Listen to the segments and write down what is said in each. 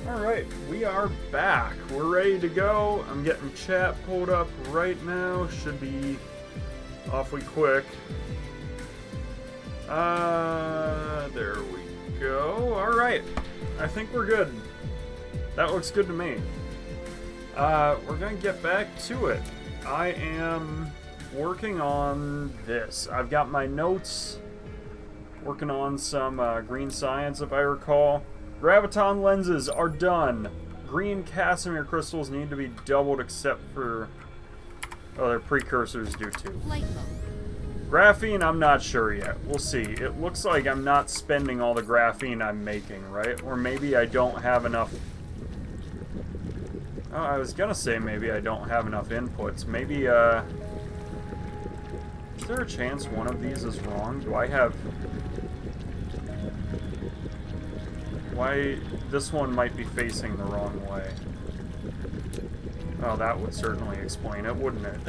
Alright, we are back. We're ready to go. I'm getting chat pulled up right now. Should be awfully quick. There we go. Alright. I think we're good. That looks good to me. We're gonna get back to it. I am working on this. I've got my notes. Working on some green science, if I recall. Graviton lenses are done. Green Casimir crystals need to be doubled except for... oh, their precursors do too. Graphene, I'm not sure yet. We'll see. It looks like I'm not spending all the graphene I'm making, right? Or maybe I don't have enough... oh, I was gonna say maybe I don't have enough inputs. Maybe, is there a chance one of these is wrong? Do I have... why, this one might be facing the wrong way. Oh, that would certainly explain it, wouldn't it?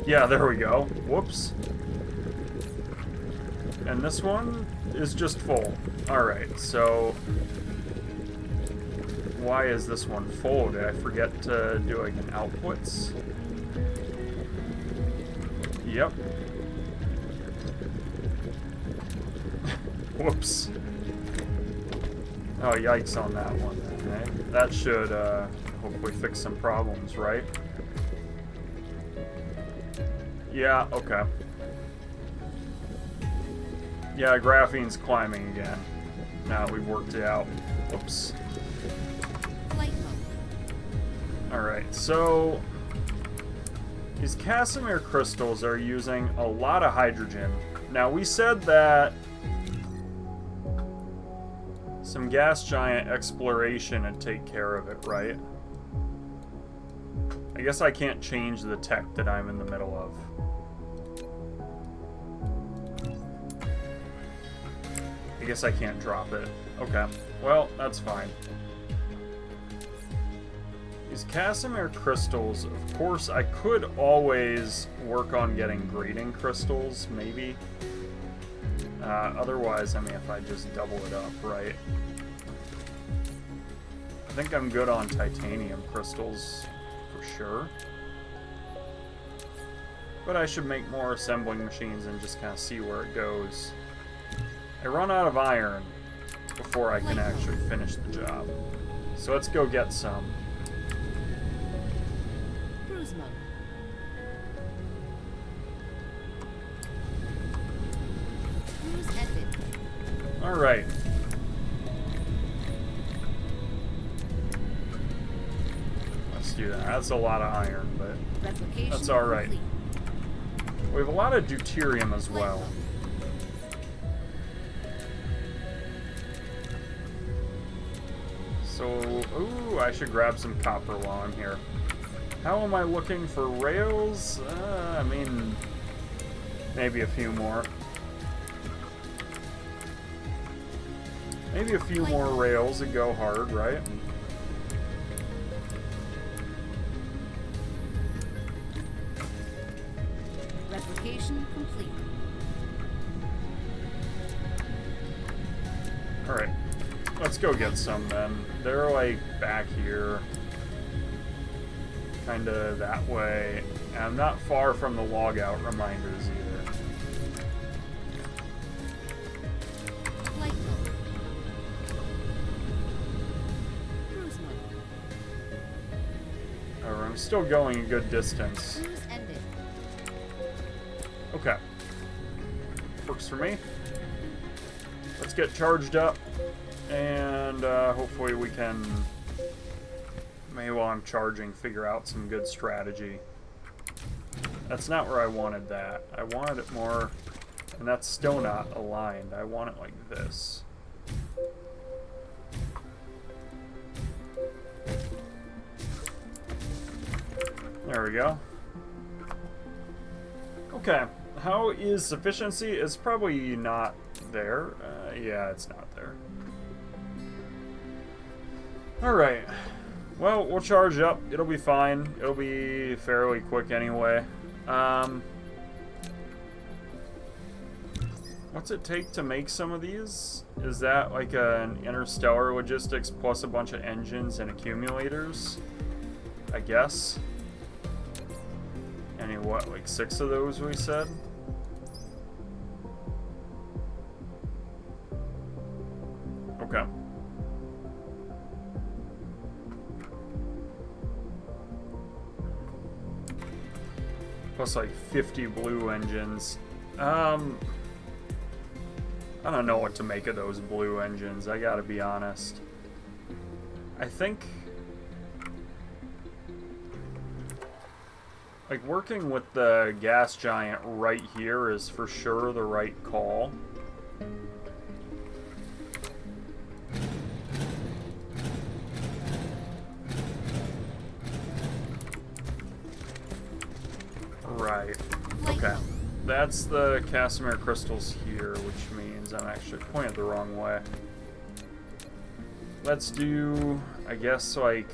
Yeah, there we go. Whoops. And this one is just full. Alright, so... why is this one full? Did I forget to do like an outputs? Yep. Whoops. Oh, yikes on that one, okay? That should, hopefully fix some problems, right? Yeah, okay. Yeah, graphene's climbing again. Now we've worked it out. Whoops. Alright, so... these Casimir crystals are using a lot of hydrogen. Now, we said that some gas giant exploration would take care of it, right? I guess I can't change the tech that I'm in the middle of. I guess I can't drop it. Okay. Well, that's fine. These Casimir crystals, of course, I could always work on getting grading crystals, maybe. Otherwise, I mean, if I just double it up, right? I think I'm good on titanium crystals, for sure. But I should make more assembling machines and just kind of see where it goes. I run out of iron before I can actually finish the job. So let's go get some. Alright. Let's do that. That's a lot of iron, but that's alright. We have a lot of deuterium as well. So, ooh, I should grab some copper while I'm here. How am I looking for rails? I mean, maybe a few more. Maybe a few more rails that go hard, right? Replication complete. Alright. Let's go get some then. They're like back here. Kinda that way. And I'm not far from the logout reminders either. I'm still going a good distance. Okay. Works for me. Let's get charged up. And hopefully we can, maybe while I'm charging, figure out some good strategy. That's not where I wanted that. I wanted it more, and that's still not aligned. I want it like this. There we go. Okay, how is sufficiency? It's probably not there. Yeah, it's not there. Alright. Well, we'll charge up. It'll be fine. It'll be fairly quick anyway. What's it take to make some of these? Is that like an interstellar logistics plus a bunch of engines and accumulators? I guess. Any what, like 6 of those we said? Okay. Plus like 50 blue engines. I don't know what to make of those blue engines, I gotta be honest. I think... like, working with the gas giant right here is for sure the right call. Right. Okay. That's the Casimir crystals here, which means I'm actually pointed the wrong way. Let's do, I guess, like...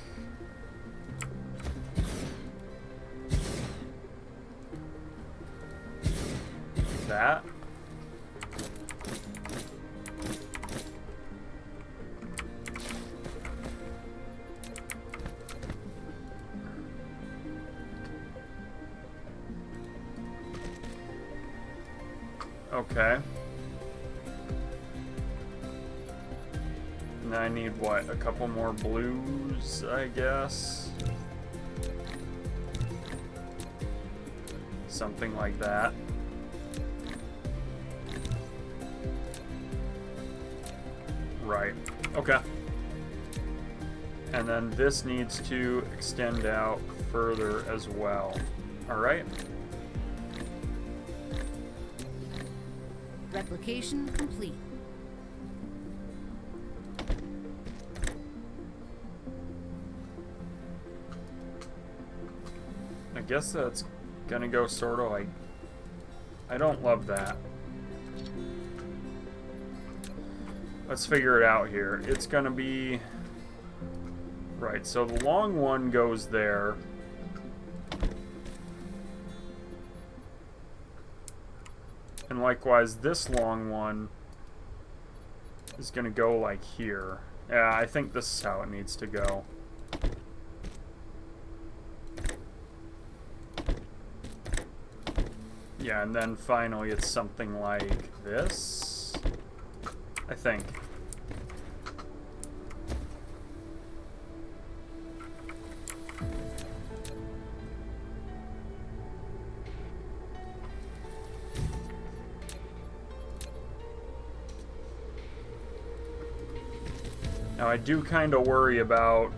that. Okay. And I need, what, a couple more blues, I guess? Something like that. Right. Okay. And then this needs to extend out further as well. Alright. Replication complete. I guess that's gonna go sort of like... I don't love that. Let's figure it out here. It's gonna be... right, so the long one goes there. And likewise, this long one is gonna go like here. Yeah, I think this is how it needs to go. Yeah, and then finally it's something like this, I think. Now, I do kind of worry about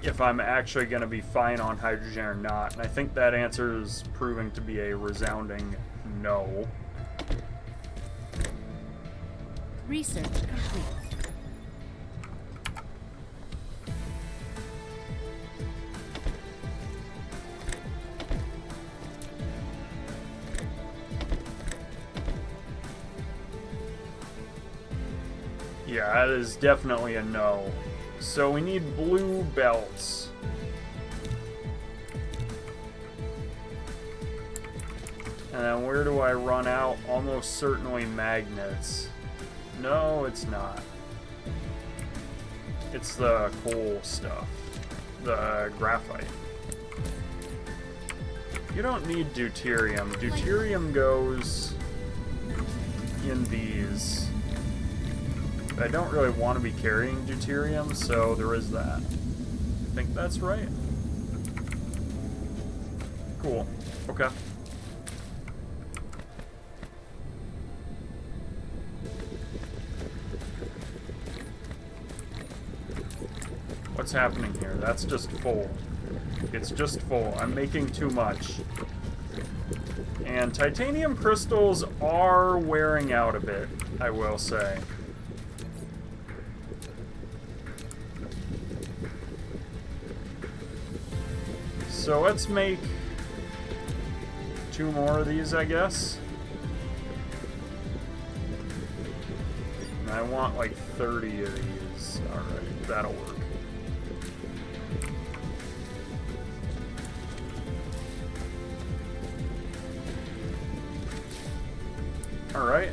if I'm actually going to be fine on hydrogen or not, and I think that answer is proving to be a resounding no. Research complete. Yeah, that is definitely a no. So we need blue belts. And then where do I run out? Almost certainly magnets. No, it's not. It's the coal stuff. The graphite. You don't need deuterium. Deuterium goes in these. I don't really want to be carrying deuterium, so there is that. I think that's right. Cool. Okay. What's happening here? That's just full. It's just full. I'm making too much. And titanium crystals are wearing out a bit, I will say. So let's make 2 more of these, I guess. And I want like 30 of these. Alright, that'll work. Alright.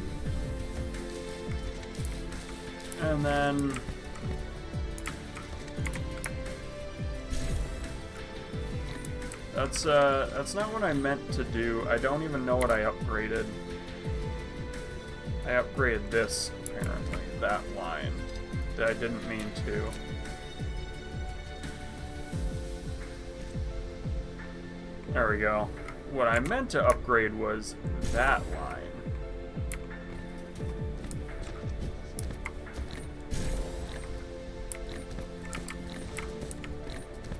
And then... That's not what I meant to do. I don't even know what I upgraded. I upgraded this, apparently. That line. That I didn't mean to. There we go. What I meant to upgrade was that line.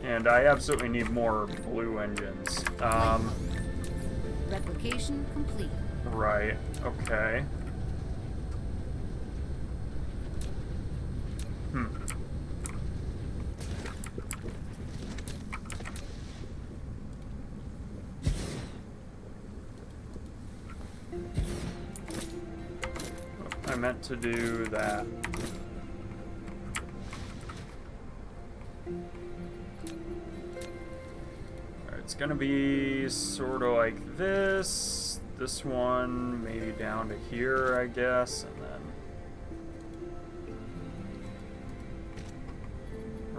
And I absolutely need more blue engines. Replication complete. Right, okay. I meant to do that. It's gonna be sort of like this. This one maybe down to here, I guess, and then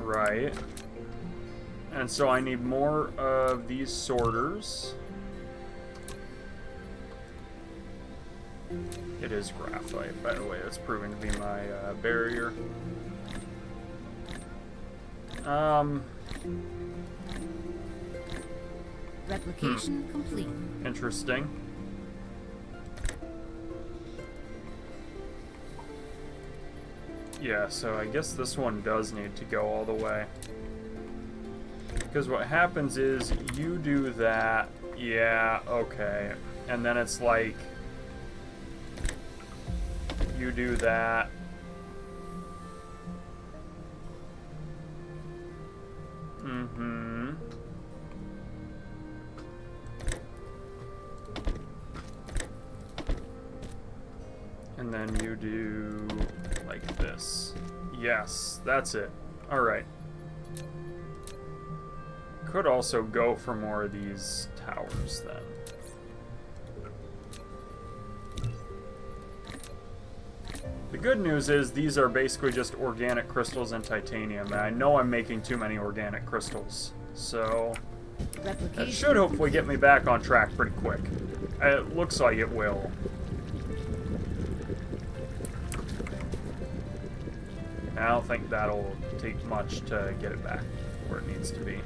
right. And so I need more of these sorters. It is graphite, by the way. That's proving to be my barrier. Replication complete. Interesting. Yeah, so I guess this one does need to go all the way. Because what happens is you do that. Yeah, okay. And then it's like you do that. And then you do like this. Yes, that's it. Alright. Could also go for more of these towers then. The good news is these are basically just organic crystals and titanium, and I know I'm making too many organic crystals, so that should hopefully get me back on track pretty quick. It looks like it will. I don't think that'll take much to get it back where it needs to be.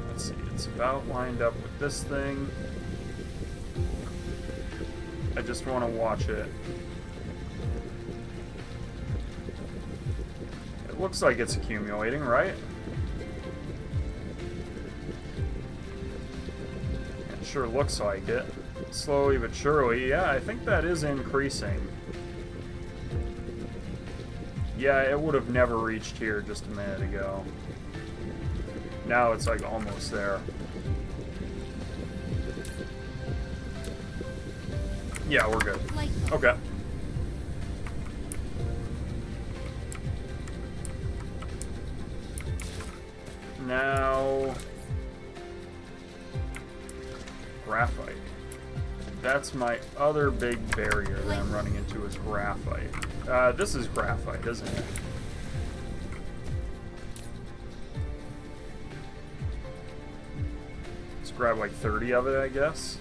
Let's see, it's about lined up with this thing. I just want to watch it. It looks like it's accumulating, right? It sure looks like it. Slowly but surely. Yeah, I think that is increasing. Yeah, it would have never reached here just a minute ago. Now it's like almost there. Yeah, we're good. Okay. Now... graphite. That's my other big barrier that I'm running into is graphite. This is graphite, isn't it? Let's grab like 30 of it, I guess.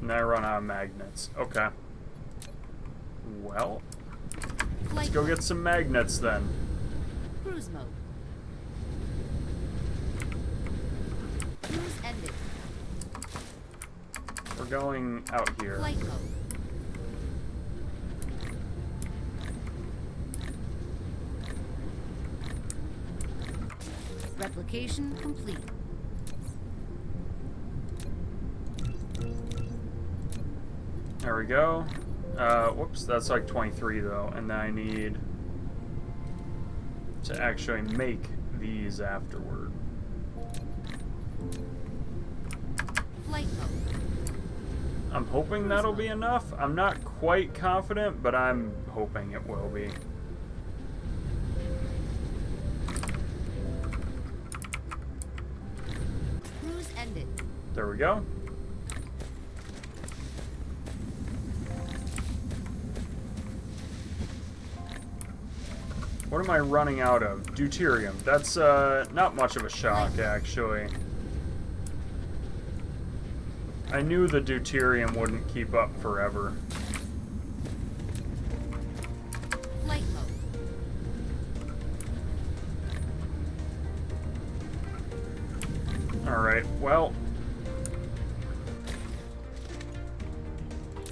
And I run out of magnets. Okay. Well, let's go get some magnets then. Cruise mode. Cruise ended. We're going out here. Flight mode. Replication complete. There we go. Whoops, that's like 23 though, and then I need to actually make these afterward. Flight mode. I'm hoping that'll be enough. I'm not quite confident, but I'm hoping it will be. ended. There we go. What am I running out of? Deuterium. That's not much of a shock, actually. I knew the deuterium wouldn't keep up forever. Flight mode. Alright, well...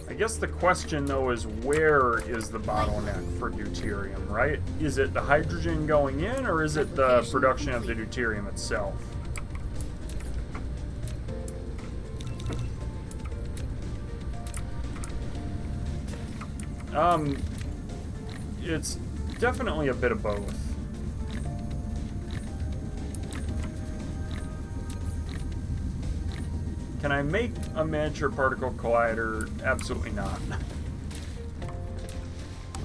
I guess the question, though, is where is the bottleneck for deuterium, right? Is it the hydrogen going in, or is it the production of the deuterium itself? It's definitely a bit of both. Can I make a miniature particle collider? Absolutely not.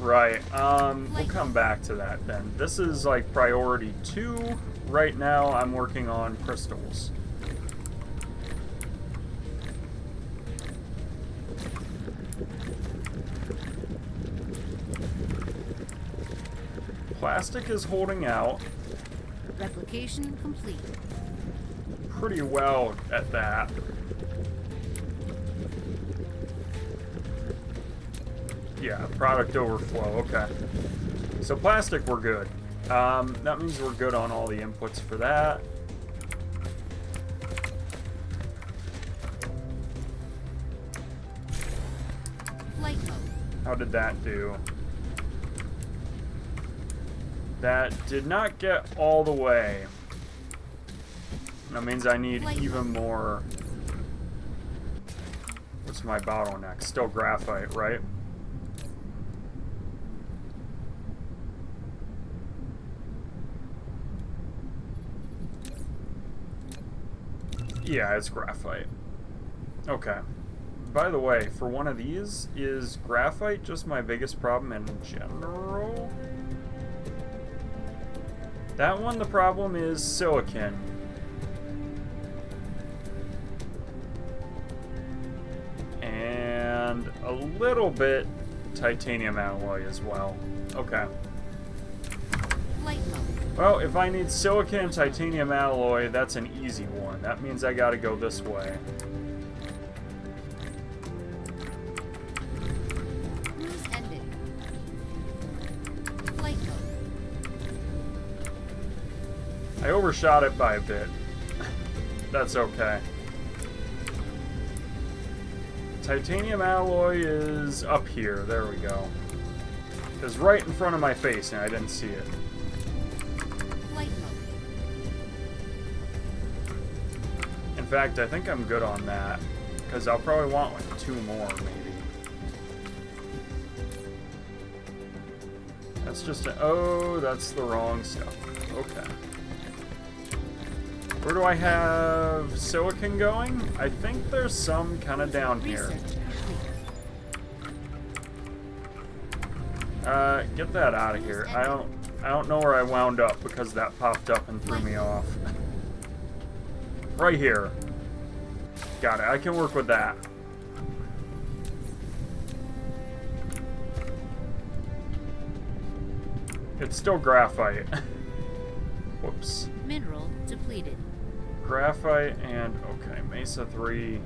Right, we'll come back to that then. This is like priority 2. Right now I'm working on crystals. Plastic is holding out. Replication complete. Pretty well at that. Yeah, product overflow, okay. So plastic, we're good. That means we're good on all the inputs for that. Flight mode. How did that do? That did not get all the way. That means I need even more. What's my bottleneck? Still graphite, right? Yeah, it's graphite. Okay. By the way, for one of these, is graphite just my biggest problem in general? That one, the problem is silicon. And a little bit titanium alloy as well. Okay. Flight mode. Well, if I need silicon and titanium alloy, that's an easy one. That means I gotta go this way. Cruise ended. Flight mode. I overshot it by a bit. That's okay. Titanium alloy is up here. There we go. It's right in front of my face and I didn't see it. Flight mode. In fact, I think I'm good on that. Because I'll probably want like 2 more, maybe. That's just a... Oh, that's the wrong stuff. Okay. Where do I have silicon going? I think there's some kind of down here. Research complete. Get that out of here. I don't know where I wound up because that popped up and threw me off. Right here. Got it. I can work with that. It's still graphite. Whoops. Mineral depleted. Graphite and, okay, Mesa 3.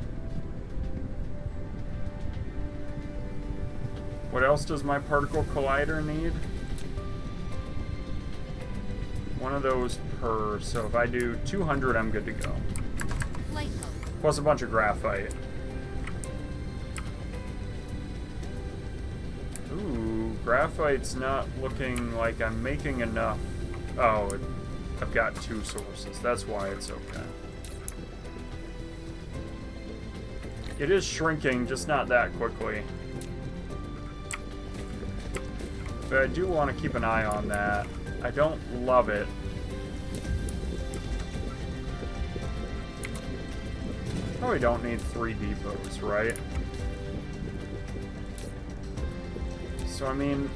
What else does my particle collider need? One of those per, so if I do 200, I'm good to go. Flight mode. Plus a bunch of graphite. Ooh, graphite's not looking like I'm making enough. Oh, I've got 2 sources. That's why it's okay. It is shrinking, just not that quickly. But I do want to keep an eye on that. I don't love it. Probably don't need 3 depots, right? So, I mean...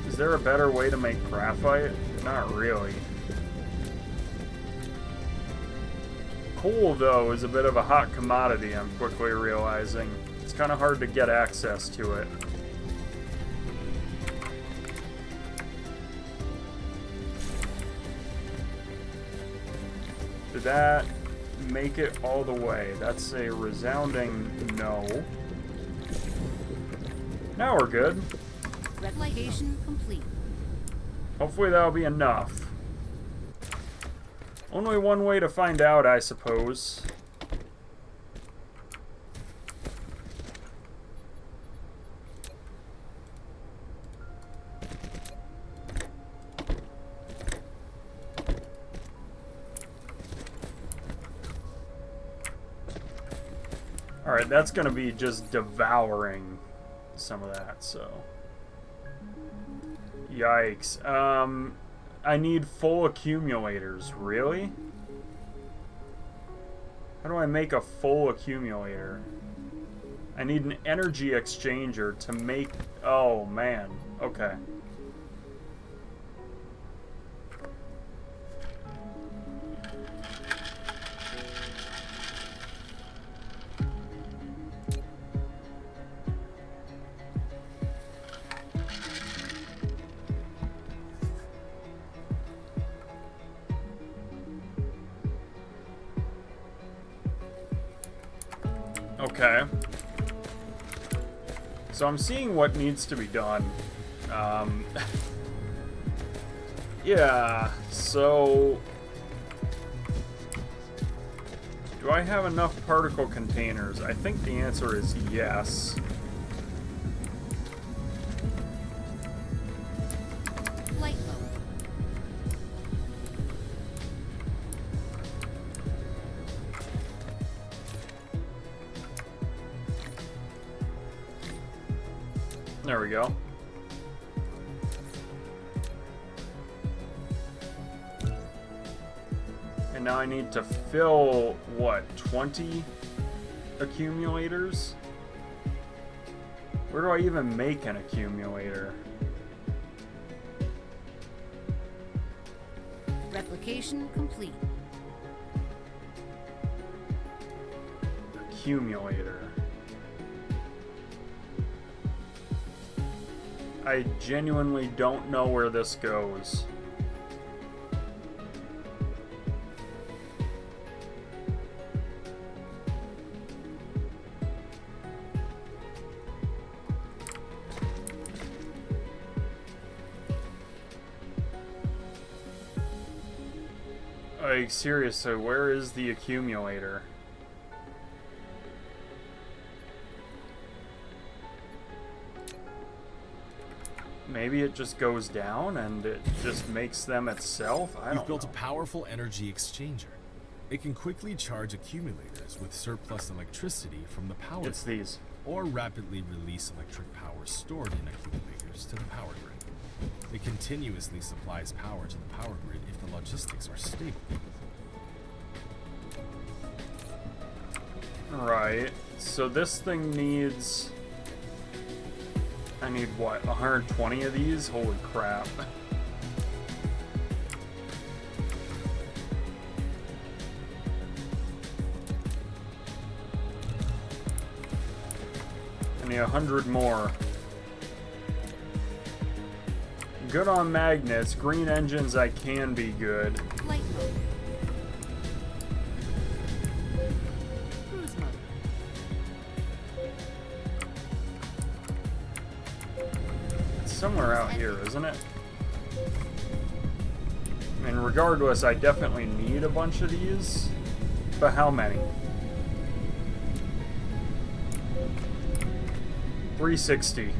Is there a better way to make graphite? Not really. Coal, though, is a bit of a hot commodity, I'm quickly realizing. It's kind of hard to get access to it. Did that make it all the way? That's a resounding no. Now we're good. Replication complete. Hopefully that'll be enough. Only one way to find out, I suppose. Alright, that's gonna be just devouring some of that, so... Yikes. I need full accumulators. Really? How do I make a full accumulator? I need an energy exchanger to make... Oh, man. Okay. Okay. So I'm seeing what needs to be done. Yeah, so... Do I have enough particle containers? I think the answer is yes. Flight mode. There we go. And now I need to fill, what, 20 accumulators? Where do I even make an accumulator? Replication complete. Accumulator. I genuinely don't know where this goes. Like, seriously, where is the accumulator? Maybe it just goes down and it just makes them itself? I don't know. You've built a powerful energy exchanger. It can quickly charge accumulators with surplus electricity from the power It's grid, these. or rapidly release electric power stored in accumulators to the power grid. It continuously supplies power to the power grid if the logistics are stable. Right. So this thing needs... I need, what, 120 of these? Holy crap. I need 100 more. Good on magnets. Green engines, I can be good. Flight mode. Cruise mode. It's somewhere out here, isn't it? I mean, regardless, I definitely need a bunch of these. But how many? 360.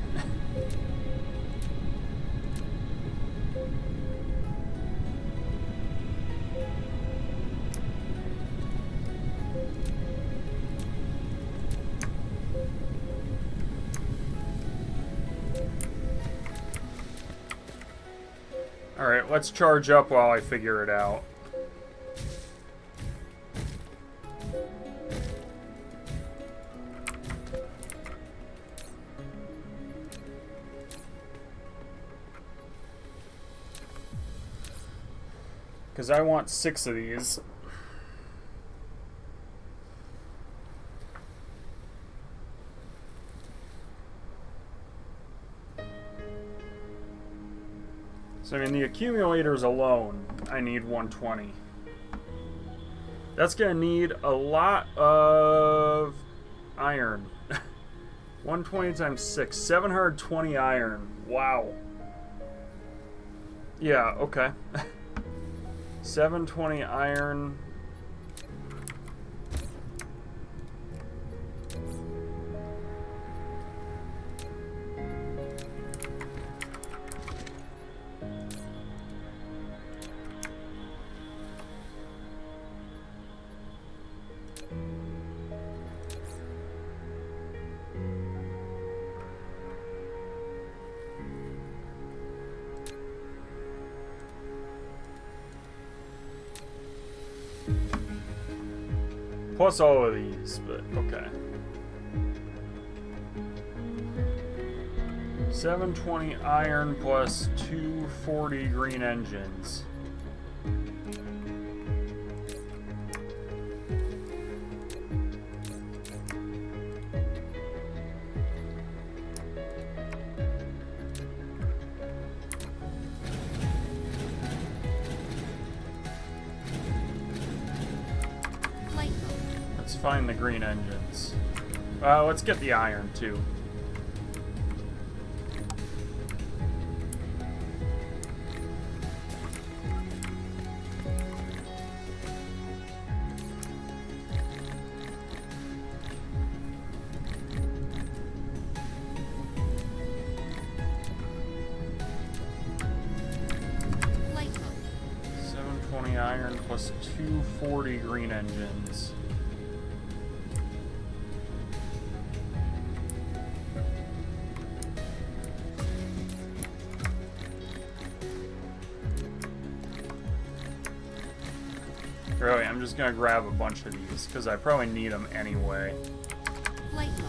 Alright, let's charge up while I figure it out. Because I want 6 of these. So, I mean, the accumulators alone, I need 120. That's going to need a lot of iron. 120 times 6. 720 iron. Wow. Yeah, okay. 720 iron. Plus all of these, but okay. 720 iron plus 240 green engines. Let's find the green engines. Let's get the iron too. Light mode. 720 iron plus 240 green engines. Really, I'm just gonna grab a bunch of these, because I probably need them anyway. Light mode.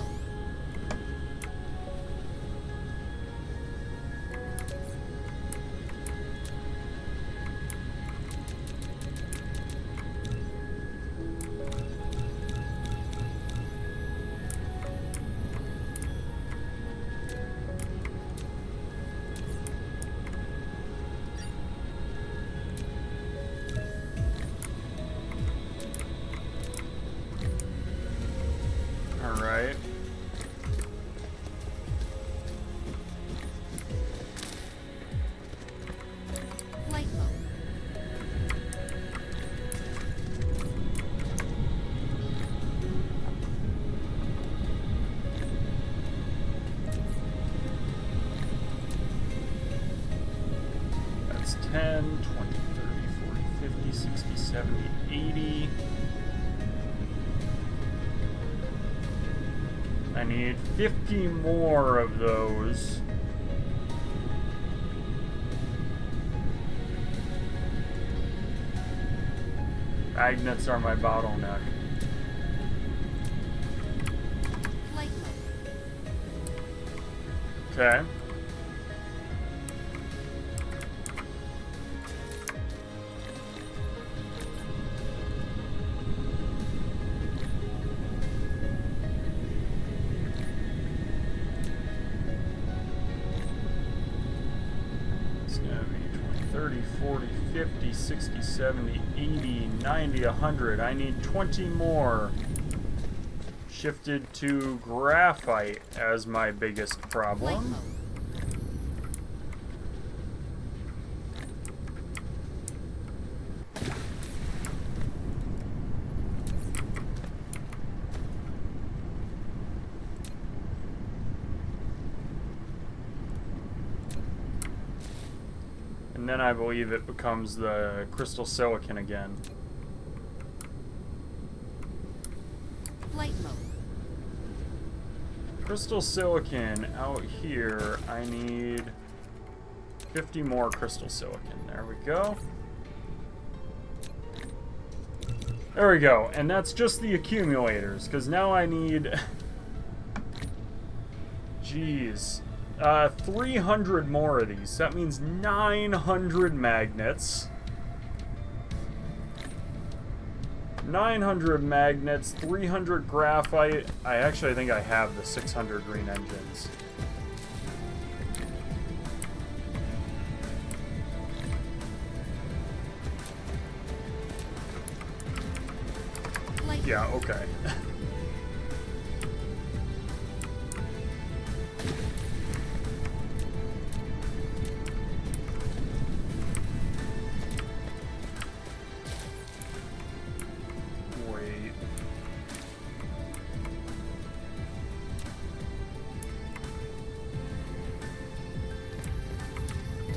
Alright. Light mode. That's 10, 20, 30, 40, 50, 60, 70, 80. I need 50 more of those. Magnets are my bottleneck. Light mode. Okay. It's gonna be 20, 30, 40, 50, 60, 70, 80, 90, 100. I need 20 more. Shifted to graphite as my biggest Light problem. mode. And then I believe it becomes the crystal silicon again. Light mode. Crystal silicon out here, I need 50 more crystal silicon. There we go. There we go. And that's just the accumulators, because now I need... Jeez. 300 more of these. That means 900 magnets. 900 magnets, 300 graphite. I think I have the 600 green engines. Yeah, okay. Wait.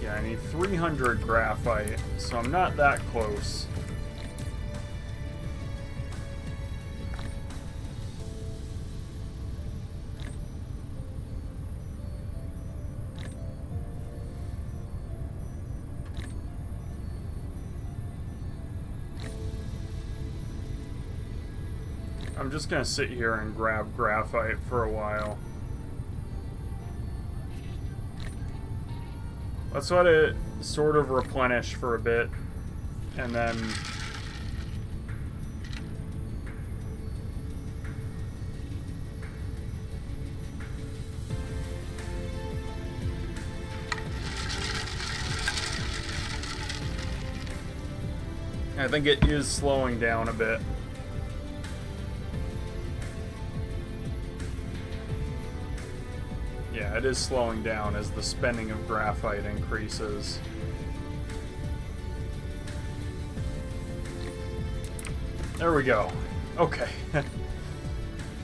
Yeah, I need 300 graphite, so I'm not that close. I'm just gonna sit here and grab graphite for a while. Let's let it sort of replenish for a bit, and then I think it is slowing down a bit. Yeah, it is slowing down as the spending of graphite increases. There we go. Okay.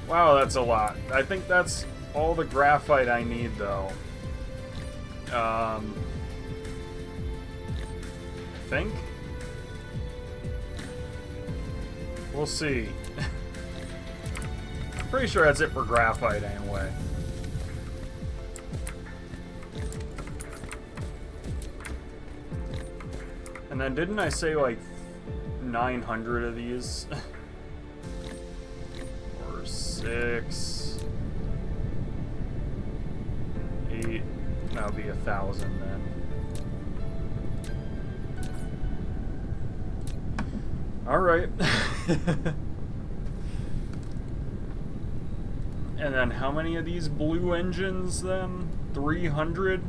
Wow, that's a lot. I think that's all the graphite I need, though. I think? We'll see. I'm pretty sure that's it for graphite anyway. And then didn't I say like 900 of these? Or 6, 8, that would be 1,000 then. Alright. And then how many of these blue engines then? 300?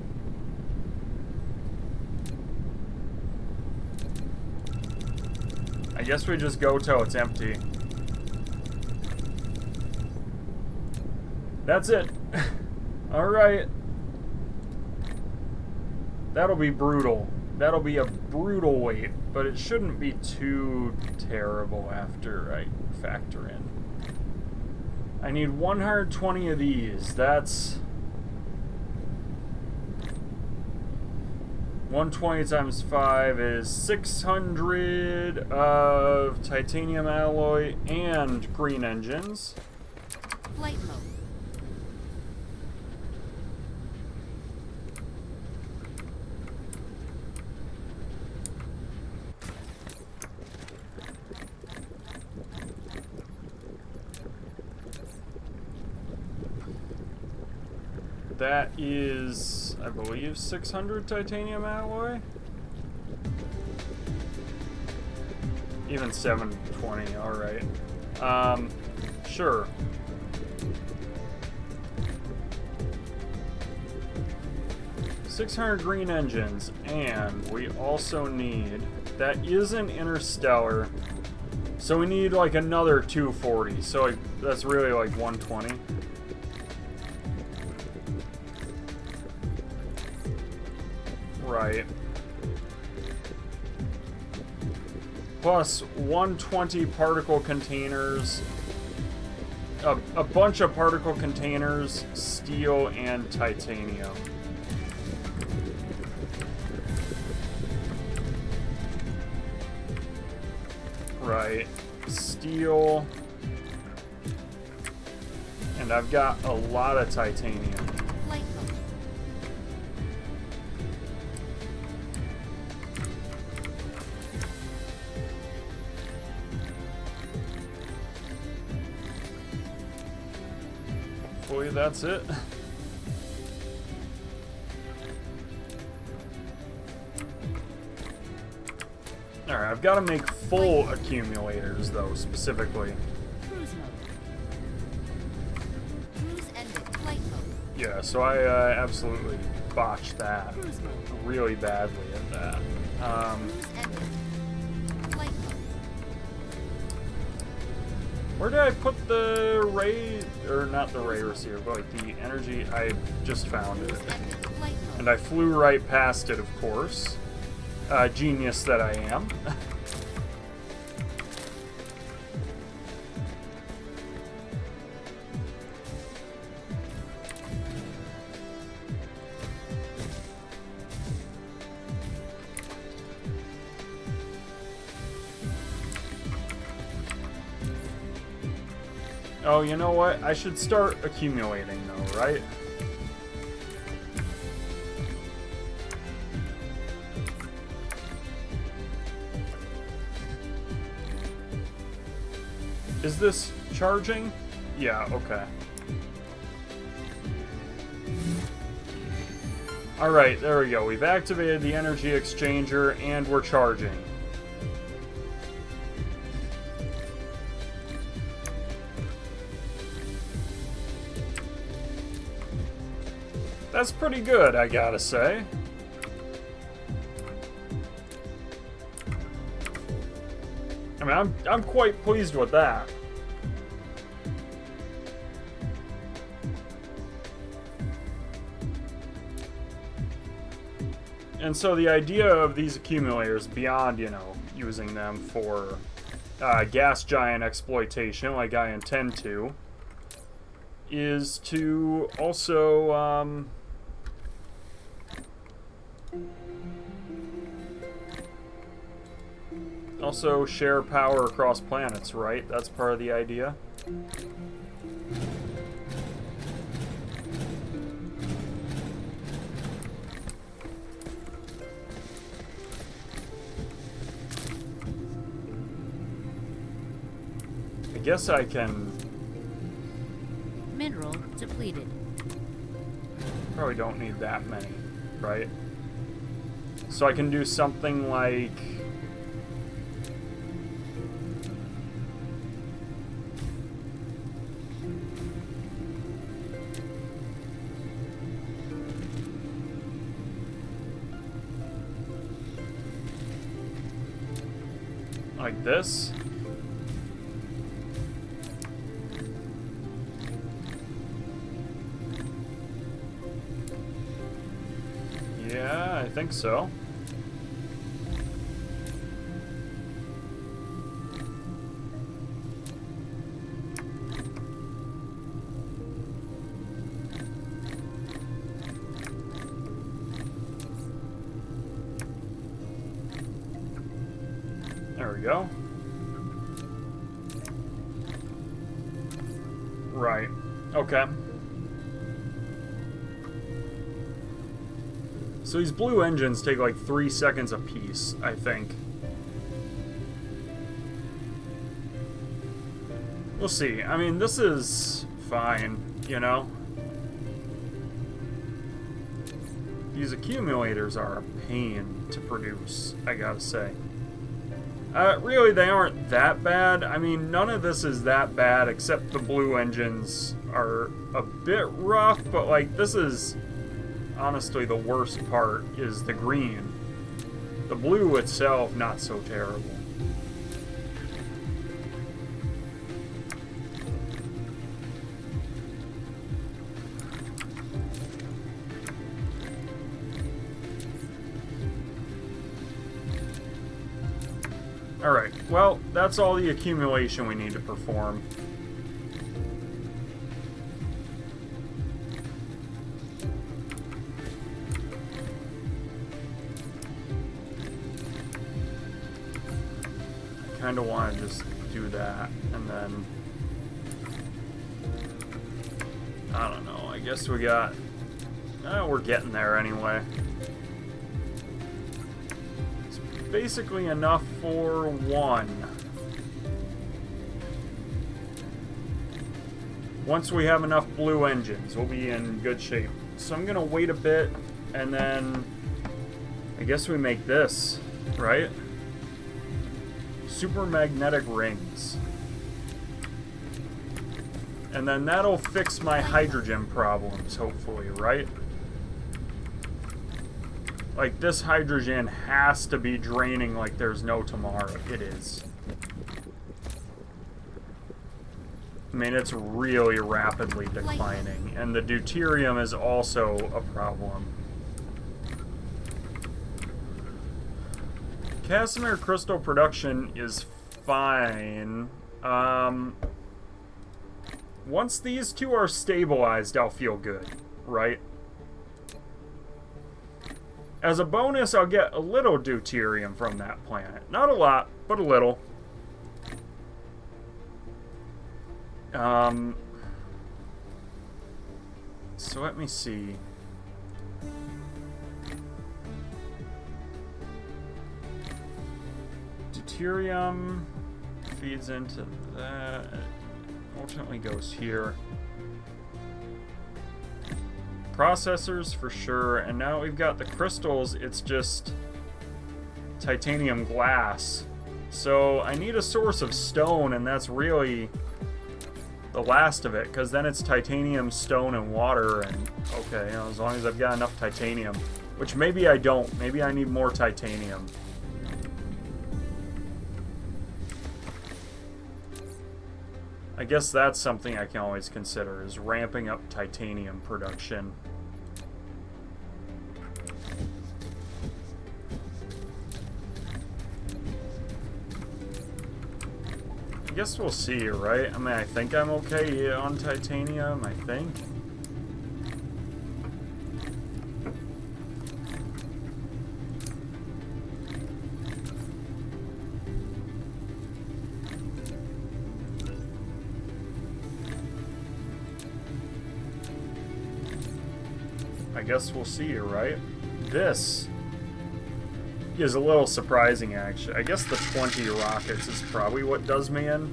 I guess we just go till it's empty. That's it. Alright. That'll be brutal. That'll be a brutal wait, but it shouldn't be too terrible after I factor in. I need 120 of these. That's 120 times 5 is 600 of titanium alloy and green engines. Flight mode. That is, I believe, 600 titanium alloy? Even 720, alright. Sure. $600 green engines, and we also need, that isn't interstellar, so we need like another 240, so like, that's really like 120. Right. Plus 120 particle containers, a bunch of particle containers, steel and titanium. Right. Steel. And I've got a lot of titanium. Flight mode. Hopefully that's it. Alright, I've got to make full accumulators, though, specifically. Cruise mode. Cruise ended. Flight mode. Yeah, so I absolutely botched that Cruise mode. really badly at that. Cruise ended. Flight mode. Where did I put the ray, or not the ray receiver, but like the energy? I just found it. Ended flight mode. And I flew right past it, of course. Genius that I am. Oh, you know what? I should start accumulating, though, right? Is this charging? Yeah, okay. Alright, there we go. We've activated the energy exchanger, and we're charging. That's pretty good, I gotta say. I mean, I'm quite pleased with that. And so the idea of these accumulators, beyond, you know, using them for gas giant exploitation, like I intend to, is to also also share power across planets, right? That's part of the idea. I guess I can... Mineral depleted. Probably don't need that many, right? So I can do something like... like this. Yeah, I think so. There we go. Right. Okay. So these blue engines take like 3 seconds apiece, I think. We'll see. I mean, this is fine, you know? These accumulators are a pain to produce, I gotta say. Really, they aren't that bad. I mean, none of this is that bad, except the blue engines are a bit rough, but, like, this is... honestly, the worst part is the green. The blue itself, not so terrible. Alright, well, that's all the accumulation we need to perform. I kind of want to just do that, and then... I don't know, I guess we got... we're getting there anyway. Basically enough for one. Once we have enough blue engines, we'll be in good shape. So I'm gonna wait a bit, and then I guess we make this, right? Super magnetic rings. And then that'll fix my hydrogen problems, hopefully, right? Like, this hydrogen has to be draining like there's no tomorrow. It is. I mean, it's really rapidly declining, and the deuterium is also a problem. Casimir crystal production is fine. Once these two are stabilized, I'll feel good, right? As a bonus, I'll get a little deuterium from that planet. Not a lot, but a little. So let me see. Deuterium feeds into that. Ultimately goes here. Processors for sure, and now we've got the crystals. It's just titanium glass. So I need a source of stone, and that's really the last of it, because then it's titanium, stone, and water. And okay, you know, as long as I've got enough titanium, which maybe I don't. Maybe I need more titanium. I guess that's something I can always consider, is ramping up titanium production. I guess we'll see, right? I mean, I think I'm okay on titanium, I think. I guess we'll see, right? This is a little surprising, actually. I guess the 20 rockets is probably what does me in.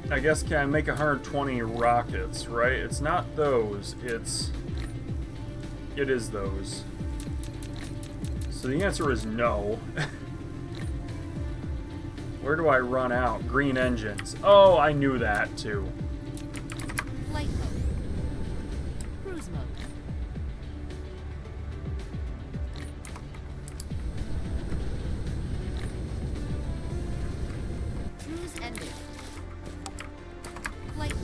I guess, can I make 120 rockets, right? It's not those, it is those. So the answer is no. Where do I run out? Green engines. Oh, I knew that too. Flight mode. Cruise mode. Cruise ended. Flight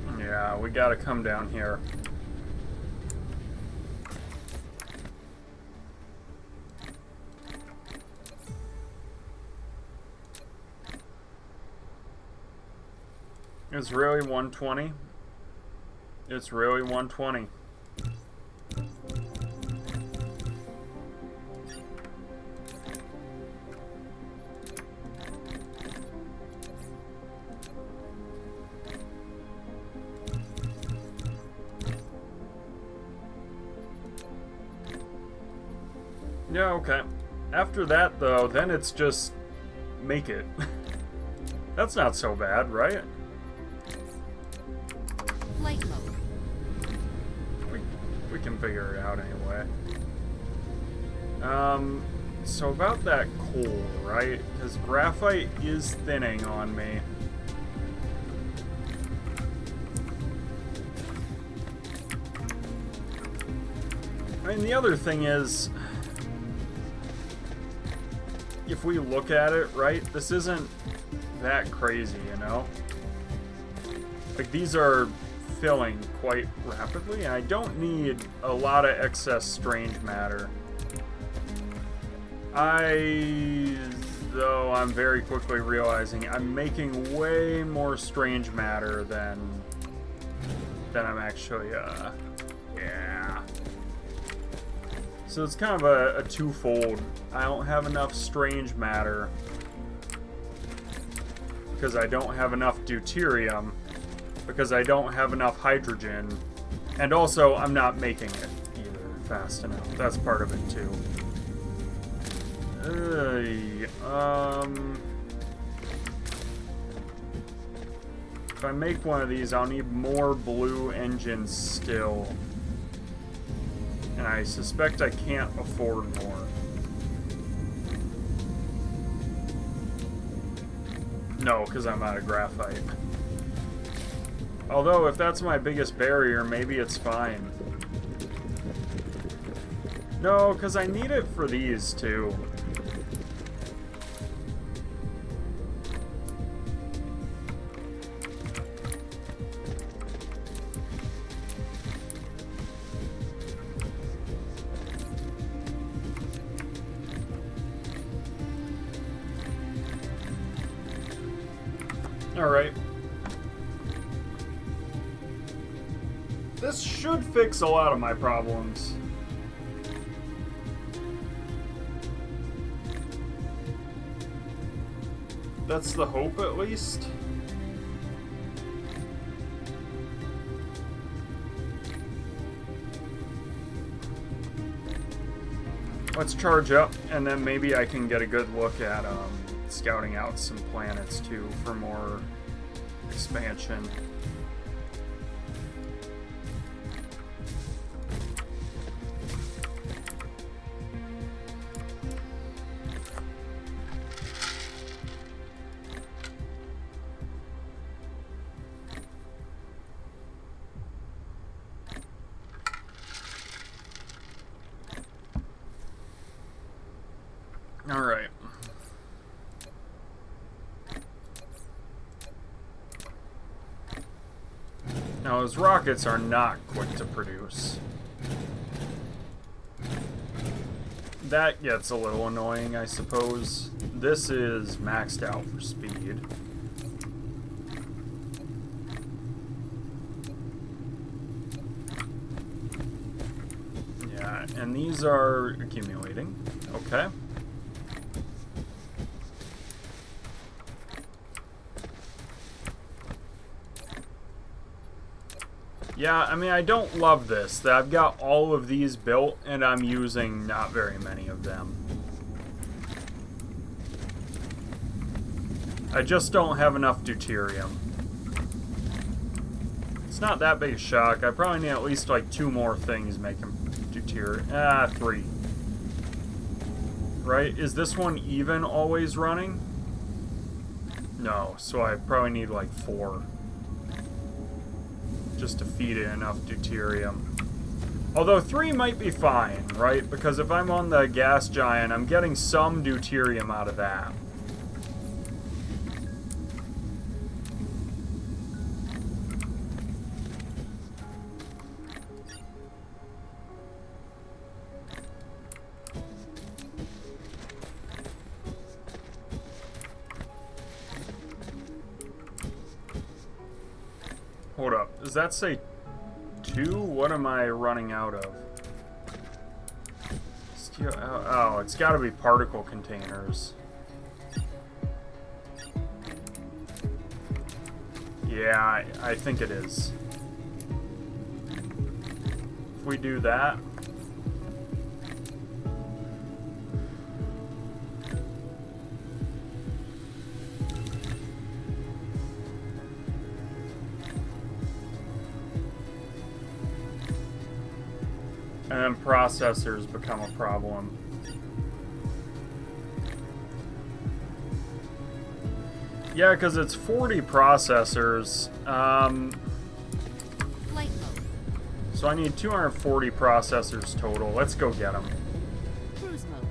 mode. Yeah, we gotta come down here. It's really 120. It's really 120. Yeah, okay. After that, though, then it's just make it. That's not so bad, right? Flight mode. We can figure it out anyway. So about that coal, right? Because graphite is thinning on me. I mean, the other thing is, if we look at it, right, this isn't that crazy, you know? Like, these are filling quite rapidly, and I don't need a lot of excess strange matter. Though I'm very quickly realizing I'm making way more strange matter than I'm actually, yeah. So it's kind of a twofold. I don't have enough strange matter because I don't have enough deuterium, because I don't have enough hydrogen, and also I'm not making it either fast enough. That's part of it too. If I make one of these, I'll need more blue engines still. And I suspect I can't afford more. No, because I'm out of graphite. Although, if that's my biggest barrier, maybe it's fine. No, because I need it for these, too. Alright. This should fix a lot of my problems. That's the hope, at least. Let's charge up, and then maybe I can get a good look at scouting out some planets, too, for more expansion. Alright. Now, those rockets are not quick to produce. That gets a little annoying, I suppose. This is maxed out for speed. Yeah, and these are accumulating. Okay. Yeah, I mean, I don't love this, that I've got all of these built, and I'm using not very many of them. I just don't have enough deuterium. It's not that big a shock. I probably need at least, like, 2 more things making deuterium. 3. Right? Is this one even always running? No, so I probably need, like, 4. Just to feed it enough deuterium. Although 3 might be fine, right? Because if I'm on the gas giant, I'm getting some deuterium out of that. Hold up. Does that say 2? What am I running out of? Oh, it's got to be particle containers. Yeah, I think it is. If we do that... and then processors become a problem. Yeah, because it's 40 processors. Flight mode. So I need 240 processors total. Let's go get them. Cruise mode.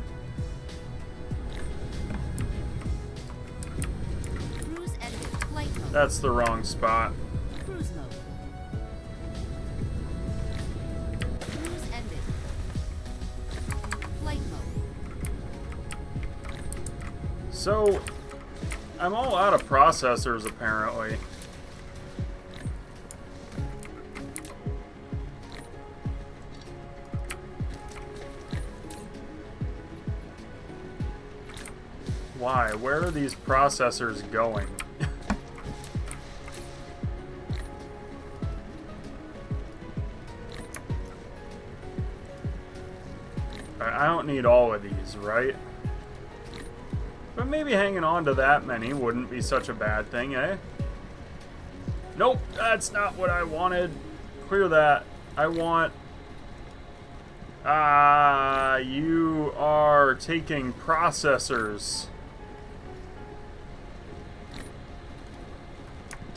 Cruise ended. Flight mode. That's the wrong spot. Cruise mode. Cruise ended. Flight mode. So, I'm all out of processors, apparently. Why? Where are these processors going? I don't need all of these, right? But maybe hanging on to that many wouldn't be such a bad thing, eh? Nope, that's not what I wanted. Clear that. I want... you are taking processors.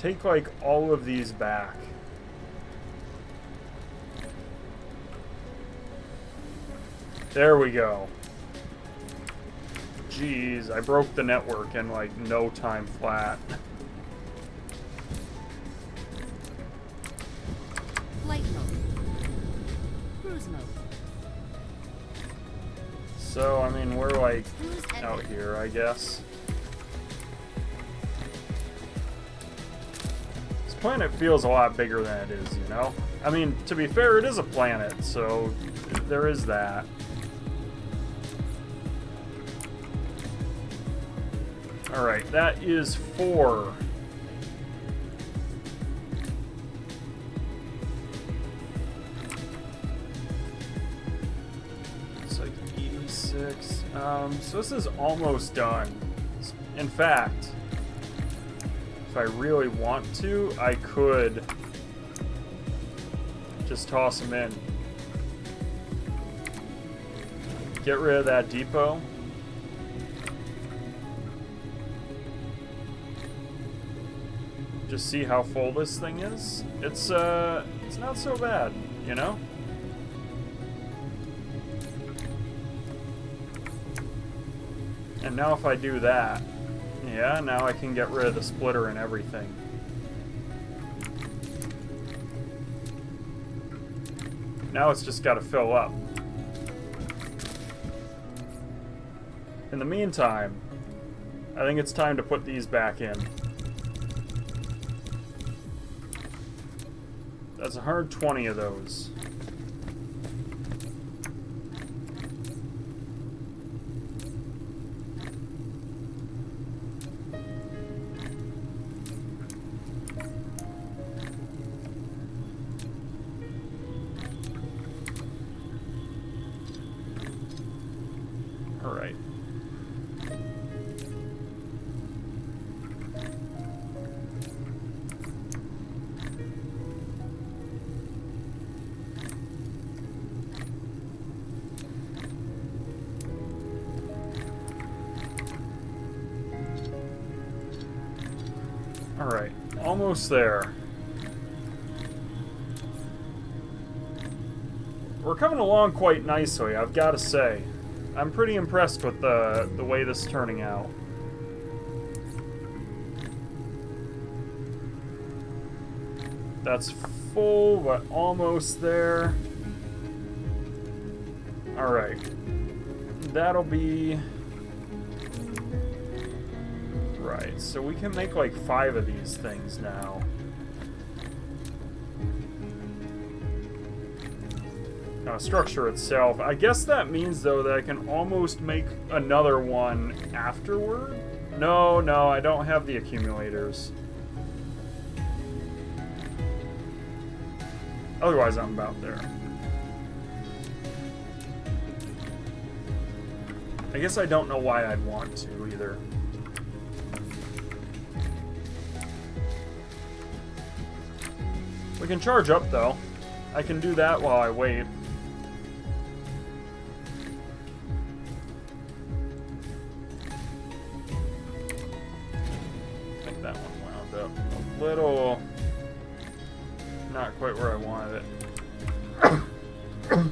take, like, all of these back. There we go. Jeez, I broke the network in, like, no time flat. Flight mode. Cruise mode. So, I mean, we're, like, Cruise ended. out here, I guess. This planet feels a lot bigger than it is, you know? I mean, to be fair, it is a planet, so there is that. Alright, that is 4. It's like 86. So this is almost done. In fact, if I really want to, I could just toss them in. Get rid of that depot. Just see how full this thing is. It's not so bad, you know? And now if I do that, yeah, now I can get rid of the splitter and everything. Now it's just got to fill up. In the meantime, I think it's time to put these back in. That's 120 of those. All right. Alright, almost there. We're coming along quite nicely, I've got to say. I'm pretty impressed with the way this is turning out. That's full, but almost there. Alright. That'll be... Right, so we can make like 5 of these things now. Now, structure itself. I guess that means, though, that I can almost make another one afterward? No, I don't have the accumulators. Otherwise, I'm about there. I guess I don't know why I'd want to, either. We can charge up, though. I can do that while I wait. I think that one wound up a little... not quite where I wanted it.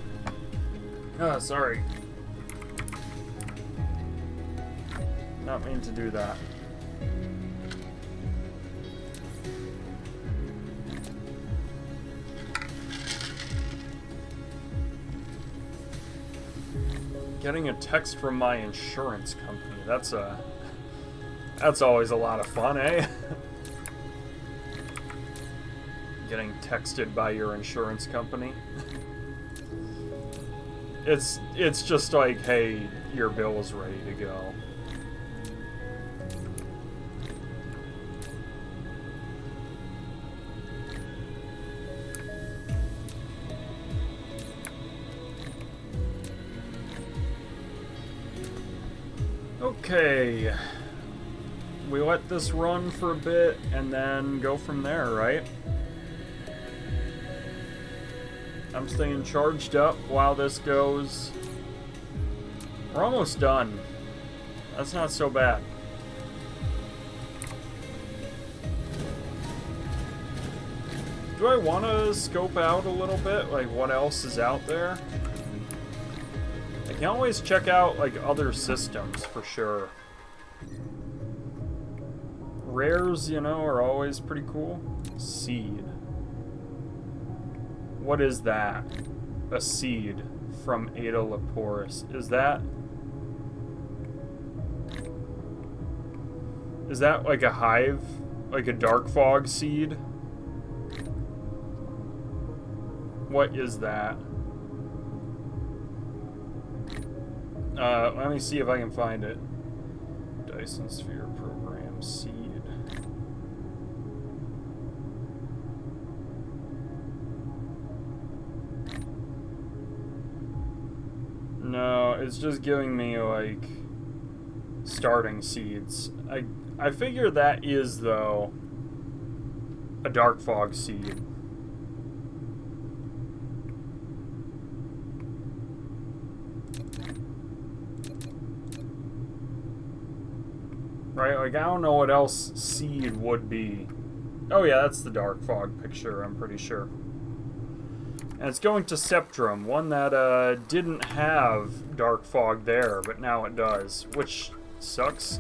Oh, sorry. Not mean to do that. Getting a text from my insurance company. That's always a lot of fun, eh? Getting texted by your insurance company. It's just like, hey, your bill is ready to go. Okay, we let this run for a bit and then go from there, right? I'm staying charged up while this goes. We're almost done. That's not so bad. Do I want to scope out a little bit, like what else is out there? I can always check out like other systems for sure. Rares, you know, are always pretty cool. Seed. What is that? A seed from Ada Leporis. Is that like a hive? Like a dark fog seed? What is that? Let me see if I can find it. Dyson Sphere Program Seed. No, it's just giving me like starting seeds. I figure that is though a dark fog seed. Right, like I don't know what else seed would be. Oh yeah, that's the dark fog picture, I'm pretty sure. And it's going to Septrum, one that didn't have dark fog there, but now it does, which sucks.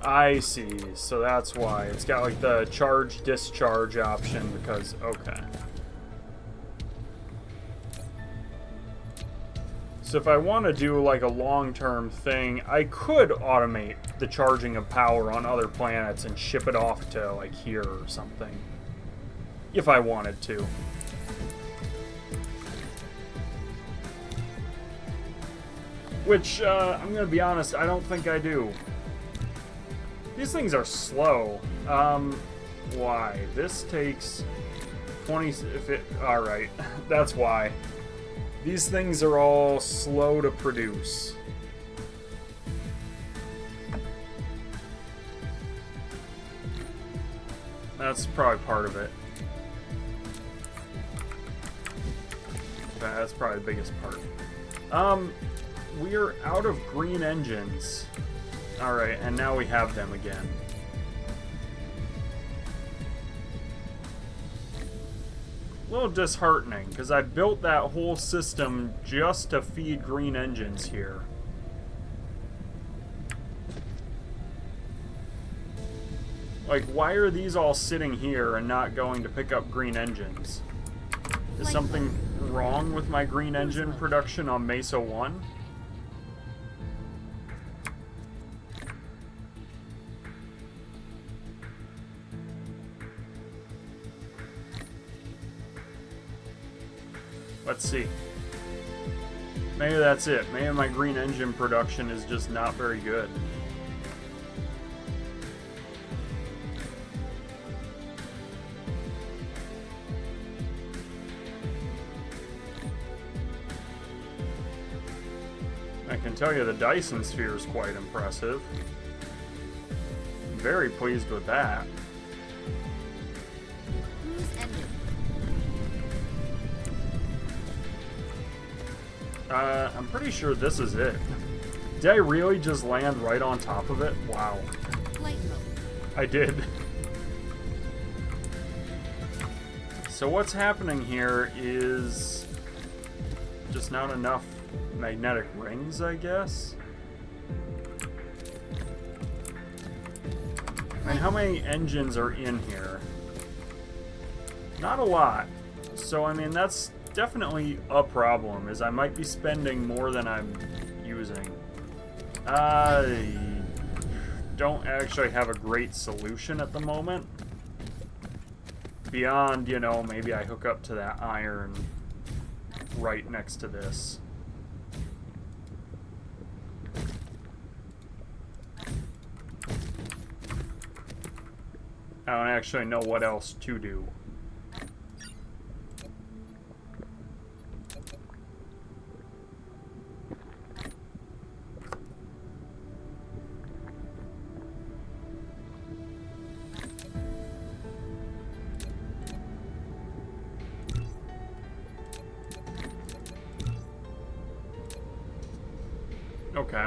I see, so that's why. It's got like the charge-discharge option because, okay. So if I want to do like a long-term thing, I could automate the charging of power on other planets and ship it off to like here or something. If I wanted to. Which, I'm gonna be honest, I don't think I do. These things are slow. Why? This takes 20... if it... Alright, that's why. These things are all slow to produce. That's probably part of it. That's probably the biggest part. We're out of green engines. Alright, and now we have them again. A little disheartening, because I built that whole system just to feed green engines here. Like, why are these all sitting here and not going to pick up green engines? Is something wrong with my green engine production on Mesa 1? Let's see. Maybe that's it. Maybe my green engine production is just not very good. I can tell you the Dyson Sphere is quite impressive. I'm very pleased with that. I'm pretty sure this is it. Did I really just land right on top of it? Wow. I did. So what's happening here is just not enough magnetic rings, I guess? And how many engines are in here? Not a lot. So, I mean, that's definitely a problem, is I might be spending more than I'm using. I don't actually have a great solution at the moment. Beyond, you know, maybe I hook up to that iron right next to this. I don't actually know what else to do. Okay.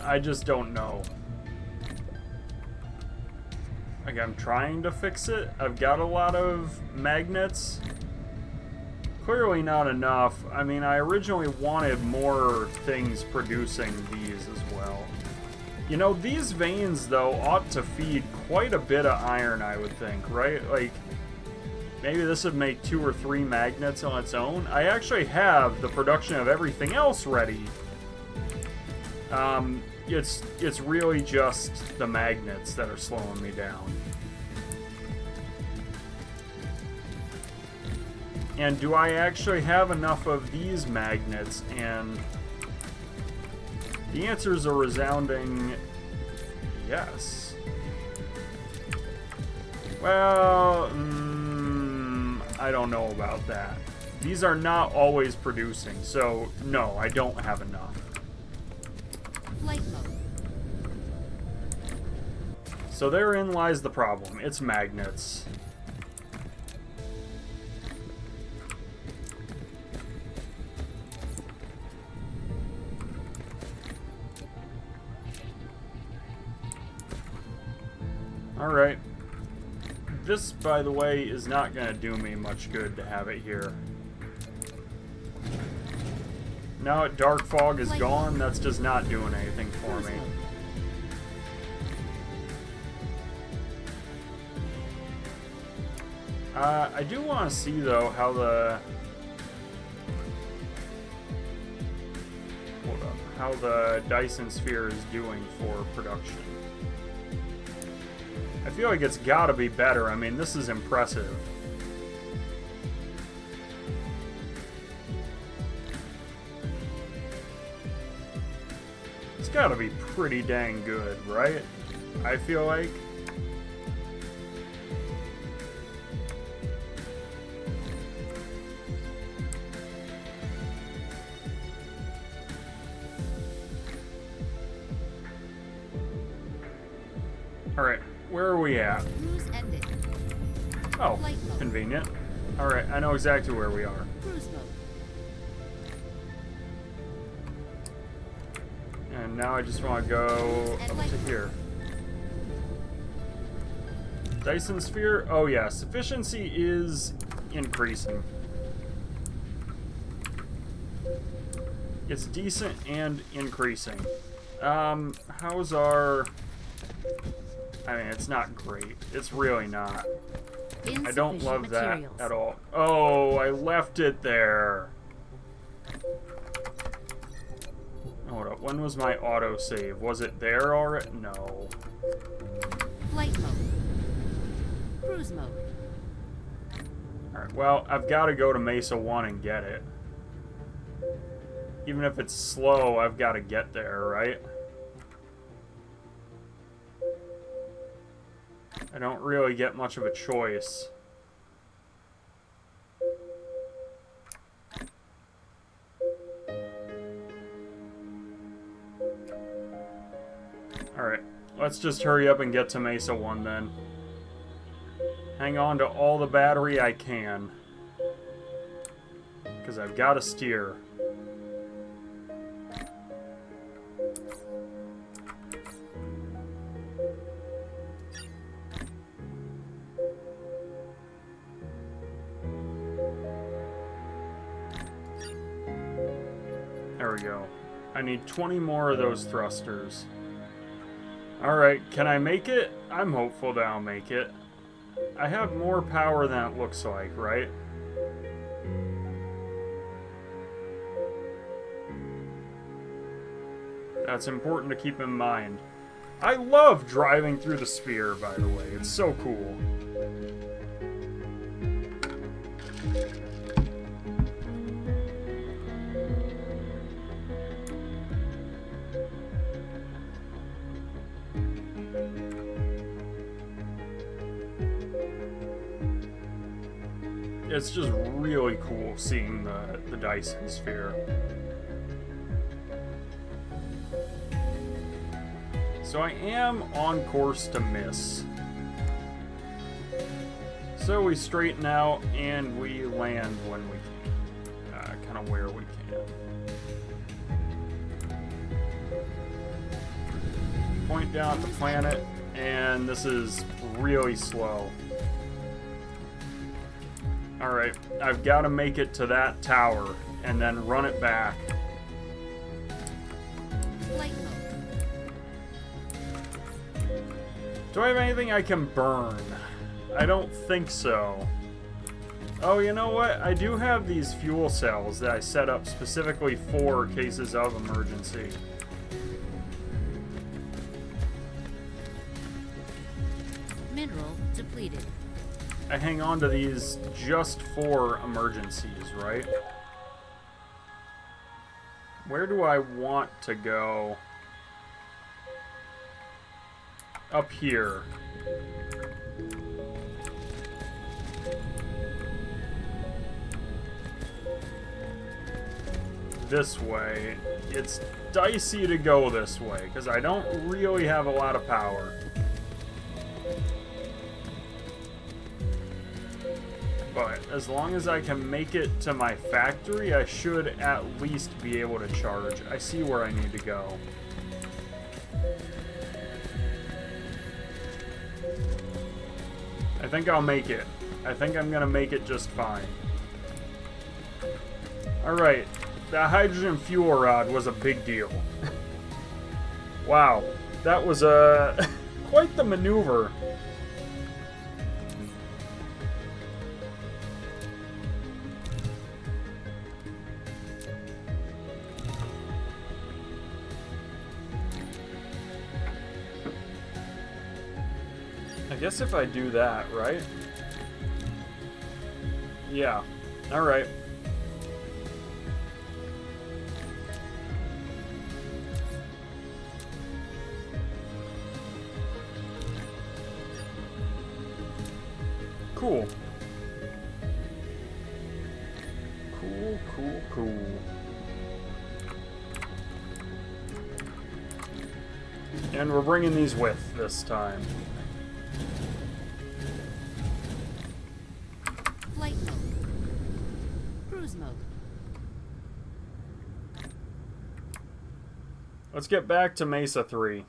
I just don't know. Like, I'm trying to fix it. I've got a lot of magnets. Clearly not enough. I mean, I originally wanted more things producing these as well. You know, these veins, though, ought to feed quite a bit of iron, I would think, right? Like, maybe this would make 2 or 3 magnets on its own. I actually have the production of everything else ready. It's really just the magnets that are slowing me down. And do I actually have enough of these magnets? And the answer is a resounding yes. Well, I don't know about that. These are not always producing, so no, I don't have enough. Flight mode. So therein lies the problem. It's magnets. Alright. This, by the way, is not going to do me much good to have it here. Now that Dark Fog is gone, that's just not doing anything for me. I do want to see, though, how the... Hold up. How the Dyson sphere is doing for production. I feel like it's gotta be better. I mean, this is impressive. It's gotta be pretty dang good, right? I feel like. Alright. Where are we at? Cruise ended. Oh, Flight mode. convenient. Alright, I know exactly where we are. Cruise mode. And now I just want to go up to here. Dyson sphere? Oh yes, efficiency is increasing. It's decent and increasing. How's our... I mean, it's not great. It's really not. I don't love that at all. Oh, I left it there. Hold up. When was my autosave? Was it there already? No. Flight mode. Cruise mode. Alright, well, I've got to go to Mesa 1 and get it. Even if it's slow, I've got to get there, right? I don't really get much of a choice. Alright, let's just hurry up and get to Mesa 1 then. Hang on to all the battery I can. Because I've got to steer. There we go. I need 20 more of those thrusters. Alright, can I make it? I'm hopeful that I'll make it. I have more power than it looks like, right? That's important to keep in mind. I love driving through the sphere, by the way. It's so cool. It's just really cool seeing the Dyson sphere. So I am on course to miss. So we straighten out and we land when we can. Kind of where we can. point down at the planet, and this is really slow. Alright, I've got to make it to that tower, and then run it back. Flight mode. Do I have anything I can burn? I don't think so. Oh, you know what? I do have these fuel cells that I set up specifically for cases of emergency. Mineral depleted. I hang on to these just for emergencies, right? Where do I want to go? Up here. This way. It's dicey to go this way, because I don't really have a lot of power. But as long as I can make it to my factory, I should at least be able to charge. I see where I need to go. I think I'll make it. I think I'm gonna make it just fine. Alright, that hydrogen fuel rod was a big deal. Wow, that was quite the maneuver. I guess if I do that, right? Yeah. Alright. Cool. Cool. And we're bringing these with this time. Flight mode. Cruise mode. Let's get back to Mesa 3.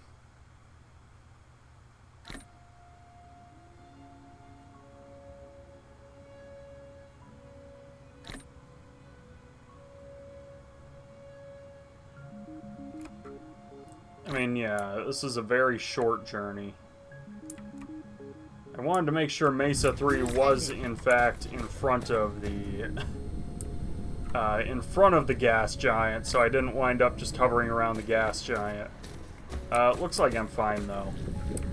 I mean, yeah, this is a very short journey. I wanted to make sure Mesa 3 was, in fact, in front of the gas giant, so I didn't wind up just hovering around the gas giant. Looks like I'm fine, though.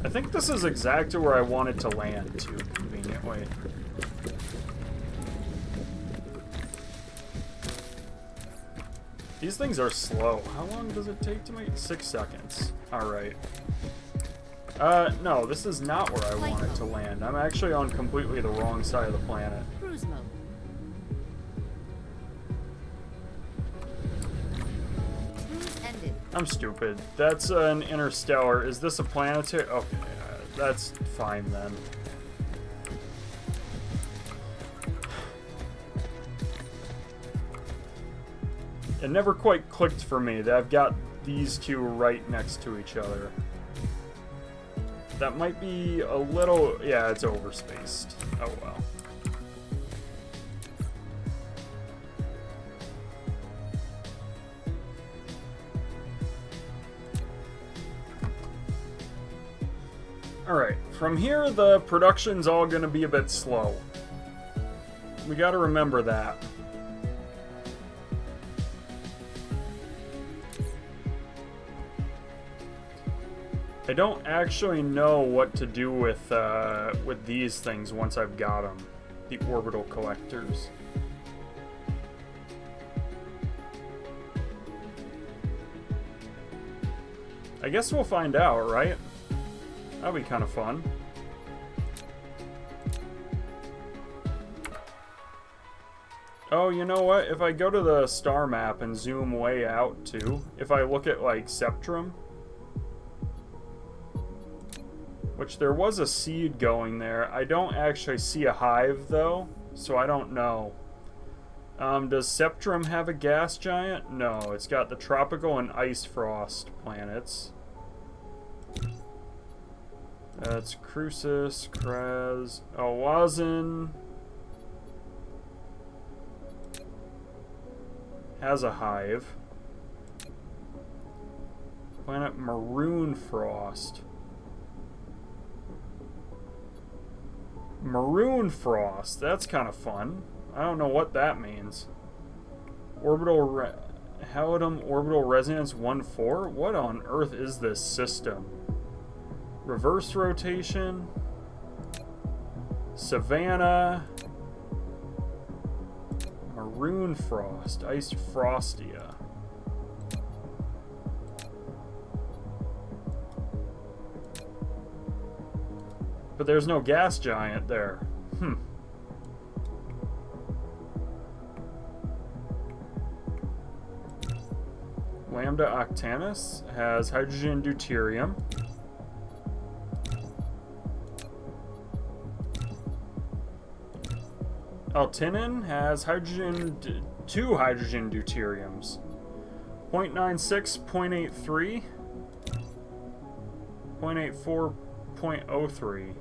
I think this is exactly where I wanted to land, too, conveniently. These things are slow. How long does it take to make? 6 seconds. Alright. No, this is not where I wanted to land. I'm actually on completely the wrong side of the planet. Cruise mode. Cruise ended. I'm stupid. That's an interstellar. Is this a planetary? Okay, that's fine then. It never quite clicked for me that I've got these two right next to each other. That might be a little... yeah, it's overspaced. Oh well. Alright, from here the production's all gonna be a bit slow. We gotta remember that. I don't actually know what to do with these things once I've got them. The orbital collectors. I guess we'll find out, right? That'll be kind of fun. Oh, you know what? If I go to the star map and zoom way out too, if I look at like Septrum, which there was a seed going there. I don't actually see a hive, though, so I don't know. Does Septrum have a gas giant? No, it's got the tropical and ice frost planets. That's Crucis, Kraz, Awazin. Has a hive. Planet Maroon Frost. Maroon Frost. That's kind of fun. I don't know what that means. Halidum Orbital Resonance 1-4? What on earth is this system? Reverse rotation. Savannah. Maroon Frost. Iced Frostia. But there's no gas giant there. Lambda Octanus has hydrogen deuterium. Altinin has two hydrogen deuteriums. 0.96, 0.83, 0.84, 0.03.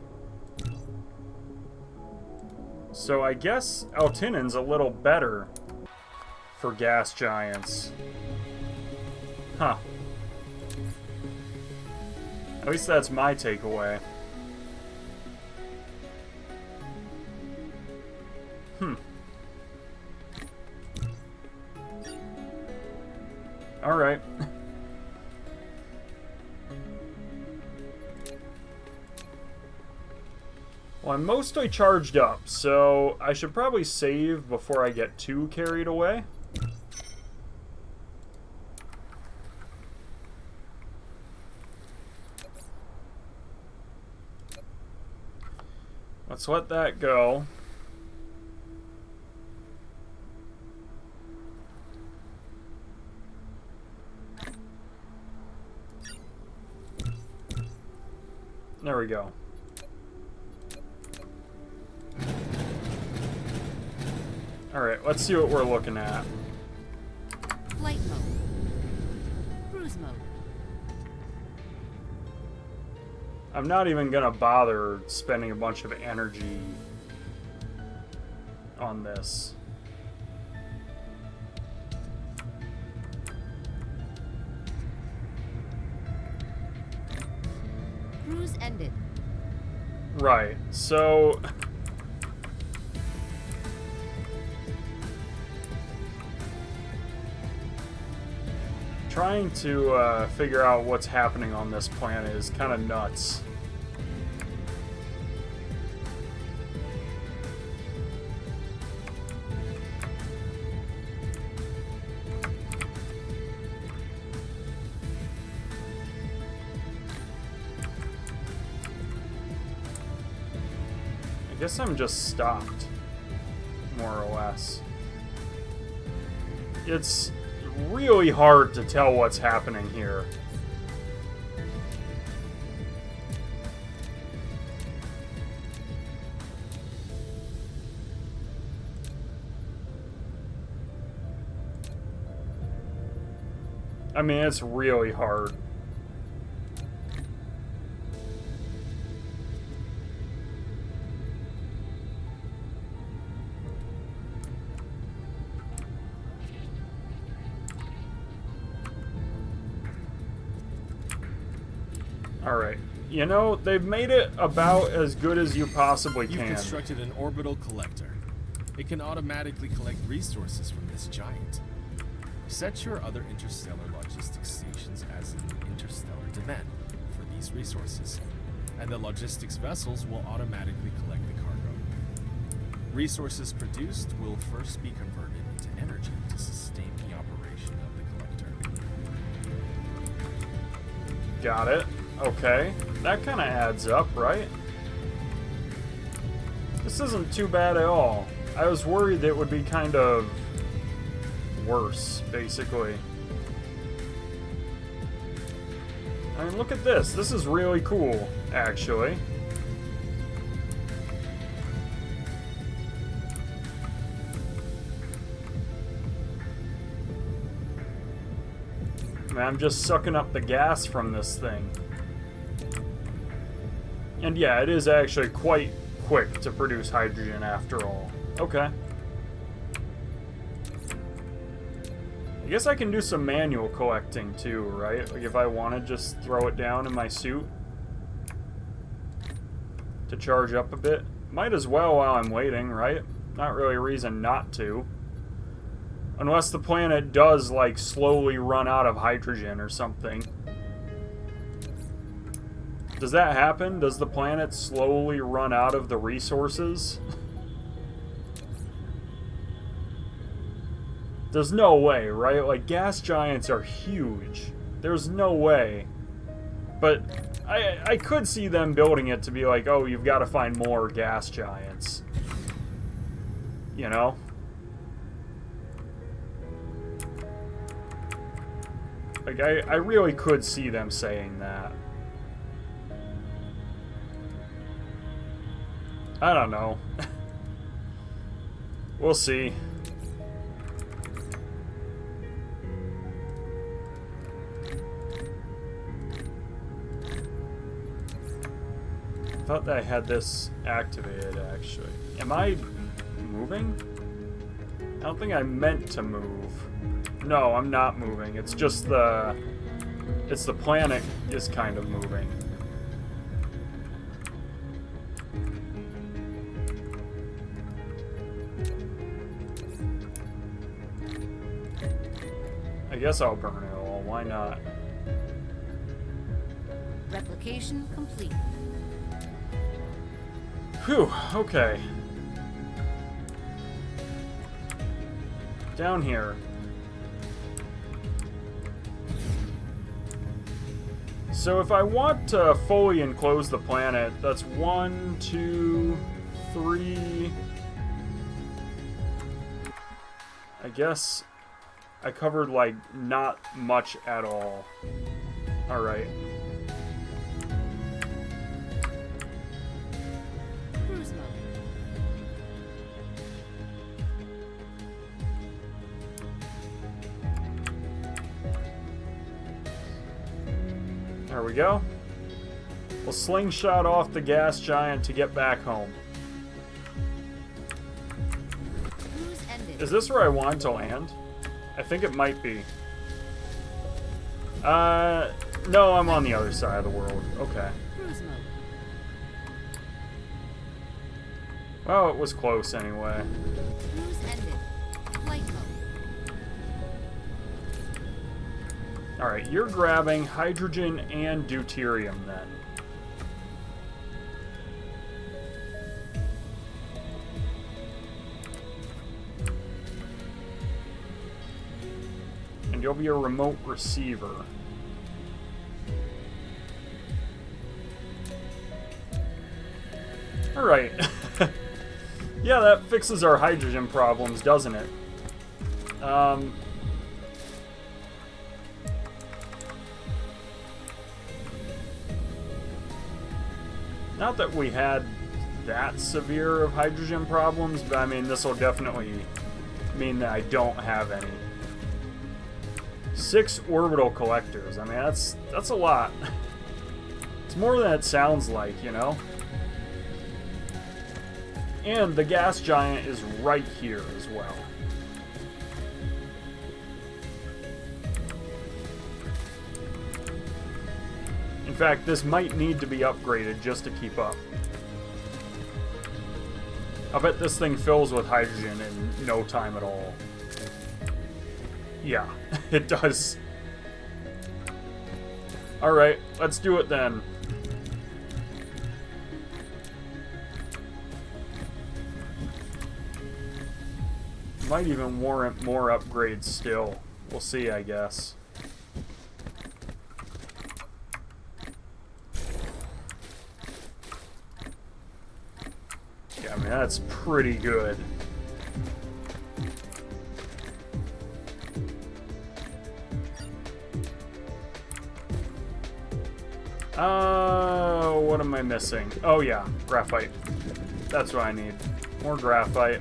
So I guess Altinin's a little better for gas giants. Huh. At least that's my takeaway. Alright. Well, I'm mostly charged up, so I should probably save before I get too carried away. Let's let that go. There we go. Alright, let's see what we're looking at. Flight mode. Cruise mode. I'm not even gonna bother spending a bunch of energy on this. Cruise ended. Right, so trying to figure out what's happening on this planet is kind of nuts. I guess I'm just stopped, more or less. It's really hard to tell what's happening here. I mean, it's really hard. Alright. You know, they've made it about as good as you possibly You've can. constructed an orbital collector. It can automatically collect resources from this giant. Set your other interstellar logistics stations as an interstellar demand for these resources, and the logistics vessels will automatically collect the cargo. Resources produced will first be converted into energy to sustain the operation of the collector. Got it. Okay. That kind of adds up, right? This isn't too bad at all. I was worried that it would be kind of worse, basically. I mean, look at this. This is really cool, actually. I mean, I'm just sucking up the gas from this thing. And yeah, it is actually quite quick to produce hydrogen after all. Okay. I guess I can do some manual collecting too, right? Like if I want to just throw it down in my suit to charge up a bit. Might as well while I'm waiting, right? Not really a reason not to. Unless the planet does, like, slowly run out of hydrogen or something. Does that happen? Does the planet slowly run out of the resources? There's no way, right? Like, gas giants are huge. There's no way. But I could see them building it to be like, oh, you've got to find more gas giants. You know? Like, I really could see them saying that. I don't know. We'll see. I thought that I had this activated, actually. Am I moving? I don't think I meant to move. No, I'm not moving. It's just the... It's the planet is kind of moving. I guess I'll burn it all. Why not? Replication complete. Phew, okay. Down here. So if I want to fully enclose the planet, that's 1, 2, 3... I guess I covered, like, not much at all. Alright. Cruise mode. There we go. We'll slingshot off the gas giant to get back home. Cruise ended. Is this where I want to land? I think it might be. No, I'm on the other side of the world. Okay. Cruise mode. Well, it was close anyway. Cruise ended. Flight mode. Alright, you're grabbing hydrogen and deuterium then. And you'll be a remote receiver. Alright. Yeah, that fixes our hydrogen problems, doesn't it? Not that we had that severe of hydrogen problems, but I mean, this will definitely mean that I don't have any. 6 orbital collectors. I mean, that's a lot. It's more than it sounds like, you know? And the gas giant is right here as well. In fact, this might need to be upgraded just to keep up. I bet this thing fills with hydrogen in no time at all. Yeah, it does. Alright, let's do it then. Might even warrant more upgrades still. We'll see, I guess. Yeah, I mean, that's pretty good. What am I missing? Oh yeah, graphite. That's what I need. More graphite.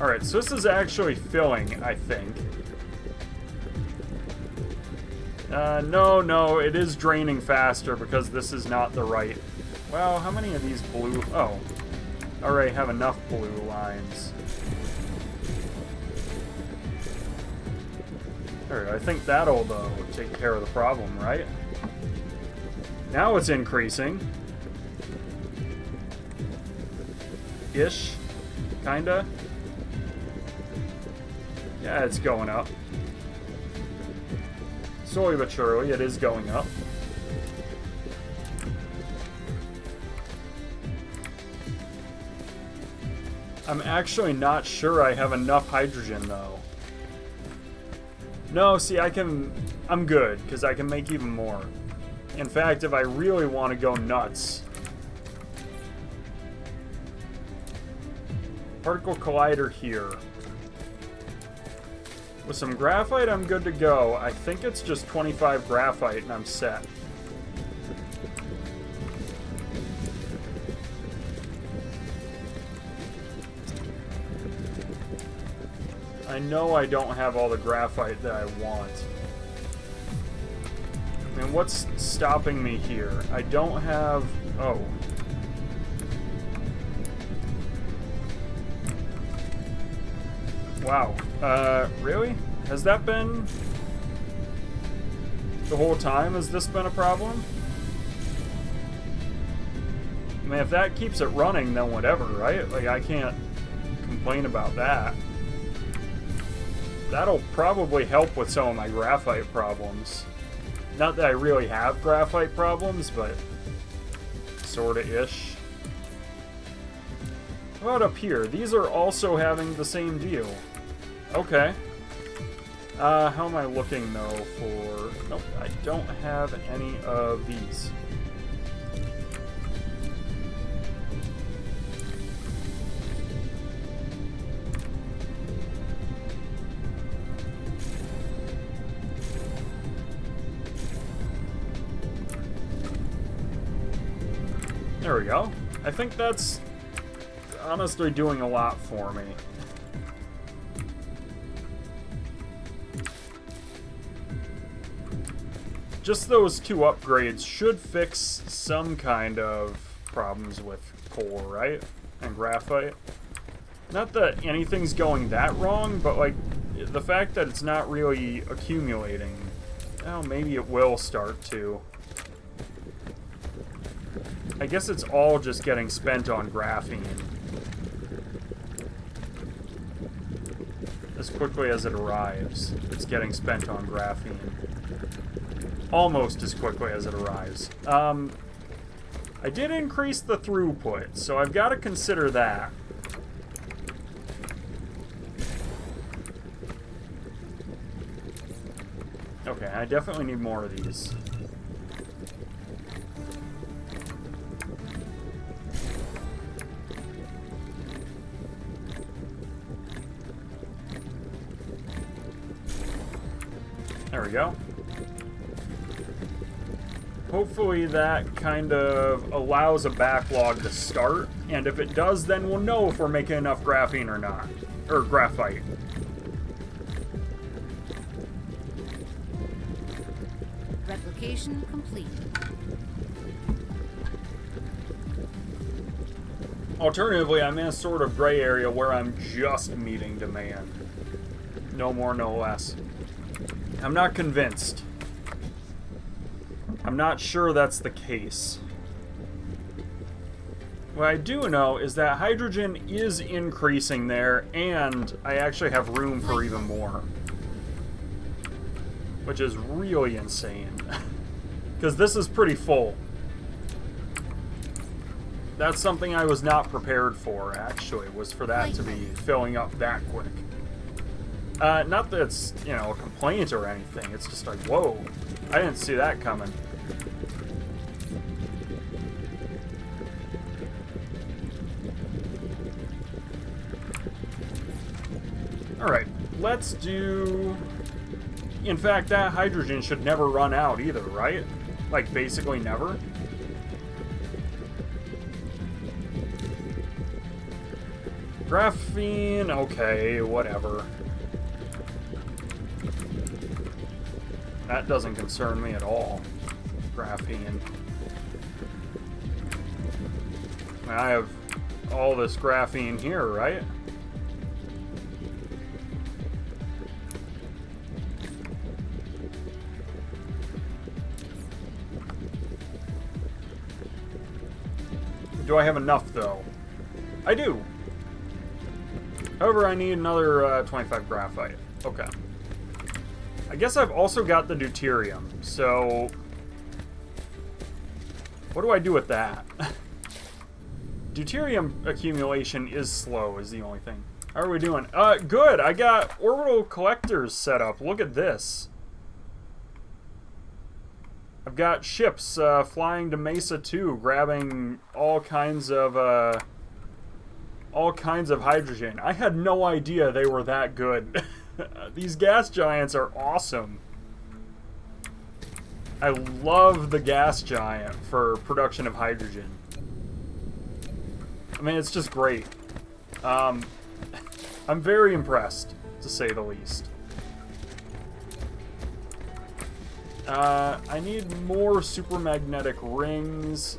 Alright, so this is actually filling, I think. No, it is draining faster because this is not the right... Well, how many of these blue... Oh, I already have enough blue lines. Alright, I think that'll, though, take care of the problem, right? Now it's increasing. Ish. Kinda. Yeah, it's going up. Slowly but surely, it is going up. I'm actually not sure I have enough hydrogen, though. No, see, I'm good, because I can make even more. In fact, if I really want to go nuts... Particle collider here. With some graphite, I'm good to go. I think it's just 25 graphite, and I'm set. I know I don't have all the graphite that I want. I mean, what's stopping me here? I don't have... Oh. Wow. Really? Has that been... the whole time? Has this been a problem? I mean, if that keeps it running, then whatever, right? Like, I can't complain about that. That'll probably help with some of my graphite problems. Not that I really have graphite problems, but sorta-ish. How about up here? These are also having the same deal. Okay. How am I looking, though, for... Nope, I don't have any of these. There we go. I think that's honestly doing a lot for me. Just those two upgrades should fix some kind of problems with coal, right? And graphite. Not that anything's going that wrong, but like the fact that it's not really accumulating. Oh, maybe it will start to. I guess it's all just getting spent on graphene. As quickly as it arrives, it's getting spent on graphene. Almost as quickly as it arrives. I did increase the throughput, so I've got to consider that. Okay, I definitely need more of these. There we go. Hopefully that kind of allows a backlog to start, and if it does, then we'll know if we're making enough graphene or not. Or graphite. Replication complete. Alternatively, I'm in a sort of gray area where I'm just meeting demand. No more, no less. I'm not convinced. I'm not sure that's the case. What I do know is that hydrogen is increasing there, and I actually have room for even more. Which is really insane. Because this is pretty full. That's something I was not prepared for, actually, was for that to be filling up that quick. Not that it's, you know, a complaint or anything. It's just like, whoa, I didn't see that coming. Alright, let's do... In fact, that hydrogen should never run out either, right? Like, basically never? Graphene, okay, whatever. That doesn't concern me at all. Graphene. I have all this graphene here, right? Do I have enough, though? I do. However, I need another 25 graphite. Okay. I guess I've also got the deuterium, so... What do I do with that? Deuterium accumulation is slow, is the only thing. How are we doing? Good! I got orbital collectors set up. Look at this. I've got ships flying to Mesa 2, grabbing all kinds of hydrogen. I had no idea they were that good. These gas giants are awesome. I love the gas giant for production of hydrogen. I mean, it's just great. I'm very impressed, to say the least. I need more supermagnetic rings.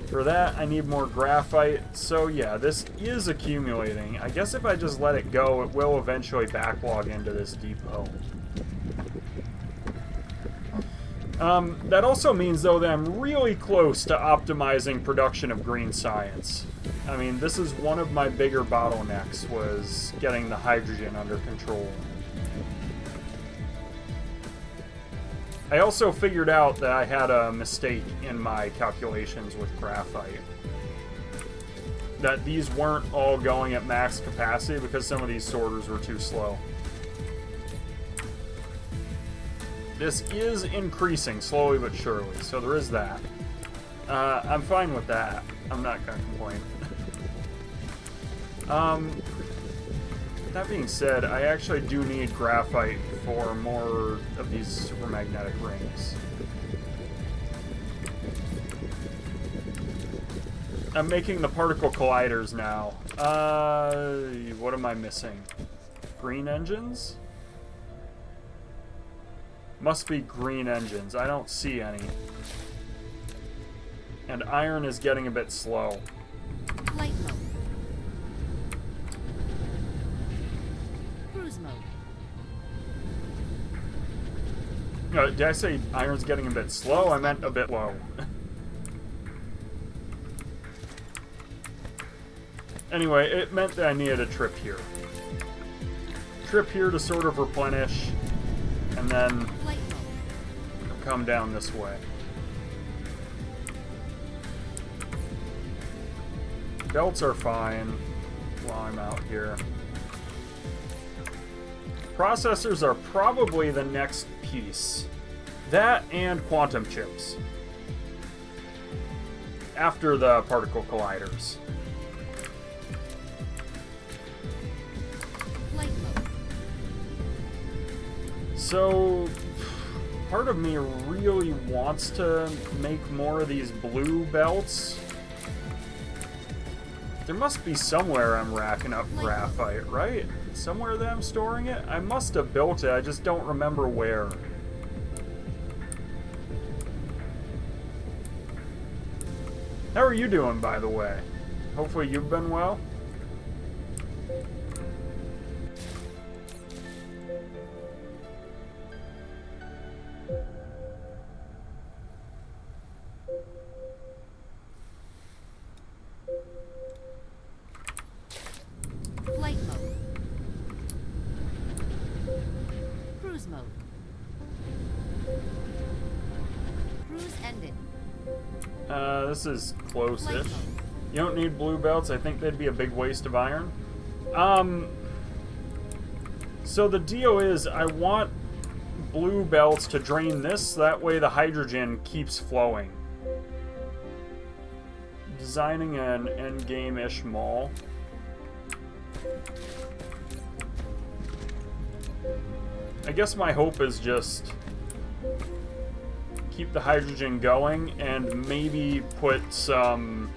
For that, I need more graphite. So yeah, this is accumulating. I guess if I just let it go, it will eventually backlog into this depot. That also means, though, that I'm really close to optimizing production of green science. I mean, this is one of my bigger bottlenecks, was getting the hydrogen under control. I also figured out that I had a mistake in my calculations with graphite. That these weren't all going at max capacity because some of these sorters were too slow. This is increasing slowly but surely, so there is that. I'm fine with that. I'm not gonna complain. That being said, I actually do need graphite for more of these supermagnetic rings. I'm making the particle colliders now. What am I missing? Green engines? Must be green engines. I don't see any. And iron is getting a bit slow. Light mode. Cruise mode. Did I say iron's getting a bit slow? I meant a bit low. Anyway, it meant that I needed a trip here. Trip here to sort of replenish, and then come down this way. Belts are fine while I'm out here. Processors are probably the next piece. That and quantum chips. After the particle colliders. Light mode. So, part of me really wants to make more of these blue belts. There must be somewhere I'm racking up graphite, right? Somewhere that I'm storing it? I must have built it, I just don't remember where. How are you doing, by the way? Hopefully you've been well. Flight mode. Cruise mode. Cruise ended. This is close-ish. You don't need blue belts. I think they'd be a big waste of iron. So the deal is, I want blue belts to drain this, so that way the hydrogen keeps flowing. Designing an endgame-ish mall. I guess my hope is just keep the hydrogen going and maybe put some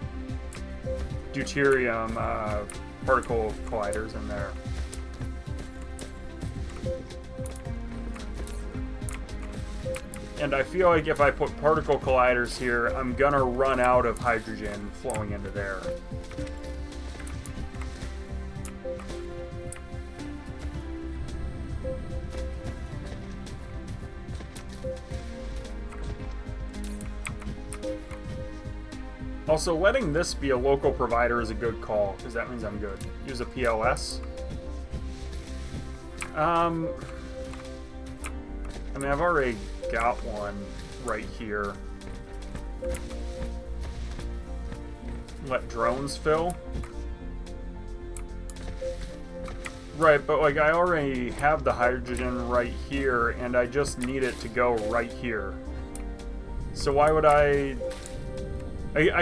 deuterium particle colliders in there. And I feel like if I put particle colliders here, I'm gonna run out of hydrogen flowing into there. Also, letting this be a local provider is a good call, because that means I'm good. Use a PLS. I mean, I've already got one right here. Let drones fill. Right, but like I already have the hydrogen right here, and I just need it to go right here. So why would I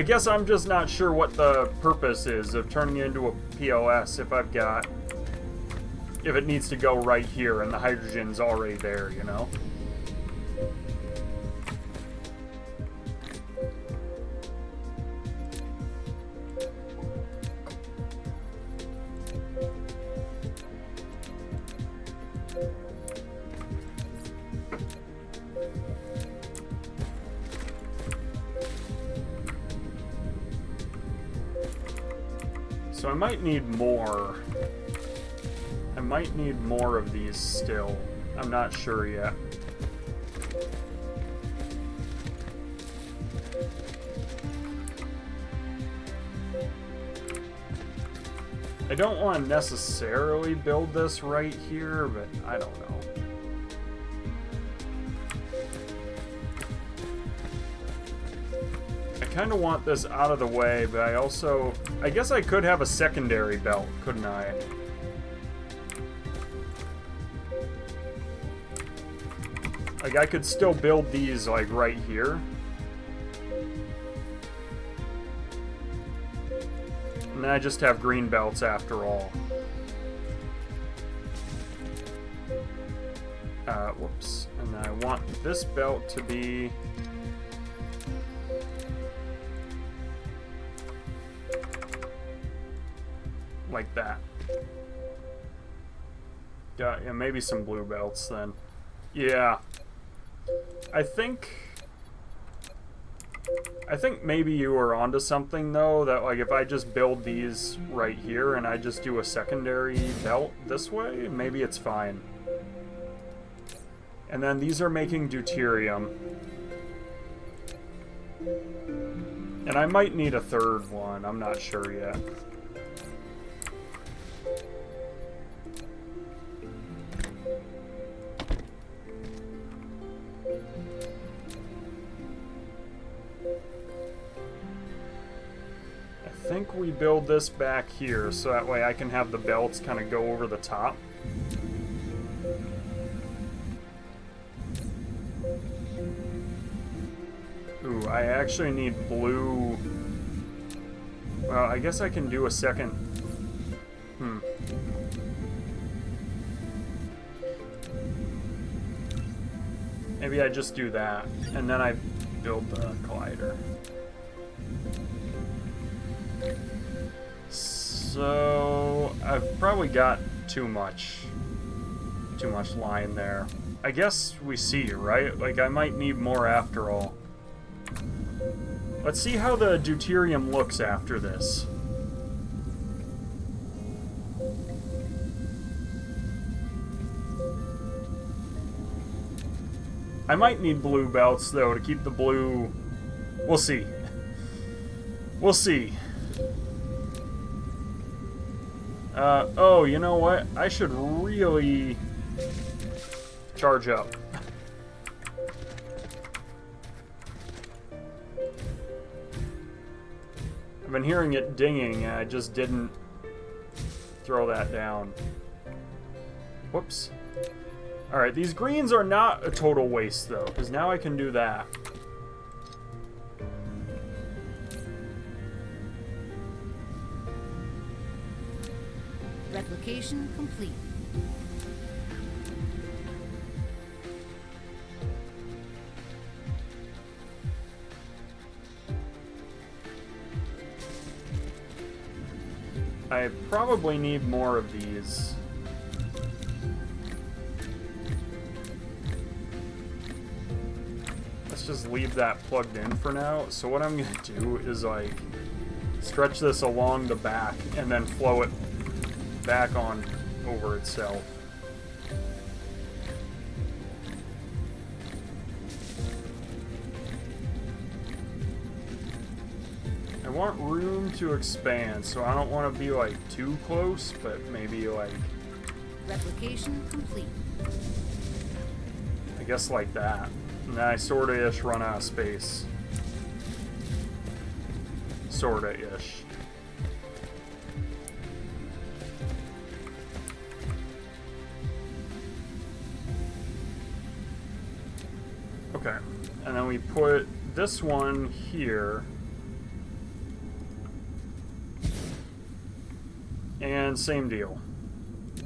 guess I'm just not sure what the purpose is of turning it into a PLS if it needs to go right here and the hydrogen's already there, you know? So I might need more. I might need more of these still. I'm not sure yet. I don't want to necessarily build this right here, but I don't know. I kind of want this out of the way, but I guess I could have a secondary belt, couldn't I? Like, I could still build these, like, right here. And then I just have green belts after all. Whoops. And then I want this belt to be... like that. Yeah, maybe some blue belts then. Yeah. I think maybe you were onto something though, that like if I just build these right here and I just do a secondary belt this way, maybe it's fine. And then these are making deuterium. And I might need a third one, I'm not sure yet. I think we build this back here so that way I can have the belts kind of go over the top. Ooh, I actually need blue. Well, I guess I can do a second. Maybe I just do that, and then I build the collider. So I've probably got too much line there. I guess we see, right? Like I might need more after all. Let's see how the deuterium looks after this. I might need blue belts though to keep the blue. We'll see. We'll see. Oh, you know what? I should really charge up. I've been hearing it dinging, and I just didn't throw that down. Whoops. Alright, these greens are not a total waste, though, because now I can do that. Replication complete. I probably need more of these. let's just leave that plugged in for now. So what I'm going to do is, like, stretch this along the back and then flow it back on over itself. I want room to expand, so I don't want to be, like, too close, but maybe, like... Replication complete. I guess like that. And then I sorta-ish run out of space. Sorta-ish. Okay. And then we put this one here. And same deal.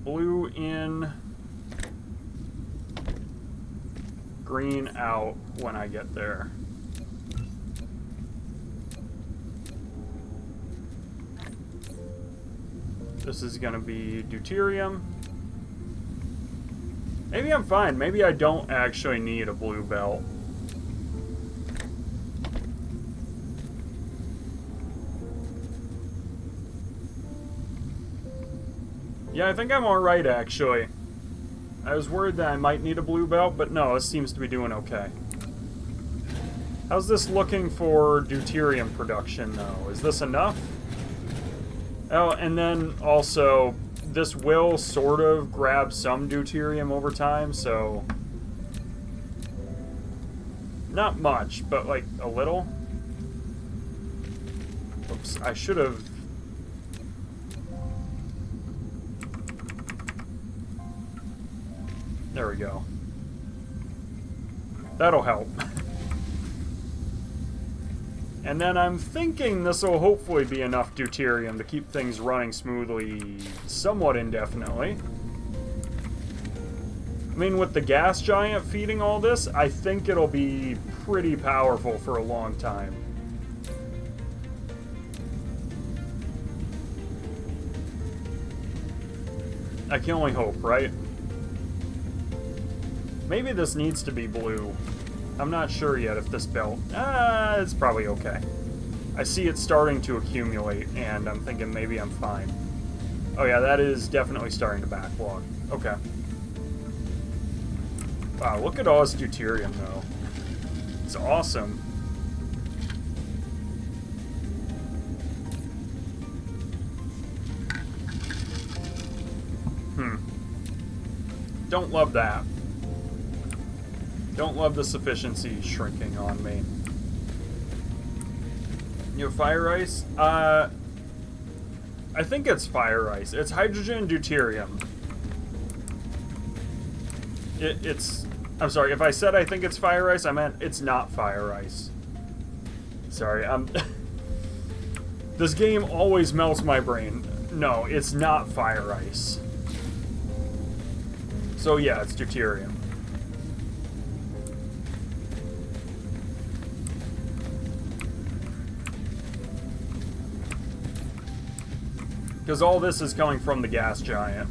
Blue in, green out when I get there. This is gonna be deuterium. Maybe I'm fine. Maybe I don't actually need a blue belt. Yeah, I think I'm alright, actually. I was worried that I might need a blue belt, but no, this seems to be doing okay. How's this looking for deuterium production, though? Is this enough? Oh, and then also, this will sort of grab some deuterium over time, so... Not much, but, like, a little. Oops, I should have... There we go. That'll help. And then I'm thinking this will hopefully be enough deuterium to keep things running smoothly somewhat indefinitely. I mean, with the gas giant feeding all this, I think it'll be pretty powerful for a long time. I can only hope, right? Maybe this needs to be blue. I'm not sure yet if this belt... it's probably okay. I see it starting to accumulate, and I'm thinking maybe I'm fine. Oh yeah, that is definitely starting to backlog. Okay. Wow, look at all this deuterium, though. It's awesome. Don't love that. Don't love the sufficiency shrinking on me. You have fire ice? I think it's fire ice. It's hydrogen and deuterium. It's... I'm sorry, if I said I think it's fire ice, I meant it's not fire ice. Sorry, this game always melts my brain. No, it's not fire ice. So yeah, it's deuterium. Because all this is coming from the gas giant.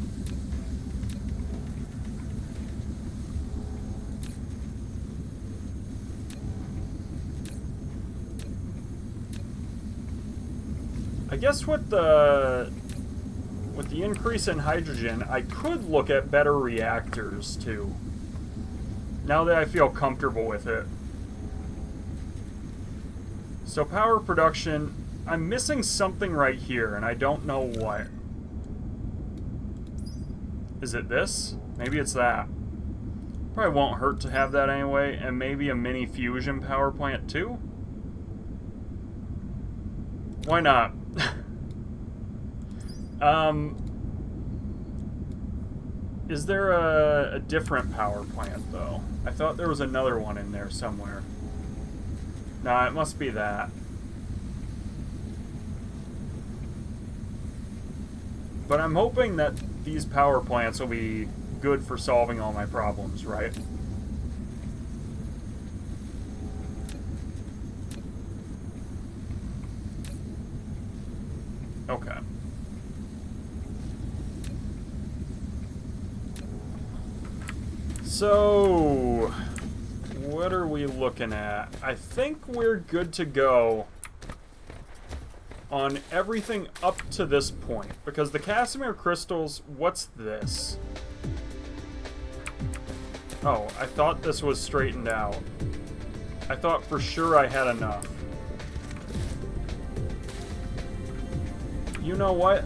I guess with the increase in hydrogen, I could look at better reactors too. Now that I feel comfortable with it. So power production... I'm missing something right here, and I don't know what. Is it this? Maybe it's that. Probably won't hurt to have that anyway, and maybe a mini fusion power plant too? Why not? Is there a different power plant, though? I thought there was another one in there somewhere. Nah, it must be that. But I'm hoping that these power plants will be good for solving all my problems, right? Okay. So, what are we looking at? I think we're good to go on everything up to this point. Because the Casimir crystals, what's this? Oh, I thought this was straightened out. I thought for sure I had enough. You know what?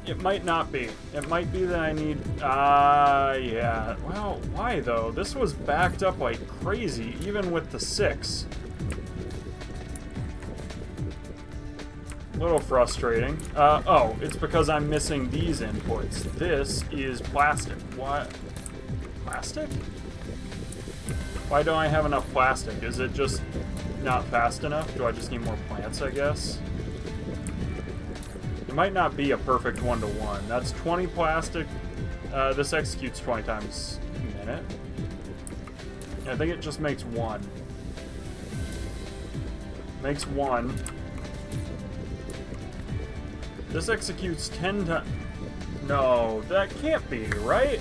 It might not be. It might be that I need... yeah. Well, why though? This was backed up like crazy, even with the 6. A little frustrating. Oh, it's because I'm missing these inputs. This is plastic. What? Plastic? Why don't I have enough plastic? Is it just not fast enough? Do I just need more plants, I guess? It might not be a perfect 1-to-1. That's 20 plastic. This executes 20 times a minute. I think it just makes 1. Makes 1. This executes 10 times. No, that can't be, right?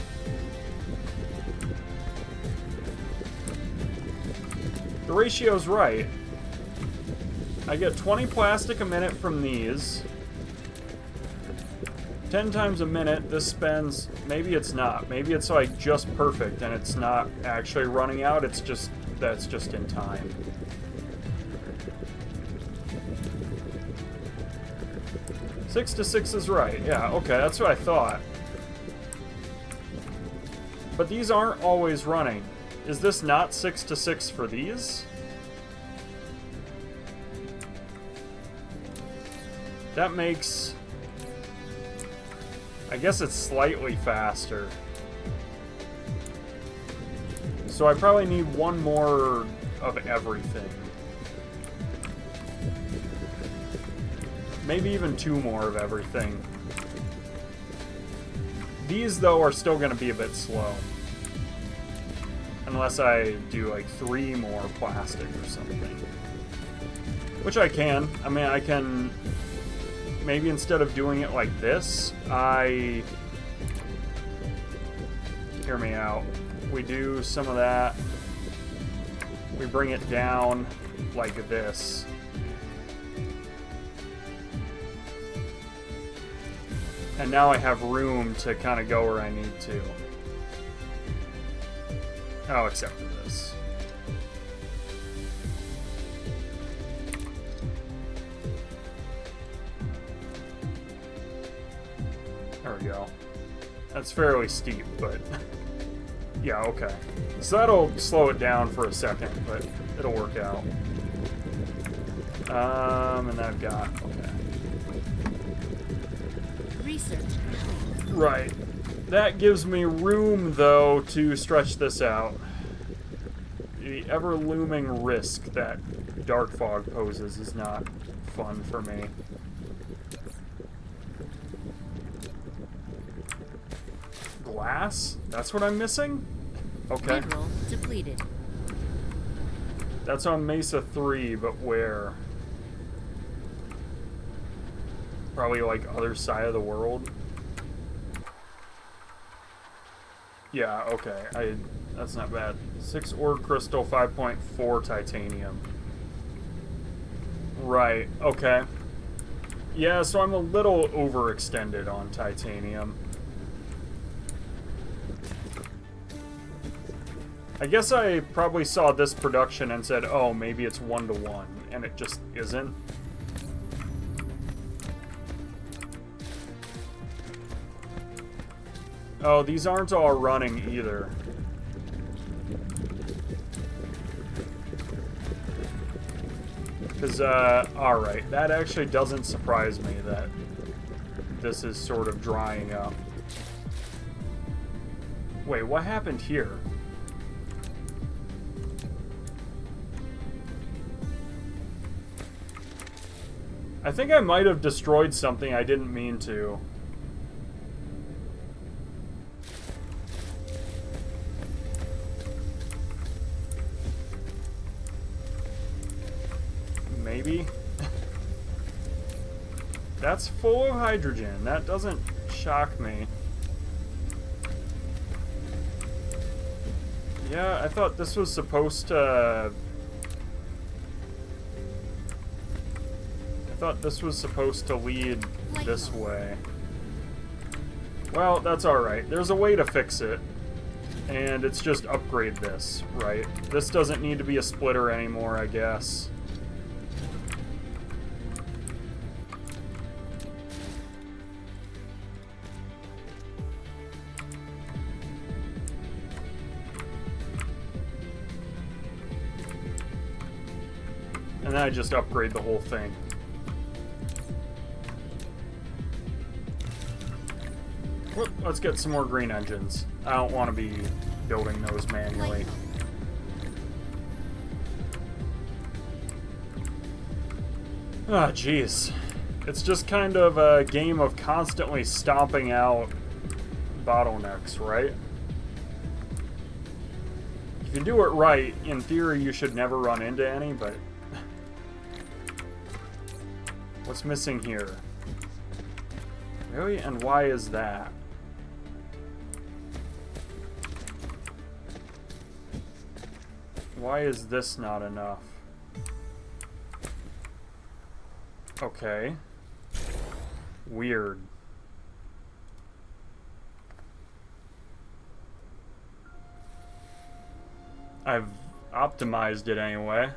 The ratio's right. I get 20 plastic a minute from these. 10 times a minute, this spends... Maybe it's not. Maybe it's like just perfect and it's not actually running out. It's just... That's just in time. Six to 6 is right. Yeah, okay, that's what I thought. But these aren't always running. Is this not 6 to 6 for these? That makes... I guess it's slightly faster. So I probably need one more of everything. Maybe even 2 more of everything. These, though, are still going to be a bit slow. Unless I do, like, 3 more plastic or something. Which I can. I mean, I can... Maybe instead of doing it like this, I... Hear me out. We do some of that. We bring it down like this. And now I have room to kind of go where I need to. Oh, except for this. There we go. That's fairly steep, but... yeah, okay. So that'll slow it down for a second, but it'll work out. And I've got... okay. Research complete. Right. That gives me room, though, to stretch this out. The ever-looming risk that dark fog poses is not fun for me. Glass? That's what I'm missing? Okay. Mineral depleted. That's on Mesa 3, but where? Probably, like, other side of the world? Yeah, okay. That's not bad. 6 ore crystal, 5.4 titanium. Right, okay. Yeah, so I'm a little overextended on titanium. I guess I probably saw this production and said, oh, maybe it's 1-to-1, and it just isn't. Oh, these aren't all running either. Because, alright, that actually doesn't surprise me that this is sort of drying up. Wait, what happened here? I think I might have destroyed something I didn't mean to. Maybe. That's full of hydrogen. That doesn't shock me. Yeah, I thought this was supposed to... I thought this was supposed to lead this way. Well, that's alright. There's a way to fix it. And it's just upgrade this, right? This doesn't need to be a splitter anymore, I guess. And then I just upgrade the whole thing. Whoop, let's get some more green engines. I don't want to be building those manually. Ah, jeez. It's just kind of a game of constantly stomping out bottlenecks, right? If you do it right, in theory you should never run into any, but... What's missing here? Really? And why is that? Why is this not enough? Okay. Weird. I've optimized it anyway.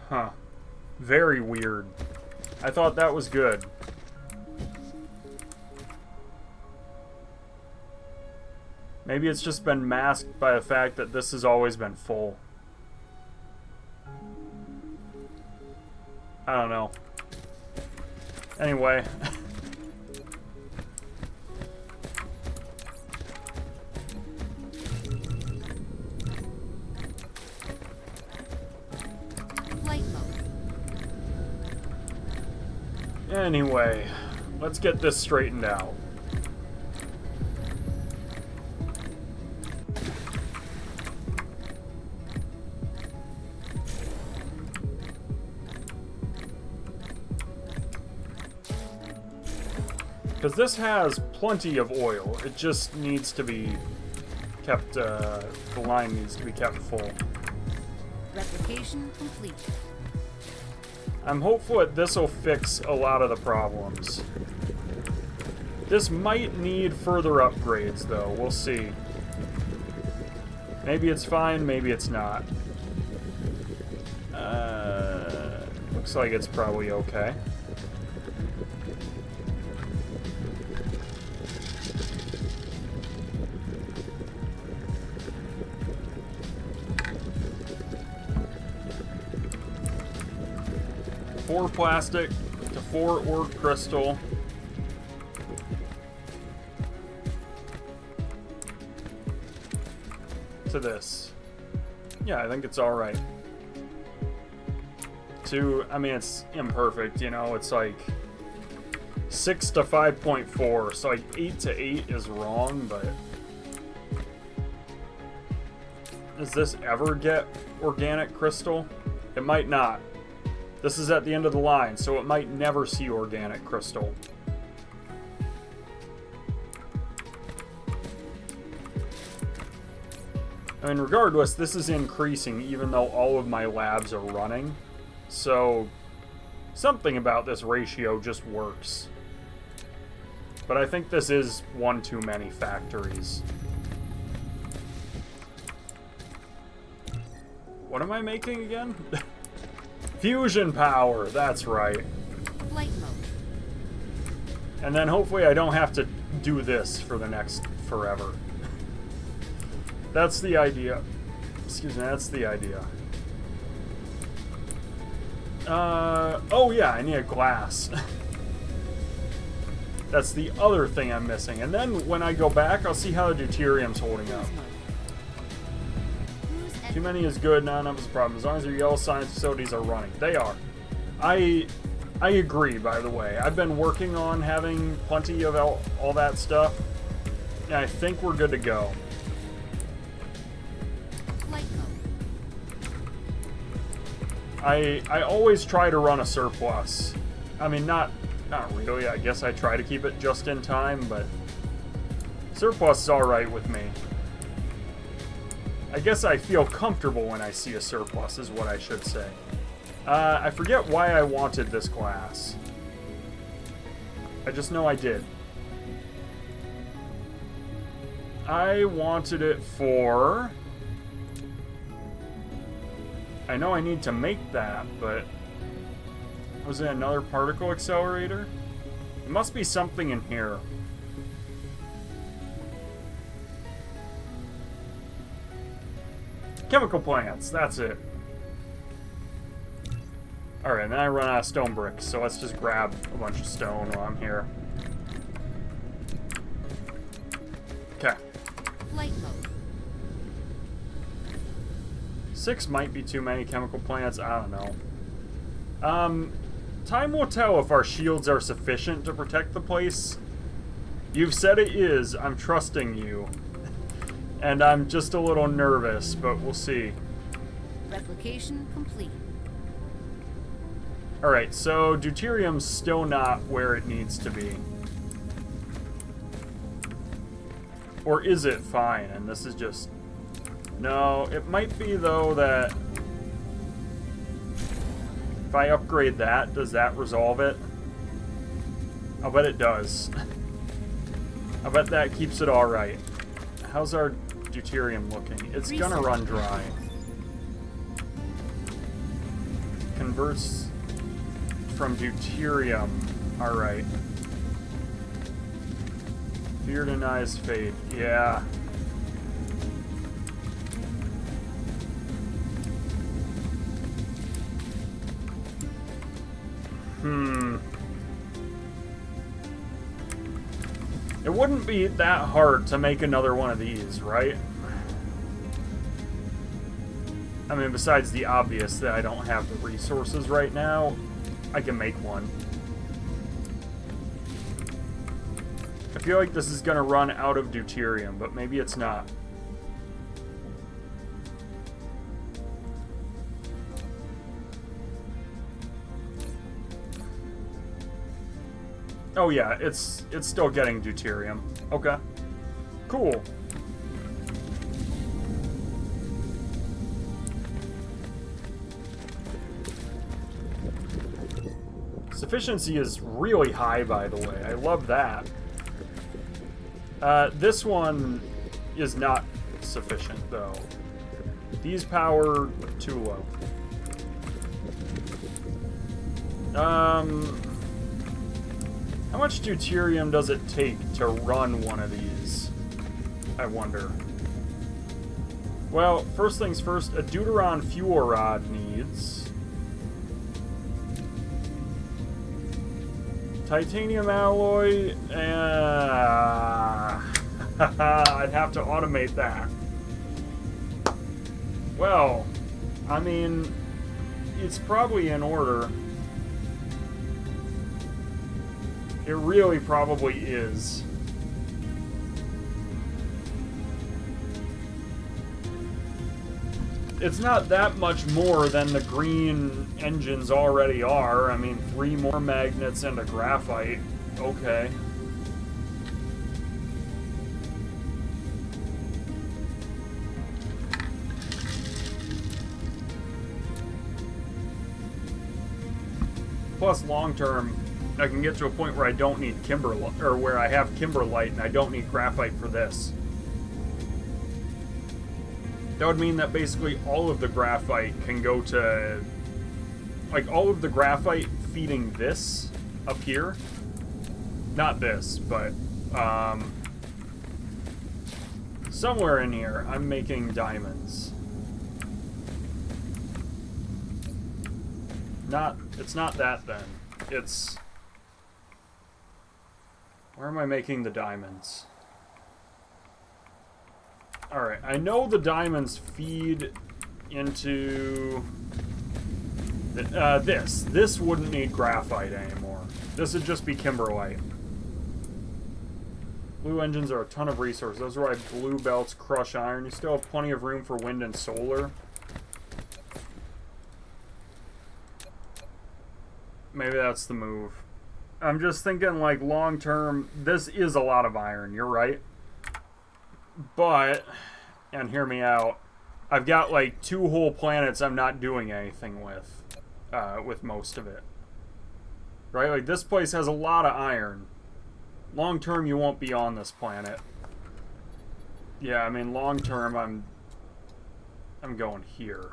Huh. Very weird. I thought that was good. Maybe it's just been masked by the fact that this has always been full. I don't know. Anyway. Flight mode. Anyway, let's get this straightened out. Because this has plenty of oil. It just needs to be kept, the line needs to be kept full. Replication complete. I'm hopeful that this will fix a lot of the problems. This might need further upgrades, though. We'll see. Maybe it's fine, maybe it's not. Looks like it's probably okay. Four plastic to 4 ore crystal. To this. Yeah, I think it's alright. I mean, it's imperfect, you know, it's like 6 to 5.4, so like 8 to 8 is wrong, but does this ever get organic crystal? It might not. This is at the end of the line, so it might never see organic crystal. I mean, regardless, this is increasing even though all of my labs are running. So, something about this ratio just works. But I think this is one too many factories. What am I making again? Fusion power, that's right. Flight mode. And then hopefully I don't have to do this for the next forever. That's the idea. Excuse me, that's the idea. Oh yeah, I need a glass. That's the other thing I'm missing. And then when I go back, I'll see how the deuterium's holding up. Too many is good, not enough is a problem. As long as your yellow science facilities are running. They are. I agree, by the way. I've been working on having plenty of all that stuff. And I think we're good to go. I always try to run a surplus. I mean, not really. I guess I try to keep it just in time, but surplus is alright with me. I guess I feel comfortable when I see a surplus, is what I should say. I forget why I wanted this glass. I just know I did. I wanted it for... I know I need to make that, but... Was it another particle accelerator? It must be something in here. Chemical plants, that's it. Alright, and then I run out of stone bricks, so let's just grab a bunch of stone while I'm here. Okay. Flight mode. 6 might be too many chemical plants, I don't know. Time will tell if our shields are sufficient to protect the place. You've said it is, I'm trusting you. And I'm just a little nervous, but we'll see. Replication complete. Alright, so deuterium's still not where it needs to be. Or is it fine? And this is just... No, it might be, though, that... If I upgrade that, does that resolve it? I'll bet it does. I'll bet that keeps it alright. How's our deuterium looking? It's gonna run dry. Converts from deuterium. Alright. Fear denies faith. Yeah. It wouldn't be that hard to make another one of these, right? I mean, besides the obvious that I don't have the resources right now, I can make one. I feel like this is going to run out of deuterium, but maybe it's not. Oh yeah, it's still getting deuterium. Okay. Cool. Sufficiency is really high, by the way. I love that. This one is not sufficient, though. These power too low. How much deuterium does it take to run one of these? I wonder. Well, first things first, a deuteron fuel rod needs... Titanium alloy... I'd have to automate that. Well, I mean, it's probably in order. It really probably is. It's not that much more than the green engines already are. I mean, 3 more magnets and a graphite. Okay. Plus, long term, I can get to a point where I don't need kimberlite, or where I have kimberlite and I don't need graphite for this. That would mean that basically all of the graphite can go to... Like, all of the graphite feeding this up here. Not this, but... somewhere in here, I'm making diamonds. It's not that, then. It's... Where am I making the diamonds? Alright, I know the diamonds feed into... this. This wouldn't need graphite anymore. This would just be kimberlite. Blue engines are a ton of resources. Those are why blue belts crush iron. You still have plenty of room for wind and solar. Maybe that's the move. I'm just thinking, like, long term, this is a lot of iron, you're right. But, and hear me out, I've got like 2 whole planets I'm not doing anything with most of it. Right? Like this place has a lot of iron. Long term, you won't be on this planet. Yeah, I mean, long term, I'm going here.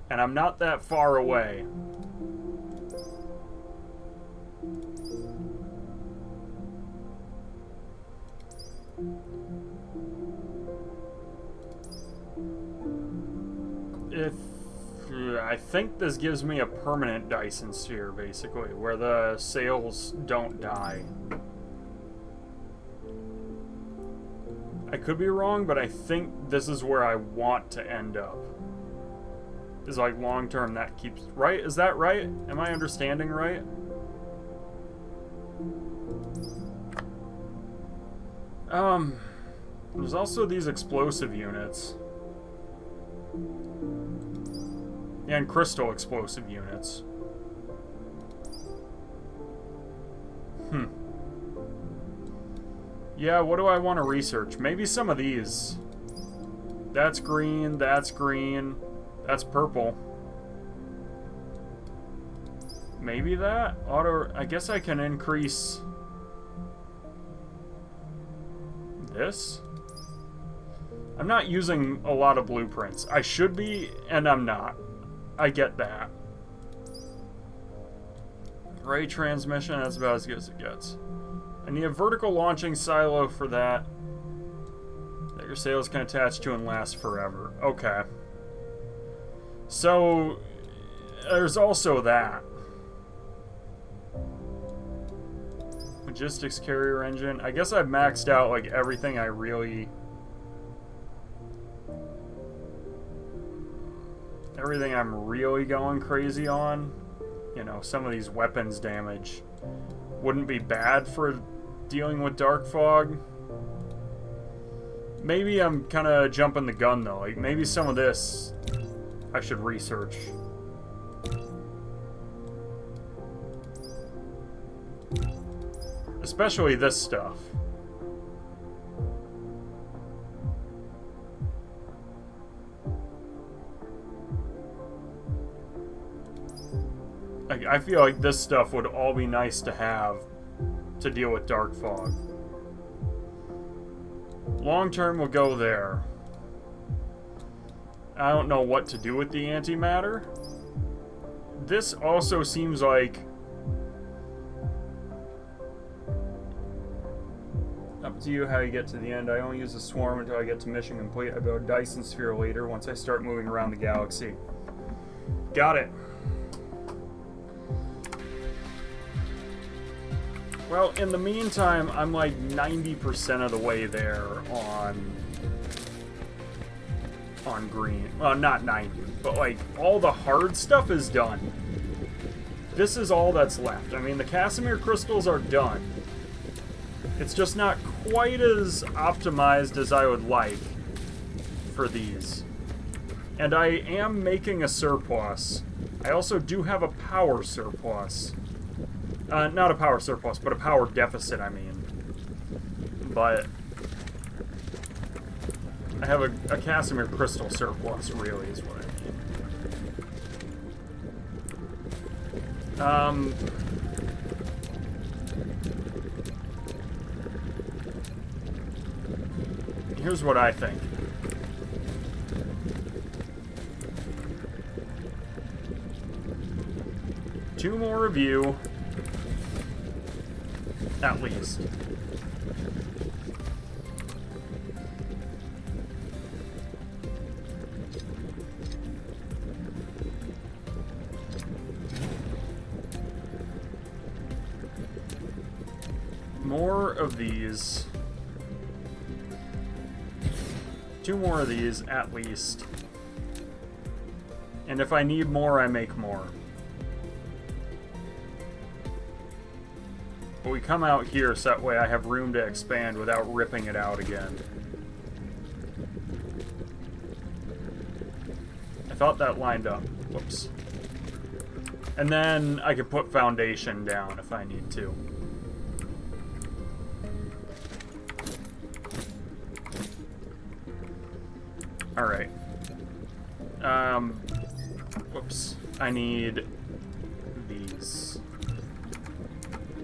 And I'm not that far away. I think this gives me a permanent Dyson sphere, basically, where the sails don't die. I could be wrong, but I think this is where I want to end up. Is like long term that keeps... Right? Is that right? Am I understanding right? There's also these explosive units. And crystal explosive units. Yeah, what do I want to research? Maybe some of these. That's green, that's purple. Maybe that? I guess I can increase this? I'm not using a lot of blueprints. I should be, and I'm not. I get that. Ray transmission, that's about as good as it gets. I need a vertical launching silo for that. That your sails can attach to and last forever. Okay. So, there's also that. Logistics carrier engine. I guess I've maxed out, like, everything I really... Everything I'm really going crazy on. You know, some of these weapons damage wouldn't be bad for dealing with dark fog. Maybe I'm kind of jumping the gun, though. Like, maybe some of this I should research. Especially this stuff. I feel like this stuff would all be nice to have to deal with dark fog. Long term, we'll go there. I don't know what to do with the antimatter. This also seems like... Up to you how you get to the end. I only use the swarm until I get to mission complete. I build a Dyson sphere later once I start moving around the galaxy. Got it. Well, in the meantime, I'm like 90% of the way there on green. Well, not 90, but like all the hard stuff is done. This is all that's left. I mean, the Casimir crystals are done. It's just not quite as optimized as I would like for these. And I am making a surplus. I also do have a power surplus. Not a power surplus, but a power deficit, I mean. But I have a Casimir crystal surplus, really, is what I mean. Here's what I think. Two more of you. At least. More of these. Two more of these, at least. And if I need more, I make more. But we come out here so that way I have room to expand without ripping it out again. I thought that lined up. Whoops. And then I can put foundation down if I need to. Alright. Whoops. I need these.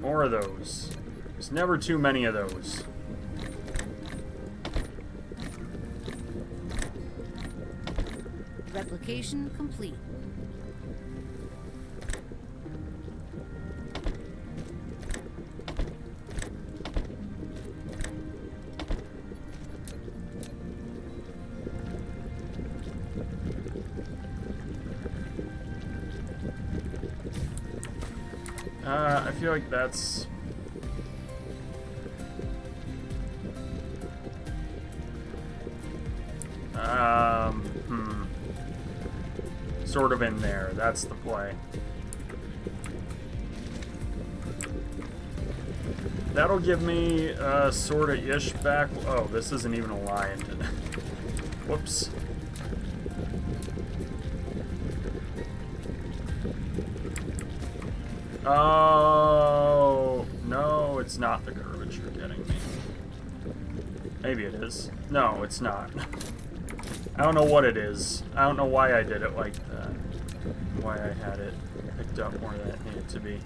More of those. There's never too many of those. Replication complete. I feel like that's... Sort of in there. That's the play. That'll give me sort of ish back. Oh, this isn't even aligned. Whoops. Oh, no, it's not the curvature getting me. Maybe it is. No, it's not. I don't know what it is. I don't know why I did it like that. Why I had it picked up more than it needed to be.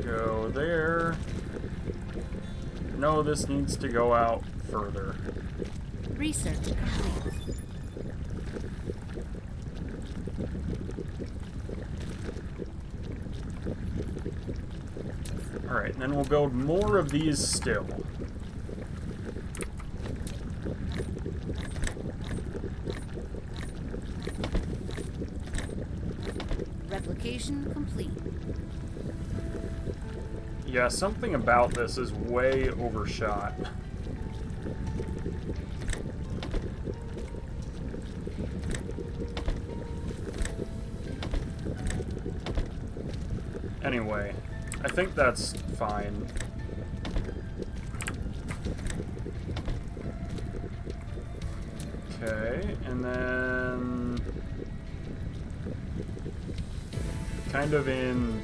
Go there. No, this needs to go out further. Research complete. Alright, and then we'll build more of these still. Replication complete. Yeah, something about this is way overshot. Anyway, I think that's fine. Okay, and then... kind of in...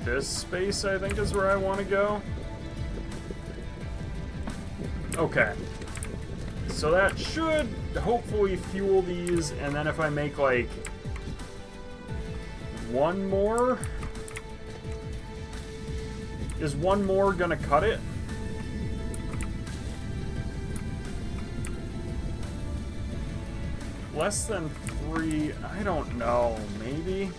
this space, I think, is where I want to go. Okay. So that should hopefully fuel these, and then if I make, like, one more? Is one more gonna cut it? Less than 3, I don't know, maybe?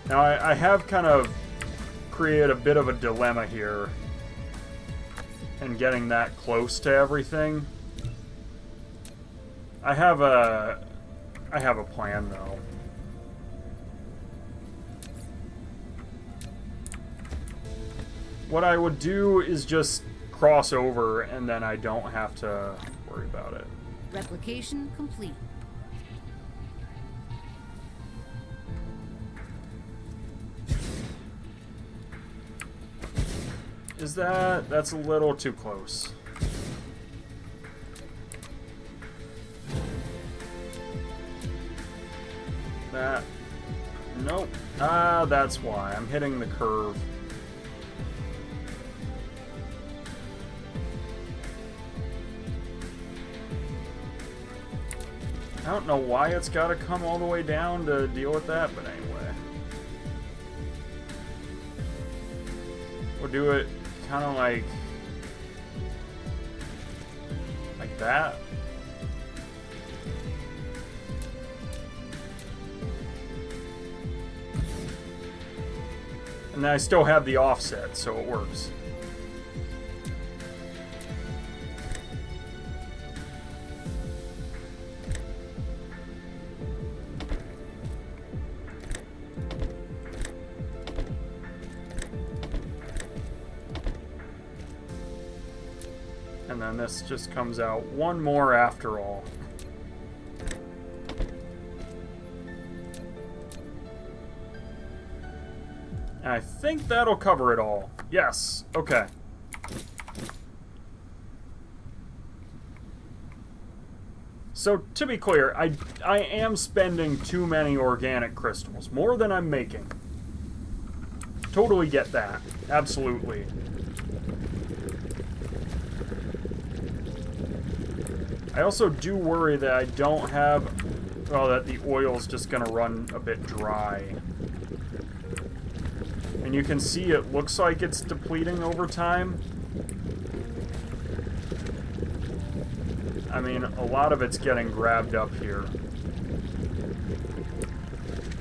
Now, I have kind of created a bit of a dilemma here in getting that close to everything. I have a plan, though. What I would do is just cross over, and then I don't have to worry about it. Replication complete. Is that's a little too close. That, nope. Ah, that's why. I'm hitting the curve. I don't know why it's got to come all the way down to deal with that, but anyway. We'll do it kind of like that. And then I still have the offset, so it works. And then this just comes out one more after all. And I think that'll cover it all. Yes. Okay. So, to be clear, I am spending too many organic crystals. More than I'm making. Totally get that. Absolutely. I also do worry that I don't have... Well, that the oil's just gonna run a bit dry. And you can see it looks like it's depleting over time. I mean, a lot of it's getting grabbed up here.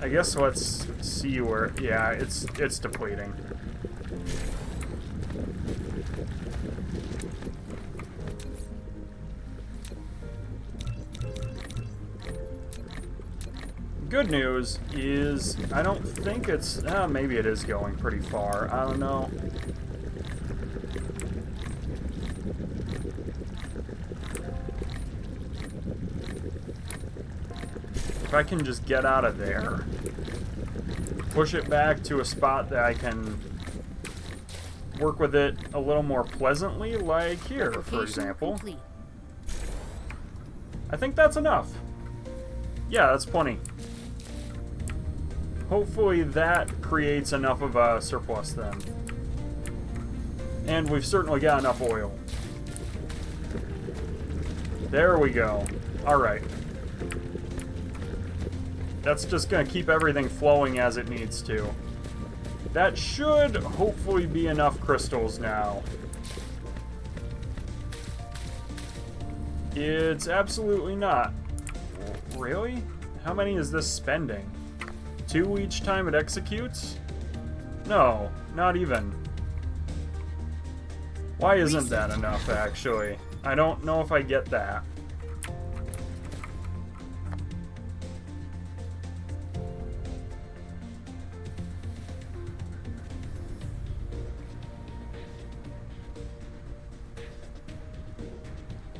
I guess let's see where... Yeah, it's depleting. Good news is, I don't think it's... maybe it is going pretty far. I don't know. If I can just get out of there, push it back to a spot that I can work with it a little more pleasantly, like here, for example. Complete. I think that's enough. Yeah, that's plenty. Hopefully that creates enough of a surplus then. And we've certainly got enough oil. There we go. Alright. That's just going to keep everything flowing as it needs to. That should hopefully be enough crystals now. It's absolutely not. Really? How many is this spending? 2 each time it executes? No, not even. Why isn't that enough, actually? I don't know if I get that.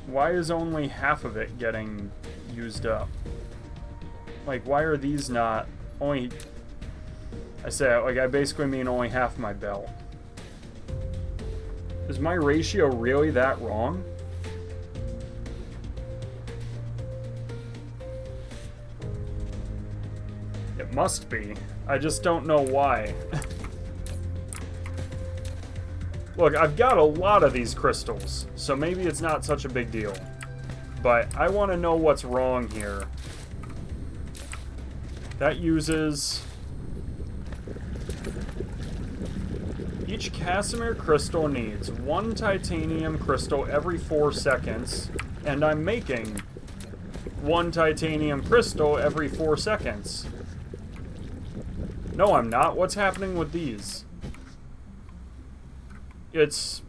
Why is only half of it getting used up? Like, why are these not... Only, I say, like, I basically mean only half my belt. Is my ratio really that wrong? It must be. I just don't know why. Look, I've got a lot of these crystals, so maybe it's not such a big deal. But I want to know what's wrong here. That uses... Each Casimir crystal needs 1 titanium crystal every 4 seconds, and I'm making 1 titanium crystal every 4 seconds. No, I'm not. What's happening with these? It's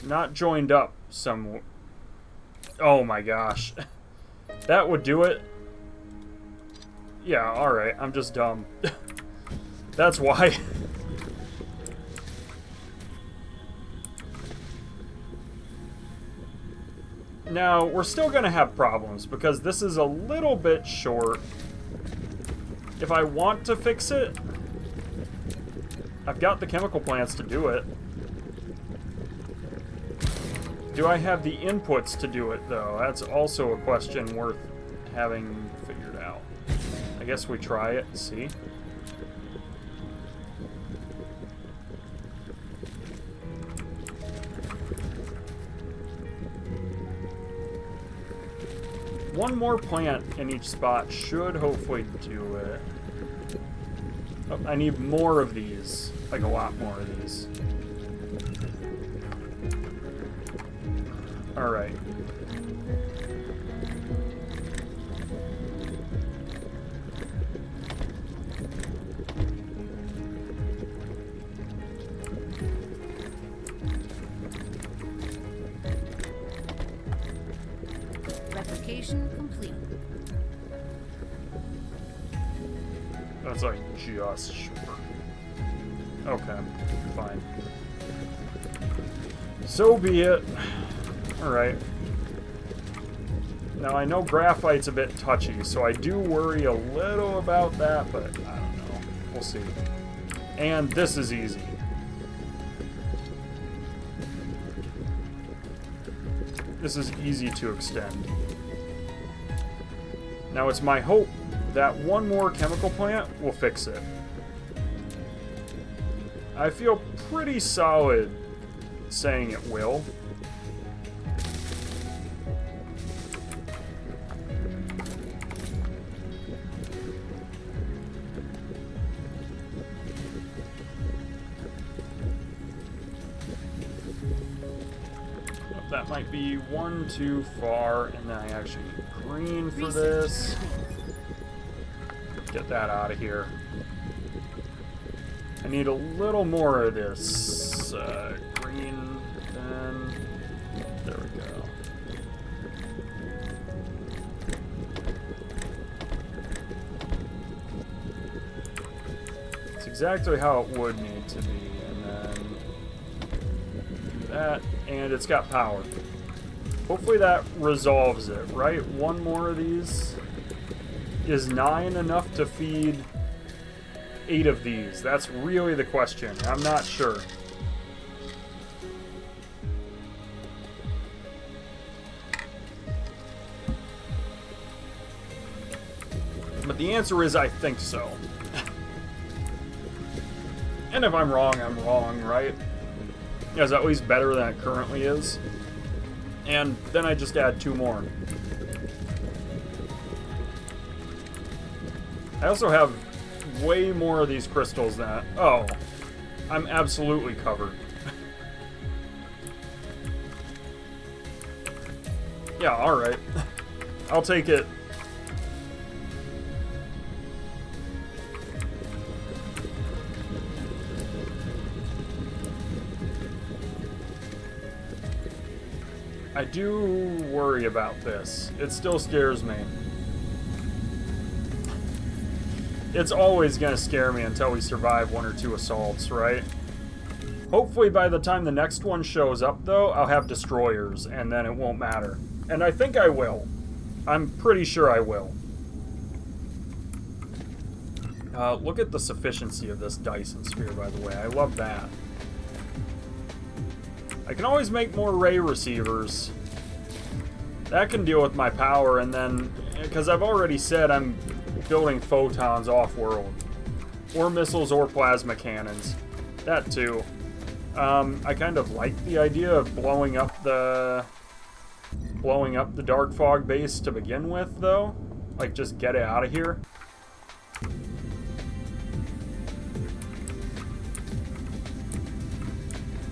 not joined up some... Oh my gosh. That would do it. Yeah, alright, I'm just dumb. That's why. Now, we're still gonna have problems, because this is a little bit short. If I want to fix it, I've got the chemical plants to do it. Do I have the inputs to do it, though? That's also a question worth having figured out. I guess we try it and see. One more plant in each spot should hopefully do it. Oh, I need more of these. Like a lot more of these. Alright. Replication complete. That's like just short. Okay, fine. So be it. Alright. Now I know graphite's a bit touchy, so I do worry a little about that, but I don't know. We'll see. And this is easy. This is easy to extend. Now it's my hope that one more chemical plant will fix it. I feel pretty solid saying it will. That might be one too far, and then I actually need green for this. Get that out of here. I need a little more of this green, then there we go. It's exactly how it would need to be, and then that, and it's got power. Hopefully that resolves it, right? One more of these. Is 9 enough to feed 8 of these? That's really the question. I'm not sure. But the answer is I think so. And if I'm wrong, right? It's at least better than it currently is. And then I just add 2 more. I also have way more of these crystals than oh, I'm absolutely covered. Yeah, alright. I'll take it. I do worry about this. It still scares me. It's always going to scare me until we survive 1 or 2 assaults, right? Hopefully by the time the next one shows up, though, I'll have destroyers, and then it won't matter. And I think I will. I'm pretty sure I will. Look at the sufficiency of this Dyson sphere, by the way. I love that. I can always make more ray receivers. That can deal with my power, and then... because I've already said I'm building photons off-world. Or missiles or plasma cannons. That too. I kind of like the idea of blowing up the dark fog base to begin with, though. Like, just get it out of here.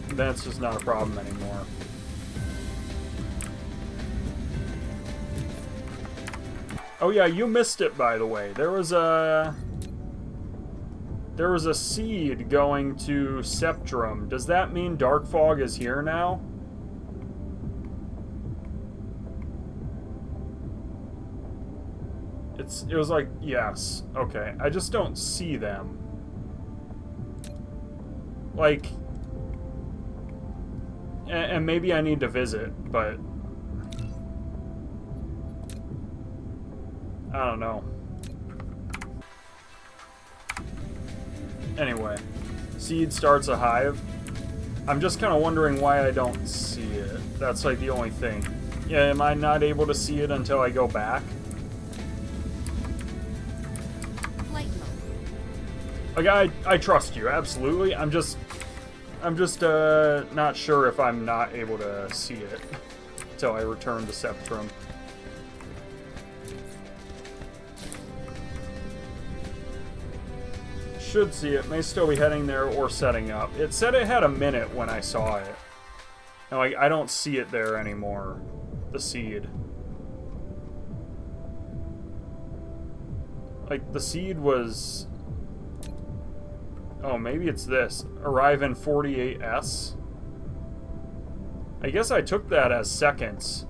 Then it's just not a problem anymore. Oh yeah, you missed it, by the way. There was a seed going to Septrum. Does that mean Dark Fog is here now? It was like, yes. Okay. I just don't see them. Like, and maybe I need to visit, but I don't know. Anyway, seed starts a hive. I'm just kind of wondering why I don't see it. That's like the only thing. Yeah, am I not able to see it until I go back? Flight mode. Like, I trust you, absolutely. I'm just not sure if I'm not able to see it until I return to Septrum. Should see it. May still be heading there or setting up. It said it had a minute when I saw it. And like, I don't see it there anymore. The seed. Like, the seed was... oh, maybe it's this. Arrive in 48S. I guess I took that as seconds.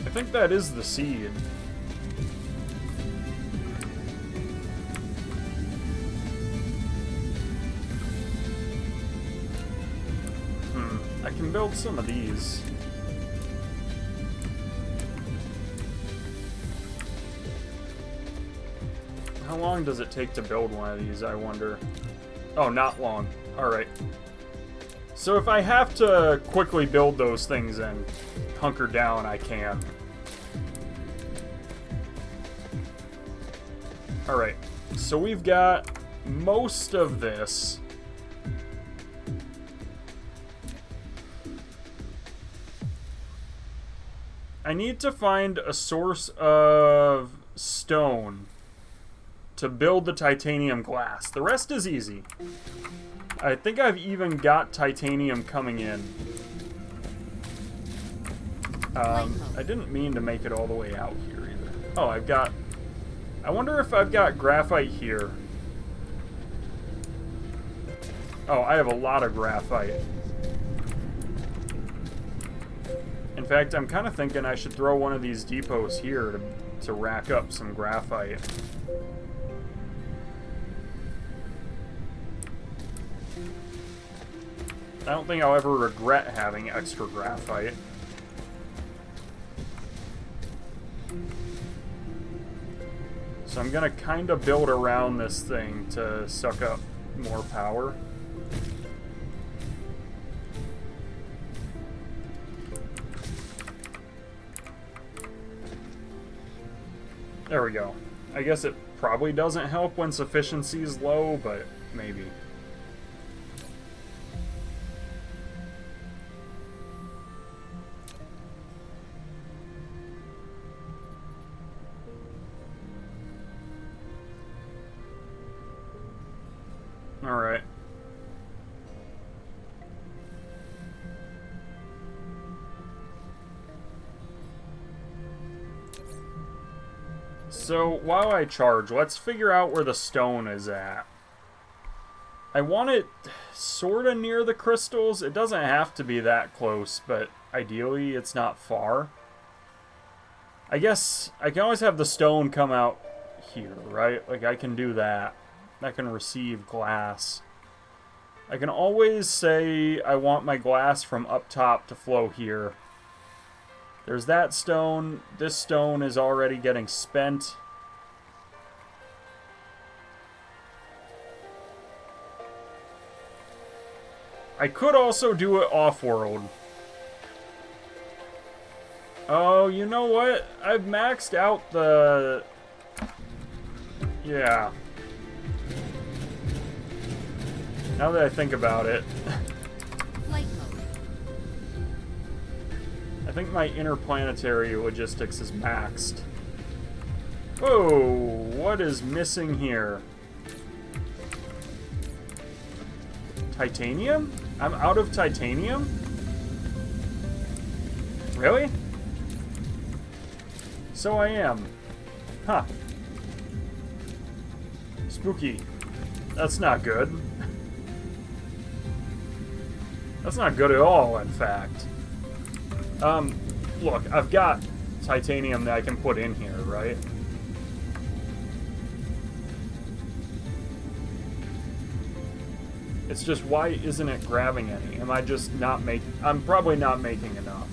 I think that is the seed. I can build some of these. How long does it take to build one of these, I wonder? Oh, not long. Alright. So if I have to quickly build those things and hunker down, I can. Alright. So we've got most of this. I need to find a source of stone to build the titanium glass. The rest is easy. I think I've even got titanium coming in. I didn't mean to make it all the way out here either. Oh, I've got... I wonder if I've got graphite here. Oh, I have a lot of graphite. In fact, I'm kind of thinking I should throw one of these depots here to rack up some graphite. I don't think I'll ever regret having extra graphite. So I'm gonna kind of build around this thing to suck up more power. There we go. I guess it probably doesn't help when sufficiency is low, but maybe. Alright. So, while I charge, let's figure out where the stone is at. I want it sort of near the crystals. It doesn't have to be that close, but ideally it's not far. I guess I can always have the stone come out here, right? Like, I can do that. I can receive glass. I can always say I want my glass from up top to flow here. There's that stone. This stone is already getting spent. I could also do it off-world. Oh, you know what? I've maxed out the... Yeah. Now that I think about it. Flight mode. I think my interplanetary logistics is maxed. Whoa, what is missing here? Titanium? I'm out of titanium? Really? So I am. Huh. Spooky. That's not good. That's not good at all, in fact. Look, I've got titanium that I can put in here, right? It's just, why isn't it grabbing any? Am I just not I'm probably not making enough.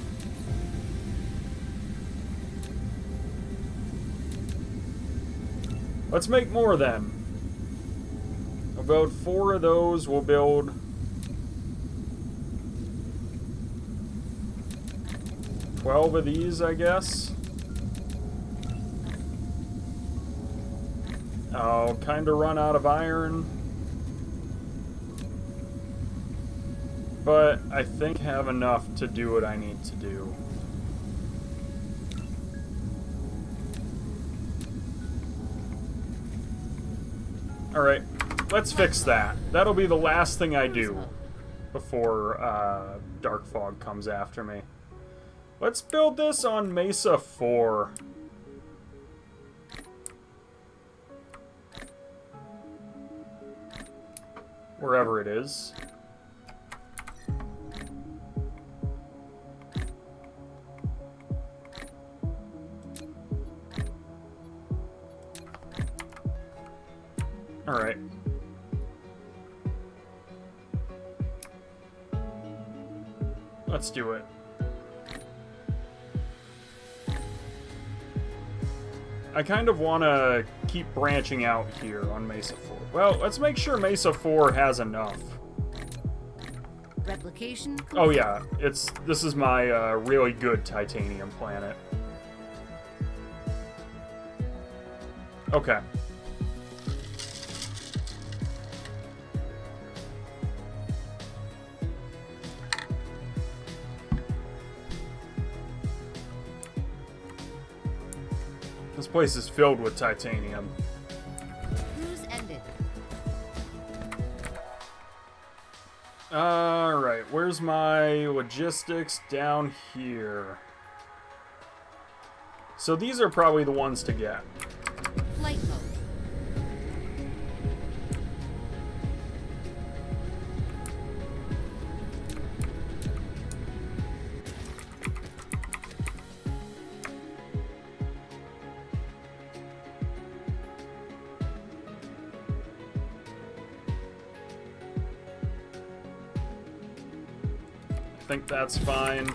Let's make more then. We'll build 4 of those. We'll build... 12 of these, I guess. I'll kind of run out of iron. But I think I have enough to do what I need to do. Alright, let's fix that. That'll be the last thing I do before Dark Fog comes after me. Let's build this on Mesa 4. Wherever it is. Alright. Let's do it. I kind of want to keep branching out here on Mesa 4. Well, let's make sure Mesa 4 has enough. Replication complete. Oh yeah, this is my really good titanium planet. Okay. This place is filled with titanium. Cruise ended. Alright, where's my logistics? Down here. So these are probably the ones to get. Flight mode. I think that's fine.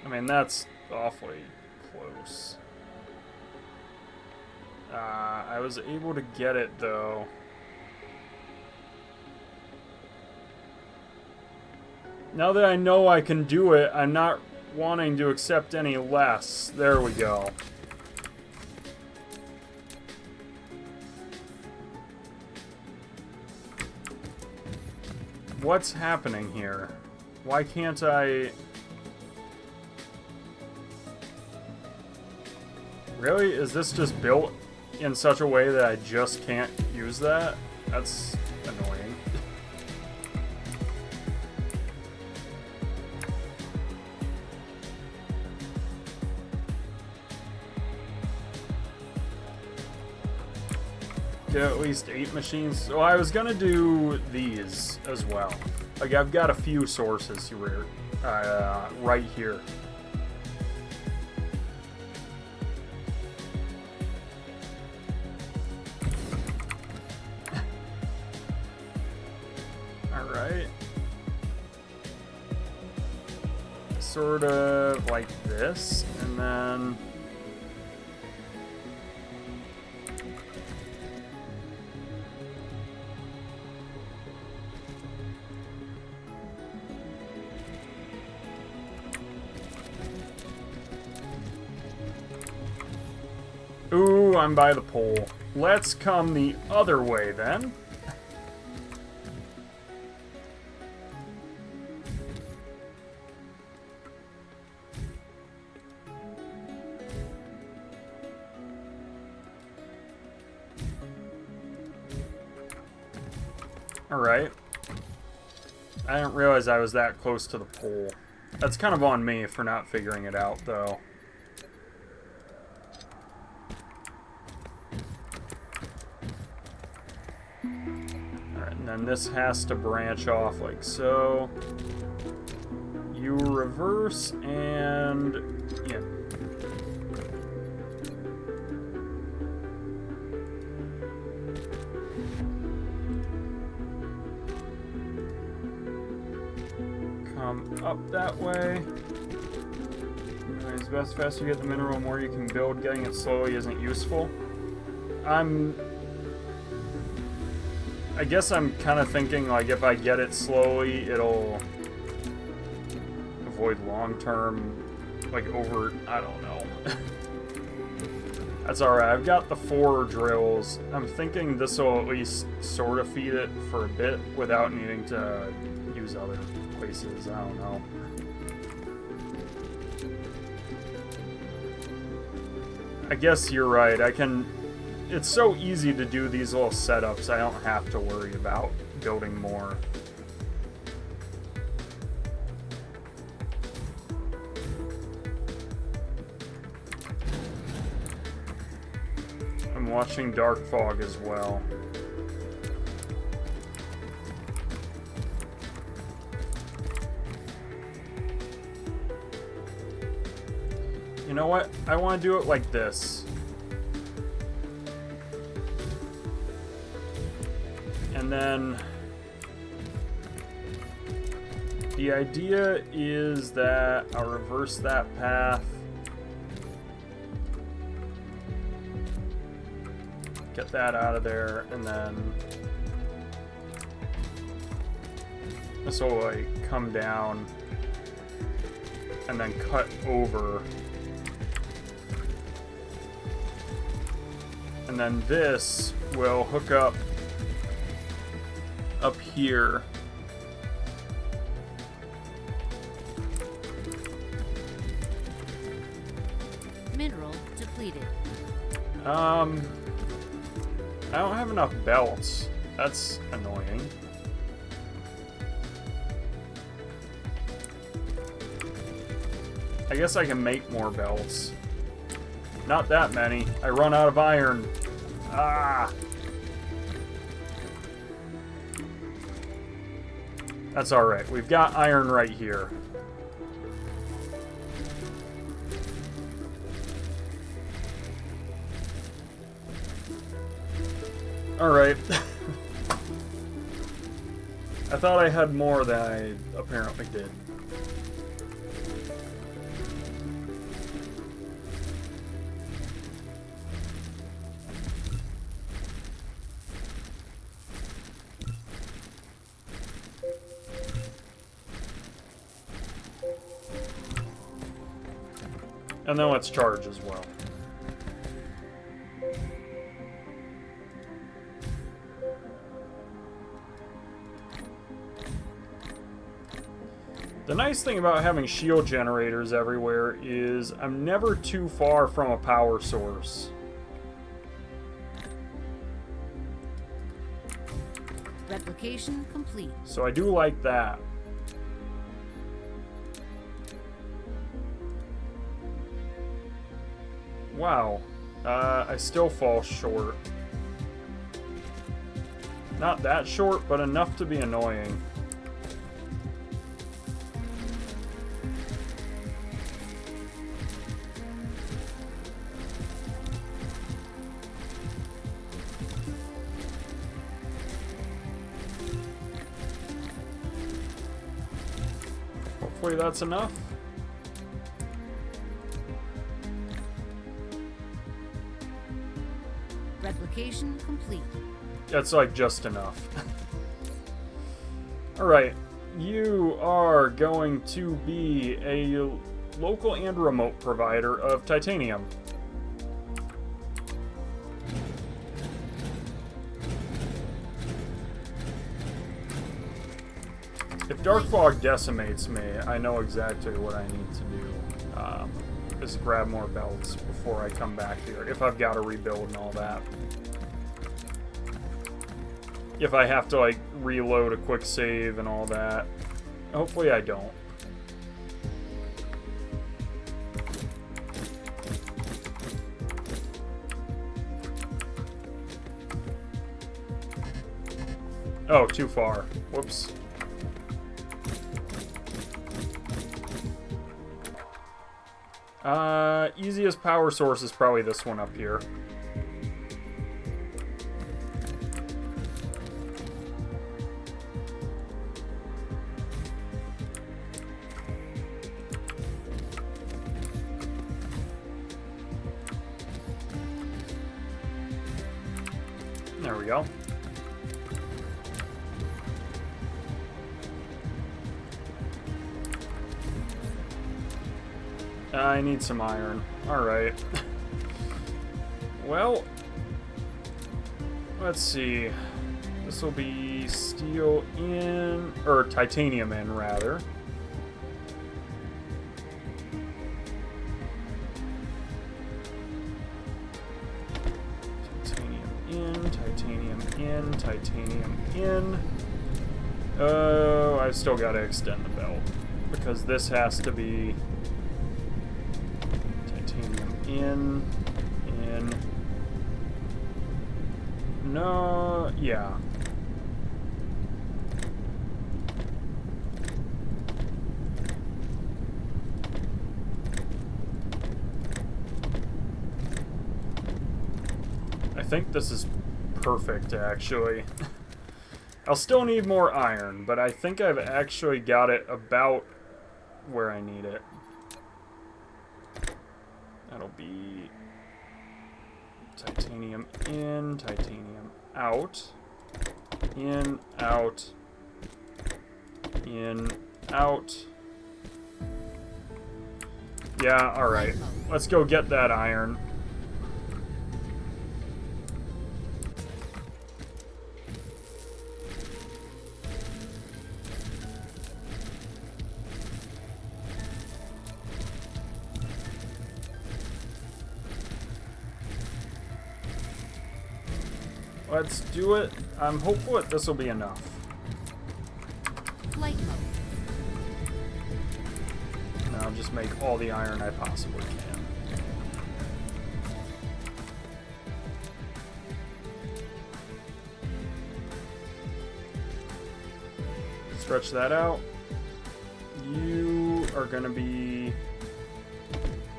I mean, that's awfully close. I was able to get it, though. Now that I know I can do it, I'm not wanting to accept any less. There we go. What's happening here? Why can't I... Really? Is this just built in such a way that I just can't use that? That's annoying. Get at least 8 machines. So I was gonna do these as well. Like, I've got a few sources here, right here. Alright. Sort of like this, and then... Ooh, I'm by the pole. Let's come the other way, then. Alright. I didn't realize I was that close to the pole. That's kind of on me for not figuring it out, though. And this has to branch off like so. You reverse and... yeah. Come up that way. It's best faster you get the mineral, the more you can build. Getting it slowly isn't useful. I guess I'm kind of thinking, like, if I get it slowly, it'll avoid long-term, like, I don't know. That's alright, I've got the 4 drills. I'm thinking this will at least sort of feed it for a bit without needing to use other places, I don't know. I guess you're right, it's so easy to do these little setups, I don't have to worry about building more. I'm watching Dark Fog as well. You know what? I want to do it like this. And then The idea is that I'll reverse that path. Get that out of there, and then this will like come down and then cut over. And then this will hook up here. Mineral depleted. I don't have enough belts. That's annoying. I guess I can make more belts. Not that many. I run out of iron. Ah! That's alright. We've got iron right here. Alright. I thought I had more than I apparently did. And then let's charge as well. The nice thing about having shield generators everywhere is I'm never too far from a power source. Replication complete. So I do like that. Wow. I still fall short. Not that short, but enough to be annoying. Hopefully that's enough. Replication complete. That's like just enough. Alright, you are going to be a local and remote provider of titanium. If Dark Fog decimates me, I know exactly what I need to do. Is grab more belts before I come back here, if I've got to rebuild and all that. If I have to, like, reload a quick save and all that. Hopefully I don't. Oh, too far. Whoops. Easiest power source is probably this one up here. There we go. I need some iron. Alright. Well, let's see. This will be steel in, or titanium in, rather. Titanium in, titanium in, titanium in. Oh, I've still got to extend the belt, because this has to be in. No, yeah. I think this is perfect, actually. I'll still need more iron, but I think I've actually got it about where I need it. That'll be titanium in, titanium out, in, out, in, out. Yeah, alright. Let's go get that iron. Let's do it. I'm hopeful that this will be enough. Flight mode. And I'll just make all the iron I possibly can. Stretch that out. You are gonna be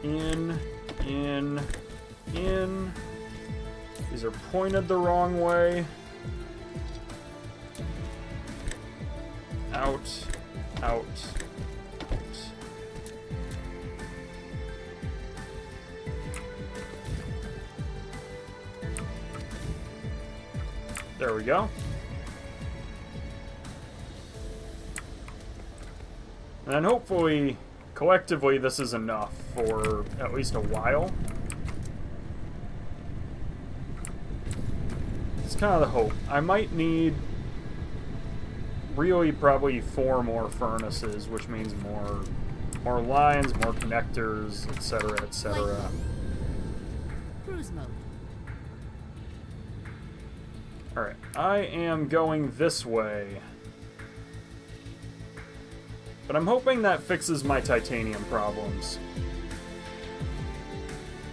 in. These are pointed the wrong way. Out. There we go. And then hopefully, collectively, this is enough for at least a while. It's kind of the hope. I might need really probably 4 more furnaces, which means more lines, more connectors, etc., etc. Cruise mode. Alright, I am going this way. But I'm hoping that fixes my titanium problems.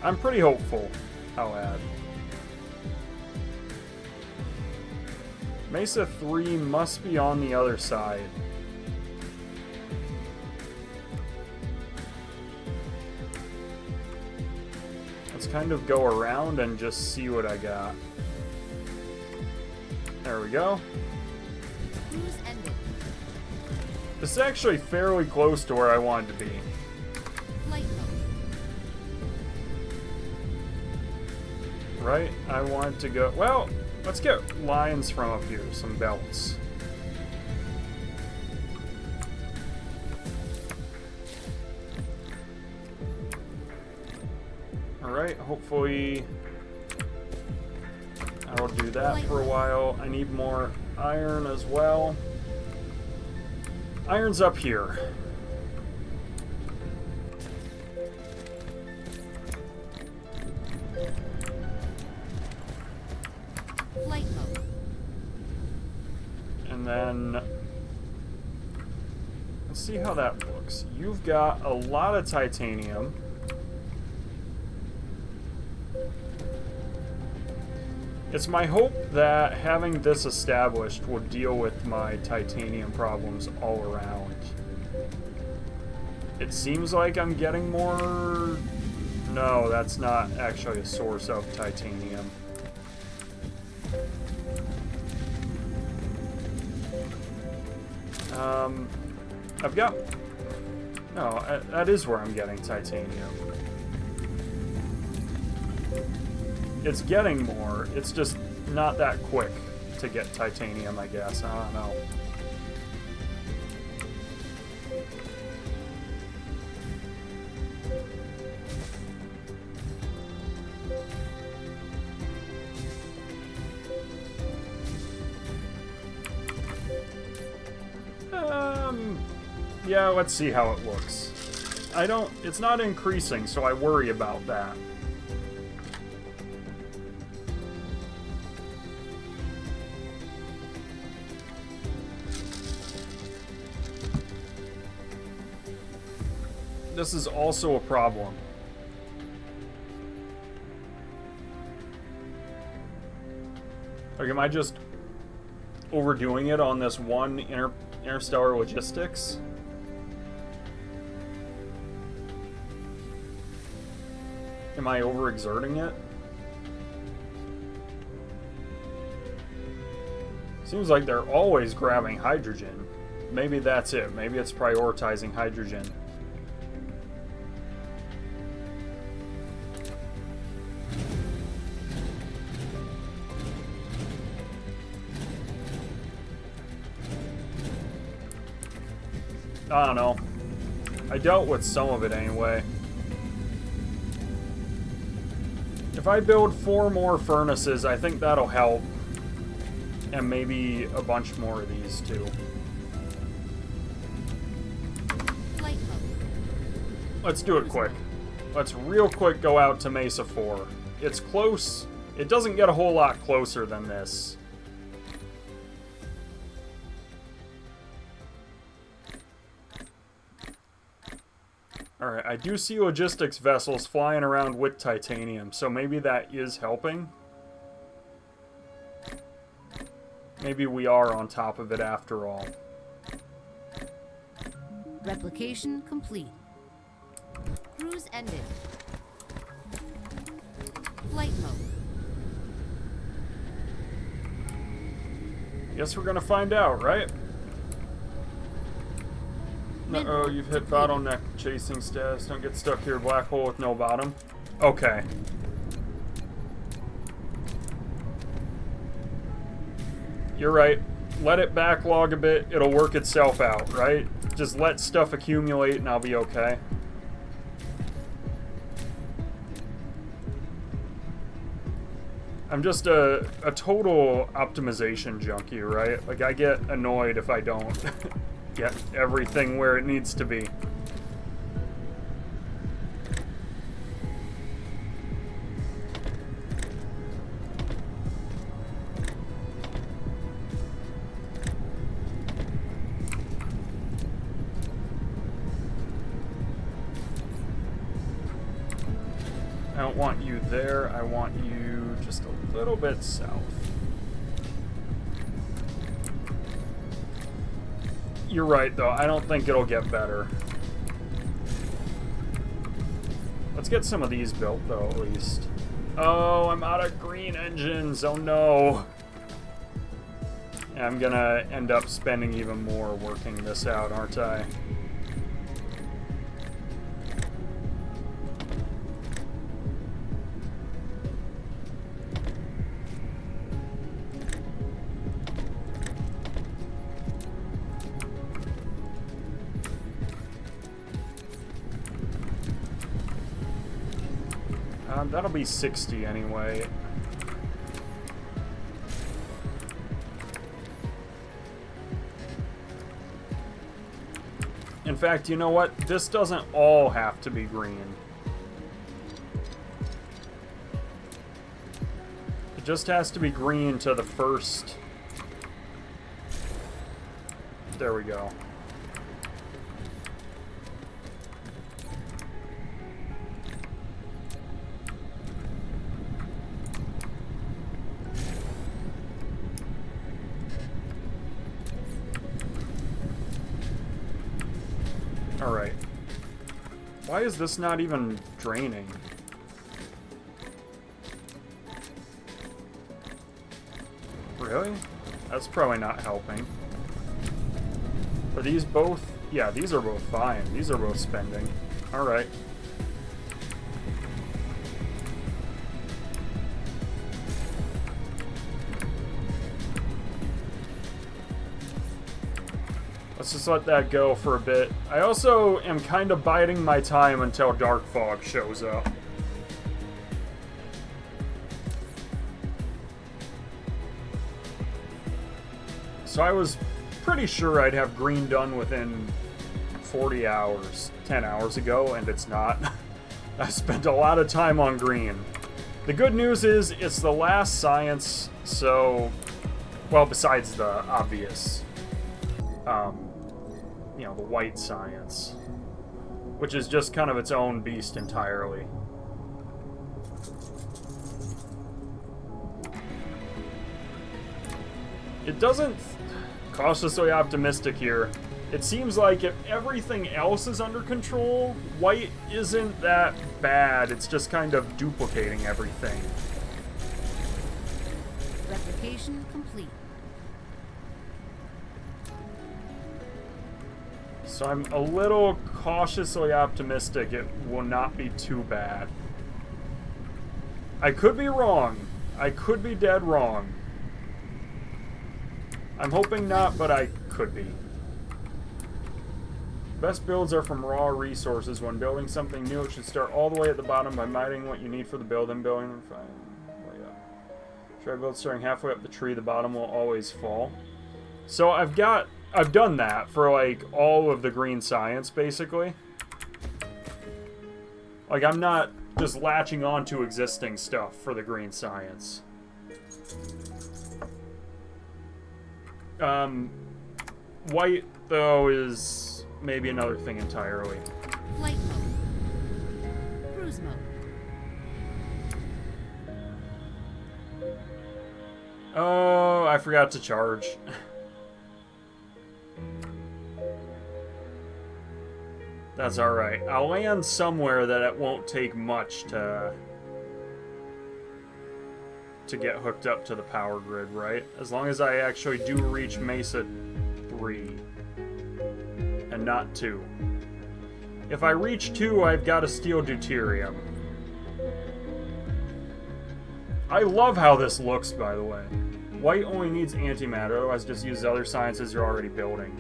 I'm pretty hopeful, I'll add. Mesa 3 must be on the other side. Let's kind of go around and just see what I got. There we go. Cruise ended. This is actually fairly close to where I wanted to be. Flight mode. Right? I want to go... Well, let's get lines from up here, some belts. Alright, hopefully I'll do that for a while. I need more iron as well. Iron's up here. Flight mode. And then let's see how that looks. You've got a lot of titanium. It's my hope that having this established will deal with my titanium problems all around. It seems like I'm getting more... No, that's not actually a source of titanium. I've got... No, that is where I'm getting titanium. It's getting more. It's just not that quick to get titanium, I guess. I don't know. Yeah, let's see how it looks. It's not increasing, so I worry about that. This is also a problem. Like, am I just overdoing it on this one interstellar logistics? Am I overexerting it? Seems like they're always grabbing hydrogen. Maybe that's it. Maybe it's prioritizing hydrogen. I don't know. I dealt with some of it anyway. If I build 4 more furnaces, I think that'll help. And maybe a bunch more of these too. Flight mode. Let's do it quick. Let's real quick go out to Mesa 4. It's close. It doesn't get a whole lot closer than this. Alright, I do see logistics vessels flying around with titanium, so maybe that is helping. Maybe we are on top of it after all. Replication complete. Cruise ended. Flight mode. Guess we're gonna find out, right? Uh-oh, you've hit bottleneck chasing status. Don't get stuck here, black hole with no bottom. Okay. You're right. Let it backlog a bit. It'll work itself out, right? Just let stuff accumulate and I'll be okay. I'm just a total optimization junkie, right? Like, I get annoyed if I don't get everything where it needs to be. I don't want you there, I want you just a little bit south. You're right, though. I don't think it'll get better. Let's get some of these built, though, at least. Oh, I'm out of green engines. Oh, no. I'm gonna end up spending even more working this out, aren't I? That'll be 60 anyway. In fact, you know what? This doesn't all have to be green. It just has to be green to the first. There we go. Alright. Why is this not even draining? Really? That's probably not helping. Are these both? Yeah, these are both fine. These are both spending. Alright. Let's just let that go for a bit. I also am kind of biding my time until Dark Fog shows up. So I was pretty sure I'd have green done within 40 hours, 10 hours ago, and it's not. I spent a lot of time on green. The good news is it's the last science, so, well, besides the obvious, you know, the white science, which is just kind of its own beast entirely. It doesn't, cautiously optimistic here, it seems like if everything else is under control, white isn't that bad, it's just kind of duplicating everything. Replication complete. So I'm a little cautiously optimistic it will not be too bad. I could be wrong. I could be dead wrong. I'm hoping not, but I could be. Best builds are from raw resources. When building something new, it should start all the way at the bottom by mining what you need for the build and building. Try build starting halfway up the tree, the bottom will always fall. So I've done that for like all of the green science basically. Like I'm not just latching on to existing stuff for the green science. White though is maybe another thing entirely. Flight mode. Cruise mode. Oh, I forgot to charge. That's alright. I'll land somewhere that it won't take much to get hooked up to the power grid, right? As long as I actually do reach Mesa 3 and not 2. If I reach 2, I've got to steal deuterium. I love how this looks, by the way. White only needs antimatter, otherwise just use other sciences you're already building.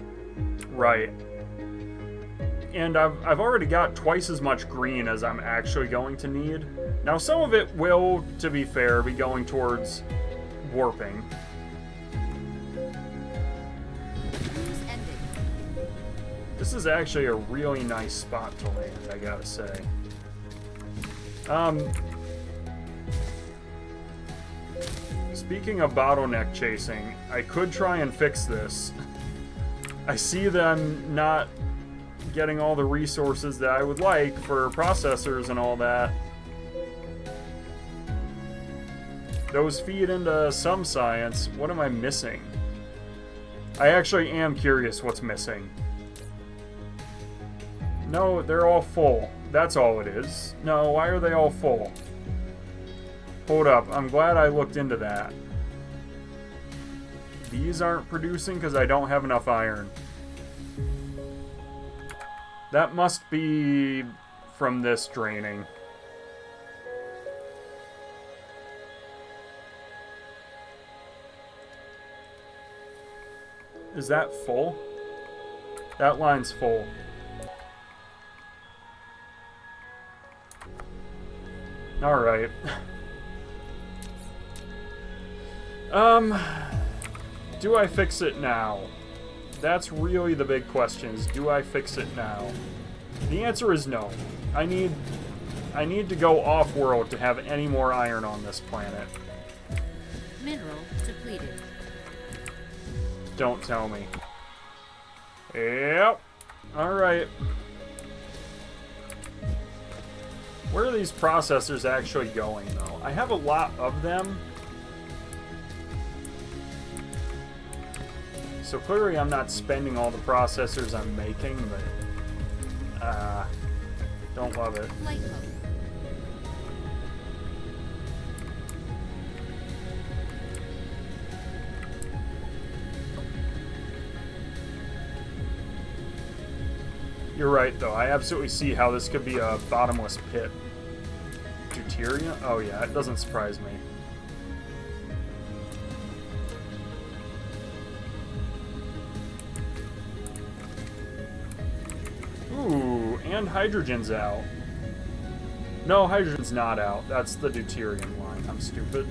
Right. And I've already got twice as much green as I'm actually going to need. Now some of it will, to be fair, be going towards warping. Cruise ended. This is actually a really nice spot to land, I gotta say. Speaking of bottleneck chasing, I could try and fix this. I see that I'm not getting all the resources that I would like for processors and all that. Those feed into some science. What am I missing? I actually am curious what's missing. No, they're all full. That's all it is. No, why are they all full? Hold up, I'm glad I looked into that. These aren't producing because I don't have enough iron. That must be from this draining. Is that full? That line's full. Alright. Do I fix it now? That's really the big question, is do I fix it now? The answer is no. I need to go off-world to have any more iron on this planet. Mineral depleted. Don't tell me. Yep. Alright. Where are these processors actually going, though? I have a lot of them. So clearly I'm not spending all the processors I'm making, but... don't love it. Flight mode. You're right, though. I absolutely see how this could be a bottomless pit. Deuterium? Oh, yeah, it doesn't surprise me. Ooh, and hydrogen's out. No, hydrogen's not out. That's the deuterium line. I'm stupid.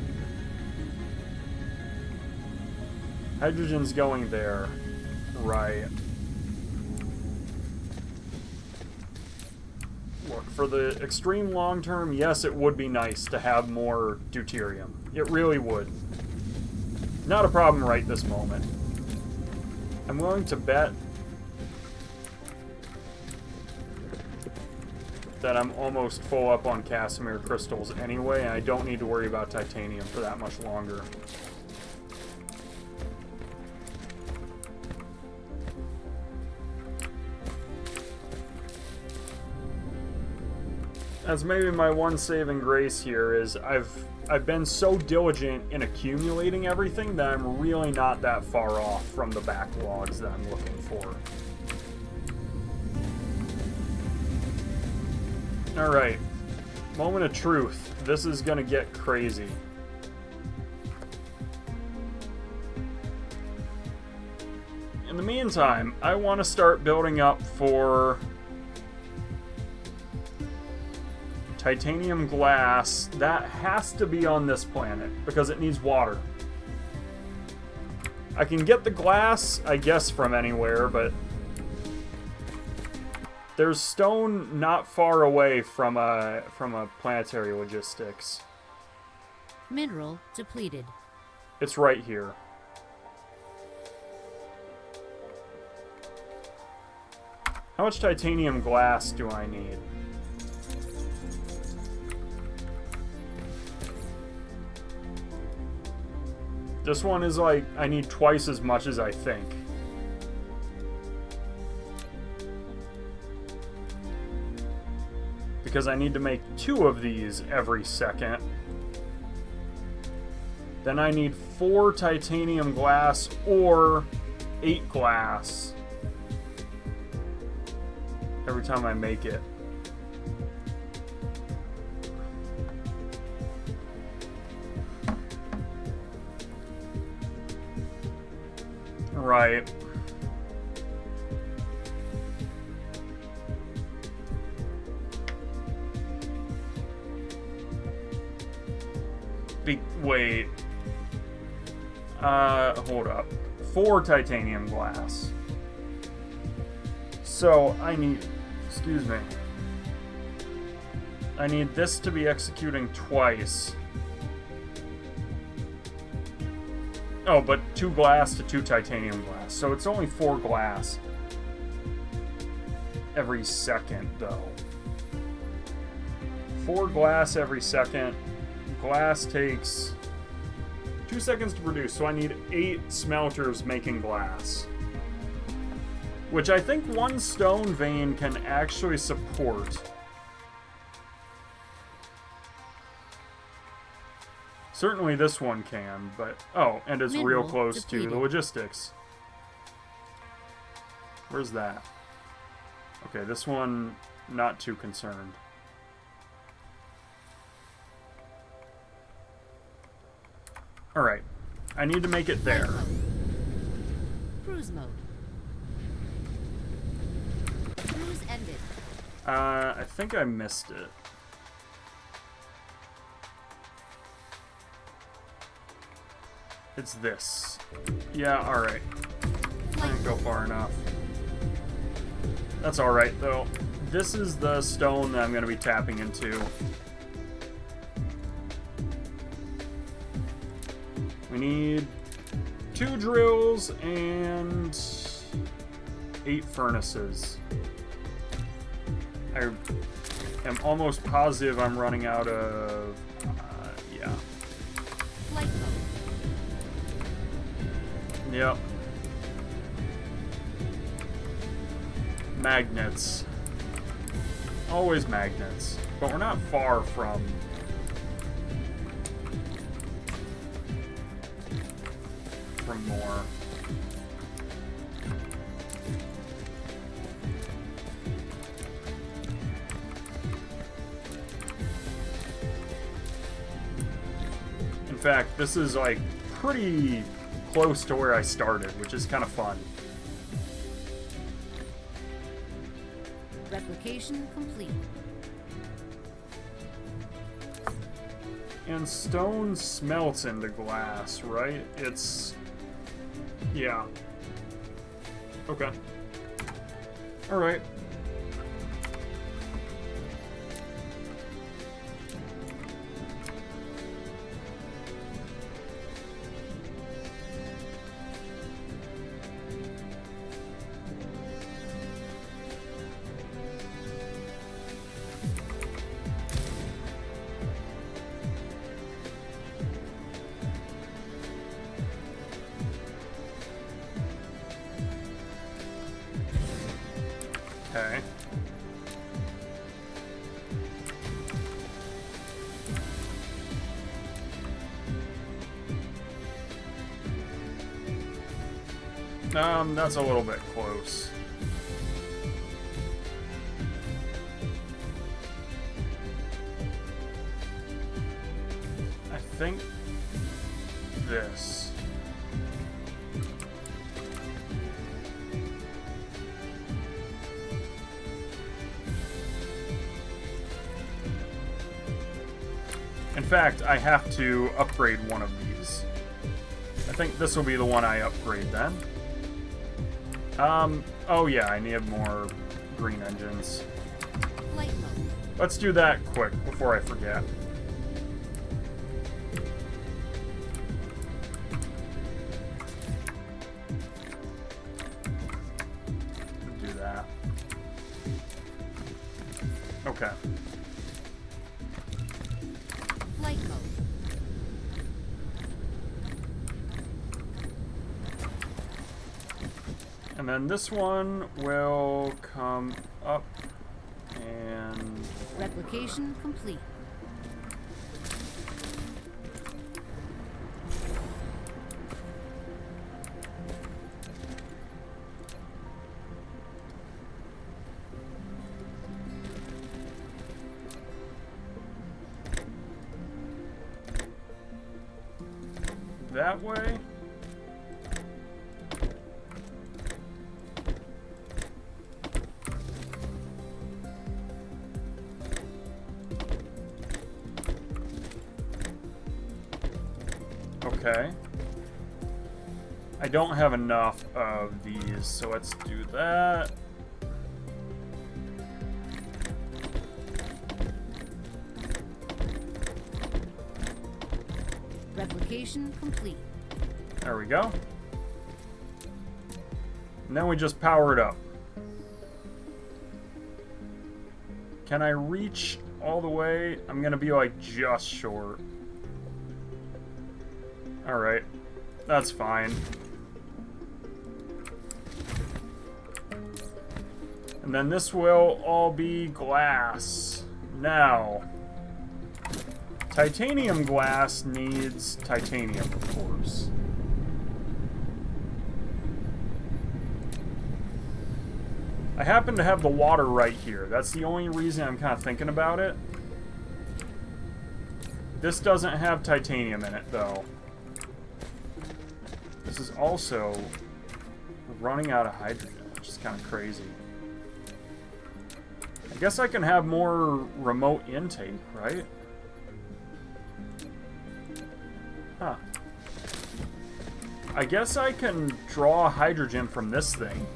Hydrogen's going there. Right. Look, for the extreme long term, yes, it would be nice to have more deuterium. It really would. Not a problem right this moment. I'm willing to bet that I'm almost full up on Casimir crystals anyway, and I don't need to worry about titanium for that much longer. As maybe my one saving grace here is I've been so diligent in accumulating everything that I'm really not that far off from the backlogs that I'm looking for. Alright. Moment of truth. This is gonna get crazy. In the meantime, I want to start building up for titanium glass. That has to be on this planet because it needs water. I can get the glass, I guess, from anywhere, but there's stone not far away from a planetary logistics. Mineral depleted. It's right here. How much titanium glass do I need? This one is like, I need twice as much as I think. Because I need to make 2 of these every second. Then I need 4 titanium glass or 8 glass every time I make it. Right. Wait. Hold up. 4 titanium glass. So, I need... Excuse me. I need this to be executing twice. Oh, but 2 glass to 2 titanium glass. So it's only 4 glass every second, though. 4 glass every second. Glass takes 2 seconds to produce, so I need 8 smelters making glass. Which I think 1 stone vein can actually support. Certainly this one can, but... Oh, and it's real close to the logistics. Where's that? Okay, this one, not too concerned. Alright. I need to make it there. Cruise mode. Cruise ended. I think I missed it. It's this. Yeah, alright. I didn't go far enough. That's alright, though. This is the stone that I'm going to be tapping into. We need 2 drills and 8 furnaces. I am almost positive I'm running out of... yeah. Flight mode. Yep. Magnets. Always magnets. But we're not far from... more. In fact, this is like pretty close to where I started, which is kind of fun. Replication complete. And stone smelts into glass, right? It's... yeah. Okay. Alright. Okay. That's a little bit close. think this. In fact, I have to upgrade one of these. I think this will be the one I upgrade then. Oh yeah, I need more green engines. Flight mode. Let's do that quick before I forget. Do that. Okay. Flight mode. And then this one will come up and... Replication complete. that way. Okay. I don't have enough of these, so let's do that. Replication complete. There we go. And then we just power it up. Can I reach all the way? I'm gonna be like just short. Alright. That's fine. And then this will all be glass. Now, titanium glass needs titanium, of course. I happen to have the water right here. That's the only reason I'm kind of thinking about it. This doesn't have titanium in it, though. This is also running out of hydrogen, which is kind of crazy. I guess I can have more remote intake, right? Huh. I guess I can draw hydrogen from this thing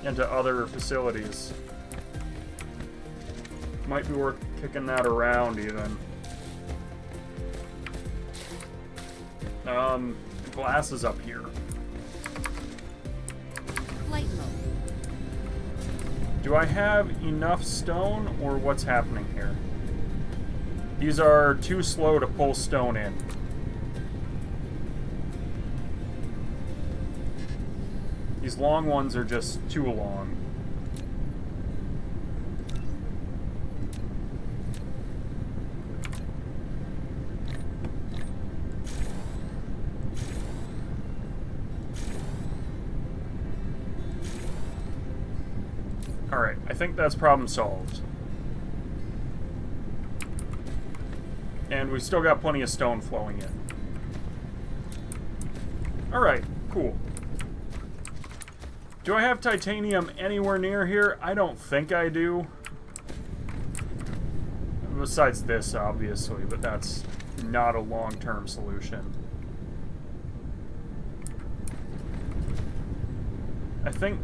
into other facilities. Might be worth kicking that around, even. Glass is up here. Flight mode. Do I have enough stone, or what's happening here? These are too slow to pull stone in. These long ones are just too long. Alright, I think that's problem solved. And we've still got plenty of stone flowing in. Alright, cool. Do I have titanium anywhere near here? I don't think I do. Besides this, obviously, but that's not a long-term solution. I think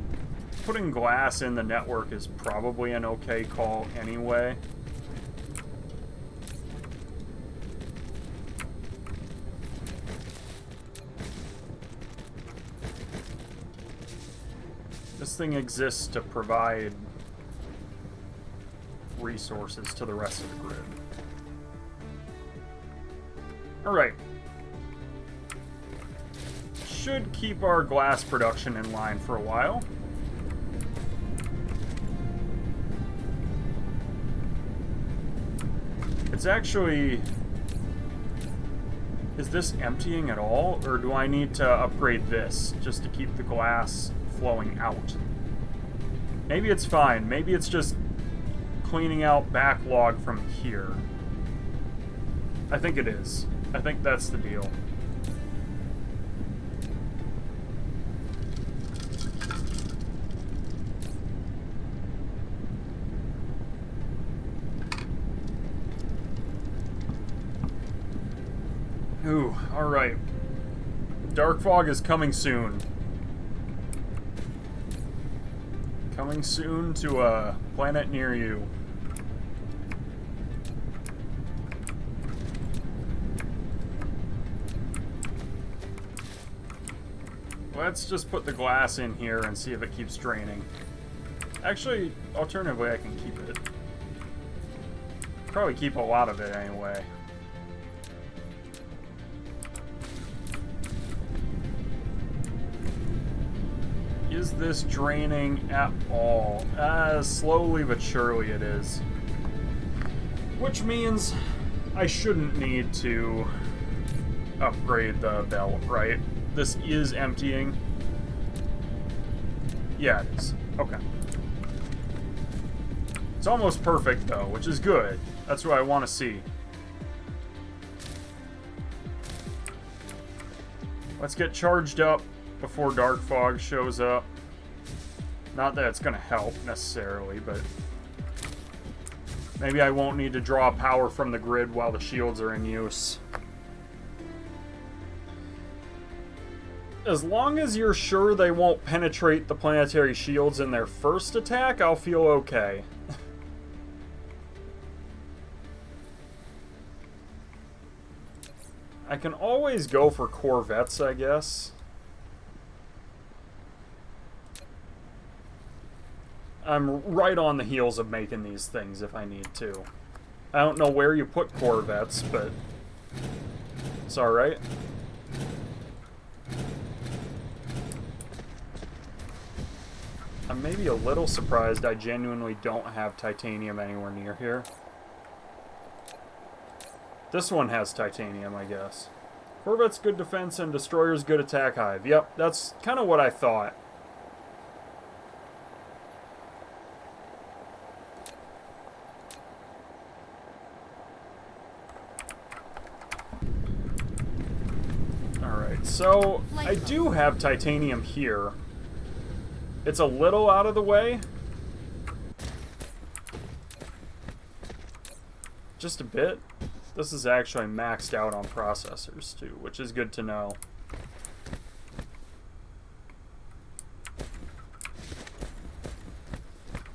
putting glass in the network is probably an okay call anyway. This thing exists to provide resources to the rest of the grid. Alright. Should keep our glass production in line for a while. It's actually... Is this emptying at all? Or do I need to upgrade this just to keep the glass flowing out? Maybe it's fine. Maybe it's just cleaning out backlog from here. I think it is. I think that's the deal. Ooh, alright. Dark fog is coming soon. Coming soon to a planet near you. Let's just put the glass in here and see if it keeps draining. Actually, alternatively, I can keep it. Probably keep a lot of it anyway. Is this draining at all? Slowly but surely it is. Which means I shouldn't need to upgrade the belt, right? This is emptying. Yeah, it is. Okay. It's almost perfect, though, which is good. That's what I want to see. Let's get charged up before dark fog shows up. Not that it's going to help, necessarily, but maybe I won't need to draw power from the grid while the shields are in use. As long as you're sure they won't penetrate the planetary shields in their first attack, I'll feel okay. I can always go for corvettes, I guess. I'm right on the heels of making these things if I need to. I don't know where you put corvettes, but it's alright. I'm maybe a little surprised I genuinely don't have titanium anywhere near here. This one has titanium, I guess. Corvette's good defense and destroyer's good attack hive. Yep, that's kind of what I thought. Alright, so I do have titanium here. It's a little out of the way. Just a bit. This is actually maxed out on processors too, which is good to know.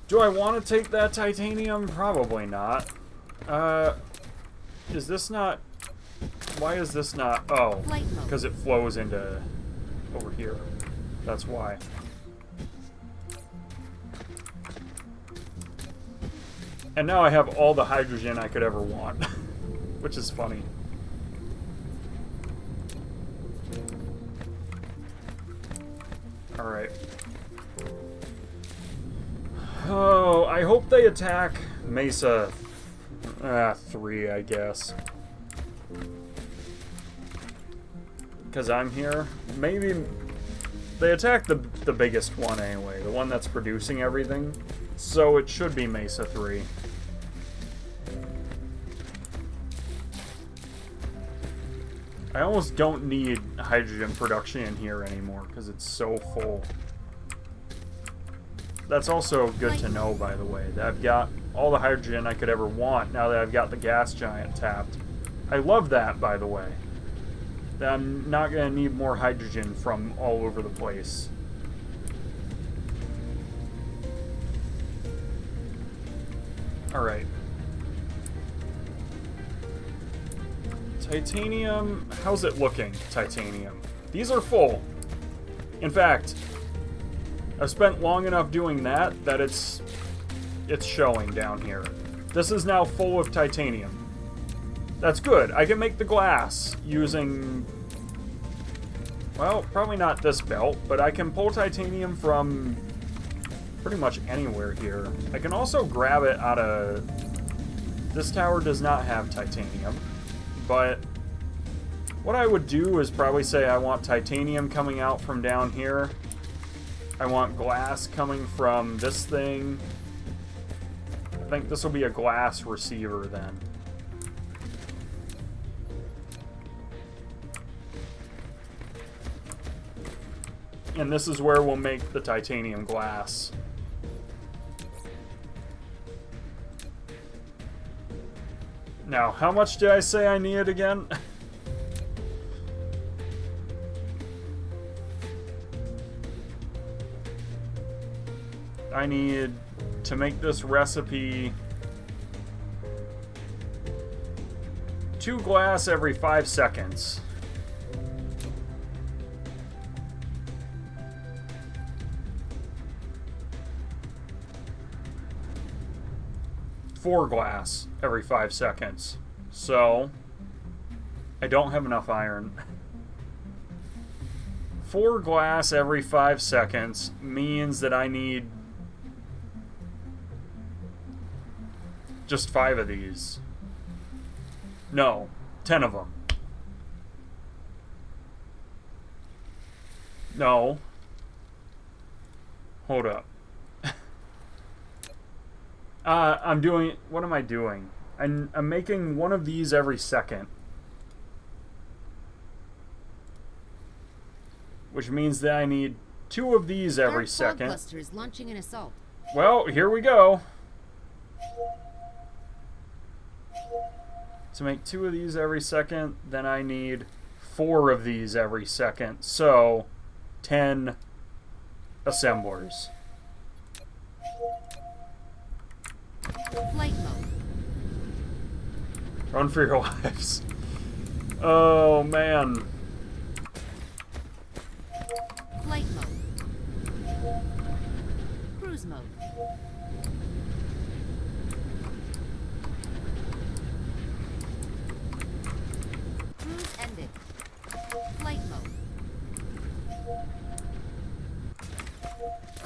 Do I want to take that titanium? Probably not. Is this not... Why is this not... Oh, because it flows into over here. That's why. And now I have all the hydrogen I could ever want, which is funny. Alright. Oh, I hope they attack Mesa 3, I guess. Because I'm here. Maybe they attack the biggest one anyway, the one that's producing everything. So it should be Mesa 3. I almost don't need hydrogen production in here anymore because it's so full. That's also good to know, by the way, that I've got all the hydrogen I could ever want now that I've got the gas giant tapped. I love that, by the way. That I'm not going to need more hydrogen from all over the place. Alright. Titanium, how's it looking, titanium? These are full. In fact, I've spent long enough doing that it's showing down here. This is now full of titanium. That's good. I can make the glass using... Well, probably not this belt, but I can pull titanium from pretty much anywhere here. I can also grab it out of... This tower does not have titanium. But what I would do is probably say I want titanium coming out from down here. I want glass coming from this thing. I think this will be a glass receiver then. And this is where we'll make the titanium glass. Now, how much did I say I needed again? I need to make this recipe 2 glass every 5 seconds. Four glass every 5 seconds. So I don't have enough iron. 4 glass every 5 seconds means that I need just 5 of these. No, 10 of them. No. Hold up. I'm doing... What am I doing? I'm making one of these every second. Which means that I need 2 of these every second. Dark fog cluster is launching an assault. Well, here we go. To make 2 of these every second, then I need 4 of these every second. So, 10 assemblers. Flight mode. Run for your lives. Oh, man. Flight mode. Cruise mode. Cruise ended. Flight mode.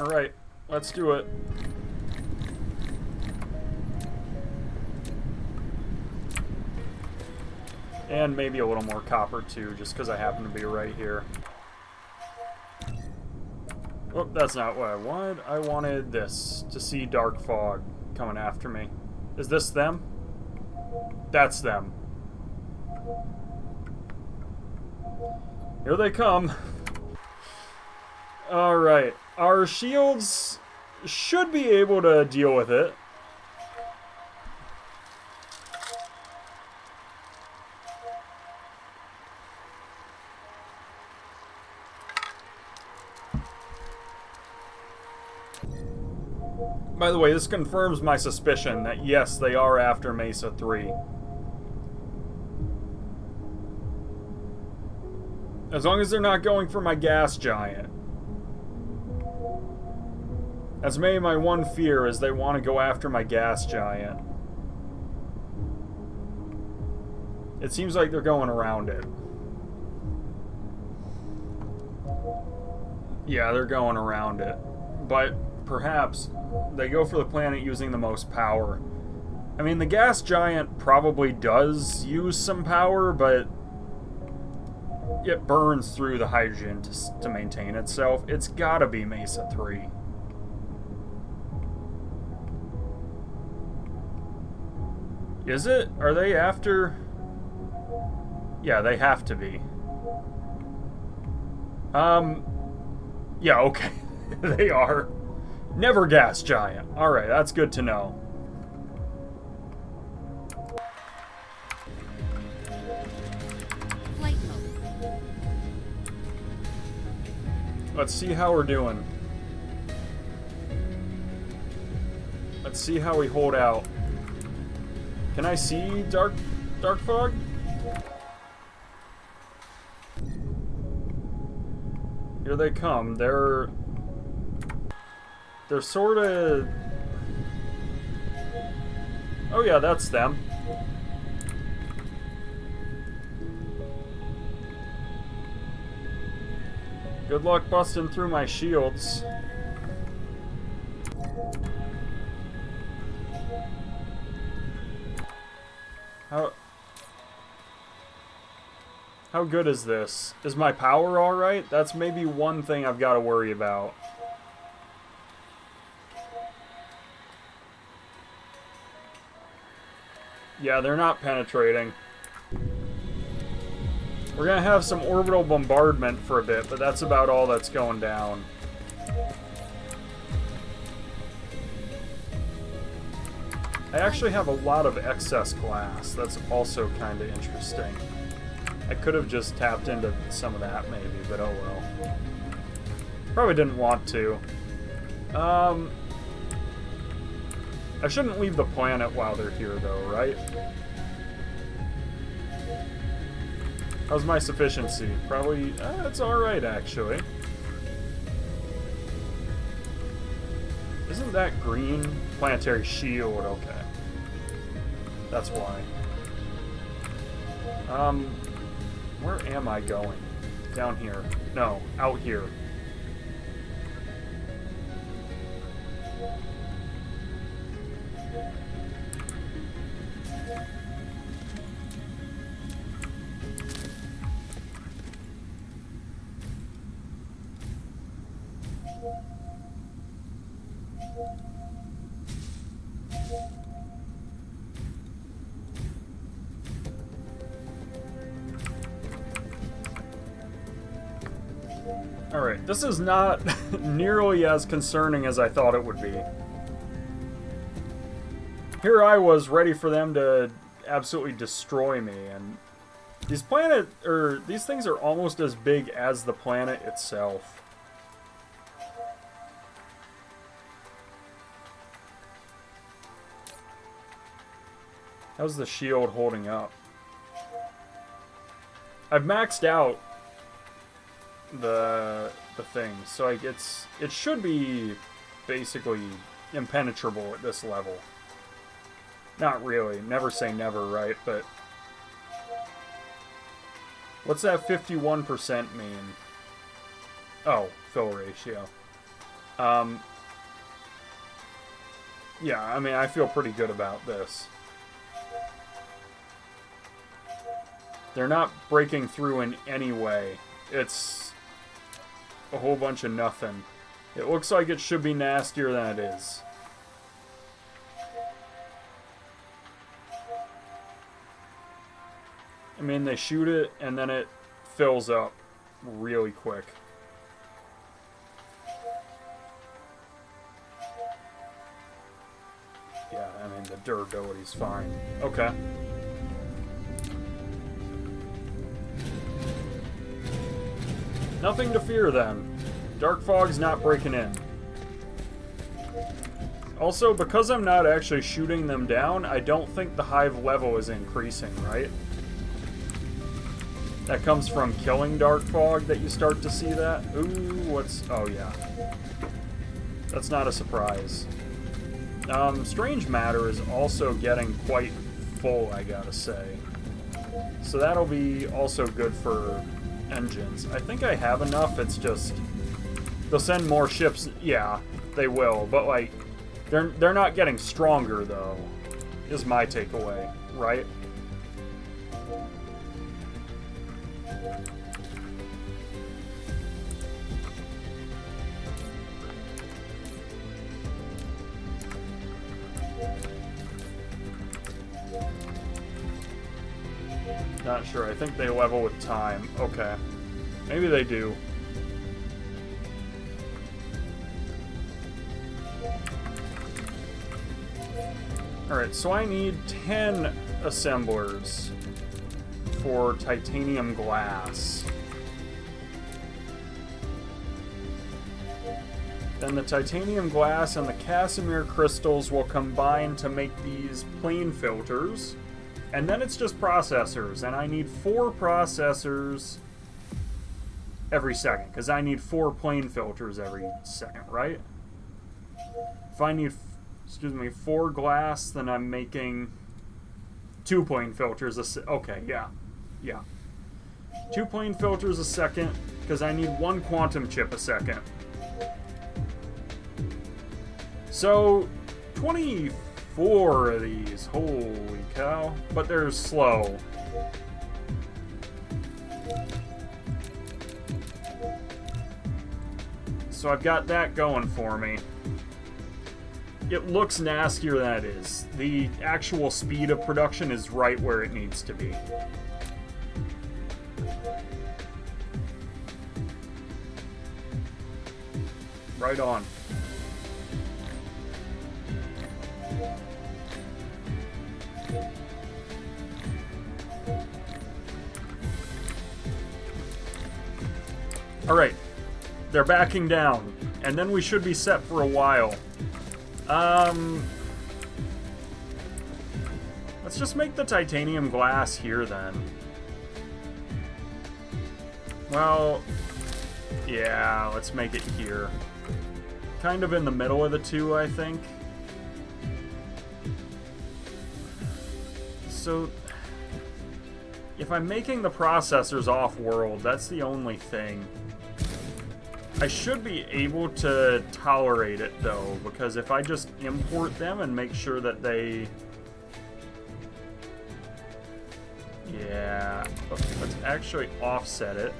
Alright, let's do it. And maybe a little more copper too, just because I happen to be right here. Oh, that's not what I wanted. I wanted this, to see dark fog coming after me. Is this them? That's them. Here they come. Alright, our shields should be able to deal with it. By the way, this confirms my suspicion that yes, they are after Mesa 3. As long as they're not going for my gas giant. That's maybe my one fear, is they want to go after my gas giant. It seems like they're going around it. Yeah, they're going around it. But perhaps they go for the planet using the most power. I mean, the gas giant probably does use some power, but it burns through the hydrogen to maintain itself. It's gotta be Mesa 3. Is it? Are they after... Yeah, they have to be. Yeah, okay. They are. Never gas giant. Alright, that's good to know. Flight mode. Let's see how we're doing. Let's see how we hold out. Can I see dark fog? Here they come. They're sort of... Oh yeah, that's them. Good luck busting through my shields. How good is this? Is my power alright? That's maybe one thing I've got to worry about. Yeah, they're not penetrating. We're gonna have some orbital bombardment for a bit, but that's about all that's going down. I actually have a lot of excess glass. That's also kind of interesting. I could have just tapped into some of that maybe, but oh well. Probably didn't want to. I shouldn't leave the planet while they're here though, right? How's my sufficiency? Probably, it's alright actually. Isn't that green? Planetary shield, okay. That's why. Where am I going? Down here. No, out here. Alright, this is not nearly as concerning as I thought it would be. Here I was ready for them to absolutely destroy me, and these things are almost as big as the planet itself. How's the shield holding up? I've maxed out the thing, so like it should be basically impenetrable at this level. Not really, never say never, right? But what's that 51% mean? Oh, fill ratio. Yeah, I mean, I feel pretty good about this. They're not breaking through in any way. It's a whole bunch of nothing. It looks like it should be nastier than it is. I mean, they shoot it and then it fills up really quick. Yeah, I mean, the durability's fine. Okay. Nothing to fear then. Dark fog's not breaking in. Also, because I'm not actually shooting them down, I don't think the hive level is increasing, right? That comes from killing dark fog that you start to see that? Ooh, what's... oh yeah. That's not a surprise. Strange matter is also getting quite full, I gotta say. So that'll be also good for engines. I think I have enough, it's just... they'll send more ships, yeah, they will, but like, they're not getting stronger though, is my takeaway, right? Not sure. I think they level with time. Okay. Maybe they do. Alright, so I need 10 assemblers for titanium glass. Then the titanium glass and the Casimir crystals will combine to make these plane filters. And then it's just processors, and I need 4 processors every second, because I need 4 plane filters every second, right? If I need, 4 glass, then I'm making 2 plane filters okay, yeah. 2 plane filters a second, because I need 1 quantum chip a second. So, 24 of these, holy cow. But they're slow. So I've got that going for me. It looks nastier than it is. The actual speed of production is right where it needs to be. Right on. Alright. They're backing down. And then we should be set for a while. Let's just make the titanium glass here then. Well, yeah, let's make it here. Kind of in the middle of the two, I think. So, if I'm making the processors off-world, that's the only thing. I should be able to tolerate it, though, because if I just import them and make sure that they... Yeah, okay, let's actually offset it.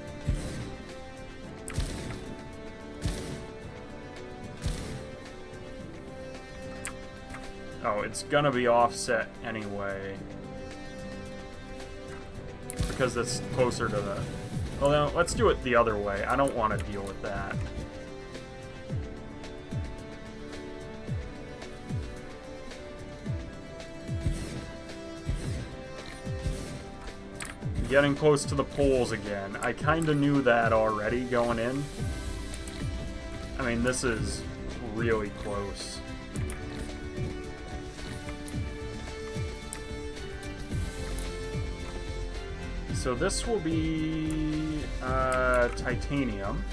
Oh, it's gonna be offset anyway. Because it's closer to the... Well, no, let's do it the other way. I don't want to deal with that. Getting close to the poles again. I kind of knew that already going in. I mean, this is really close. So this will be titanium.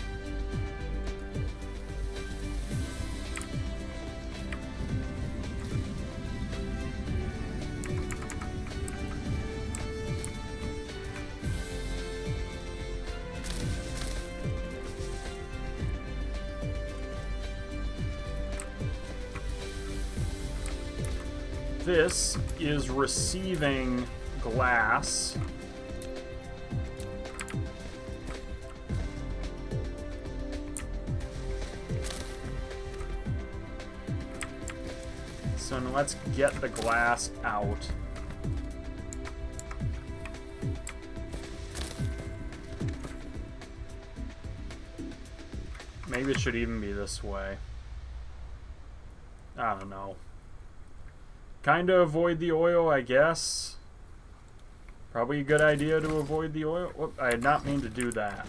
This is receiving glass. So let's get the glass out. Maybe it should even be this way. I don't know. Kind of avoid the oil, I guess. Probably a good idea to avoid the oil. Whoop, I did not mean to do that.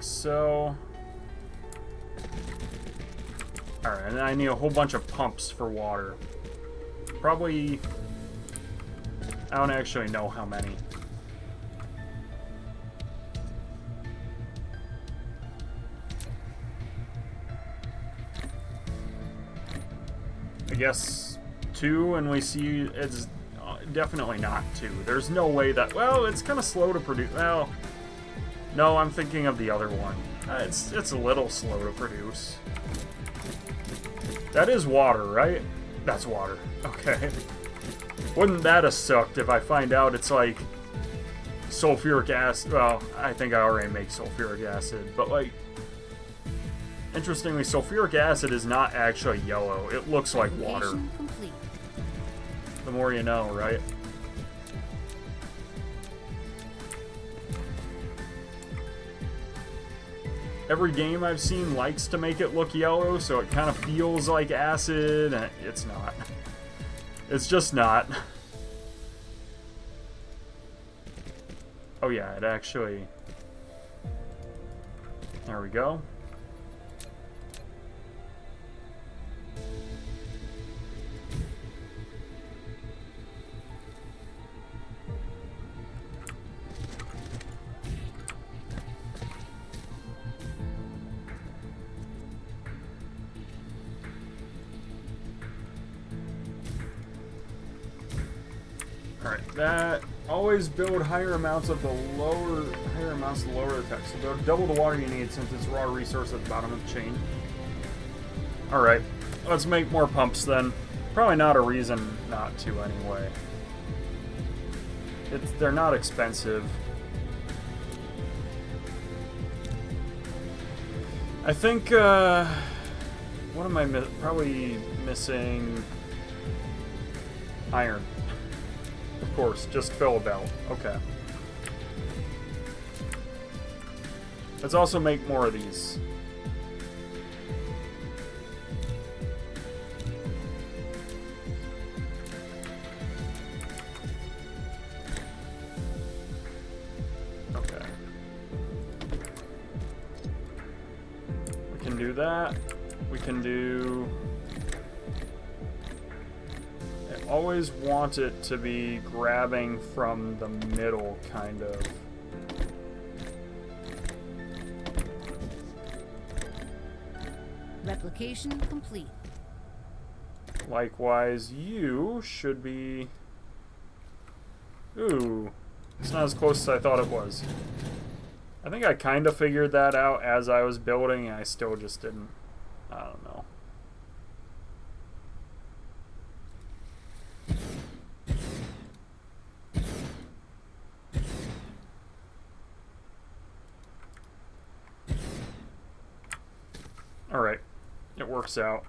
So, alright, and then I need a whole bunch of pumps for water. Probably, I don't actually know how many. I guess 2, and we see it's definitely not 2. There's no way that, well, it's kind of slow to produce. Well, no, I'm thinking of the other one. It's a little slow to produce. That is water, right? That's water. Okay. Wouldn't that have sucked if I find out it's like sulfuric acid? Well, I think I already make sulfuric acid, but like, interestingly, sulfuric acid is not actually yellow. It looks like water. Complete. The more you know, right? Every game I've seen likes to make it look yellow, so it kind of feels like acid, and it's not. It's just not. Oh yeah, it actually... There we go. Alright, that always build higher amounts of the lower the text. So build double the water you need since it's a raw resource at the bottom of the chain. Alright, let's make more pumps then. Probably not a reason not to anyway. they're not expensive. I think, what am I probably missing? Iron. Of course, just fill a belt. Okay. Let's also make more of these. Okay. We can do that. We can do... I always want it to be grabbing from the middle, kind of. Replication complete. Likewise, you should be... Ooh. It's not as close as I thought it was. I think I kind of figured that out as I was building, and I still just didn't. I don't know. Alright. It works out.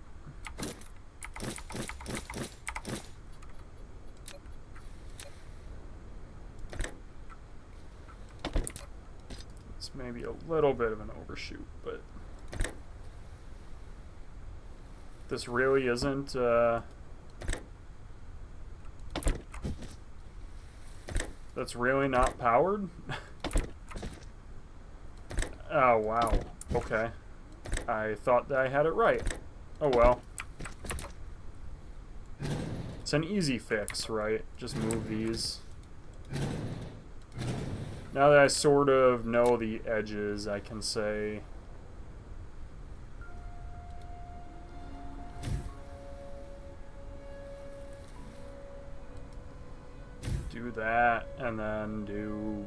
It's maybe a little bit of an overshoot, but this really isn't that's really not powered? Oh wow. Okay. I thought that I had it right. Oh well. It's an easy fix, right? Just move these. Now that I sort of know the edges, I can say... do that, and then do...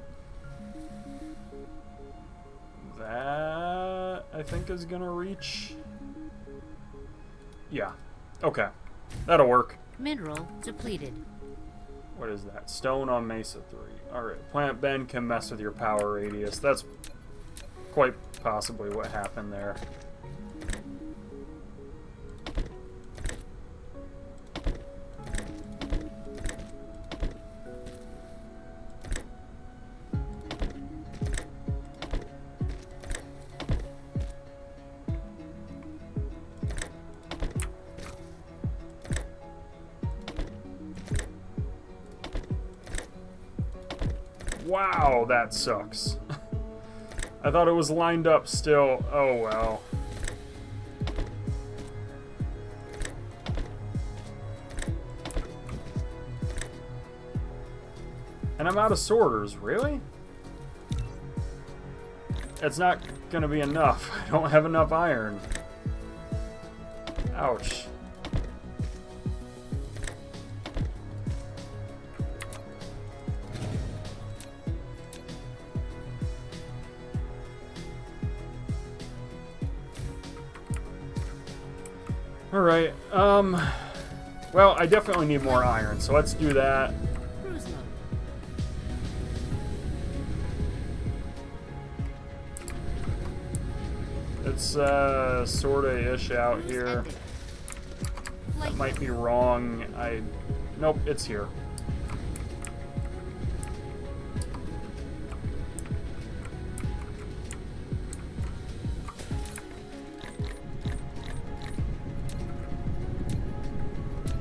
that, I think, is gonna reach. Yeah. Okay. That'll work. Mineral depleted. What is that? Stone on Mesa 3. Alright. Plant bend can mess with your power radius. That's quite possibly what happened there. Wow, that sucks. I thought it was lined up still. Oh well. And I'm out of sorters, really? It's not gonna be enough. I don't have enough iron. Ouch. Alright, well, I definitely need more iron, so let's do that. Cruise mode. It's, sorta-ish out Cruise here. ended. Flight That might be wrong. Nope, it's here.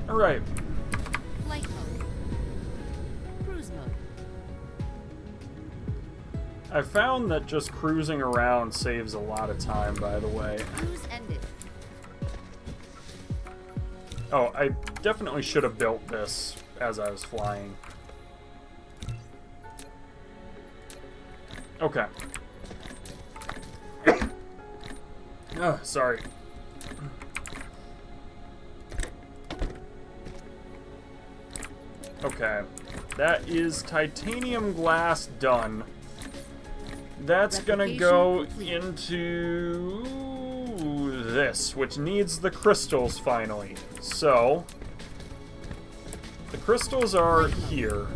Alright. Flight mode. Cruise mode. I found that just cruising around saves a lot of time, by the way. Cruise ended. Oh, I definitely should have built this as I was flying. Okay. Oh, sorry. Okay. That is titanium glass done. That's gonna go into this, which needs the crystals finally. So, the crystals are here.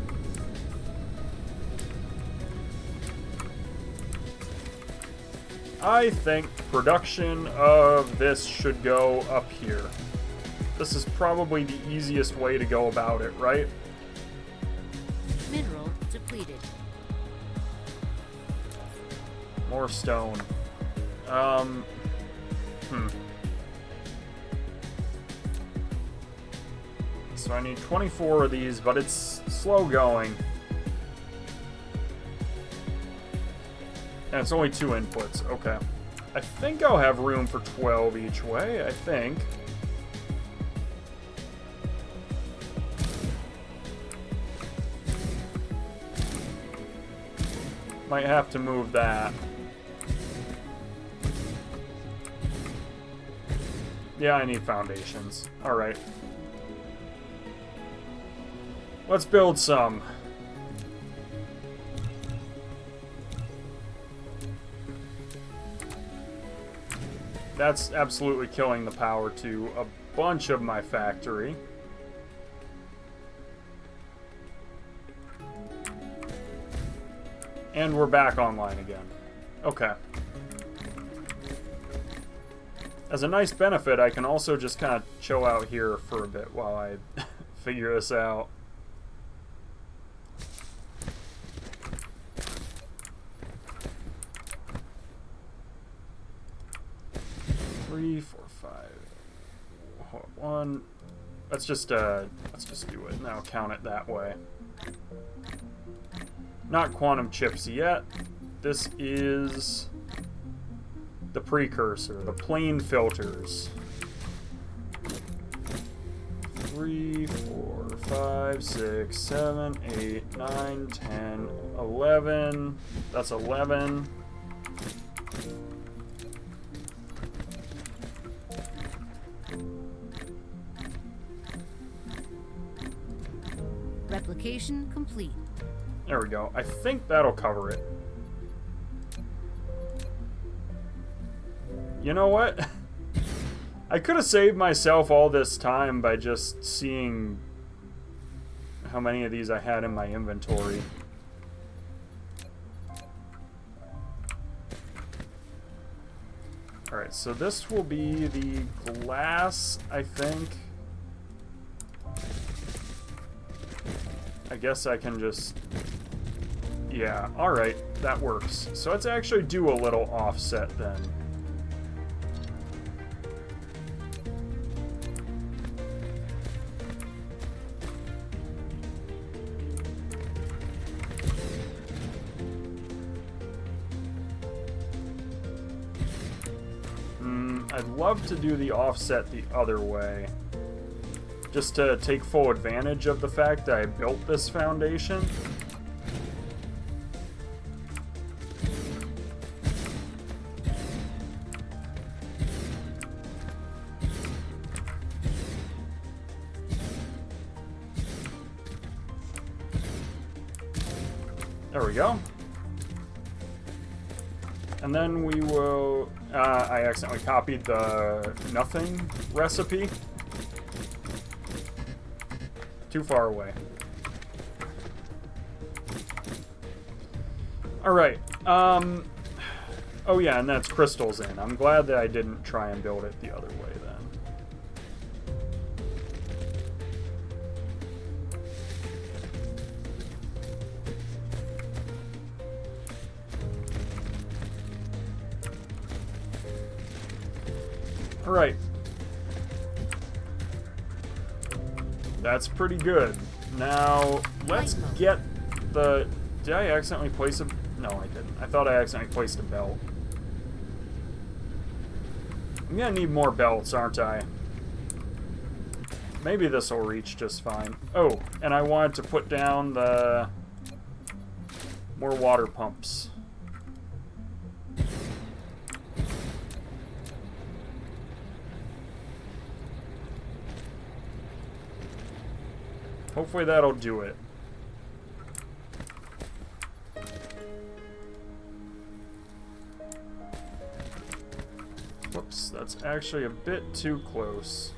I think production of this should go up here. This is probably the easiest way to go about it, right? Mineral depleted. More stone. So I need 24 of these, but it's slow going. And it's only 2 inputs. Okay. I think I'll have room for 12 each way, I think. Might have to move that. Yeah, I need foundations. Alright. Let's build some. That's absolutely killing the power to a bunch of my factory. And we're back online again. Okay. As a nice benefit, I can also just kind of chill out here for a bit while I figure this out. Three, four, five. One. Let's just do it now. Count it that way. Not quantum chips yet. This is the precursor, the plain filters. 3, 4, 5, 6, 7, 8, 9, 10, 11. That's 11. Replication complete. There we go. I think that'll cover it. You know what? I could have saved myself all this time by just seeing how many of these I had in my inventory. Alright, so this will be the glass, I think. I guess I can just... Yeah, alright, that works. So let's actually do a little offset then. I'd love to do the offset the other way. Just to take full advantage of the fact that I built this foundation. There we go. And then we will... I accidentally copied the nothing recipe. Too far away. Alright. Oh yeah, and that's crystals in. I'm glad that I didn't try and build it the other way then. Alright. That's pretty good. Now, let's get the... Did I accidentally place a... No, I didn't. I thought I accidentally placed a belt. I'm gonna need more belts, aren't I? Maybe this will reach just fine. Oh, and I wanted to put down the... more water pumps. Hopefully that'll do it. Whoops, that's actually a bit too close.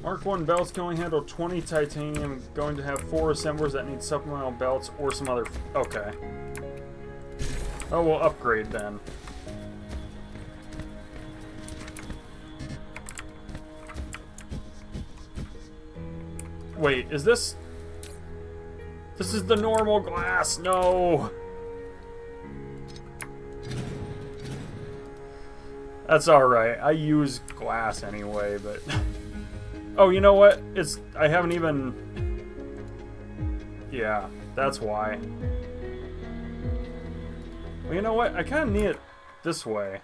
Mark 1 belts can only handle 20 titanium. Going to have 4 assemblers that need supplemental belts or some other... Okay. Oh, we'll upgrade then. Wait, is this... This is the normal glass! No! That's alright. I use glass anyway, but... Oh, you know what? I haven't even... Yeah, that's why. Well, you know what? I kind of need it this way.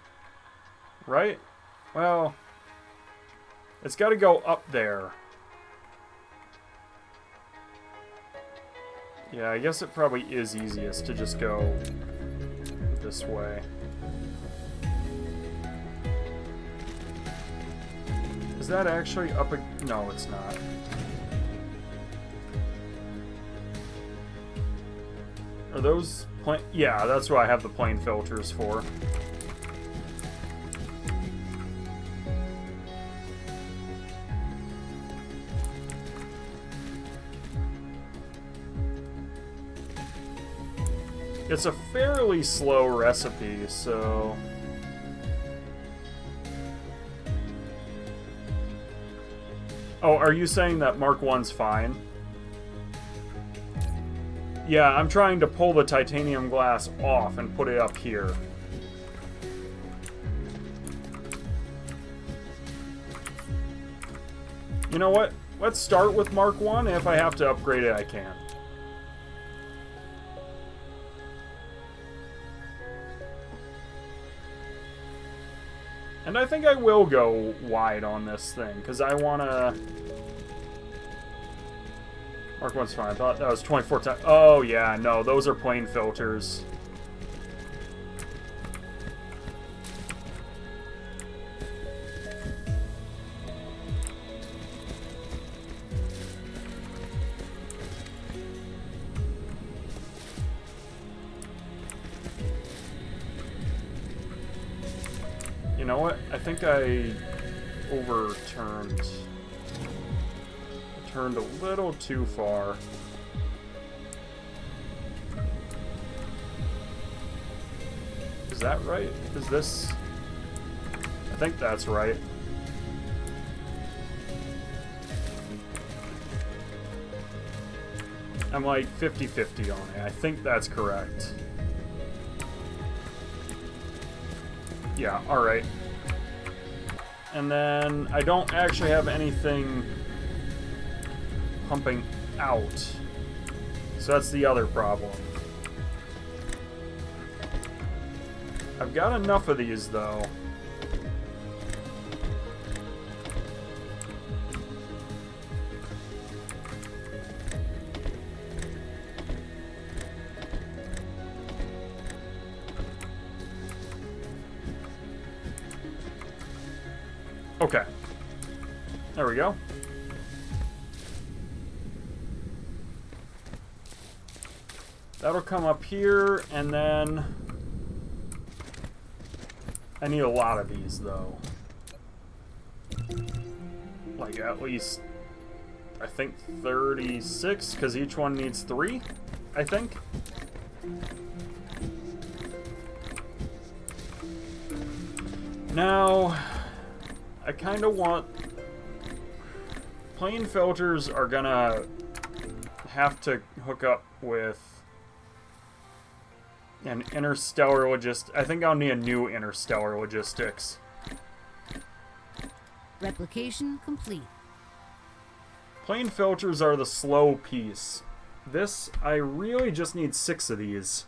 Right? Well... It's got to go up there. Yeah, I guess it probably is easiest to just go this way. Is that actually up a... No, it's not. Are those plain... Yeah, that's what I have the plane filters for. It's a fairly slow recipe, so... Oh, are you saying that Mark 1's fine? Yeah, I'm trying to pull the titanium glass off and put it up here. You know what? Let's start with Mark 1. If I have to upgrade it, I can. And I think I will go wide on this thing, because I want to... Mark 1's fine. I thought that was 24 times. Oh, yeah, no, those are plain filters. You know what? I think I overturned. Turned a little too far. Is that right? Is this... I think that's right. I'm like 50-50 on it. I think that's correct. Yeah, alright. And then I don't actually have anything pumping out. So that's the other problem. I've got enough of these, though. Okay. There we go. That'll come up here, and then... I need a lot of these, though. Like, at least... I think 36, because each one needs 3, I think. Now... I kind of want... Plane filters are gonna have to hook up with an interstellar logistics. I think I'll need a new interstellar logistics. Replication complete. Plane filters are the slow piece. This, I really just need 6 of these.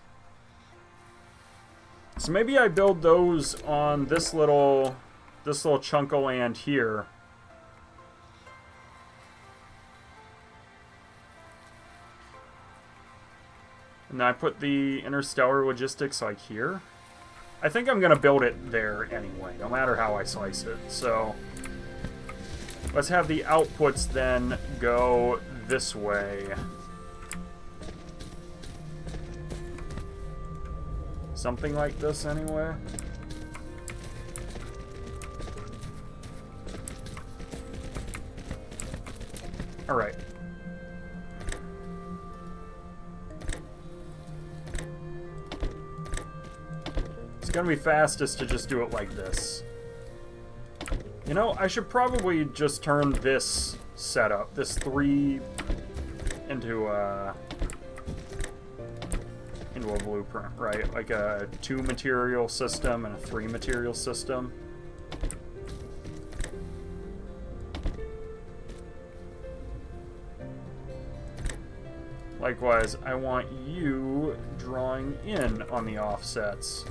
So maybe I build those on this little chunk of land here. And then I put the interstellar logistics like here. I think I'm gonna build it there anyway, no matter how I slice it. So let's have the outputs then go this way. Something like this anyway. Alright. It's gonna be fastest to just do it like this. You know, I should probably just turn this setup, this 3, into a blueprint, right? Like a 2 material system and a 3 material system. Likewise, I want you drawing in on the offsets.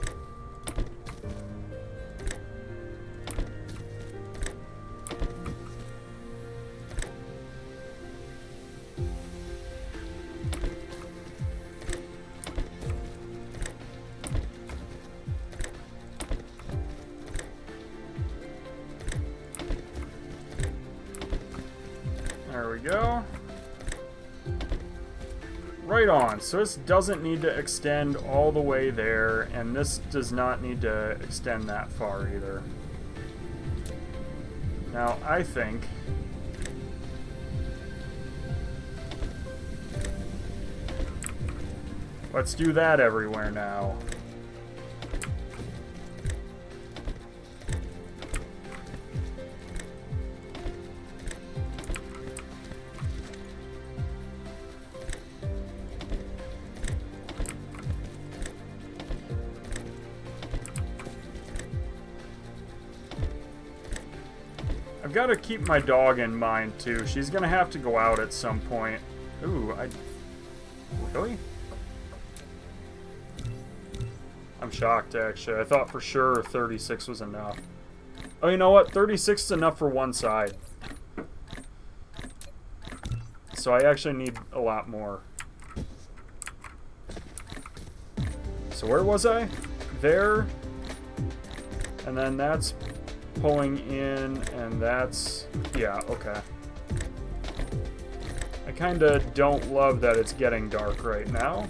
There we go. Right on. So this doesn't need to extend all the way there, and this does not need to extend that far either. Now, I think let's do that everywhere now. I've got to keep my dog in mind, too. She's going to have to go out at some point. Ooh, really? I'm shocked, actually. I thought for sure 36 was enough. Oh, you know what? 36 is enough for one side. So I actually need a lot more. So where was I? There. And then that's pulling in, and that's... yeah, okay. I kind of don't love that it's getting dark right now.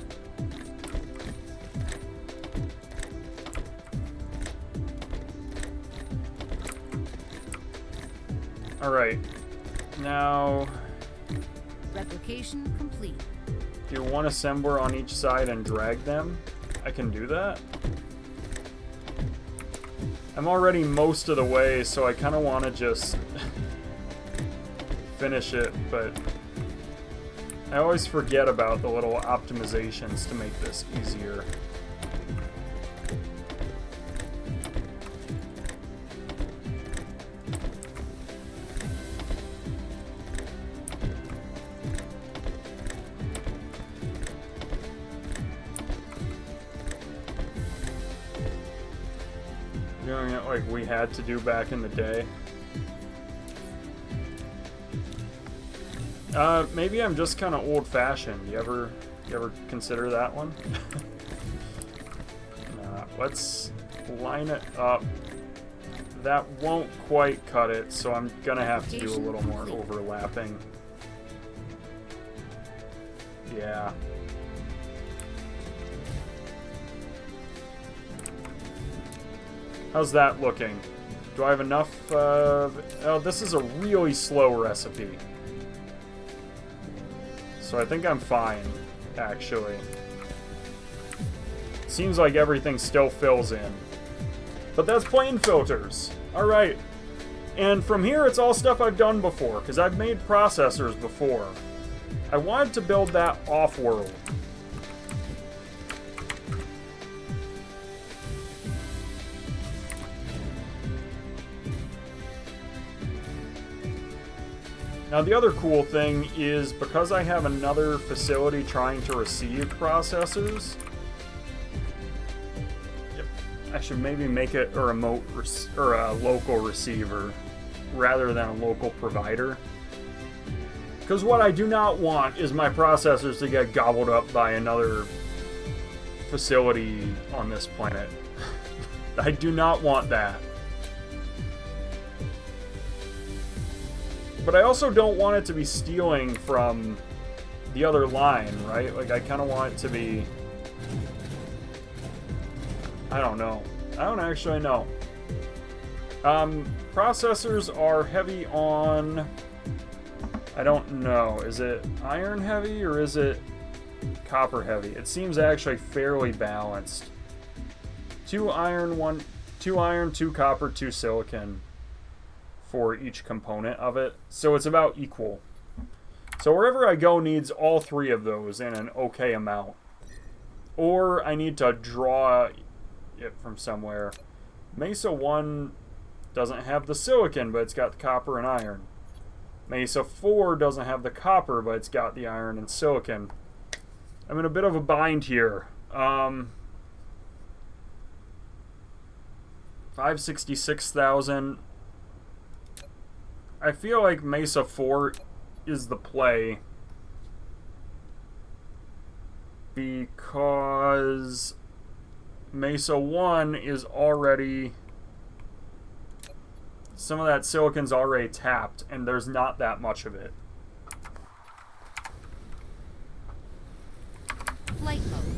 Alright. Now... Replication complete. do one assembler on each side and drag them. I can do that. I'm already most of the way, so I kind of want to just finish it, but I always forget about the little optimizations to make this easier. Doing it like we had to do back in the day. Maybe I'm just kind of old-fashioned. You ever consider that one? Let's line it up. That won't quite cut it, so I'm gonna have to do a little more overlapping. Yeah. How's that looking? Do I have enough? Oh, this is a really slow recipe. So I think I'm fine, actually. Seems like everything still fills in. But that's plane filters. Alright. And from here, it's all stuff I've done before, because I've made processors before. I wanted to build that off-world. Now the other cool thing is, because I have another facility trying to receive processors, I should maybe make it a remote or a local receiver rather than a local provider. Because what I do not want is my processors to get gobbled up by another facility on this planet. I do not want that. But I also don't want it to be stealing from the other line, right? Like, I kind of want it to be... I don't know. I don't actually know. Processors are heavy on I don't know. Is it iron heavy or is it copper heavy? It seems actually fairly balanced. 2 iron, 2 copper, 2 silicon for each component of it. So it's about equal. So wherever I go needs all 3 of those in an okay amount. Or I need to draw it from somewhere. Mesa 1 doesn't have the silicon, but it's got the copper and iron. Mesa 4 doesn't have the copper, but it's got the iron and silicon. I'm in a bit of a bind here. 566,000. I feel like Mesa 4 is the play. Because Mesa 1 is already... Some of that silicon's already tapped, and there's not that much of it. Flight mode.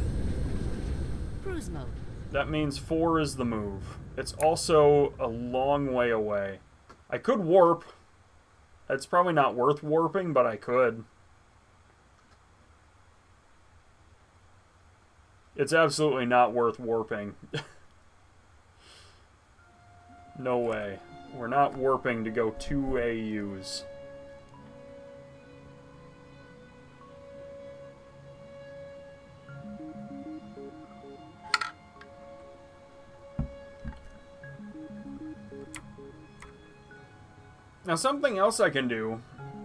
Cruise mode. That means 4 is the move. It's also a long way away. I could warp. It's probably not worth warping, but I could. It's absolutely not worth warping. No way. We're not warping to go 2 AUs. Now something else I can do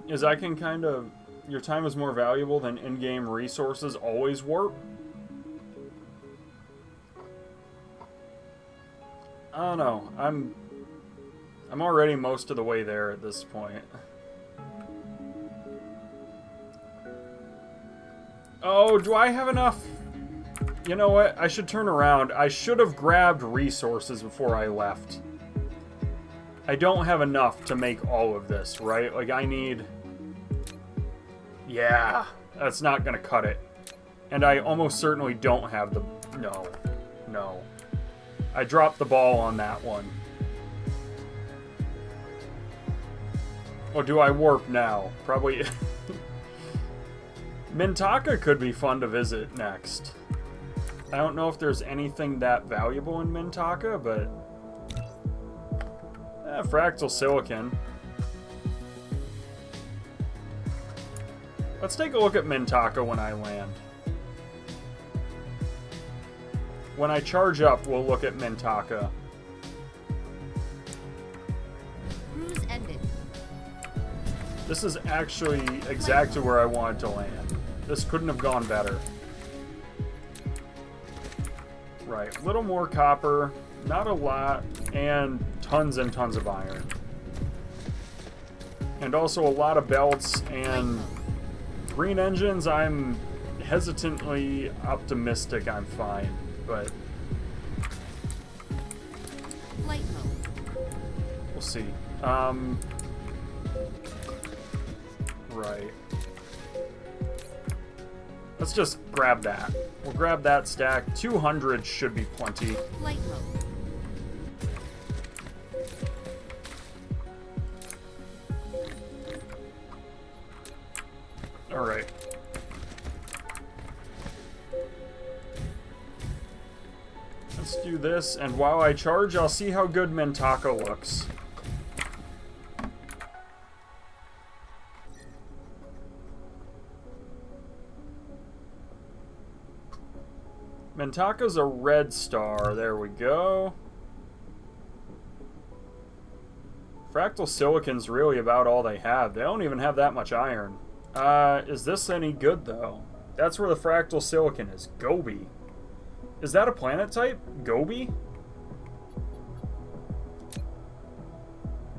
is I can kind of... Your time is more valuable than in-game resources always warp. I don't know. I'm already most of the way there at this point. Oh, do I have enough? You know what? I should turn around. I should have grabbed resources before I left. I don't have enough to make all of this, right? Like, I need... Yeah, that's not gonna cut it. And I almost certainly don't have the... No. No. I dropped the ball on that one. Or do I warp now? Probably... Mintaka could be fun to visit next. I don't know if there's anything that valuable in Mintaka, but... fractal silicon. Let's take a look at Mintaka when I land. When I charge up, we'll look at Mintaka. Cruise ended. This is actually exactly where I wanted to land. This couldn't have gone better. Right, a little more copper, not a lot, and tons of iron. And also a lot of belts and green engines. I'm hesitantly optimistic I'm fine, but Flight mode. we'll see. Right. Let's just grab that. We'll grab that stack. 200 should be plenty. Flight mode. Alright. Let's do this, and while I charge, I'll see how good Mintaka looks. Mintaka's a red star. There we go. Fractal silicon's really about all they have. They don't even have that much iron. Is this any good, though? That's where the fractal silicon is. Gobi. Is that a planet type? Gobi?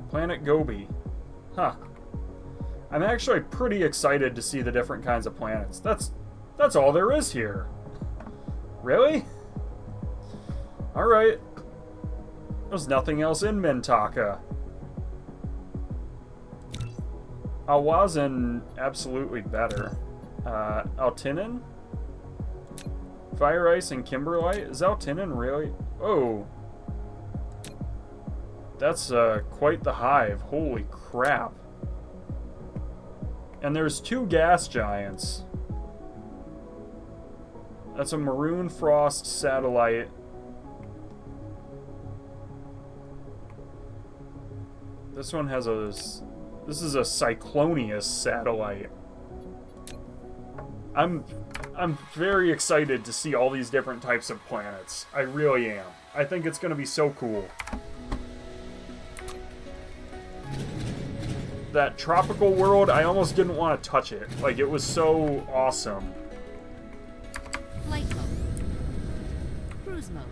Planet Gobi. Huh. I'm actually pretty excited to see the different kinds of planets. That's all there is here. Really? Alright. There's nothing else in Mintaka. Alwazin, absolutely better. Altinin? Fire Ice and Kimberlite? Is Altinin really? Oh. That's quite the hive. Holy crap. And there's 2 gas giants. That's a Maroon Frost satellite. This one has a... This is a Cyclonius satellite. I'm very excited to see all these different types of planets. I really am. I think it's going to be so cool. That tropical world, I almost didn't want to touch it. Like, it was so awesome. Flight mode. Cruise mode.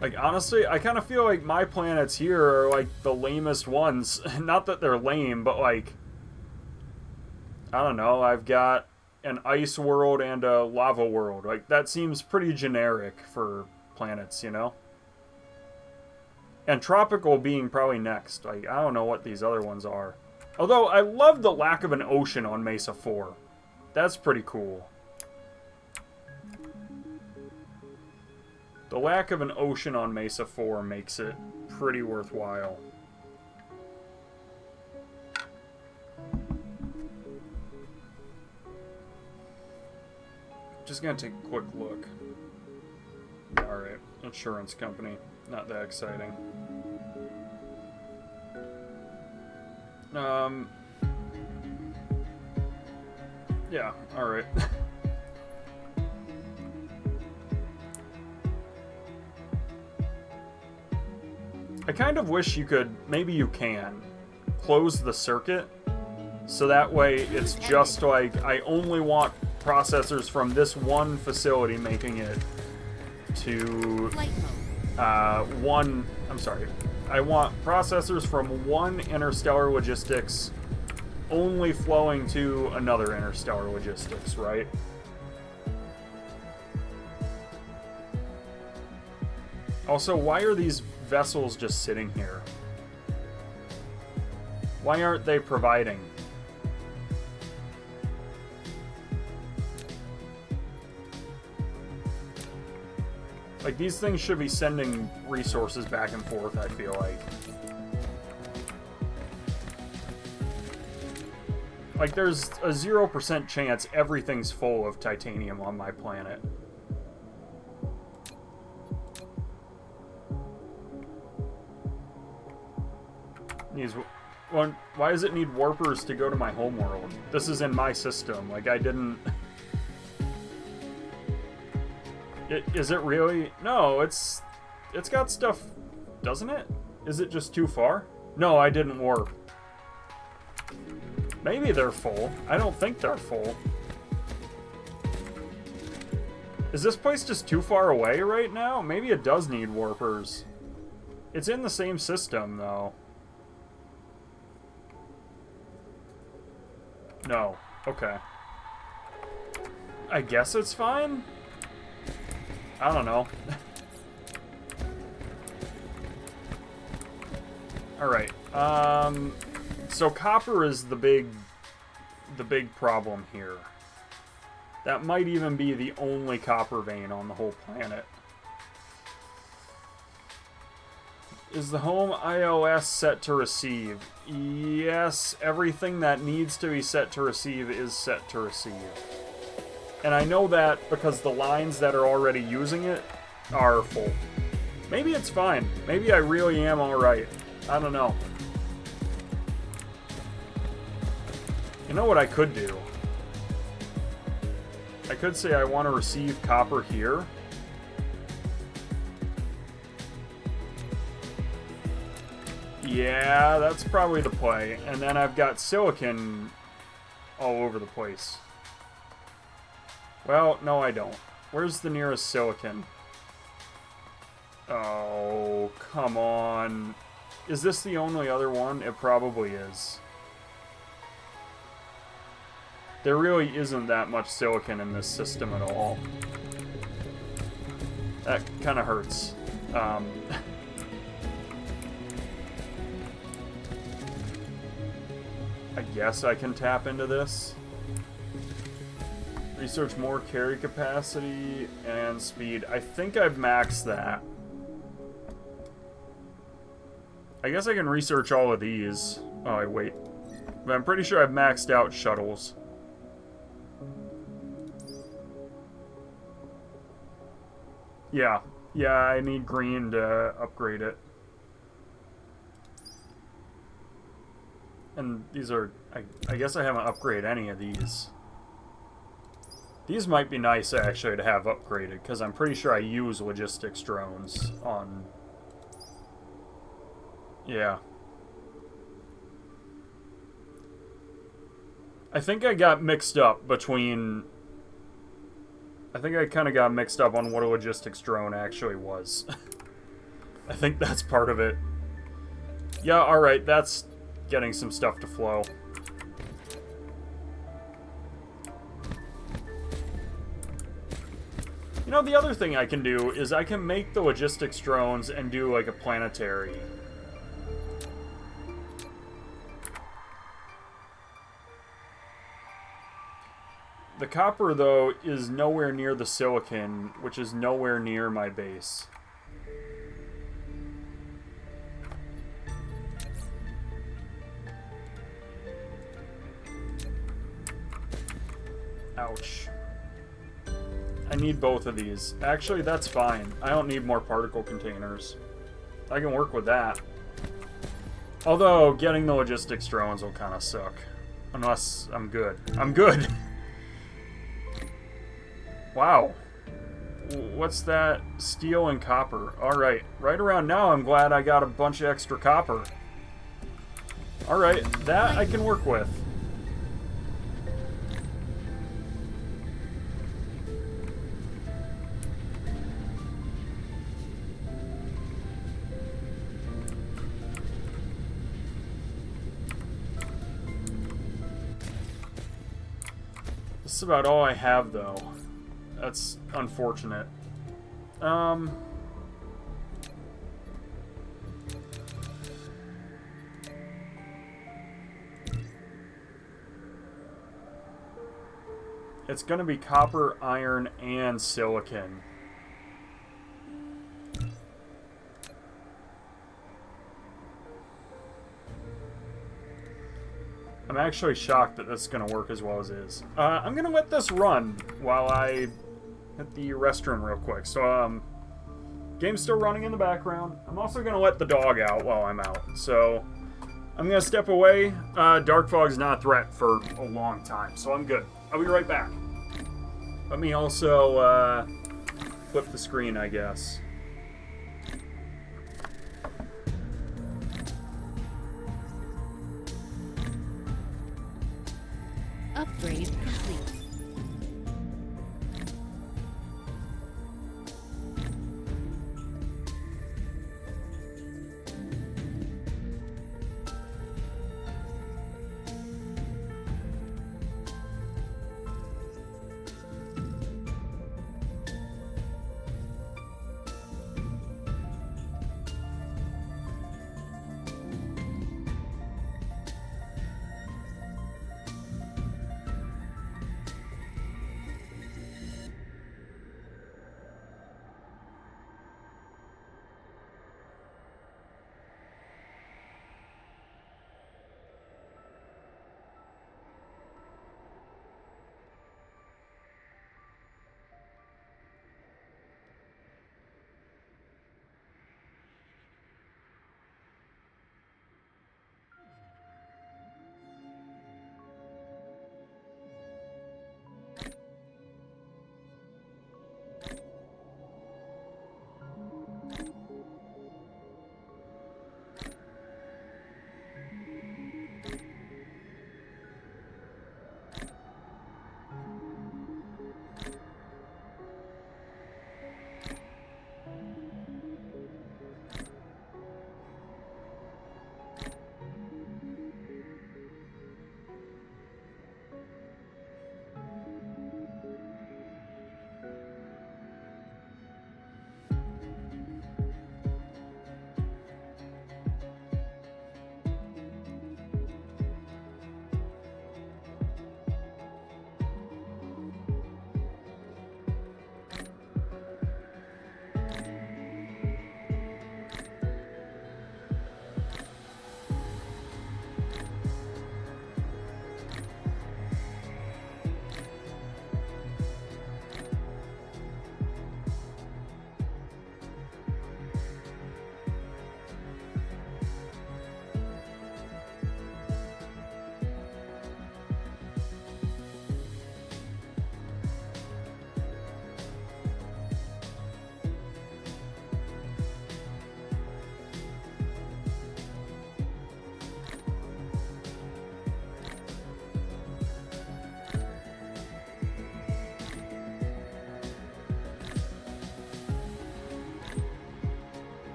Like, honestly, I kind of feel like my planets here are, like, the lamest ones. Not that they're lame, but, like... I don't know, I've got an ice world and a lava world. Like, that seems pretty generic for planets, you know? And tropical being probably next. Like, I don't know what these other ones are. Although, I love the lack of an ocean on Mesa 4. That's pretty cool. The lack of an ocean on Mesa 4 makes it pretty worthwhile. Just gonna take a quick look. Alright, insurance company. Not that exciting. Yeah, alright. I kind of wish you could, maybe you can, close the circuit, so that way it's just like, I only want processors from this one facility making it to I want processors from one interstellar logistics only flowing to another interstellar logistics, right? Also, why are these vessels just sitting here? Why aren't they providing? Like, these things should be sending resources back and forth, I feel like. Like, there's a 0% chance everything's full of titanium on my planet. Why does it need warpers to go to my homeworld? This is in my system. Like, I didn't... Is it really? No, it's got stuff, doesn't it? Is it just too far? No, I didn't warp. Maybe they're full. I don't think they're full. Is this place just too far away right now? Maybe it does need warpers. It's in the same system, though. No. Okay. I guess it's fine? I don't know. Alright. So copper is the big problem here. That might even be the only copper vein on the whole planet. Is the home iOS set to receive? Yes, everything that needs to be set to receive is set to receive. And I know that because the lines that are already using it are full. Maybe it's fine. Maybe I really am alright. I don't know. You know what I could do? I could say I want to receive copper here. Yeah, that's probably the play. And then I've got silicon all over the place. Well, no I don't. Where's the nearest silicon? Oh, come on. Is this the only other one? It probably is. There really isn't that much silicon in this system at all. That kind of hurts. I guess I can tap into this. Research more carry capacity and speed. I think I've maxed that. I guess I can research all of these. Oh, wait. But I'm pretty sure I've maxed out shuttles. Yeah. Yeah, I need green to upgrade it. And these are... I guess I haven't upgraded any of these. These might be nice, actually, to have upgraded, because I'm pretty sure I use logistics drones on... Yeah. I think I got mixed up between... I think I kind of got mixed up on what a logistics drone actually was. I think that's part of it. Yeah, alright, that's getting some stuff to flow. You know, the other thing I can do is I can make the logistics drones and do, like, a planetary. The copper, though, is nowhere near the silicon, which is nowhere near my base. Ouch. I need both of these. Actually, that's fine. I don't need more particle containers. I can work with that. Although, getting the logistics drones will kind of suck. Unless I'm good. I'm good! Wow. What's that? Steel and copper. Alright. Right around now, I'm glad I got a bunch of extra copper. Alright. That I can work with. This is about all I have, though. That's unfortunate. It's gonna be copper, iron, and silicon. I'm actually shocked that this is going to work as well as it is. I'm going to let this run while I hit the restroom real quick. So, game's still running in the background. I'm also going to let the dog out while I'm out. So, I'm going to step away. Dark fog's not a threat for a long time, so I'm good. I'll be right back. Let me also flip the screen, I guess. Upgrade complete.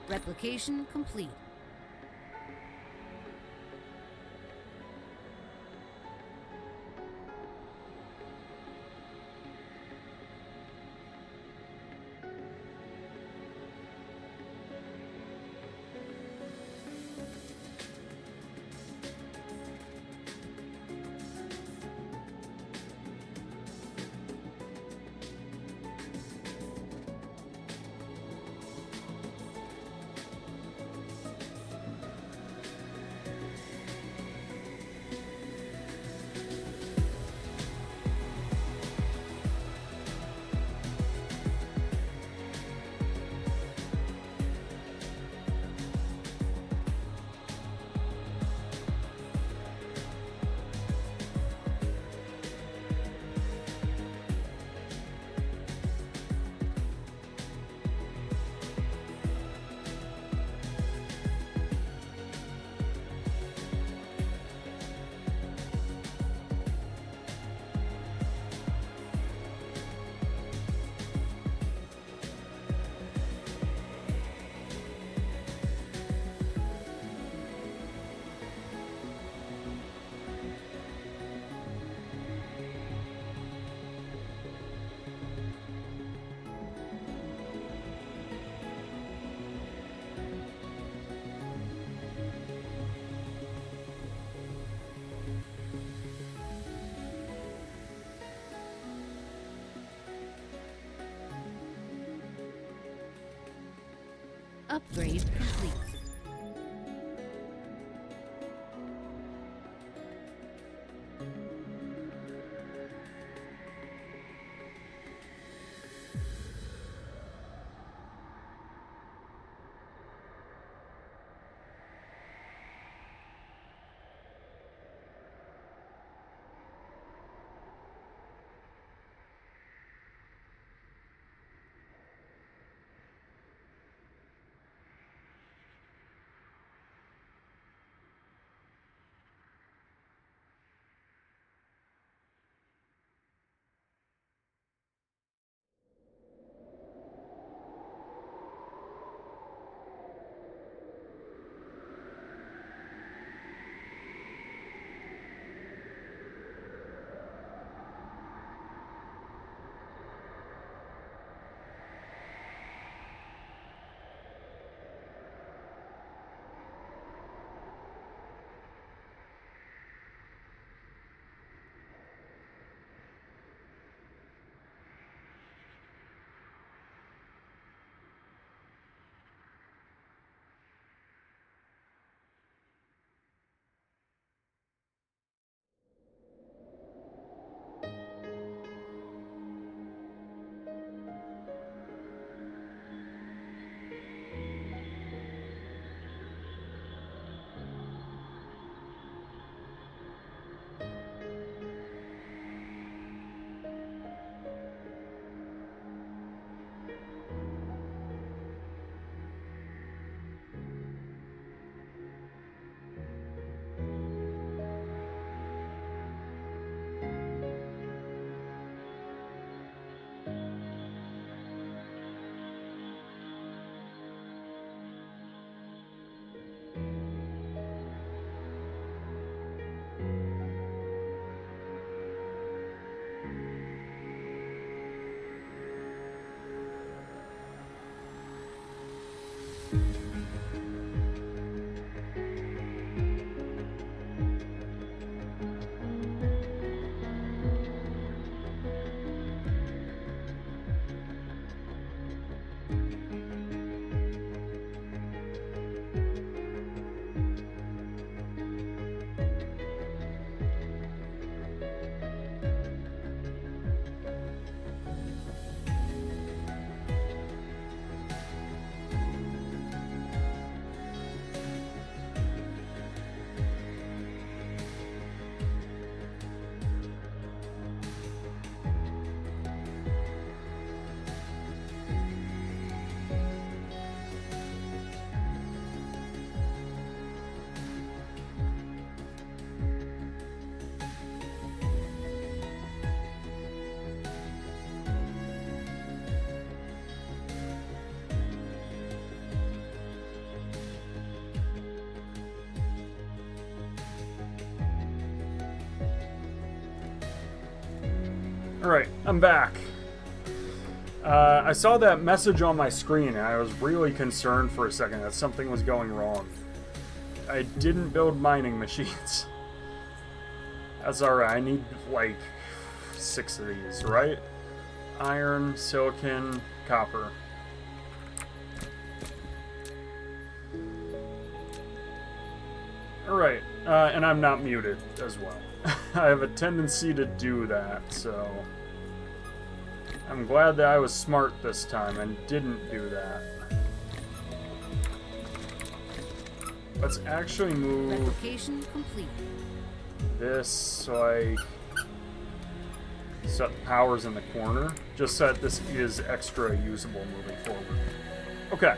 Replication complete. Upgrade complete. Alright, I'm back. I saw that message on my screen and I was really concerned for a second that something was going wrong. I didn't build mining machines. That's alright, I need like 6 of these, right? Iron, silicon, copper. Alright, and I'm not muted as well. I have a tendency to do that, so I'm glad that I was smart this time and didn't do that. Let's actually move Replication complete. this so I set the powers in the corner, just so that this is extra usable moving forward. Okay.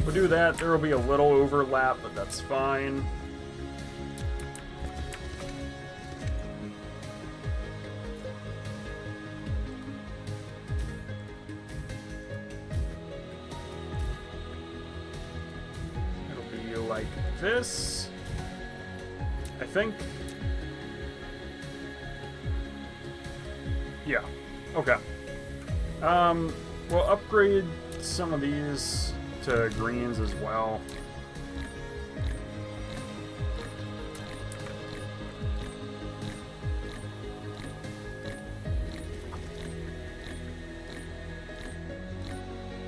We'll do that. There will be a little overlap, but that's fine. It'll be like this, I think. Yeah. Okay. We'll upgrade some of these to greens as well.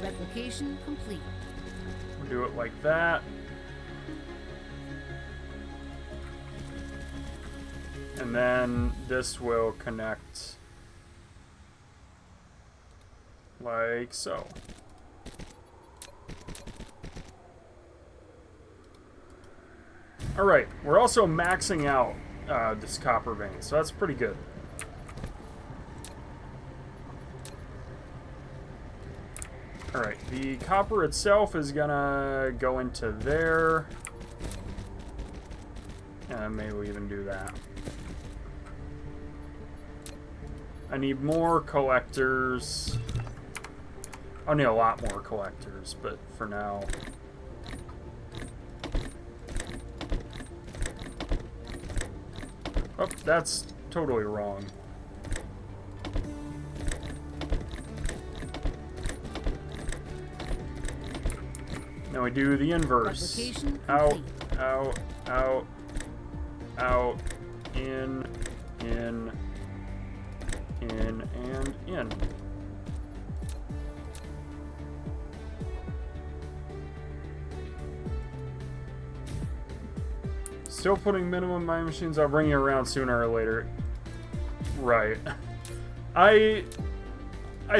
Replication complete. We'll do it like that. And then this will connect like so. Alright, we're also maxing out this copper vein, so that's pretty good. Alright, the copper itself is gonna go into there. And maybe we'll even do that. I need more collectors. I'll need a lot more collectors, but for now... Oh, that's totally wrong. Now we do the inverse. Replication Out, complete. out, out, out, in, and in. Still putting minimum mining machines. I'll bring you around sooner or later. Right. I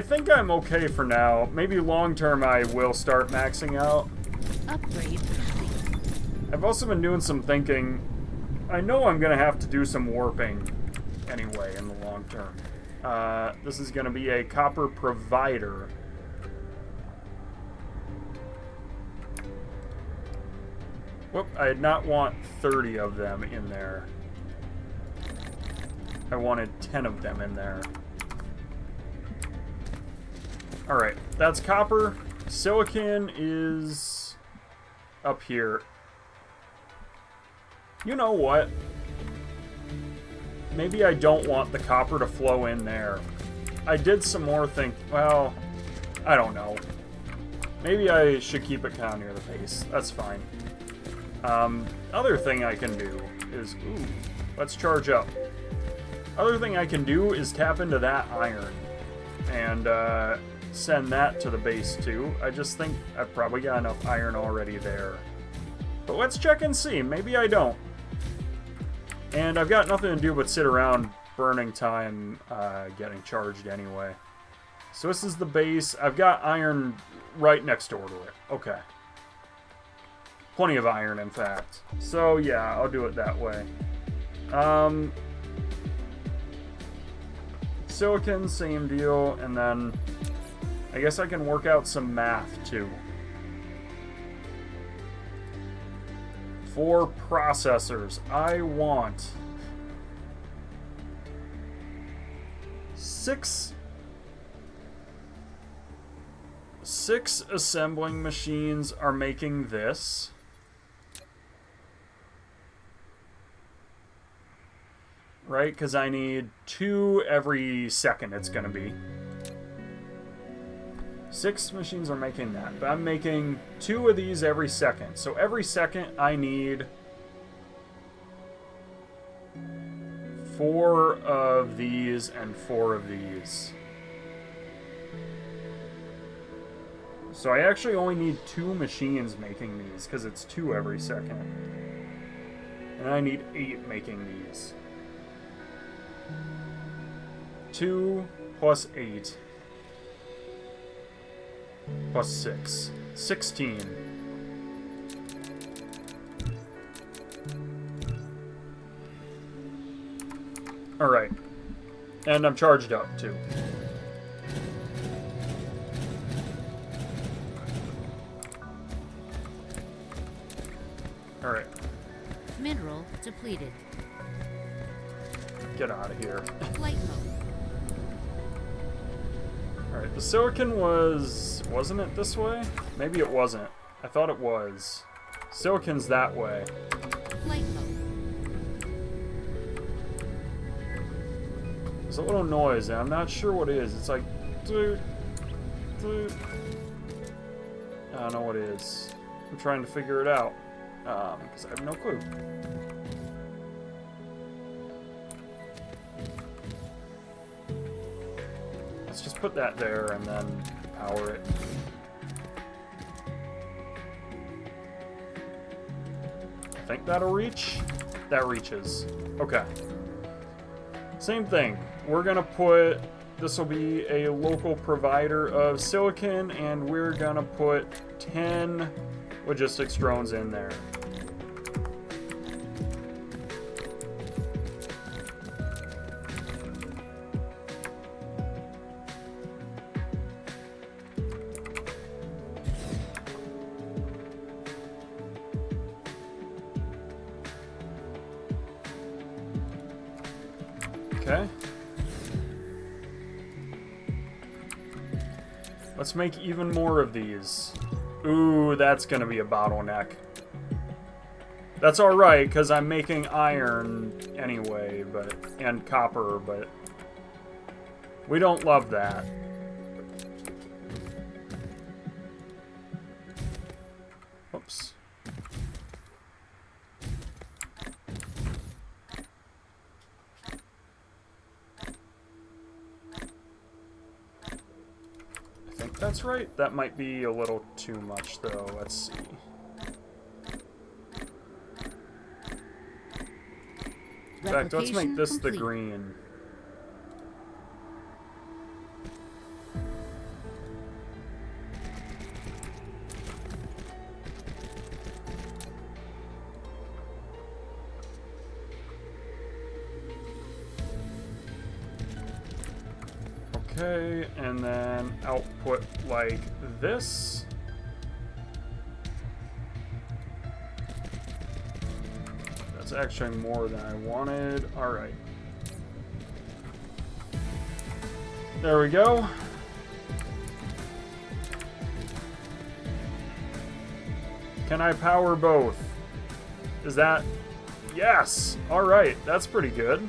think I'm okay for now. Maybe long term I will start maxing out. Upgrade complete. I've also been doing some thinking. I know I'm going to have to do some warping anyway in the long term. This is going to be a copper provider. Whoop, I did not want 30 of them in there. I wanted 10 of them in there. Alright, that's copper. Silicon is up here. You know what? Maybe I don't want the copper to flow in there. I did some more well, I don't know. Maybe I should keep it kind of near the base. That's fine. Other thing I can do is, ooh, let's charge up. Other thing I can do is tap into that iron and send that to the base too. I just think I've probably got enough iron already there. But let's check and see. Maybe I don't. And I've got nothing to do but sit around burning time getting charged anyway. So this is the base. I've got iron right next door to it. Okay. Plenty of iron, in fact. So yeah, I'll do it that way. Silicon, same deal, and then I guess I can work out some math too. For processors, I want 6 6 assembling machines are making this. Right? Because I need 2 every second it's going to be. 6 machines are making that. But I'm making 2 of these every second. So every second I need 4 of these and 4 of these. So I actually only need 2 machines making these because it's 2 every second. And I need 8 making these. 2 plus 8 plus 6. 16. Alright. And I'm charged up, too. Alright. Mineral depleted. Get out of here. Flight mode. Alright, the silicon wasn't it this way? Maybe it wasn't. I thought it was. Silicon's that way. Flight mode. There's a little noise, and I'm not sure what it is. It's like... doot, doot. I don't know what it is. I'm trying to figure it out. Because I have no clue. Let's just put that there and then power it. I think that'll reach. That reaches. Okay. Same thing. We're gonna put, this will be a local provider of silicon, and we're gonna put 10 logistics drones in there. Okay. Let's make even more of these. Ooh, that's gonna be a bottleneck. That's alright, because I'm making iron anyway, and copper, but we don't love that. Oops. That's right. That might be a little too much, though. Let's see. In fact, let's make this the green. Okay, and then output like this. That's actually more than I wanted. Alright. There we go. Can I power both? Is that... Yes! Alright, that's pretty good.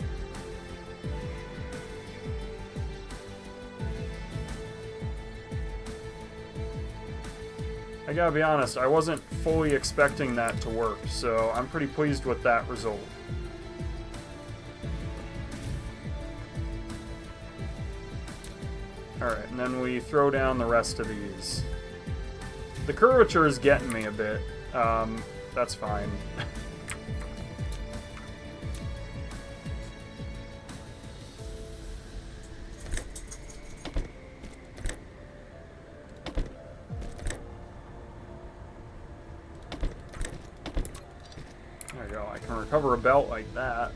I gotta be honest, I wasn't fully expecting that to work, so I'm pretty pleased with that result. Alright, and then we throw down the rest of these. The curvature is getting me a bit. That's fine. There we go, I can recover a belt like that.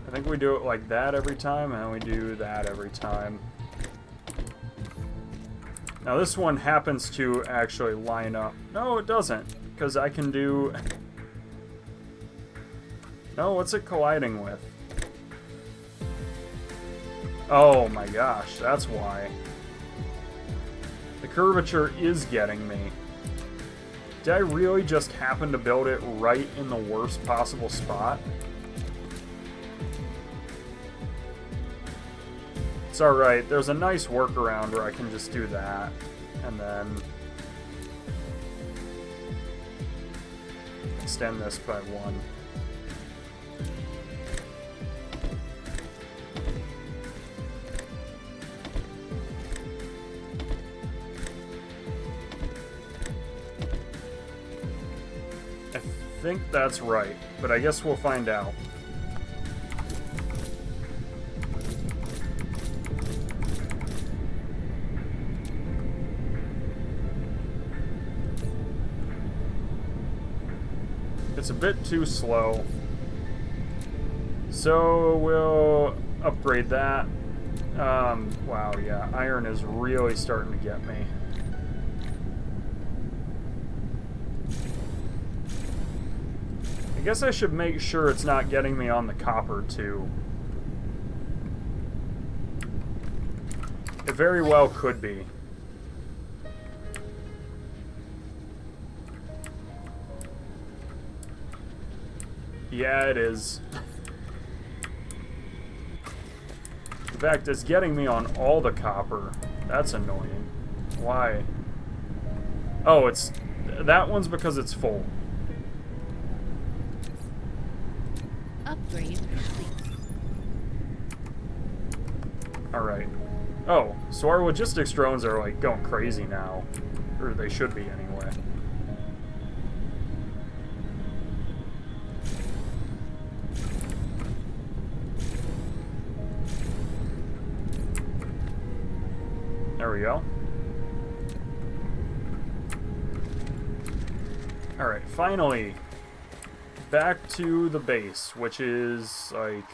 I think we do it like that every time, and we do that every time. Now this one happens to actually line up. No, it doesn't, because I can do... No, what's it colliding with? Oh my gosh, that's why. The curvature is getting me. Did I really just happen to build it right in the worst possible spot? It's alright, there's a nice workaround where I can just do that, and then extend this by 1. I think that's right, but I guess we'll find out. It's a bit too slow, so we'll upgrade that. Wow, yeah, iron is really starting to get me. I guess I should make sure it's not getting me on the copper, too. It very well could be. Yeah, it is. In fact, it's getting me on all the copper. That's annoying. Why? Oh, it's... That one's because it's full. Upgrade complete. Alright. Oh, so our logistics drones are, like, going crazy now. Or they should be, anyway. There we go. Alright, finally, back to the base, which is, like,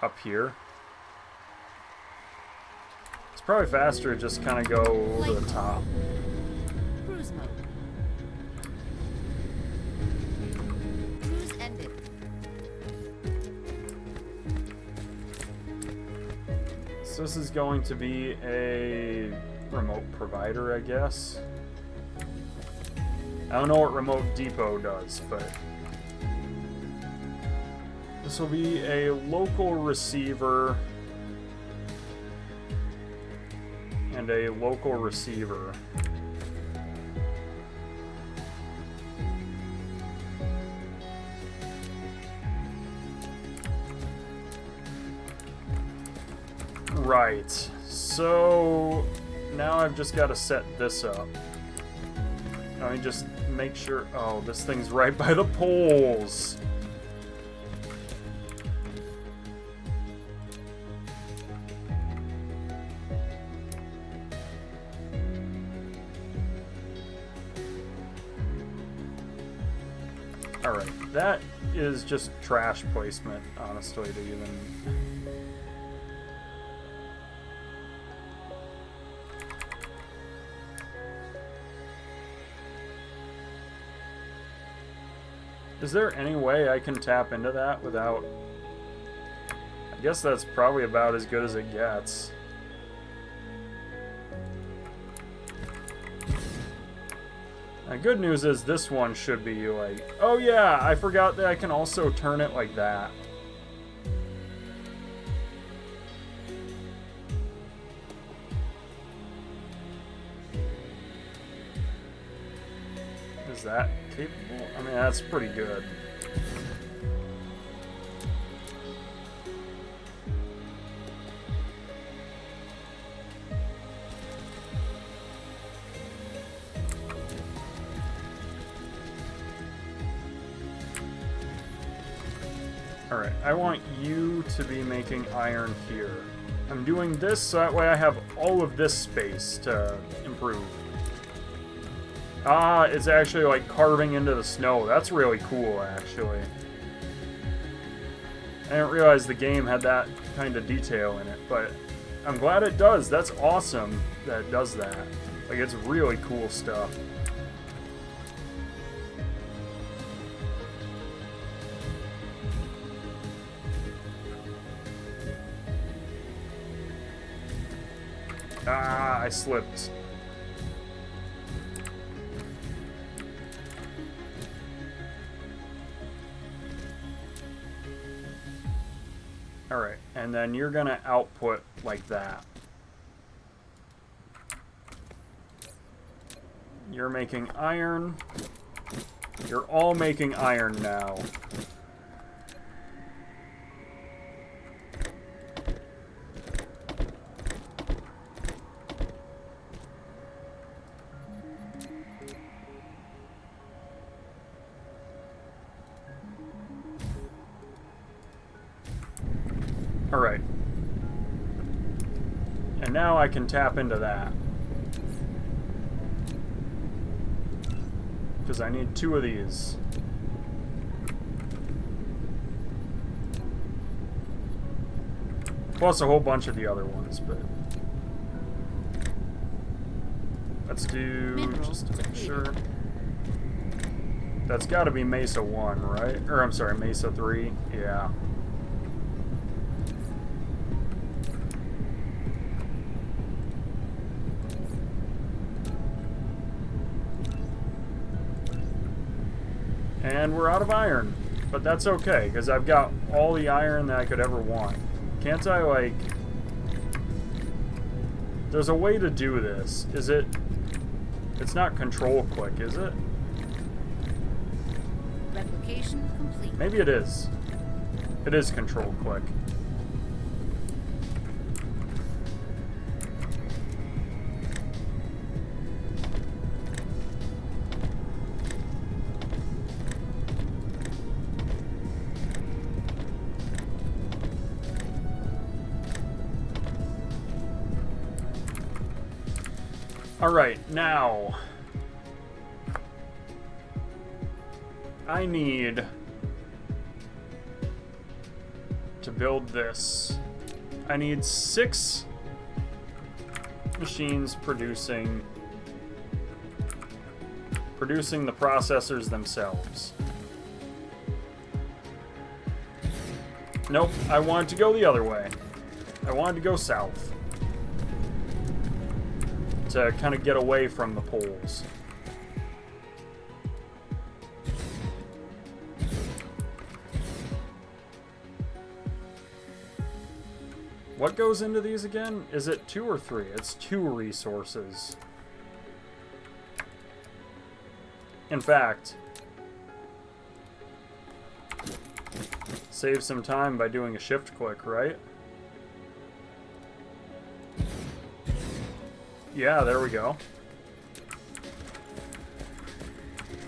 up here. It's probably faster to just kind of go over the top. Cruise mode. Cruise ended. So this is going to be a remote provider, I guess. I don't know what Remote Depot does, but this will be a local receiver and a local receiver. Right, so now I've just got to set this up. Let me just make sure... Oh, this thing's right by the poles. Alright, that is just trash placement, honestly, to even... Is there any way I can tap into that without... I guess that's probably about as good as it gets. The good news is this one should be like... Oh yeah, I forgot that I can also turn it like that. Is that capable? I mean, that's pretty good. Alright, I want you to be making iron here. I'm doing this so that way I have all of this space to improve. Ah, it's actually like carving into the snow. That's really cool, actually. I didn't realize the game had that kind of detail in it, but I'm glad it does. That's awesome that it does that. Like, it's really cool stuff. Ah, I slipped. Alright, and then you're gonna output like that. You're making iron. You're all making iron now. Alright. And now I can tap into that. Because I need 2 of these. Plus a whole bunch of the other ones, but... Let's do... Mineral just to make depleted. sure. That's gotta be Mesa 1, right? Or, I'm sorry, Mesa 3. Yeah. And we're out of iron. But that's okay, because I've got all the iron that I could ever want. Can't I, like... There's a way to do this. Is it... It's not control click, is it? Replication complete. Maybe it is. It is control click. Alright, now I need to build this. I need 6 machines producing the processors themselves. Nope, I wanted to go the other way. I wanted to go south. To kind of get away from the poles. What goes into these again? Is it 2 or 3? It's 2 resources. In fact, save some time by doing a shift click, right? Yeah, there we go.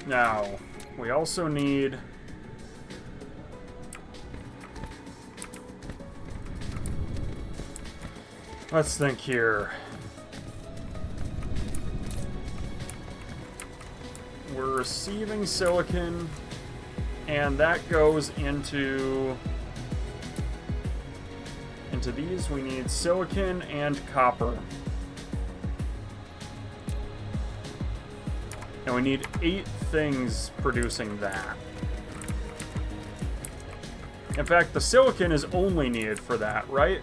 Now, we also need... Let's think here. We're receiving silicon, and that goes into these. We need silicon and copper. And we need 8 things producing that. In fact, the silicon is only needed for that, right?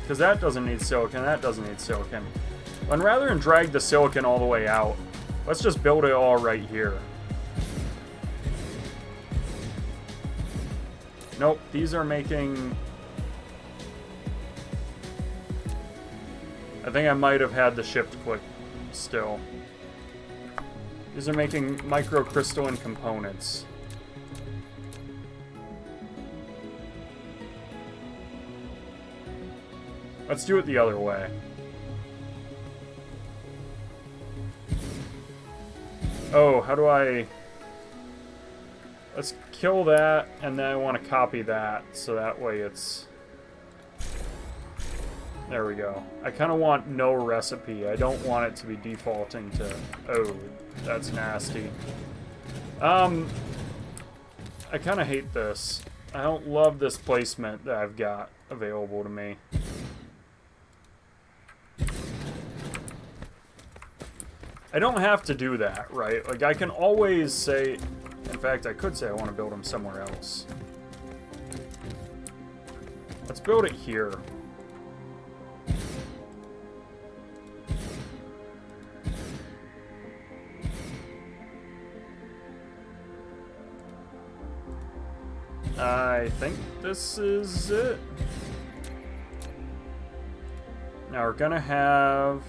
Because that doesn't need silicon, that doesn't need silicon. And rather than drag the silicon all the way out, let's just build it all right here. Nope, these are making... I think I might have had the shift click still. These are making microcrystalline components. Let's do it the other way. Oh, how do I... Let's kill that, and then I want to copy that, so that way it's... There we go. I kind of want no recipe. I don't want it to be defaulting to... Oh, that's nasty. I kind of hate this. I don't love this placement that I've got available to me. I don't have to do that, right? Like, I can always say... In fact, I could say I want to build them somewhere else. Let's build it here. I think this is it. Now we're gonna have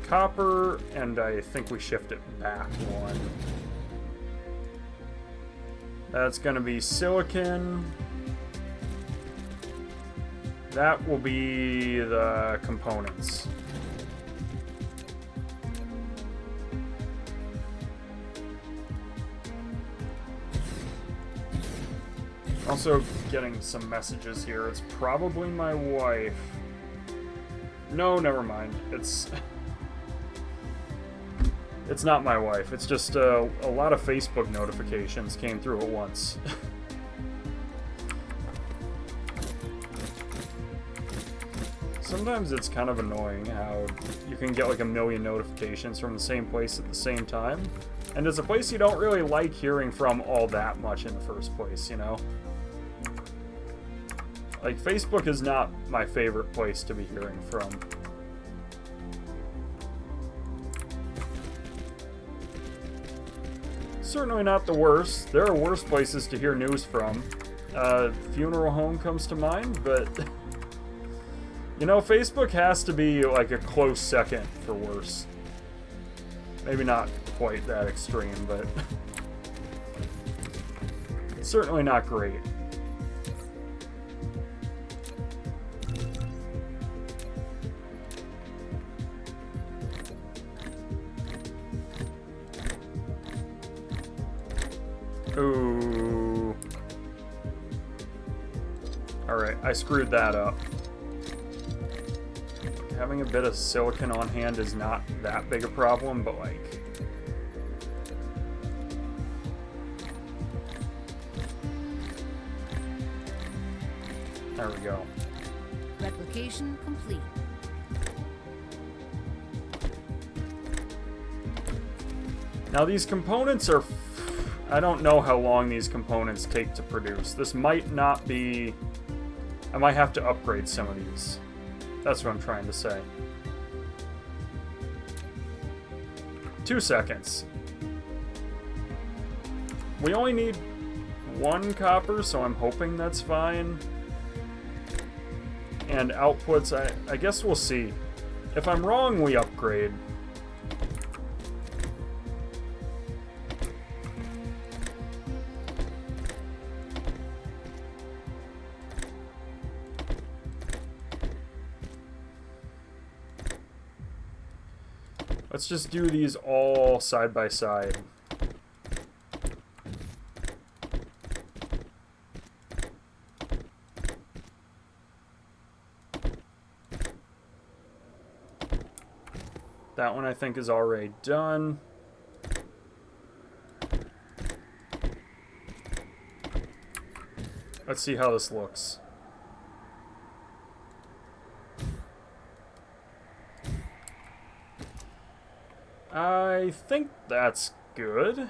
copper, and I think we shift it back one. That's gonna be silicon. That will be the components. Also getting some messages here. It's probably my wife. No, never mind. It's not my wife. It's just a lot of Facebook notifications came through at once. Sometimes it's kind of annoying how you can get like a million notifications from the same place at the same time. And it's a place you don't really like hearing from all that much in the first place, you know? Like, Facebook is not my favorite place to be hearing from. Certainly not the worst. There are worse places to hear news from. Funeral home comes to mind, but... You know, Facebook has to be like a close second for worse. Maybe not quite that extreme, but... certainly not great. Ooh. Alright, I screwed that up. Having a bit of silicon on hand is not that big a problem, but like... There we go. Replication complete. Now these components are... I don't know how long these components take to produce. This might not be... I might have to upgrade some of these. That's what I'm trying to say. 2 seconds. We only need 1 copper, so I'm hoping that's fine. And outputs, I guess we'll see. If I'm wrong, we upgrade. Let's just do these all side by side. That one I think is already done. Let's see how this looks. I think that's good.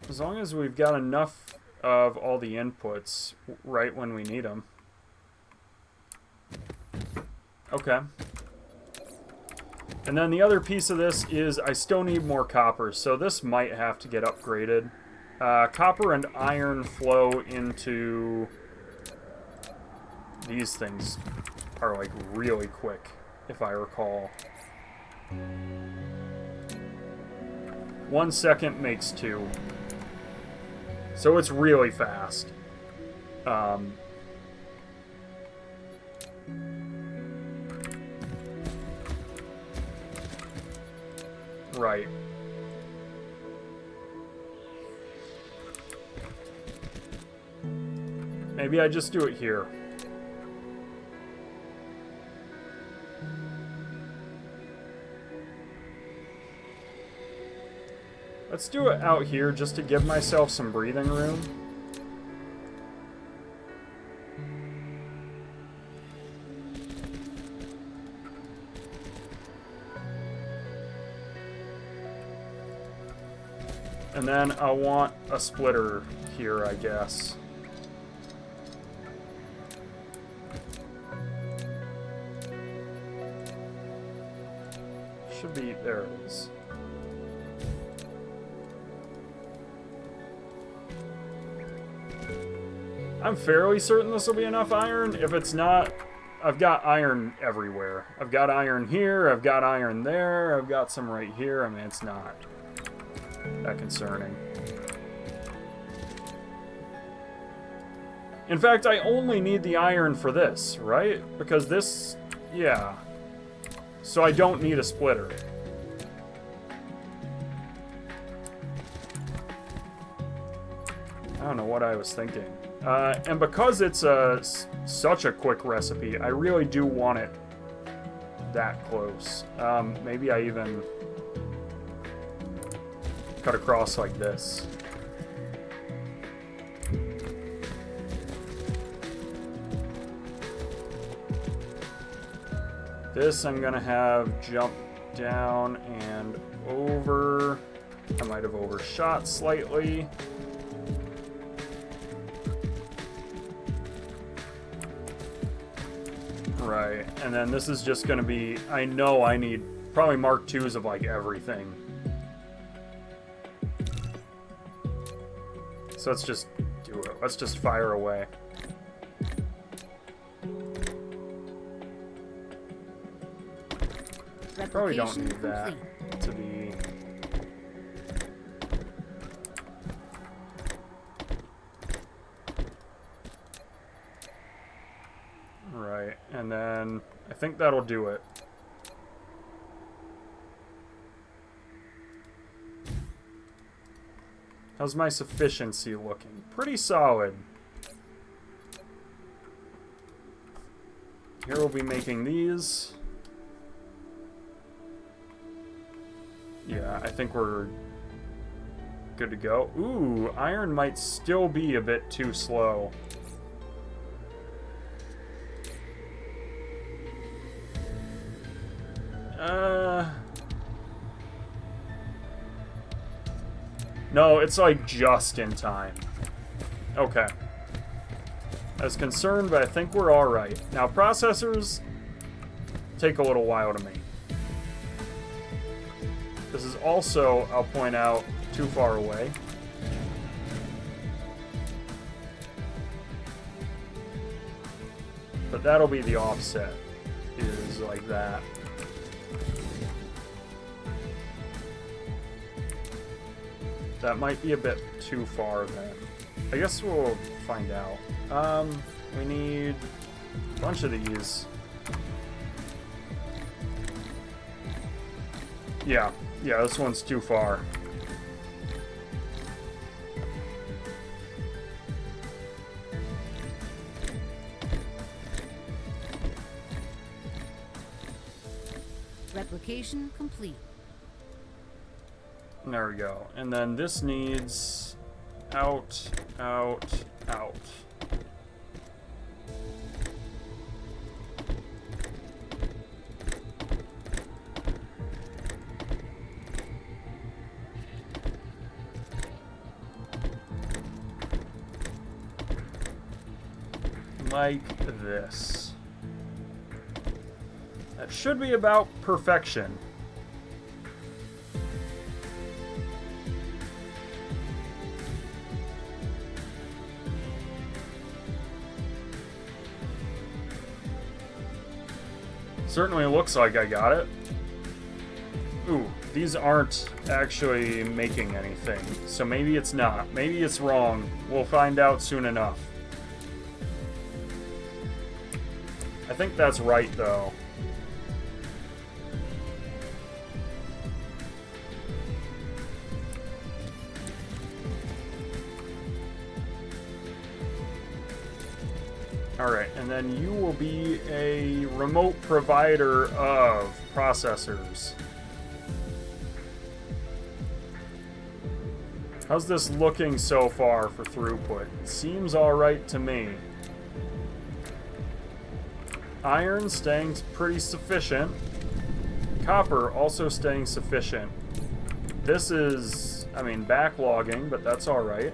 As long as we've got enough of all the inputs right when we need them. Okay. And then the other piece of this is I still need more copper, so this might have to get upgraded. Copper and iron flow into these things are like really quick, if I recall. 1 second makes 2. So it's really fast. Right. Maybe I just do it here. Let's do it out here just to give myself some breathing room. And then I want a splitter here, I guess. should be, there it is. I'm fairly certain this will be enough iron. If it's not, I've got iron everywhere. I've got iron here, I've got iron there, I've got some right here. I mean, it's not that concerning. In fact, I only need the iron for this, right? Because this, yeah. So I don't need a splitter. I don't know what I was thinking. And because it's such a quick recipe, I really do want it that close. Maybe I even cut across like this. This I'm gonna have jump down and over. I might have overshot slightly. Right, and then this is just gonna be, I know I need probably Mark IIs of like everything. So let's just do it. Let's just fire away. Probably don't need that to be... Right, and then I think that'll do it. How's my sufficiency looking? Pretty solid. Here we'll be making these. Yeah, I think we're good to go. Ooh, iron might still be a bit too slow. No, it's like just in time. Okay. I was concerned, but I think we're alright. Now, processors take a little while to make. This is also, I'll point out, too far away. But that'll be the offset, is like that. That might be a bit too far then. I guess we'll find out. We need a bunch of these. Yeah, this one's too far. Replication complete. There we go. And then this needs out, out, out. Like this. That should be about perfection. Certainly looks like I got it. Ooh, these aren't actually making anything, so maybe it's not. Maybe it's wrong. We'll find out soon enough. I think that's right, though. Alright, and then you will be a remote provider of processors. How's this looking so far for throughput? Seems alright to me. Iron staying pretty sufficient. Copper also staying sufficient. This is, I mean, backlogging, but that's alright.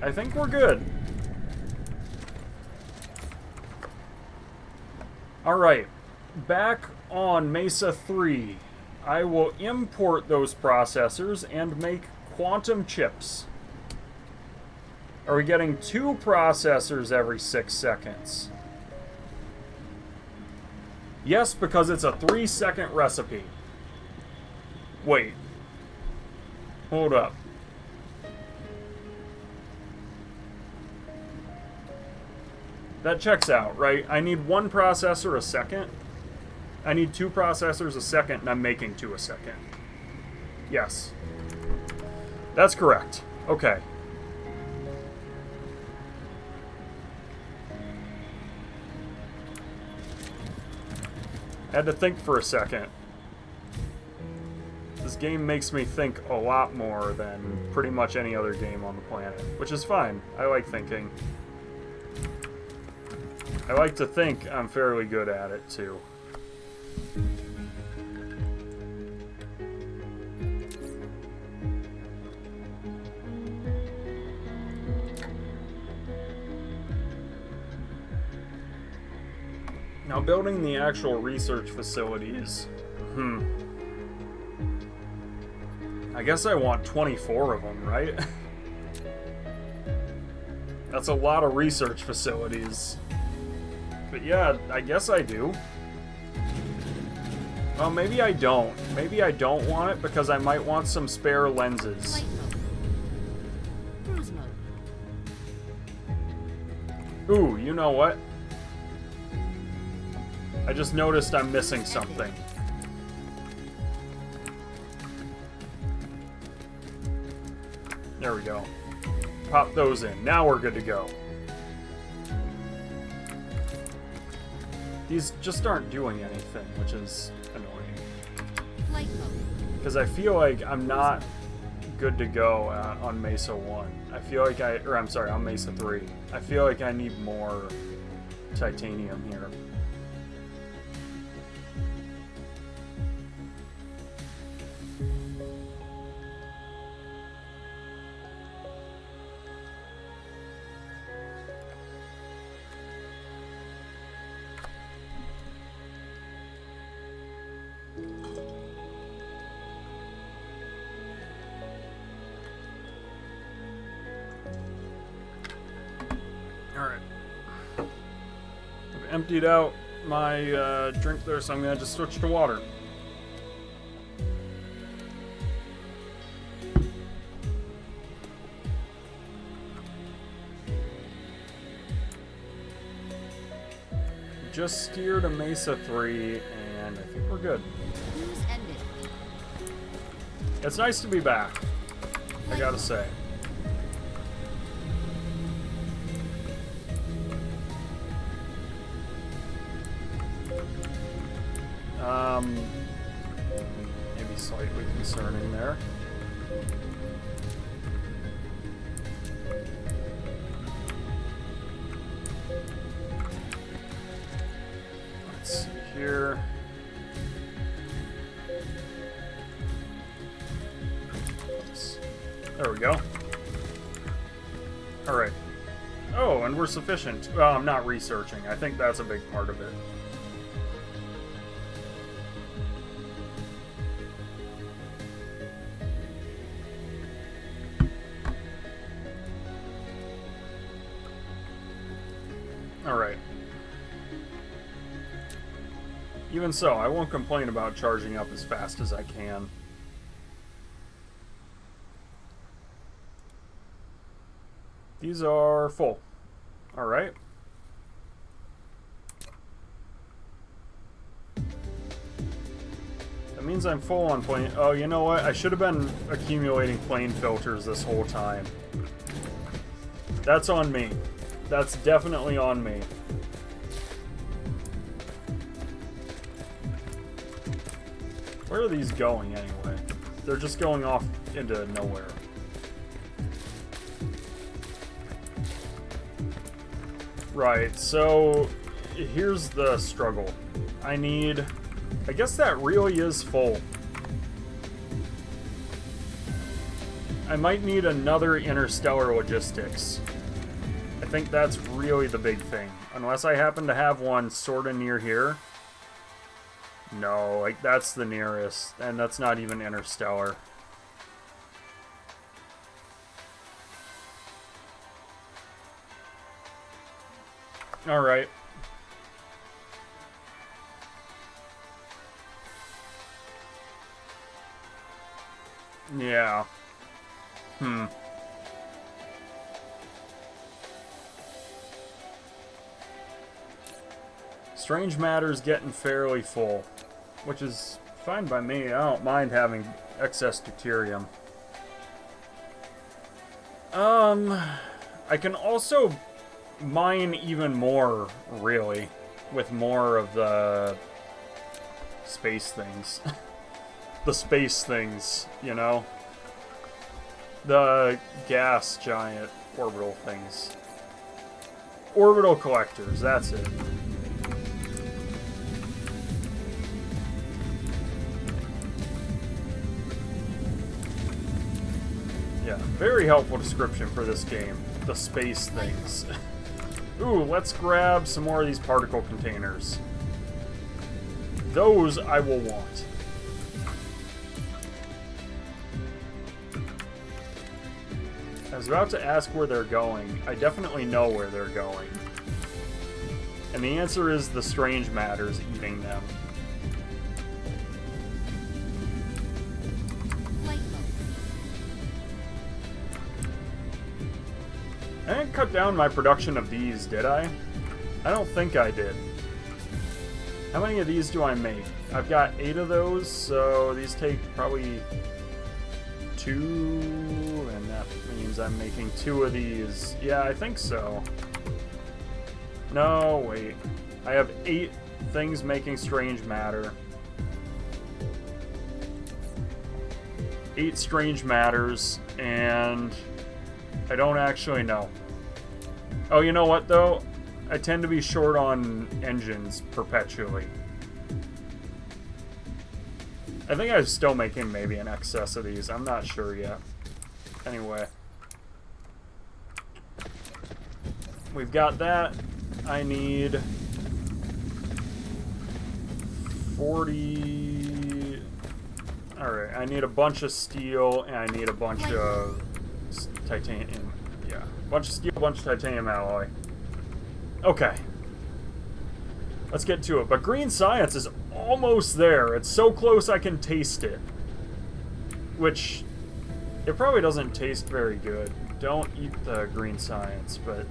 I think we're good. Alright, back on Mesa 3. I will import those processors and make quantum chips. Are we getting 2 processors every 6 seconds? Yes, because it's a 3-second recipe. Wait. Hold up. That checks out, right? I need 1 processor a second. I need 2 processors a second, and I'm making 2 a second. Yes. That's correct. Okay. Had to think for a second. This game makes me think a lot more than pretty much any other game on the planet, which is fine. I like thinking. I like to think I'm fairly good at it, too. Now, building the actual research facilities, I guess I want 24 of them, right? That's a lot of research facilities. But yeah, I guess I do. Well, maybe I don't. Maybe I don't want it because I might want some spare lenses. Flight mode. Cruise mode. Ooh, you know what? I just noticed I'm missing something. There we go. Pop those in. Now we're good to go. These just aren't doing anything, which is annoying. Flight mode. Because I feel like I'm not good to go on Mesa 1. I feel like on Mesa 3. I feel like I need more titanium here. Emptied out my drink there, so I'm gonna just switch to water. Just steer to Mesa 3, and I think we're good. Cruise ended. It's nice to be back, I gotta say. Maybe slightly concerning there. Let's see here. Oops. There we go. All right. Oh, and we're sufficient. Well, I'm not researching. I think that's a big part of it. Alright. Even so, I won't complain about charging up as fast as I can. These are full. Alright. That means I'm full on plane. Oh, you know what? I should have been accumulating plane filters this whole time. That's on me. That's definitely on me. Where are these going anyway? They're just going off into nowhere. Right, so here's the struggle. I guess that really is full. I might need another interstellar logistics. I think that's really the big thing. Unless I happen to have one sort of near here. No, like, that's the nearest, and that's not even interstellar. Alright. Yeah. Strange matter's getting fairly full, which is fine by me. I don't mind having excess deuterium. I can also mine even more, really, with more of the space things. The space things, you know? The gas giant orbital things. Orbital collectors, that's it. Yeah, very helpful description for this game. The space things. Ooh, let's grab some more of these particle containers. Those I will want. I was about to ask where they're going. I definitely know where they're going. And the answer is the strange matter's eating them. I didn't cut down my production of these, did I? I don't think I did. How many of these do I make? I've got 8 of those, so these take probably 2, and that means I'm making 2 of these. Yeah, I think so. No, wait. I have 8 things making strange matter. 8 strange matters, and I don't actually know. Oh, you know what, though? I tend to be short on engines perpetually. I think I'm still making maybe an excess of these. I'm not sure yet. Anyway. We've got that. I need 40... Alright, I need a bunch of steel, and I need a bunch of titanium. Yeah, a bunch of steel, a bunch of titanium alloy. Okay. Let's get to it. But green science is almost there. It's so close I can taste it. Which, it probably doesn't taste very good. Don't eat the green science, but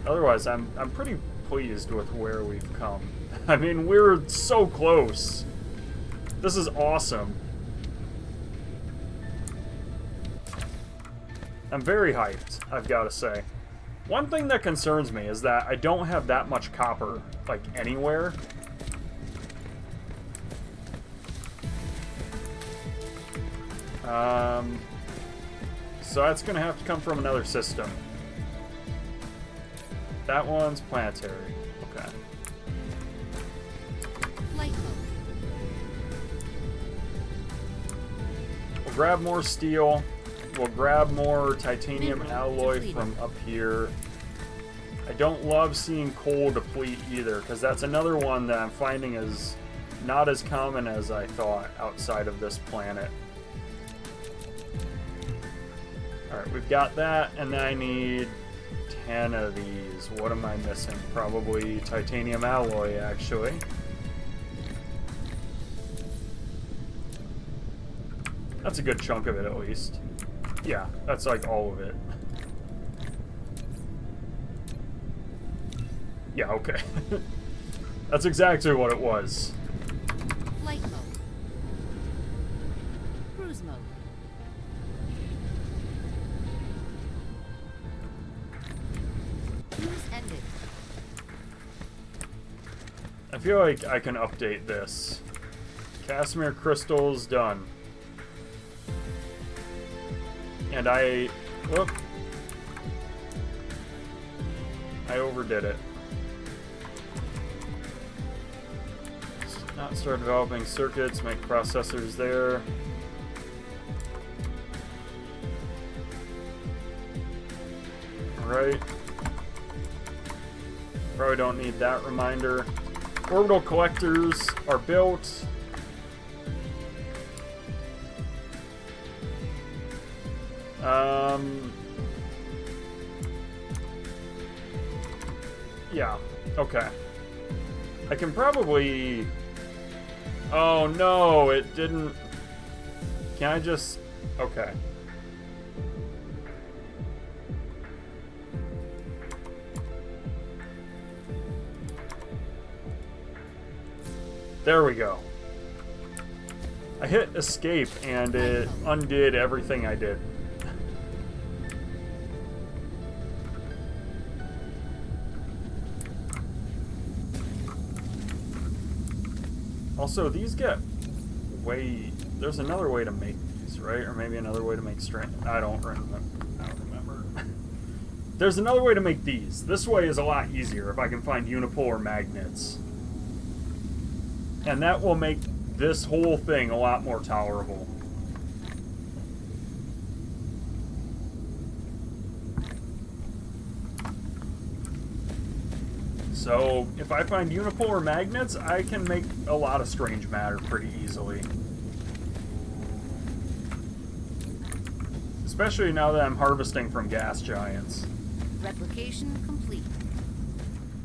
otherwise I'm pretty pleased with where we've come. I mean, we're so close. This is awesome. I'm very hyped, I've got to say. One thing that concerns me is that I don't have that much copper, like, anywhere. So that's going to have to come from another system. That one's planetary. Okay. We'll grab more steel. We'll grab more titanium alloy from up here. I don't love seeing coal deplete either, because that's another one that I'm finding is not as common as I thought outside of this planet. Alright, we've got that, and then I need 10 of these. What am I missing? Probably titanium alloy, actually. That's a good chunk of it, at least. Yeah, that's like all of it. Yeah, okay. That's exactly what it was. Flight mode. Cruise mode. Cruise ended. I feel like I can update this. Casimir crystals done. And whoop. I overdid it. Not start developing circuits, make processors there. Alright. Probably don't need that reminder. Orbital collectors are built. Yeah, okay. I can probably... Oh no, it didn't... Can I just... Okay. There we go. I hit escape and it undid everything I did. Also, these get way... There's another way to make these, right? Or maybe another way to make string... I don't remember. There's another way to make these. This way is a lot easier if I can find unipolar magnets. And that will make this whole thing a lot more tolerable. So, if I find unipolar magnets, I can make a lot of strange matter pretty easily. Especially now that I'm harvesting from gas giants. Replication complete.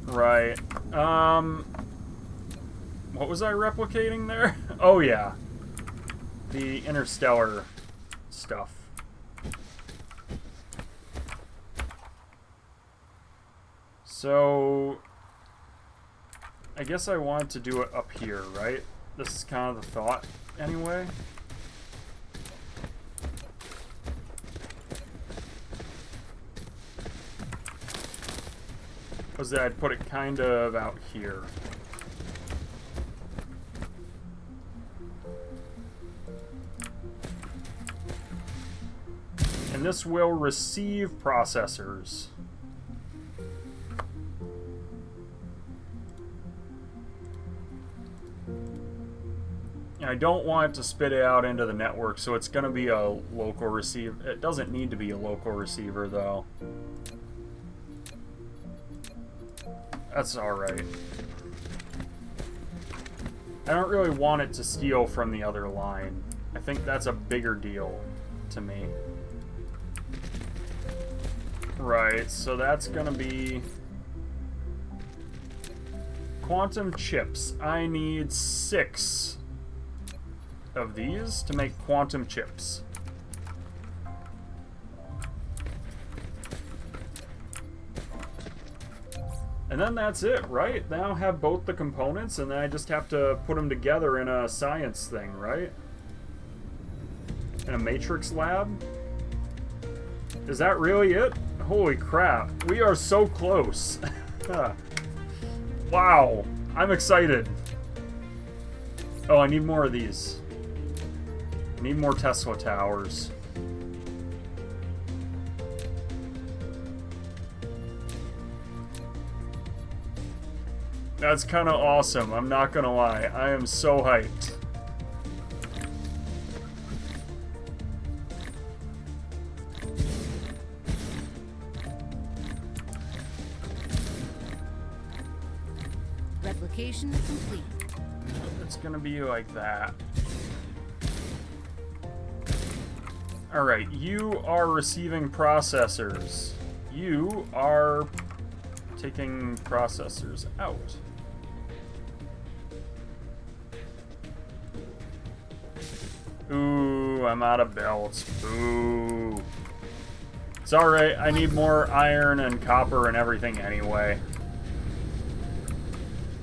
Right. What was I replicating there? Oh, yeah. The interstellar stuff. So... I guess I wanted to do it up here, right? This is kind of the thought, anyway. Was that I'd put it kind of out here. And this will receive processors. And I don't want it to spit it out into the network, so it's going to be a local receiver. It doesn't need to be a local receiver, though. That's alright. I don't really want it to steal from the other line. I think that's a bigger deal to me. Right, so that's gonna be... Quantum chips. I need 6 of these to make quantum chips. And then that's it, right? Now I have both the components, and then I just have to put them together in a science thing, right? In a matrix lab? Is that really it? Holy crap. We are so close. Wow. I'm excited. Oh, I need more of these. I need more Tesla towers. That's kind of awesome, I'm not gonna lie. I am so hyped. Replication complete. It's gonna be like that. Alright, you are receiving processors. You are taking processors out. Ooh, I'm out of belts. Ooh. It's alright, I need more iron and copper and everything anyway.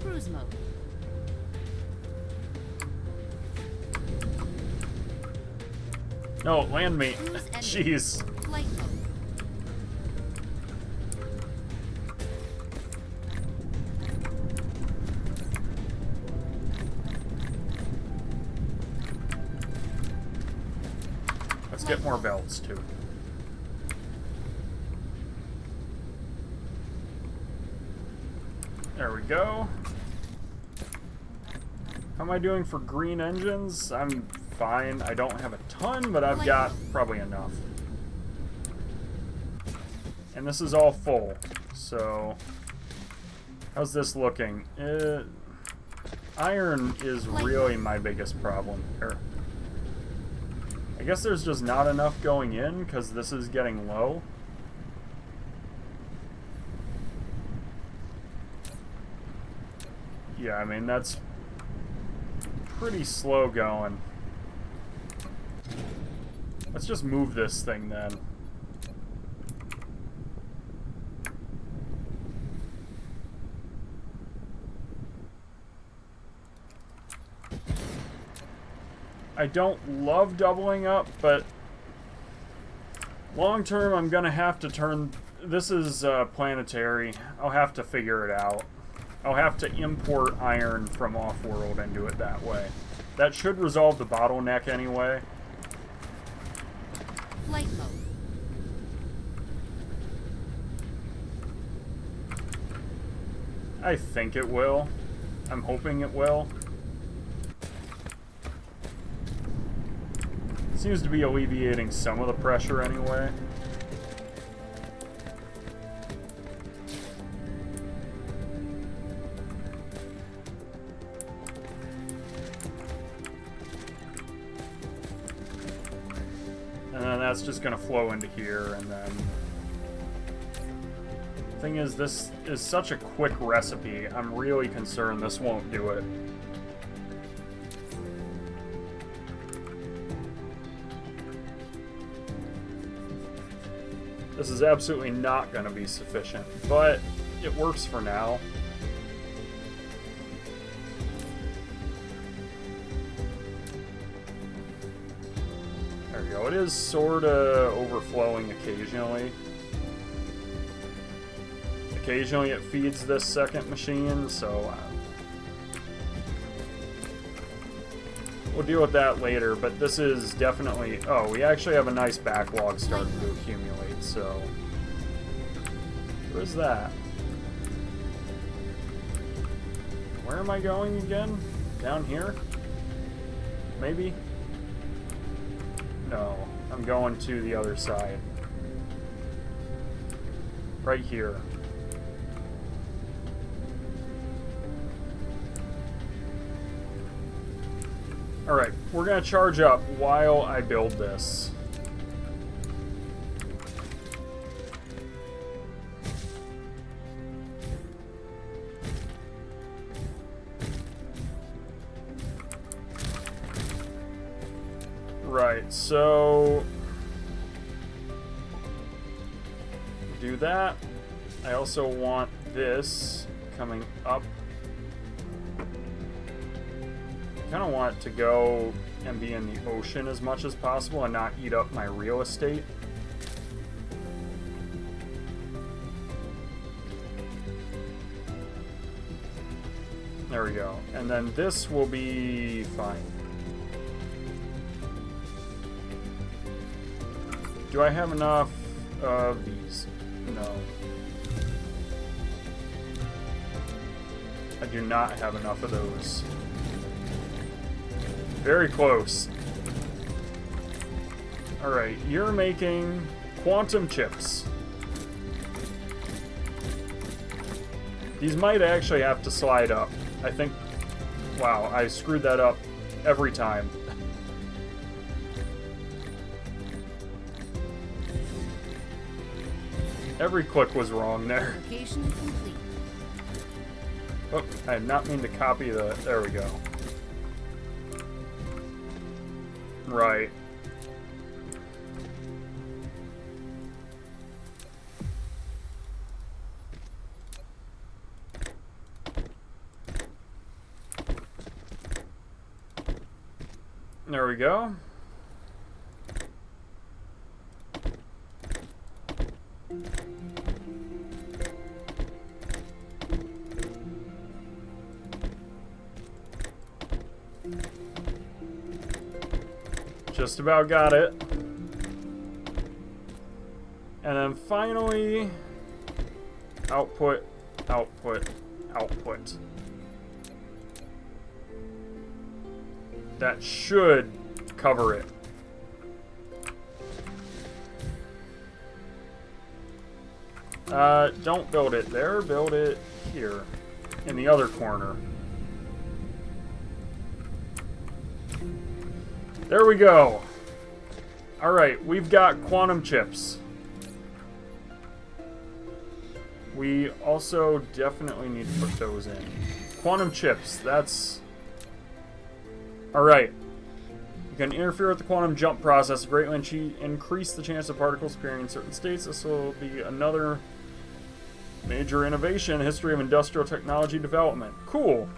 Cruise mode. No, land me. Cruise ended. Jeez. Flight mode. Let's get more belts, too. There we go. How am I doing for green engines? I'm fine. I don't have a ton, but I've got probably enough. And this is all full, so... How's this looking? iron is really my biggest problem here. I guess there's just not enough going in because this is getting low. Yeah, I mean, that's pretty slow going. Let's just move this thing then. I don't love doubling up, but long term I'm gonna have to turn... This is planetary. I'll have to figure it out. I'll have to import iron from off-world and do it that way. That should resolve the bottleneck anyway. Flight mode. I think it will. I'm hoping it will. Seems to be alleviating some of the pressure anyway. And then that's just going to flow into here, and then... Thing is, this is such a quick recipe, I'm really concerned this won't do it. This is absolutely not going to be sufficient, but it works for now. There we go. It is sort of overflowing occasionally. Occasionally it feeds this second machine, so we'll deal with that later, but this is definitely... Oh, we actually have a nice backlog starting to accumulate, so... Where's that? Where am I going again? Down here? Maybe? No, I'm going to the other side. Right here. Alright, we're going to charge up while I build this. Right, so... do that. I also want this coming up. I kind of want it to go and be in the ocean as much as possible and not eat up my real estate. There we go. And then this will be fine. Do I have enough of these? No. I do not have enough of those. Very close. Alright, you're making quantum chips. These might actually have to slide up. I think... Wow, I screwed that up every time. Every click was wrong there. Application complete. Oh, I did not mean to copy the... There we go. Right. There we go. Just about got it. And then finally, output, output, output. That should cover it. Don't build it there, build it here, in the other corner. There we go. Alright, we've got quantum chips. We also definitely need to put those in. Quantum chips, that's... Alright. You can interfere with the quantum jump process to greatly increase the chance of particles appearing in certain states. This will be another major innovation in the history of industrial technology development. Cool.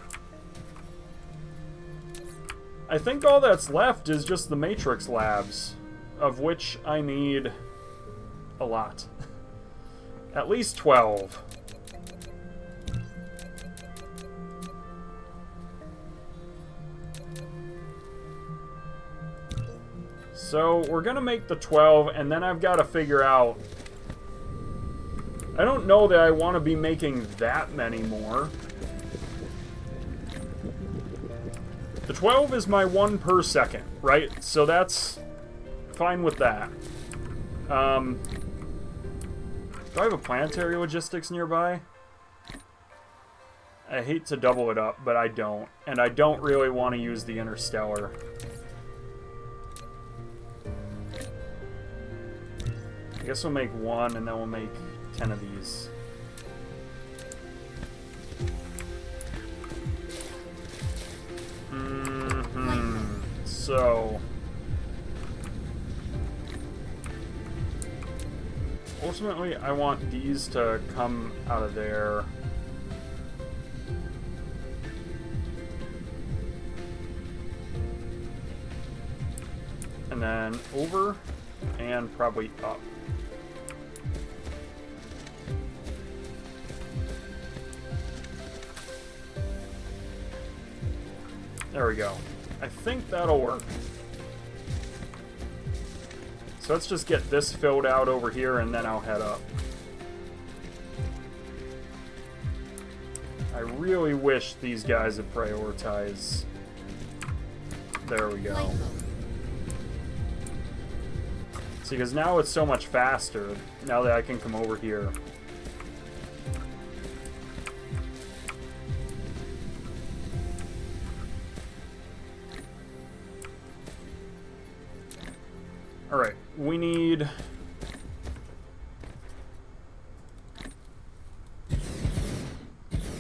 I think all that's left is just the Matrix labs, of which I need a lot. At least 12. So we're gonna make the 12, and then I've got to figure out... I don't know that I want to be making that many more. The 12 is my 1 per second, right? So that's fine with that. Do I have a planetary logistics nearby? I hate to double it up, but I don't. And I don't really want to use the interstellar. I guess we'll make 1, and then we'll make 10 of these. So... ultimately, I want these to come out of there. And then over, and probably up. There we go. I think that'll work. So let's just get this filled out over here, and then I'll head up. I really wish these guys would prioritize. There we go. See, because now it's so much faster, now that I can come over here. Alright, we need...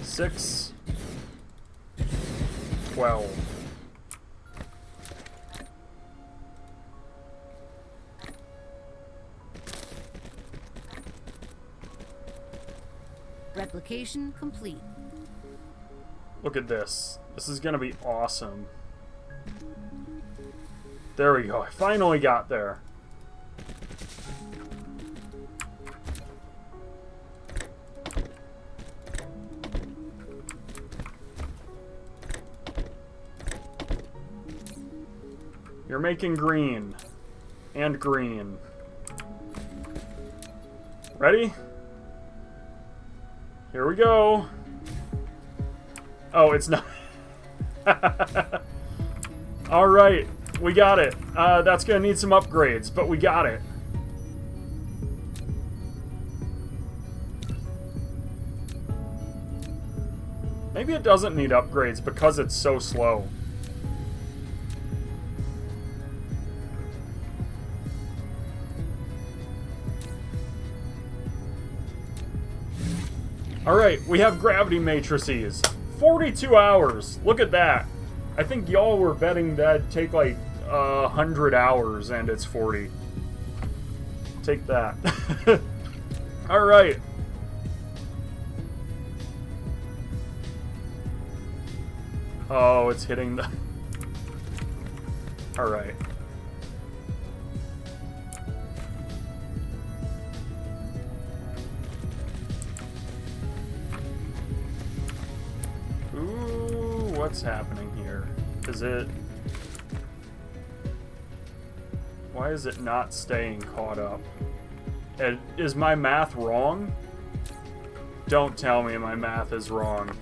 6, 12. Replication complete. Look at this. This is gonna be awesome. There we go. I finally got there. You're making green. And green. Ready? Here we go. Oh, it's not. Alright. We got it. That's gonna need some upgrades, but we got it. Maybe it doesn't need upgrades because it's so slow. Alright, we have gravity matrices. 42 hours. Look at that. I think y'all were betting that'd take like 100 hours, and it's 40. Take that. Alright. Oh, it's hitting the... Alright. Ooh, what's happening here? Is it... Why is it not staying caught up? Is my math wrong? Don't tell me my math is wrong.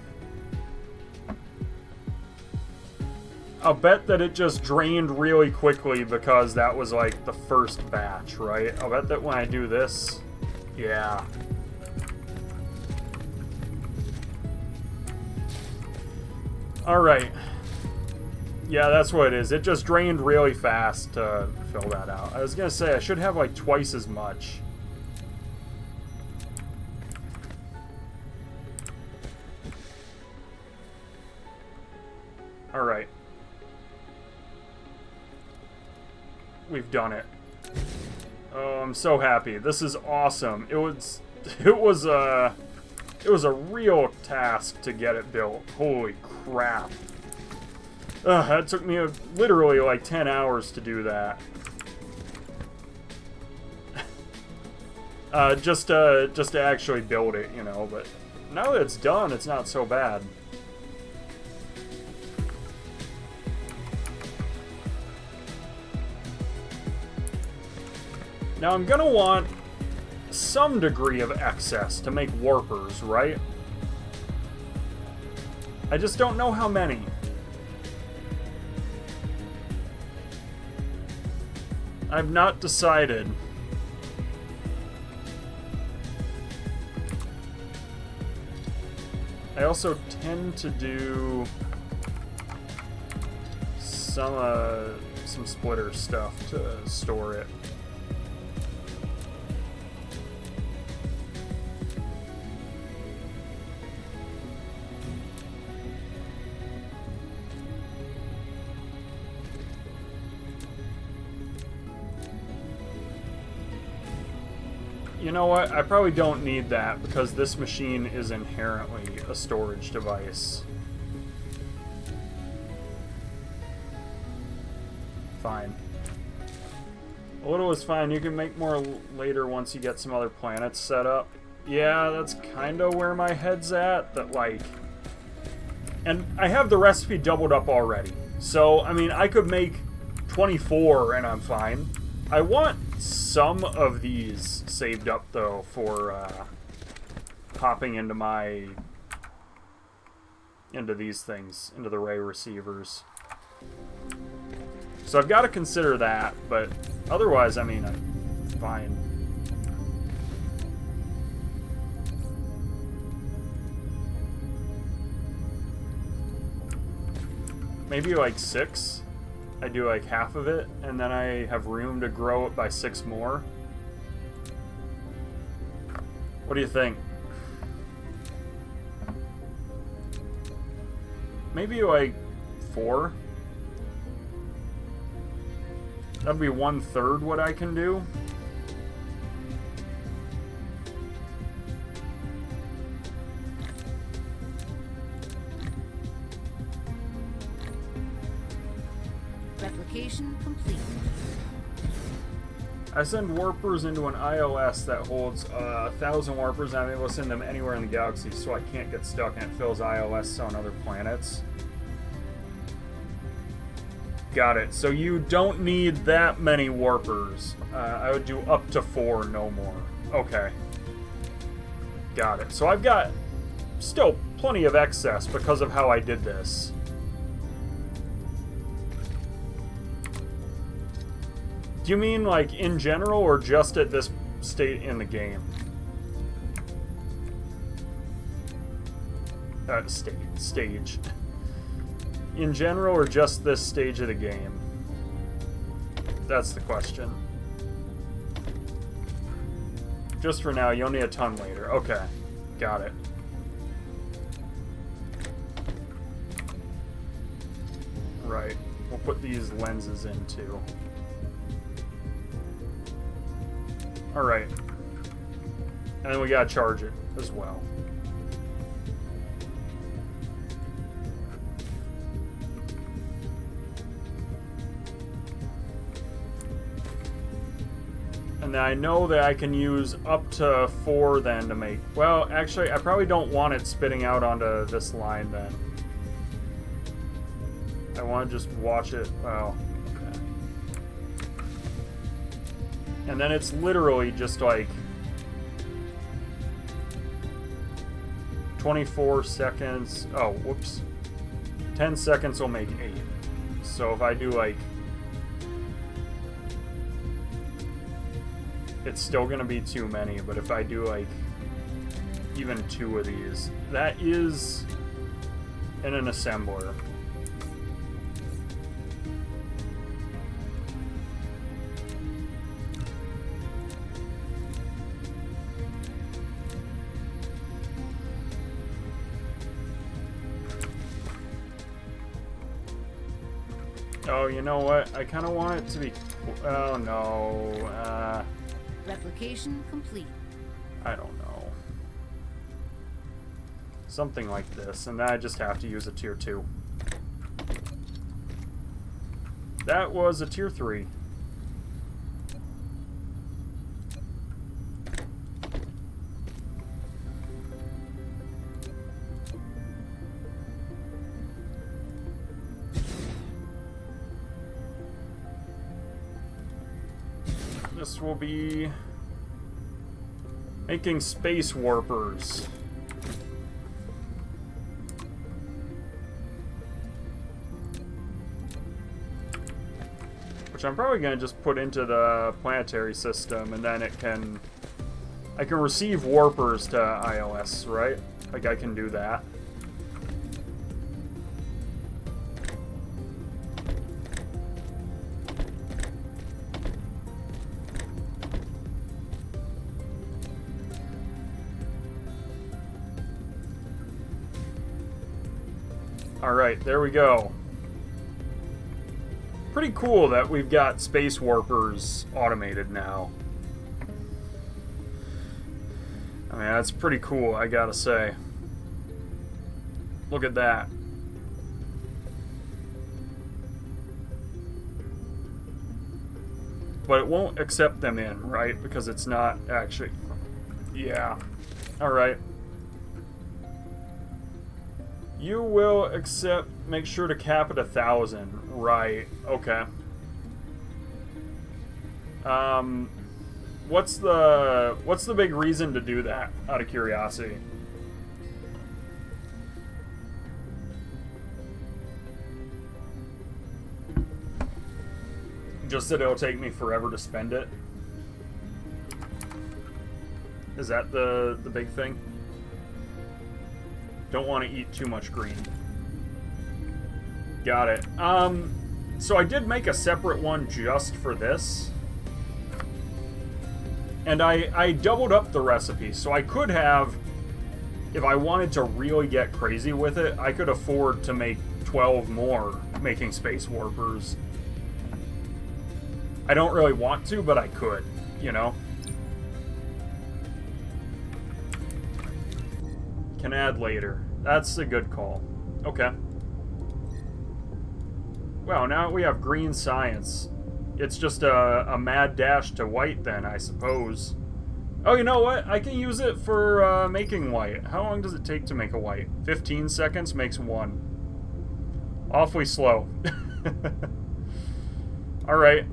I'll bet that it just drained really quickly because that was like the first batch, right? I'll bet that when I do this, yeah. Alright. Yeah, that's what it is. It just drained really fast to fill that out. I was gonna say, I should have like twice as much. Alright. We've done it. Oh, I'm so happy. This is awesome. It was a real task to get it built. Holy crap. That took me literally like 10 hours to do that. Just to actually build it, you know, but now that it's done, it's not so bad. Now I'm gonna want some degree of excess to make warpers, right? I just don't know how many. I've not decided. I also tend to do some splitter stuff to store it. You know what? I probably don't need that because this machine is inherently a storage device. Fine. A little is fine. You can make more later once you get some other planets set up. Yeah, that's kind of where my head's at. That, like... And I have the recipe doubled up already. So, I mean, I could make 24 and I'm fine. I want some of these saved up, though, for popping into these things, into the ray receivers. So I've got to consider that, but otherwise, I mean, I'm fine. Maybe like 6. I do like half of it, and then I have room to grow it by 6 more. What do you think? Maybe like 4? That'd be 1/3 what I can do. Replication complete. I send warpers into an ILS that holds 1,000 warpers, and I'm able to send them anywhere in the galaxy, so I can't get stuck, and it fills ILS on other planets. Got it. So you don't need that many warpers. I would do up to 4, no more. Okay. Got it. So I've got still plenty of excess because of how I did this. Do you mean, like, in general, or just at this state in the game? Stage. In general, or just this stage of the game? That's the question. Just for now, you'll need a ton later. Okay. Got it. Right. We'll put these lenses in, too. Alright. And then we gotta charge it as well. And I know that I can use up to 4 then to make... Well, actually, I probably don't want it spitting out onto this line then. I want to just watch it... Well, okay. And then it's literally just like... 24 seconds... Oh, whoops. 10 seconds will make 8. So if I do like... It's still gonna be too many, but if I do like even 2 of these, that is in an assembler. Oh, you know what? I kind of want it to be... Oh, no. Replication complete. I don't know. Something like this, and then I just have to use a tier 2. That was a tier 3. This will be making space warpers. Which I'm probably going to just put into the planetary system, and then I can receive warpers to ILS, right? Like, I can do that. Alright, there we go. Pretty cool that we've got space warpers automated now. I mean, that's pretty cool, I gotta say. Look at that. But it won't accept them in, right? Because it's not actually... Yeah. Alright. You will accept... Make sure to cap at 1,000. Right. Okay. What's the big reason to do that, out of curiosity? Just that it'll take me forever to spend it? Is that the big thing? Don't want to eat too much green. Got it. So I did make a separate one just for this. And I doubled up the recipe, so I could have, if I wanted to really get crazy with it, I could afford to make 12 more making space warpers. I don't really want to, but I could, you know? Can add later. That's a good call. Okay. Well, now we have green science. It's just a mad dash to white then, I suppose. Oh, you know what? I can use it for making white. How long does it take to make a white? 15 seconds makes one. Awfully slow. Alright.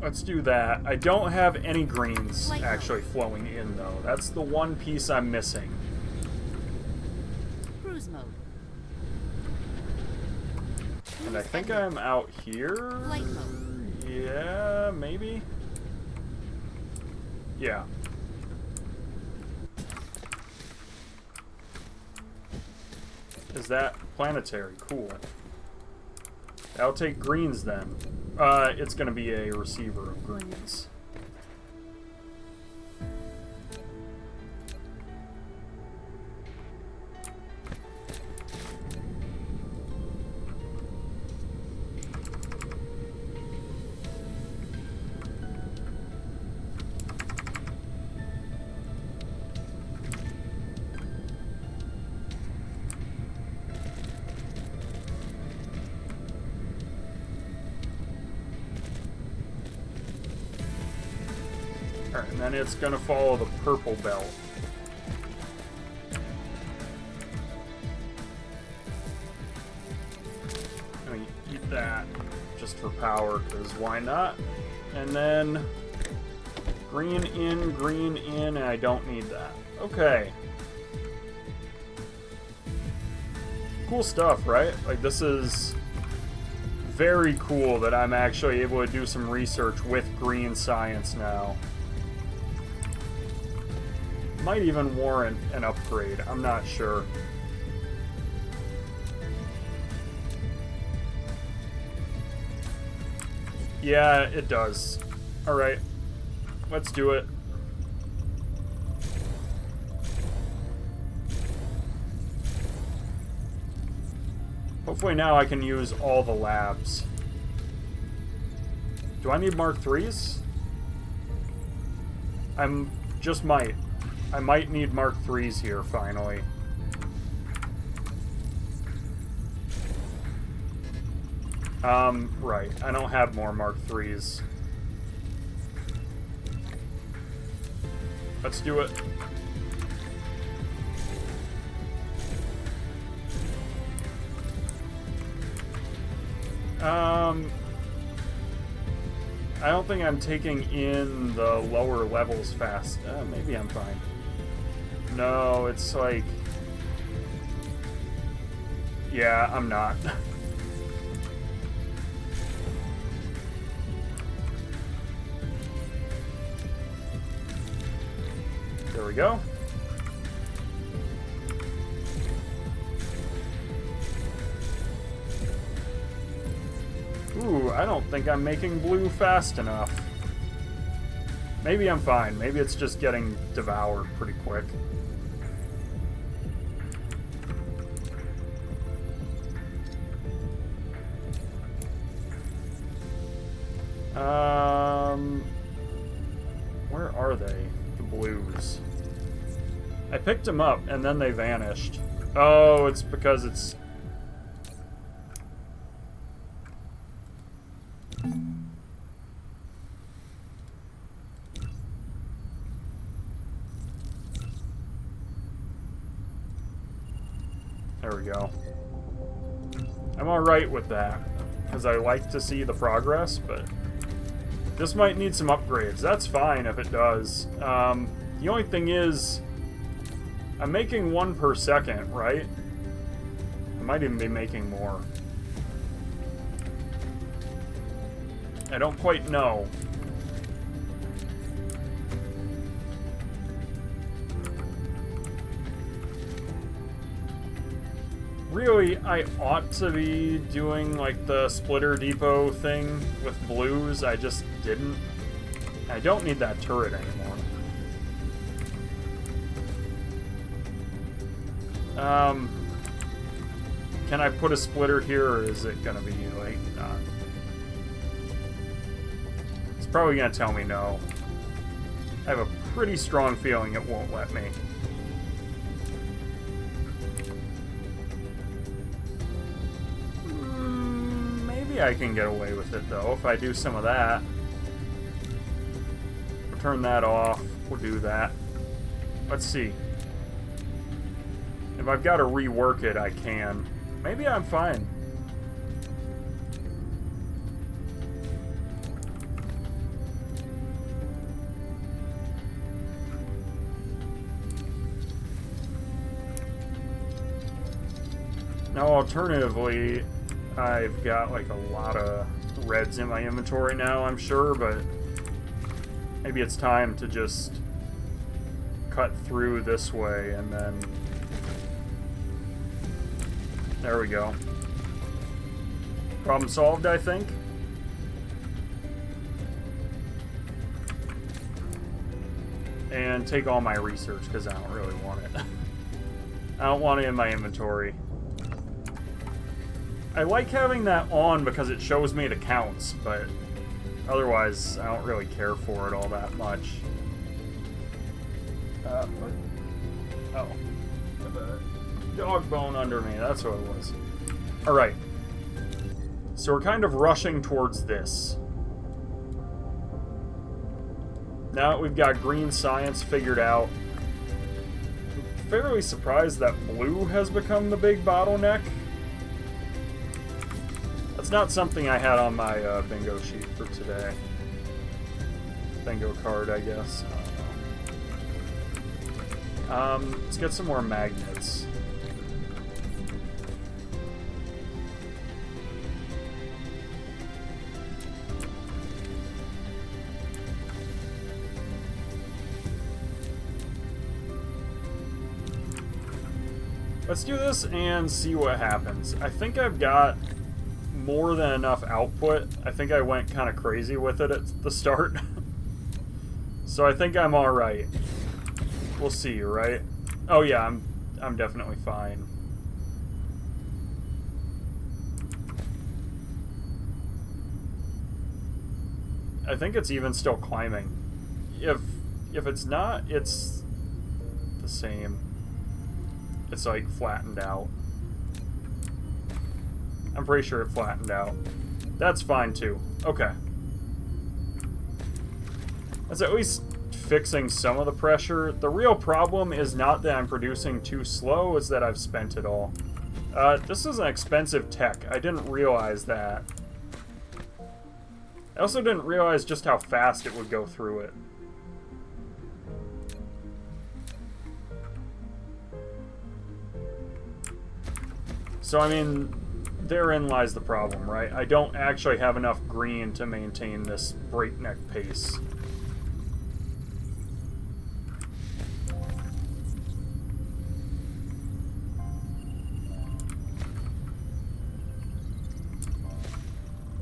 Let's do that. I don't have any greens actually flowing in, though. That's the one piece I'm missing. Cruise mode. And I think I'm out here. Light mode. Yeah, maybe. Yeah. Is that planetary? Cool. I'll take greens then. It's gonna be a receiver of greens. Alright, and then it's gonna follow the purple belt. I'm gonna eat that just for power, because why not? And then green in, and I don't need that. Okay. Cool stuff, right? Like, this is very cool that I'm actually able to do some research with green science now. Might even warrant an upgrade. I'm not sure. Yeah, it does. Alright. Let's do it. Hopefully now I can use all the labs. Do I need Mark 3s? Just might. I might need Mark 3s here, finally. Right. I don't have more Mark 3s. Let's do it. I don't think I'm taking in the lower levels fast. Maybe I'm fine. No, it's like... Yeah, I'm not. There we go. Ooh, I don't think I'm making blue fast enough. Maybe I'm fine. Maybe it's just getting devoured pretty quick. Where are they? The blues. I picked them up and then they vanished. Oh, it's because it's... There we go. I'm alright with that, because I like to see the progress, but this might need some upgrades. That's fine if it does. The only thing is, I'm making 1 per second, right? I might even be making more. I don't quite know. Really, I ought to be doing like the splitter depot thing with blues. I just didn't. I don't need that turret anymore. Can I put a splitter here, or is it gonna be like not? It's probably gonna tell me no. I have a pretty strong feeling it won't let me. Maybe I can get away with it though if I do some of that. We'll turn that off. We'll do that. Let's see. If I've got to rework it, I can. Maybe I'm fine. Now, alternatively, I've got like a lot of reds in my inventory now, I'm sure, but maybe it's time to just cut through this way and then... There we go. Problem solved, I think. And take all my research, because I don't really want it. I don't want it in my inventory. I like having that on because it shows me the counts, but otherwise I don't really care for it all that much. Oh. Dog bone under me, that's what it was. Alright. So we're kind of rushing towards this. Now that we've got green science figured out, I'm fairly surprised that blue has become the big bottleneck. That's not something I had on my bingo sheet for today. Bingo card, I guess. Let's get some more magnets. Let's do this and see what happens. I think I've got more than enough output. I think I went kind of crazy with it at the start. So I think I'm alright. We'll see, right? Oh yeah, I'm definitely fine. I think it's even still climbing. If it's not, it's the same. It's like flattened out. I'm pretty sure it flattened out. That's fine too. Okay. That's at least fixing some of the pressure. The real problem is not that I'm producing too slow, it's that I've spent it all. This is an expensive tech. I didn't realize that. I also didn't realize just how fast it would go through it. So, I mean, therein lies the problem, right? I don't actually have enough green to maintain this breakneck pace.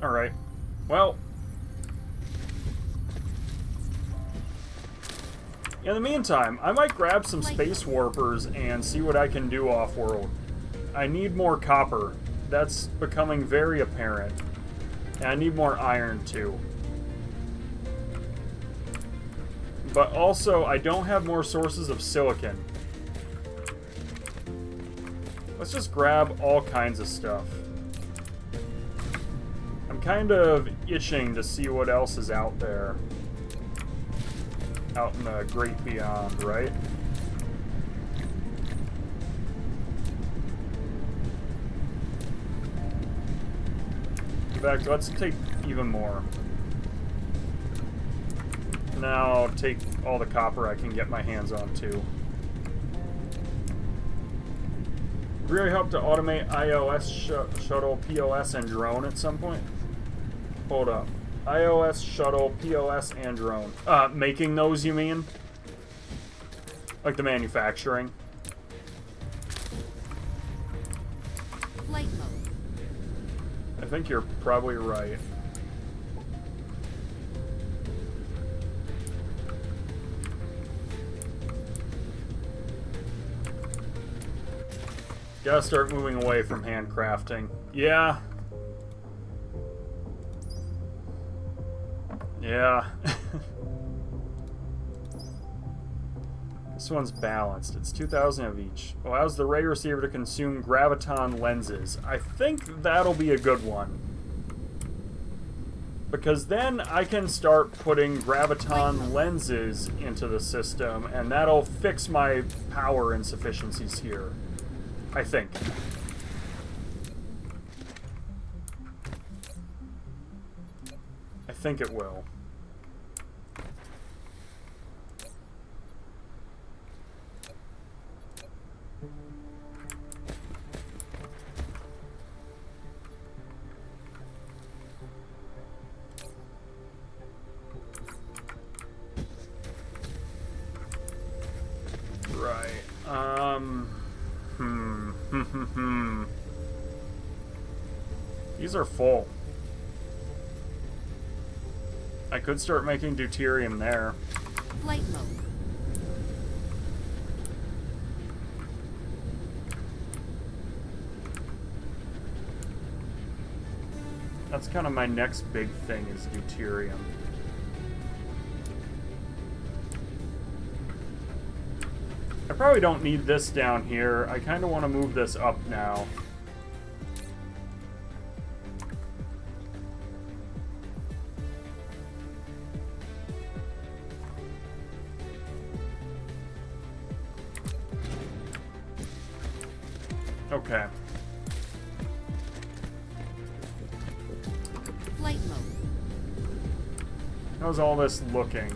Alright. Well, in the meantime, I might grab some space warpers and see what I can do off-world. I need more copper. That's becoming very apparent. And I need more iron, too. But also, I don't have more sources of silicon. Let's just grab all kinds of stuff. I'm kind of itching to see what else is out there. Out in the great beyond, right? In fact, let's take even more. Now take all the copper I can get my hands on too. Really hope to automate iOS shuttle, POS, and drone at some point. Hold up. iOS shuttle, POS, and drone. Making those, you mean? Like the manufacturing? Flight mode. I think you're probably right. Gotta start moving away from handcrafting. Yeah. Yeah. This one's balanced. It's 2,000 of each. Allows the ray receiver to consume graviton lenses. I think that'll be a good one. Because then I can start putting graviton lenses into the system, and that'll fix my power insufficiencies here. I think. I think it will. Right. These are full. I could start making deuterium there. Flight mode. That's kind of my next big thing is deuterium. I probably don't need this down here. I kind of want to move this up now. Okay. Flight mode. How's all this looking?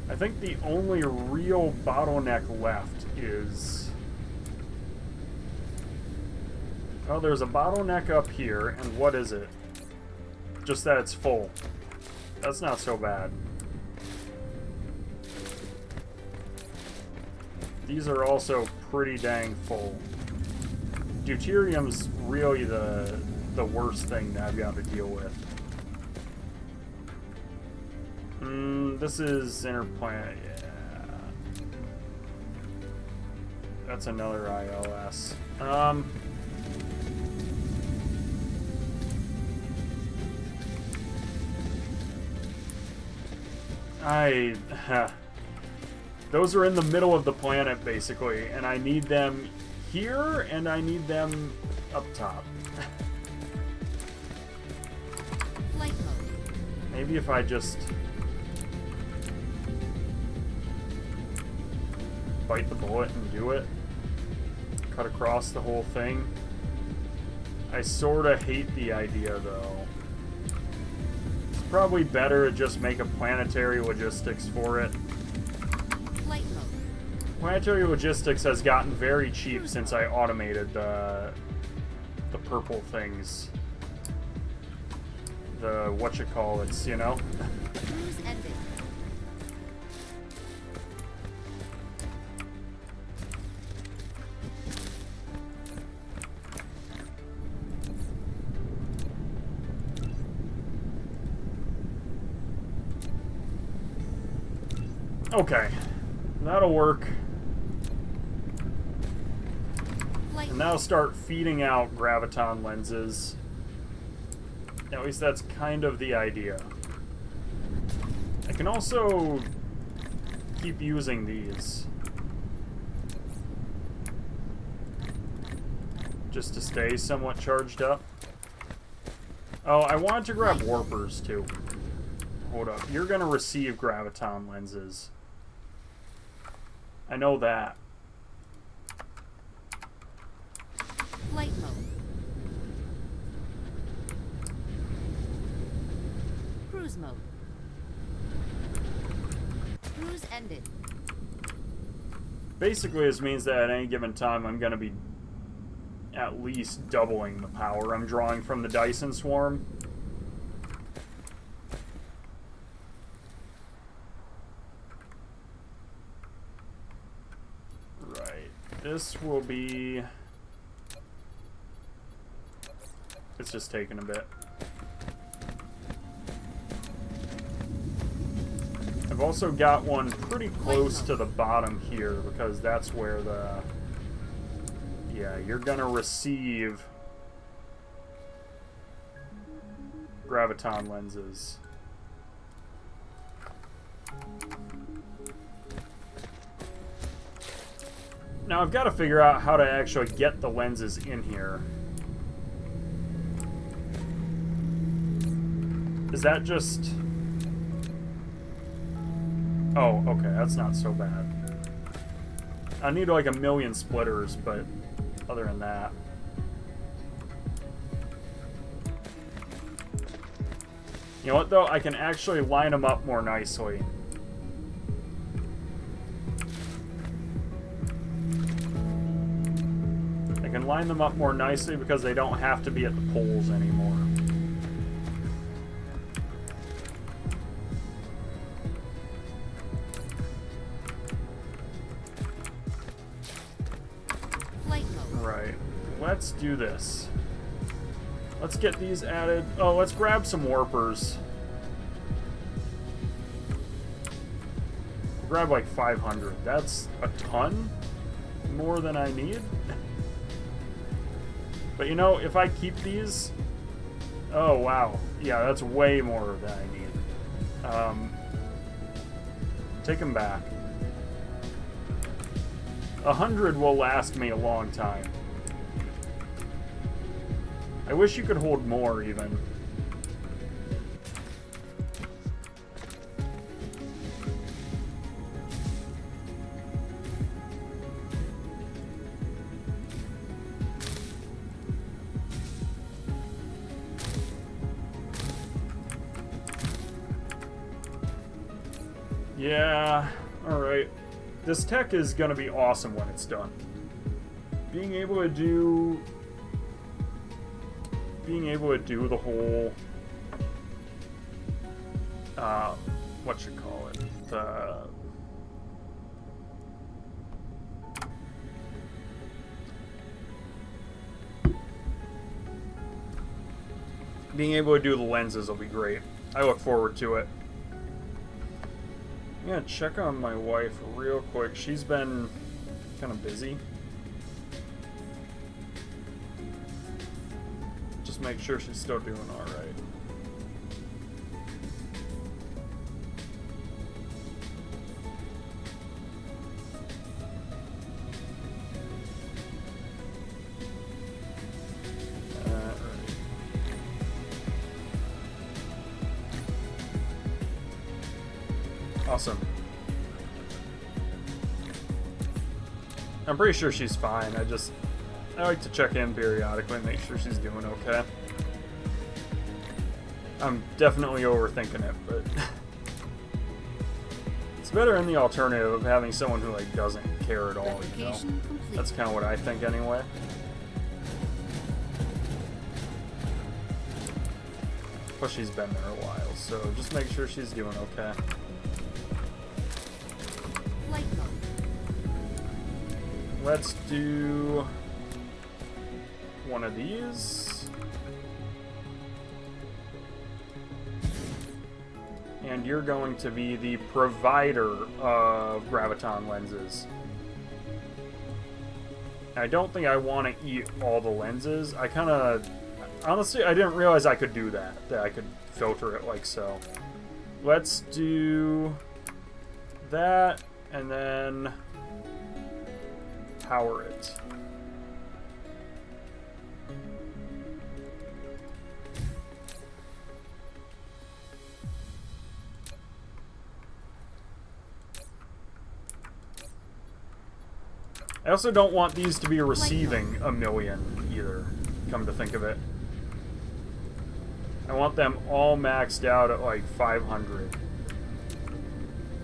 I think the only real bottleneck left is... Oh, there's a bottleneck up here, and what is it? Just that it's full. That's not so bad. These are also pretty dang full. Deuterium's really the worst thing that I've got to deal with. This is interplanet, yeah. That's another ILS. Those are in the middle of the planet, basically, and I need them here, and I need them up top. Flight mode. Maybe if I just bite the bullet and do it. Cut across the whole thing. I sorta hate the idea, though. It's probably better to just make a planetary logistics for it. Flight mode. Planetary logistics has gotten very cheap since I automated the purple things. The whatchamacallits, you know? Cruise ended. Okay. That'll work. Flight And that'll start feeding out graviton lenses. At least that's kind of the idea. I can also keep using these. Just to stay somewhat charged up. Oh, I wanted to grab warpers too. Hold up. You're gonna receive graviton lenses. I know that. Flight mode. Cruise mode. Cruise ended. Basically, this means that at any given time, I'm going to be at least doubling the power I'm drawing from the Dyson swarm. Right. This will be... It's just taking a bit. I've also got one pretty close to the bottom here because that's where the... Yeah, you're gonna receive graviton lenses. Now I've got to figure out how to actually get the lenses in here. Is that just... Oh, okay, that's not so bad. I need like 1,000,000 splitters, but other than that... You know what, though? I can actually line them up more nicely. I can line them up more nicely because they don't have to be at the poles anymore. Right. Let's do this. Let's get these added. Oh, let's grab some warpers. Grab like 500. That's a ton more than I need. But you know, if I keep these... Oh, wow. Yeah, that's way more than I need. Take them back. 100 will last me a long time. I wish you could hold more, even. Yeah, alright. This tech is going to be awesome when it's done. Being able to do the whole, what you call it, being able to do the lenses will be great. I look forward to it. I'm gonna check on my wife real quick. She's been kind of busy. Just make sure she's still doing alright. Awesome. I'm pretty sure she's fine. I like to check in periodically and make sure she's doing okay. I'm definitely overthinking it, but it's better than the alternative of having someone who like doesn't care at all, you know? Complete. That's kind of what I think anyway. Plus she's been there a while, so just make sure she's doing okay. Flight mode. Let's do one of these. And you're going to be the provider of graviton lenses. I don't think I want to eat all the lenses. I kind of... Honestly, I didn't realize I could do that. That I could filter it like so. Let's do that, and then power it. I also don't want these to be receiving a million either, come to think of it. I want them all maxed out at like 500.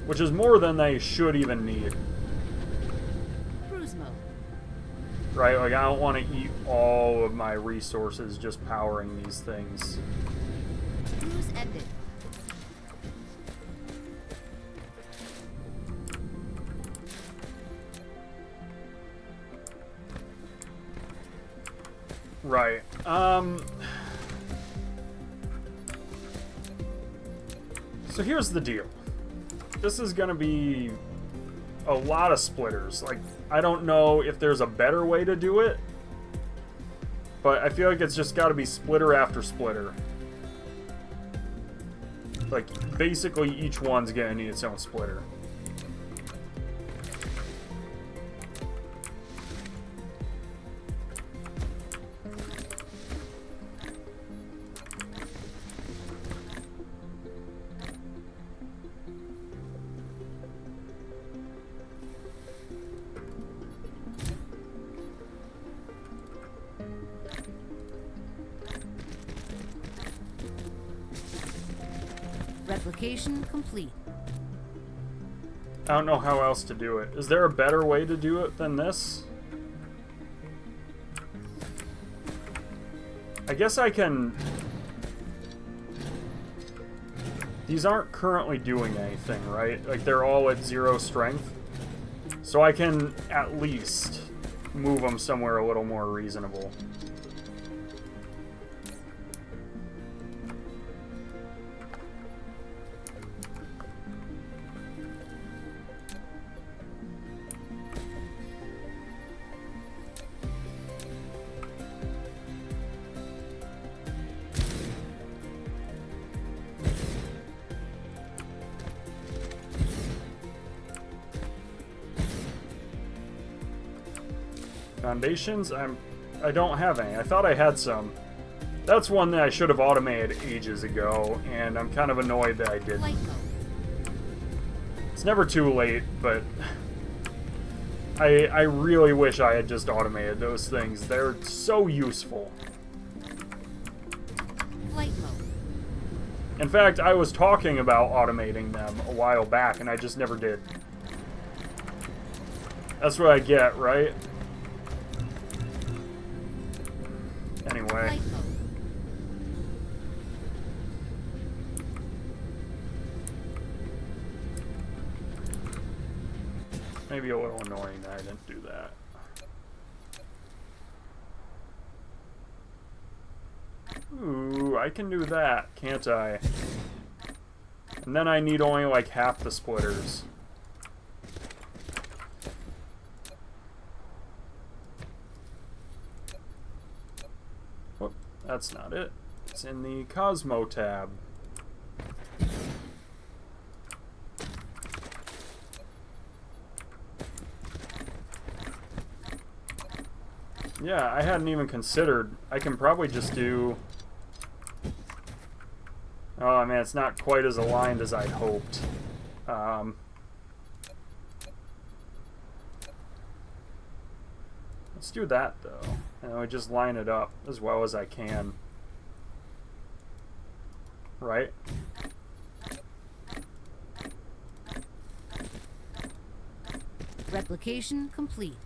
Which is more than they should even need. Cruise mode. Right, like I don't want to eat all of my resources just powering these things. Cruise ended. Right. So here's the deal. This is gonna be a lot of splitters. Like, I don't know if there's a better way to do it, but I feel like it's just gotta be splitter after splitter. Like, basically each one's gonna need its own splitter. Replication complete. I don't know how else to do it. Is there a better way to do it than this? I guess I can... These aren't currently doing anything, right? Like, they're all at 0 strength. So I can at least move them somewhere a little more reasonable. Foundations? I don't have any. I thought I had some. That's one that I should have automated ages ago, and I'm kind of annoyed that I didn't. Flight mode. It's never too late, but I really wish I had just automated those things. They're so useful. Flight mode. In fact, I was talking about automating them a while back, and I just never did. That's what I get, right? Anyway. Flight mode. Maybe a little annoying that I didn't do that. Ooh, I can do that, can't I? And then I need only like half the splitters. Whoop, that's not it. It's in the Cosmo tab. Yeah, I hadn't even considered. I can probably just do... Oh man, it's not quite as aligned as I'd hoped. Let's do that though. And I just line it up as well as I can. Right? Replication complete.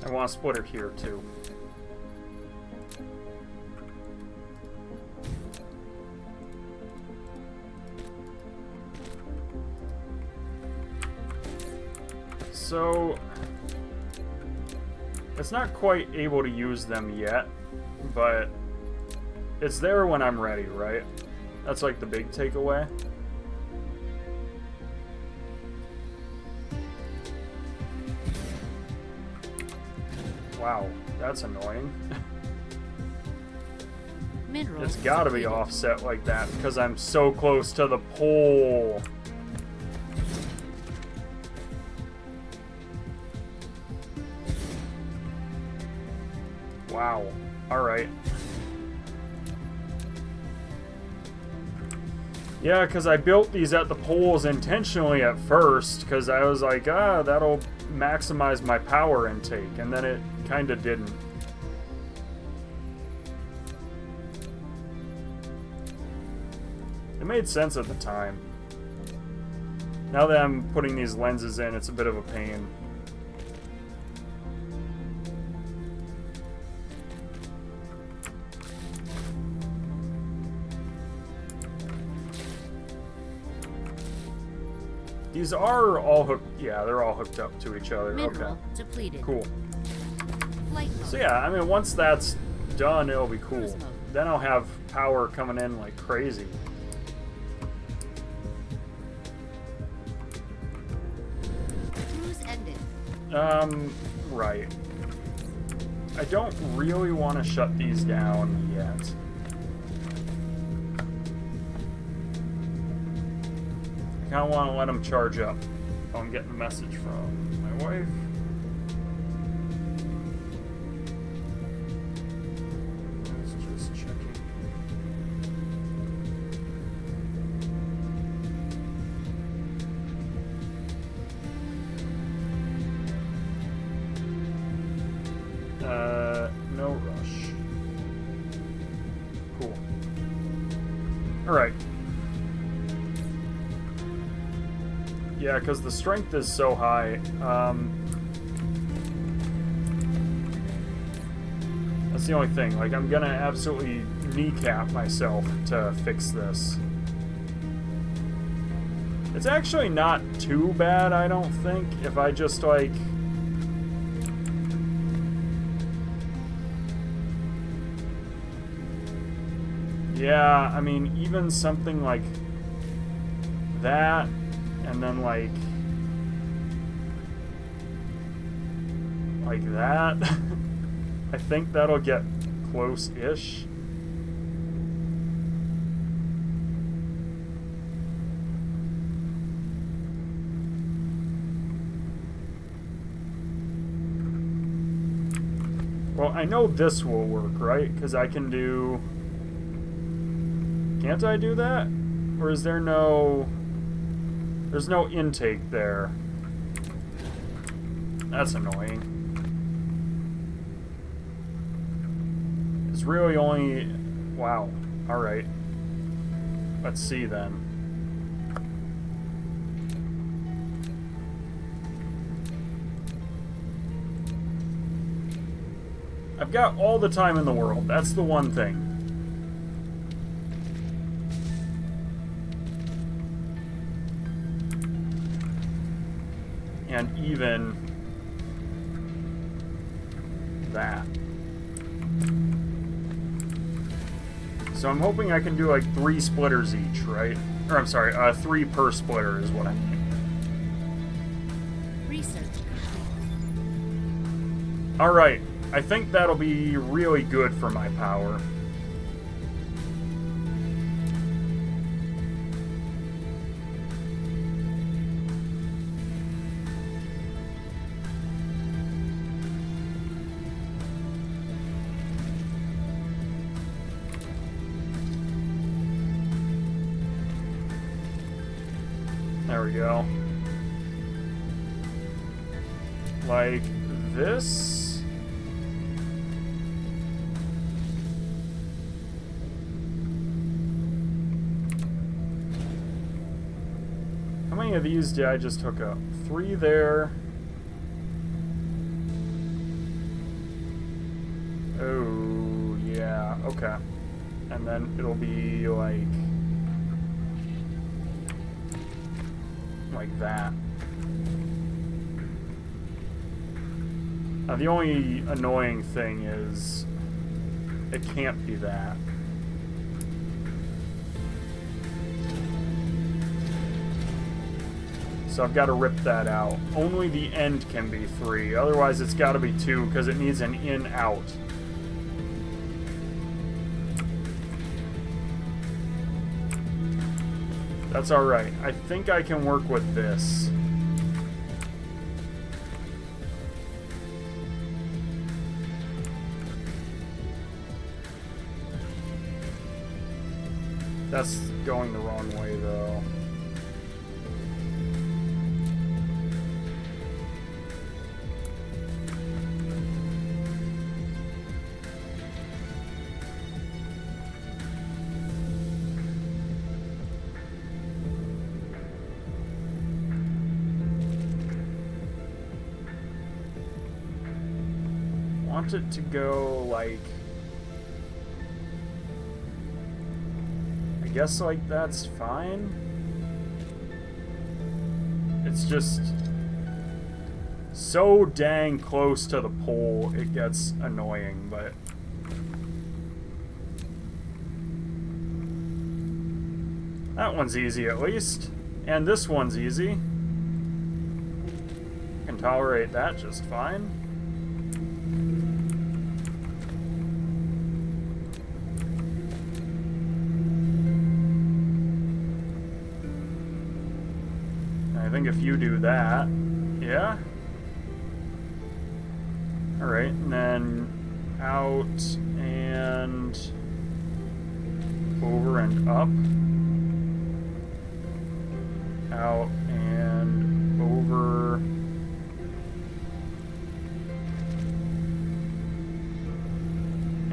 I want a splitter here too. So it's not quite able to use them yet, but it's there when I'm ready, right? That's like the big takeaway. Wow, that's annoying. Mineral It's gotta be depleted. offset like that because I'm so close to the pole. Wow. Alright. Yeah, because I built these at the poles intentionally at first because I was like, that'll maximize my power intake, and then it kind of didn't. It made sense at the time. Now that I'm putting these lenses in, it's a bit of a pain. These are all hooked. Yeah, they're all hooked up to each other. Mineral Okay. depleted. Cool. Flight mode. So yeah, I mean, once that's done, it'll be cool. Cruise mode. Then I'll have power coming in like crazy. Cruise ended. Right. I don't really want to shut these down yet. I kind of want to let them charge up. Oh, I'm getting a message from my wife. I was just checking. No rush. Cool. Alright. Yeah, because the strength is so high. That's the only thing. Like, I'm gonna absolutely kneecap myself to fix this. It's actually not too bad, I don't think, if I just, like... Yeah, I mean, even something like that, and then like that, I think that'll get close-ish. Well, I know this will work, right? Because I can do... Can't I do that? Or is there no... There's no intake there. That's annoying. It's really only... Wow. Alright. Let's see then. I've got all the time in the world. That's the one thing. And even that. So I'm hoping I can do like 3 splitters each, right? Or I'm sorry, 3 per splitter is what I mean. Research complete. Alright, I think that'll be really good for my power. There we go. Like this. How many of these did I just hook up? 3 there. Oh, yeah, okay. And then it'll be like that. Now, the only annoying thing is it can't be that. So I've got to rip that out. Only the end can be 3. Otherwise, it's got to be 2 because it needs an in-out. That's alright. I think I can work with this. That's going the wrong way, though. Want it to go like, I guess like that's fine. It's just so dang close to the pole, it gets annoying, but that one's easy at least, and this one's easy. Can tolerate that just fine. I think if you do that, yeah. All right, and then out and over and up. Out and over.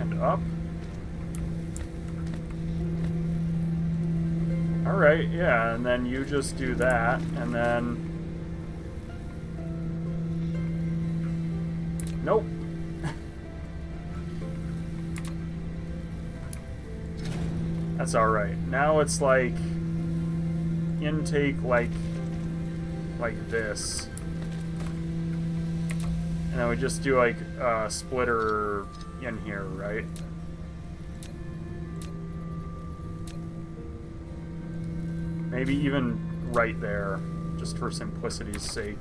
And up. Alright, yeah, and then you just do that, and then... Nope. That's alright. Now it's like... intake like this. And then we just do like a splitter in here, right? Maybe even right there, just for simplicity's sake.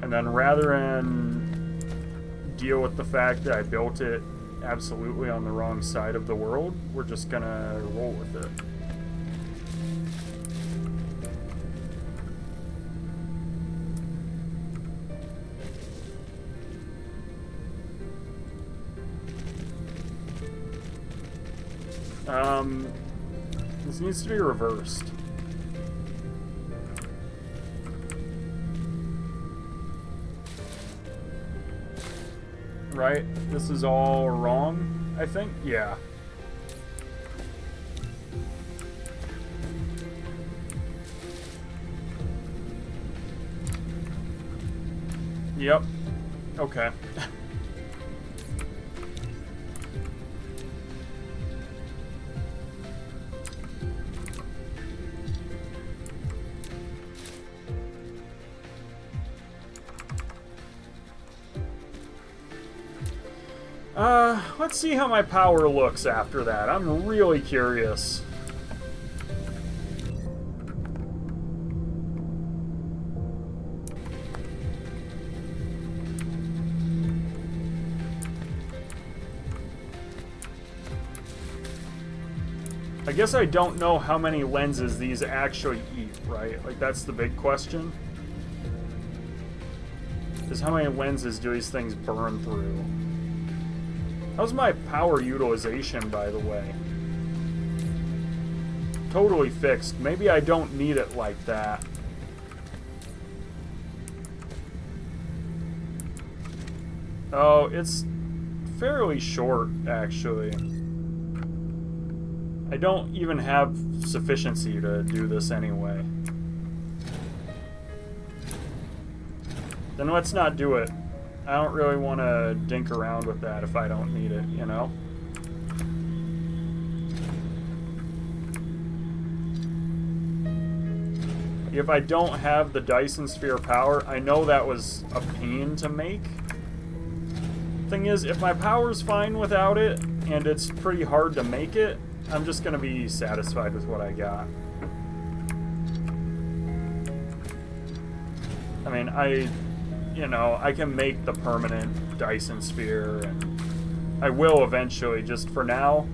And then rather than deal with the fact that I built it absolutely on the wrong side of the world, we're just gonna roll with it. This needs to be reversed. Right? This is all wrong, I think? Yeah. Yep. Okay. Let's see how my power looks after that. I'm really curious. I guess I don't know how many lenses these actually eat, right? Like, that's the big question. is how many lenses do these things burn through. How's my power utilization, by the way? Totally fixed. Maybe I don't need it like that. Oh, it's fairly short, actually. I don't even have sufficiency to do this anyway. Then let's not do it. I don't really want to dink around with that if I don't need it, you know? If I don't have the Dyson sphere power, I know that was a pain to make. Thing is, if my power's fine without it, and it's pretty hard to make it, I'm just gonna be satisfied with what I got. I mean, I can make the permanent Dyson sphere, and I will eventually. Just for now,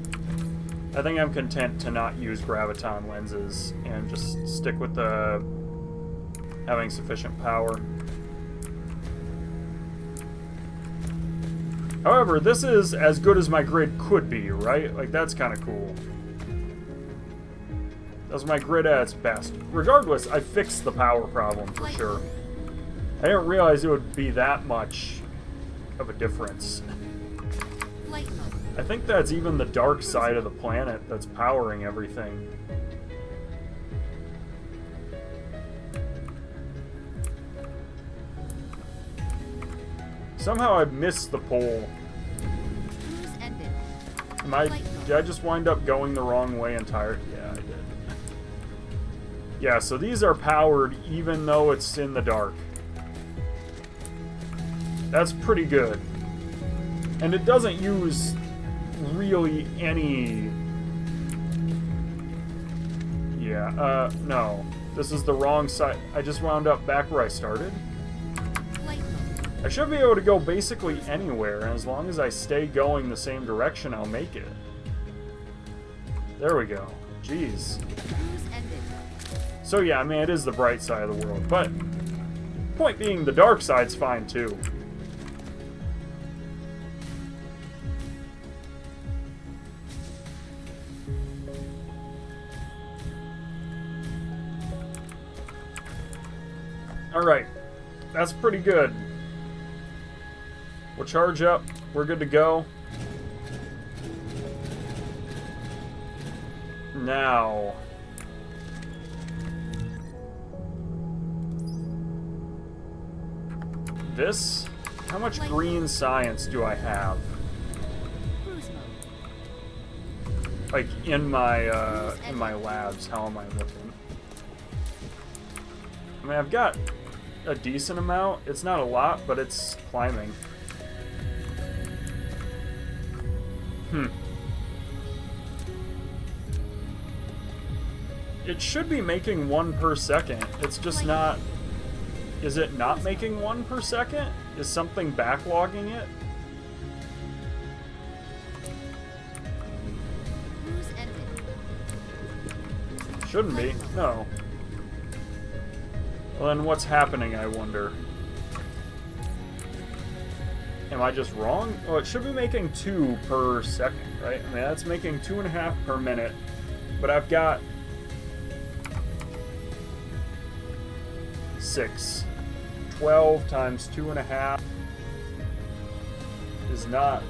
I think I'm content to not use graviton lenses and just stick with the having sufficient power. However, this is as good as my grid could be, right? Like, that's kind of cool. That's my grid at its best. Regardless, I fixed the power problem for sure. I didn't realize it would be that much of a difference. I think that's even the dark side of the planet that's powering everything. Somehow I missed the pole. Did I just wind up going the wrong way entirely? Yeah, I did. Yeah, so these are powered even though it's in the dark. That's pretty good. And it doesn't use really any... Yeah, no. This is the wrong side. I just wound up back where I started. I should be able to go basically anywhere, and as long as I stay going the same direction, I'll make it. There we go. Jeez. So yeah, I mean, it is the bright side of the world, but point being, the dark side's fine too. Alright, that's pretty good. We'll charge up. We're good to go. Now. This? How much green science do I have? Like, in my labs, how am I looking? I mean, I've got a decent amount. It's not a lot, but it's climbing. It should be making 1 per second. It's just not... Is it not making 1 per second? Is something backlogging it? Shouldn't be. No. Well, then what's happening, I wonder? Am I just wrong? Oh, it should be making 2 per second, right? I mean, that's making 2.5 per minute. But I've got 6. 12 times 2.5 is not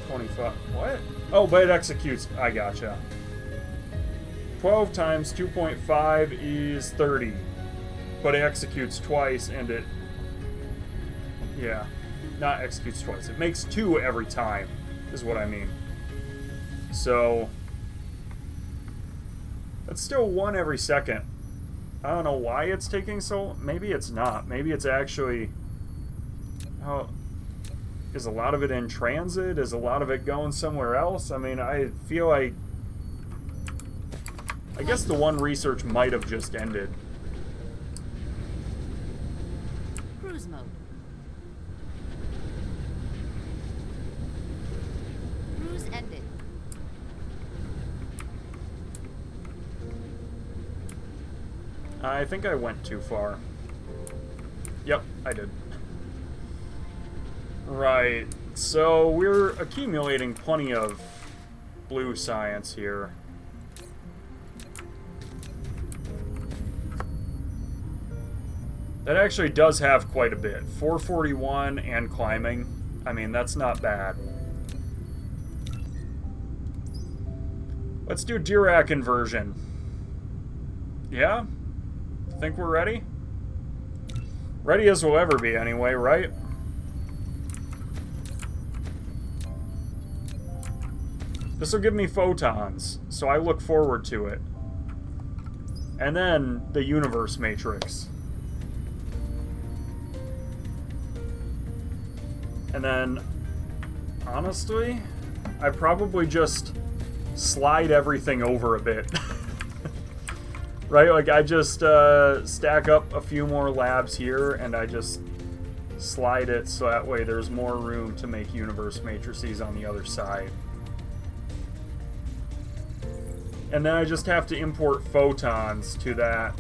25. What? Oh, but it executes. I gotcha. 12 times 2.5 is 30. But it executes twice, and it... Yeah. Not executes twice. It makes 2 every time, is what I mean. So... That's still 1 every second. I don't know why it's taking so... Maybe it's not. Maybe it's actually... Oh, is a lot of it in transit? Is a lot of it going somewhere else? I mean, I feel like... I guess the one research might have just ended. Cruise mode. Cruise ended. I think I went too far. Yep, I did. Right. So we're accumulating plenty of blue science here. That actually does have quite a bit. 441 and climbing. I mean, that's not bad. Let's do Dirac inversion. Yeah? Think we're ready? Ready as we'll ever be anyway, right? This will give me photons, so I look forward to it. And then the universe matrix. And then, honestly, I probably just slide everything over a bit. Right? Like, I just stack up a few more labs here, and I just slide it so that way there's more room to make universe matrices on the other side. And then I just have to import photons to that,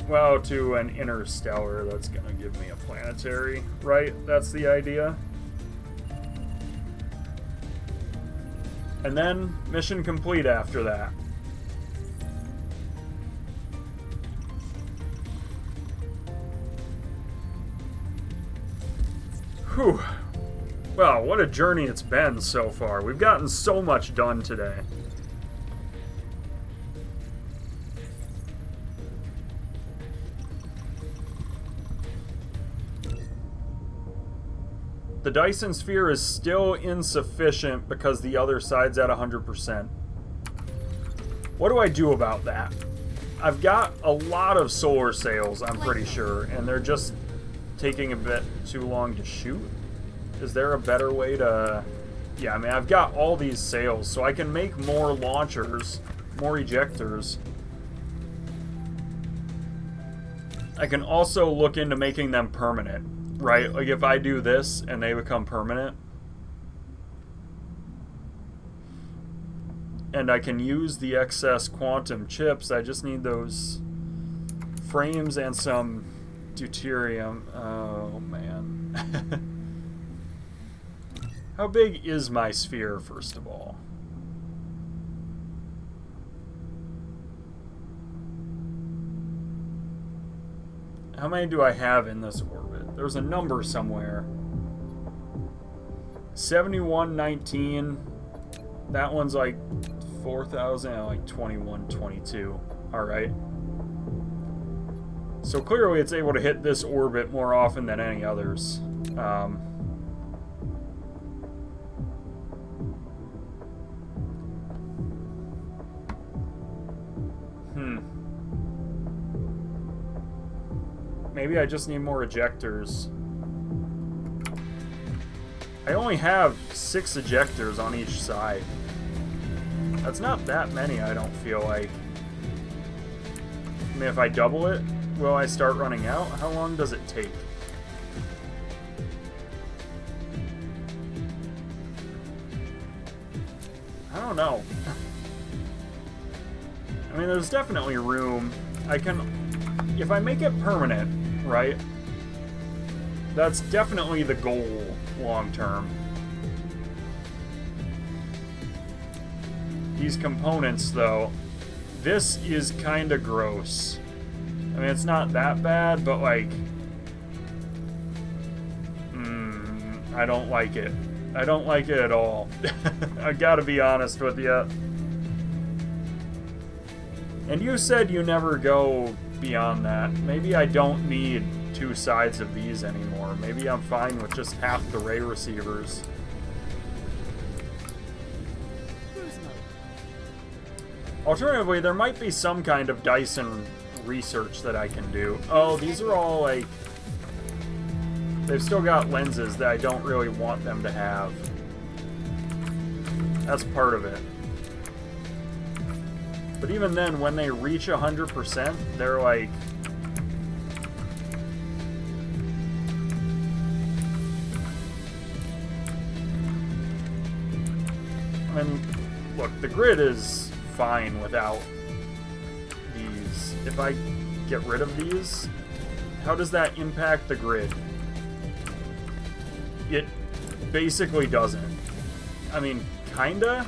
well, to an interstellar that's going to give me a planetary, right? That's the idea. And then, mission complete after that. Whew. Well, what a journey it's been so far. We've gotten so much done today. The Dyson sphere is still insufficient because the other side's at 100%. What do I do about that? I've got a lot of solar sails, I'm pretty sure, and they're just taking a bit too long to shoot. Is there a better way to... Yeah, I mean, I've got all these sails, so I can make more launchers, more ejectors. I can also look into making them permanent. Right, like if I do this and they become permanent, and I can use the excess quantum chips, I just need those frames and some deuterium. Oh man. How big is my sphere, first of all? How many do I have in this orbit? There's a number somewhere. 7119. That one's like 4,000, like 2122. Alright. So clearly it's able to hit this orbit more often than any others. Maybe I just need more ejectors. I only have 6 ejectors on each side. That's not that many, I don't feel like. I mean, if I double it, will I start running out? How long does it take? I don't know. I mean, there's definitely room. I can... If I make it permanent, right? That's definitely the goal long term. These components, though, this is kind of gross. I mean, it's not that bad, but like, I don't like it. I don't like it at all. I gotta be honest with you. And you said you never go beyond that. Maybe I don't need 2 sides of these anymore. Maybe I'm fine with just half the ray receivers. Alternatively, there might be some kind of Dyson research that I can do. Oh, these are all like... They've still got lenses that I don't really want them to have. That's part of it. But even then, when they reach 100%, they're like... I mean, look, the grid is fine without these. If I get rid of these, how does that impact the grid? basically doesn't. I mean, kinda.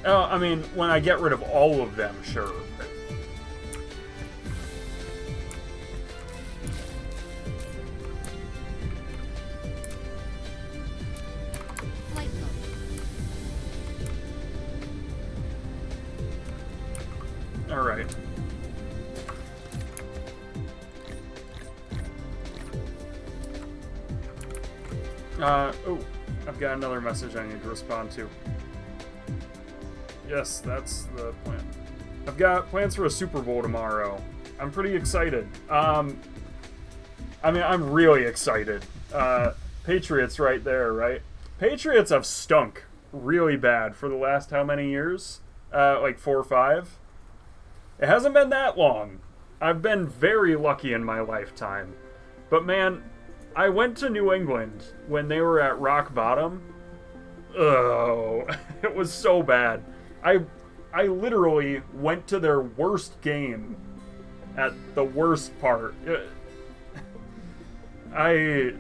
Oh, I mean, when I get rid of all of them, sure. Flight mode. All right. Oh, I've got another message I need to respond to. Yes, that's the plan. I've got plans for a Super Bowl tomorrow. I'm pretty excited. I mean, I'm really excited. Patriots right there, right? Patriots have stunk really bad for the last how many years? Like 4 or 5? It hasn't been that long. I've been very lucky in my lifetime. But man, I went to New England when they were at rock bottom. Oh, it was so bad. I literally went to their worst game at the worst part. I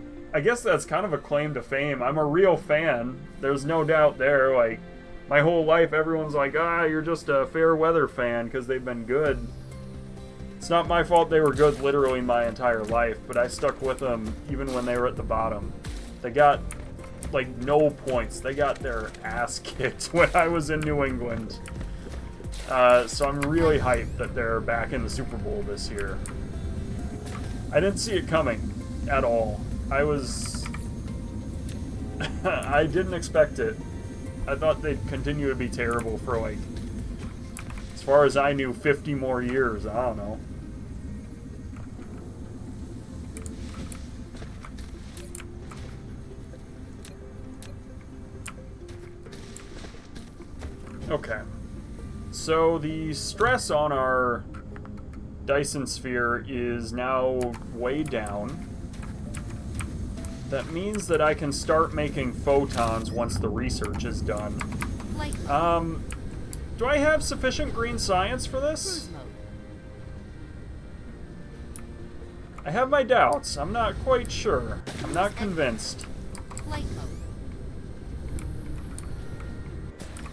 guess that's kind of a claim to fame. I'm a real fan. There's no doubt there. Like, my whole life, everyone's like, you're just a fair weather fan because they've been good. It's not my fault they were good literally my entire life, but I stuck with them even when they were at the bottom. They got, like, no points. They got their ass kicked when I was in New England. So I'm really hyped that they're back in the Super Bowl this year. I didn't see it coming at all. I didn't expect it. I thought they'd continue to be terrible for, like, as far as I knew, 50 more years. I don't know. Okay. So the stress on our Dyson sphere is now way down. That means that I can start making photons once the research is done. Flight mode. Do I have sufficient green science for this? Cruise mode. I have my doubts. I'm not quite sure. I'm not convinced. Flight mode.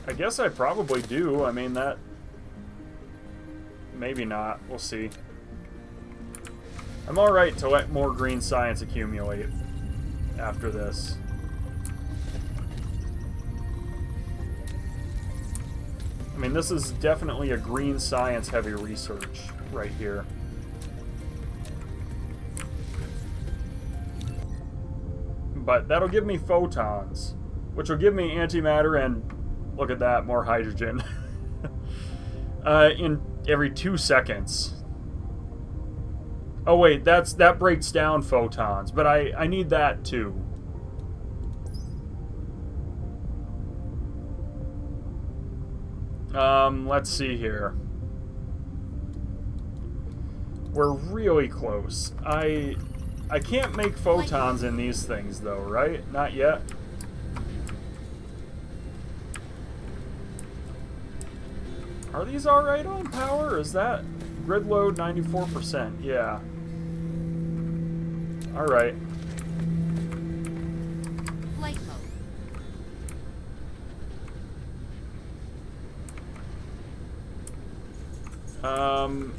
I guess I probably do. I mean, that... Maybe not. We'll see. I'm alright to let more green science accumulate after this. I mean, this is definitely a green science heavy research right here. But that'll give me photons, which will give me antimatter and, look at that, more hydrogen. In every 2 seconds. Oh wait, that breaks down photons, but I need that too. Let's see here. We're really close. I can't make photons in these things though, right? Not yet. Are these alright on power? Is that grid load 94%? Yeah. Alright. Flight mode.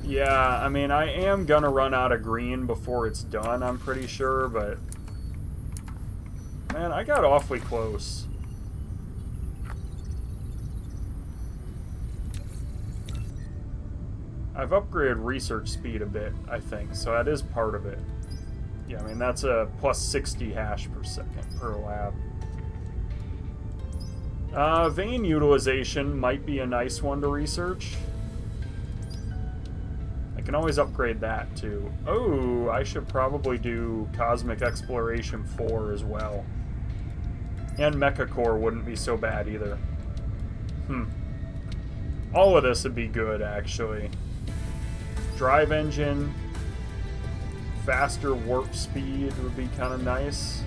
Yeah, I mean, I am gonna run out of green before it's done, I'm pretty sure, but... Man, I got awfully close. I've upgraded research speed a bit, I think, so that is part of it. Yeah, I mean, that's a plus 60 hash per second per lab. Vein utilization might be a nice one to research. I can always upgrade that, too. Oh, I should probably do Cosmic Exploration 4 as well. And Mecha Core wouldn't be so bad, either. All of this would be good, actually. Drive engine, faster warp speed would be kind of nice.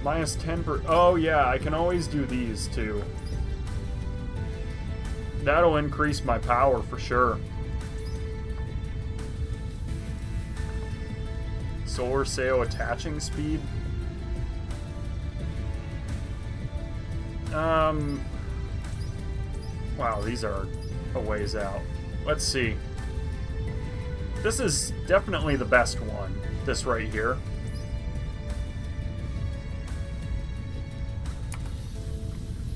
Minus 10 per... Oh, yeah, I can always do these, too. That'll increase my power for sure. Solar sail attaching speed. Wow, these are a ways out. Let's see. This is definitely the best one. This right here.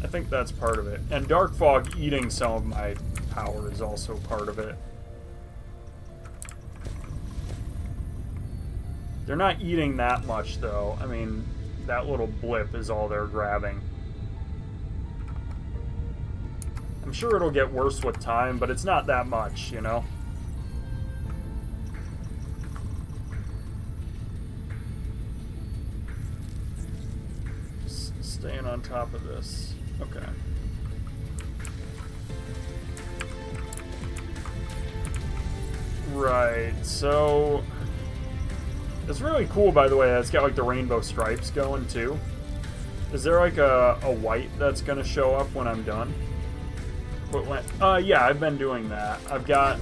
I think that's part of it. And Dark Fog eating some of my power is also part of it. They're not eating that much, though. I mean, that little blip is all they're grabbing. I'm sure it'll get worse with time, but it's not that much, you know? Staying on top of this. Okay. Right, so... It's really cool, by the way, that it's got, like, the rainbow stripes going, too. Is there, like, a white that's gonna show up when I'm done? Yeah, I've been doing that. I've got...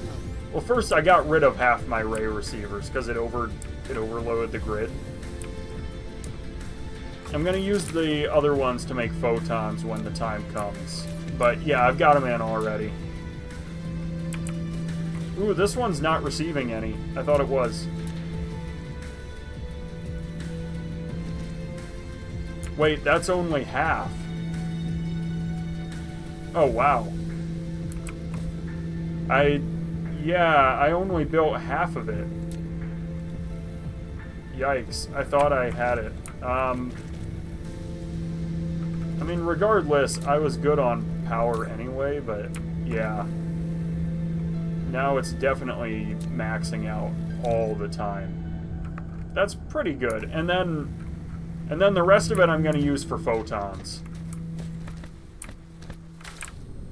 Well, first, I got rid of half my ray receivers, because it overloaded the grid. I'm gonna use the other ones to make photons when the time comes. But, yeah, I've got them in already. Ooh, this one's not receiving any. I thought it was. Wait, that's only half. Oh, wow. I only built half of it. Yikes. I thought I had it. I mean, regardless, I was good on power anyway, but yeah. Now it's definitely maxing out all the time. That's pretty good. And then the rest of it I'm going to use for photons.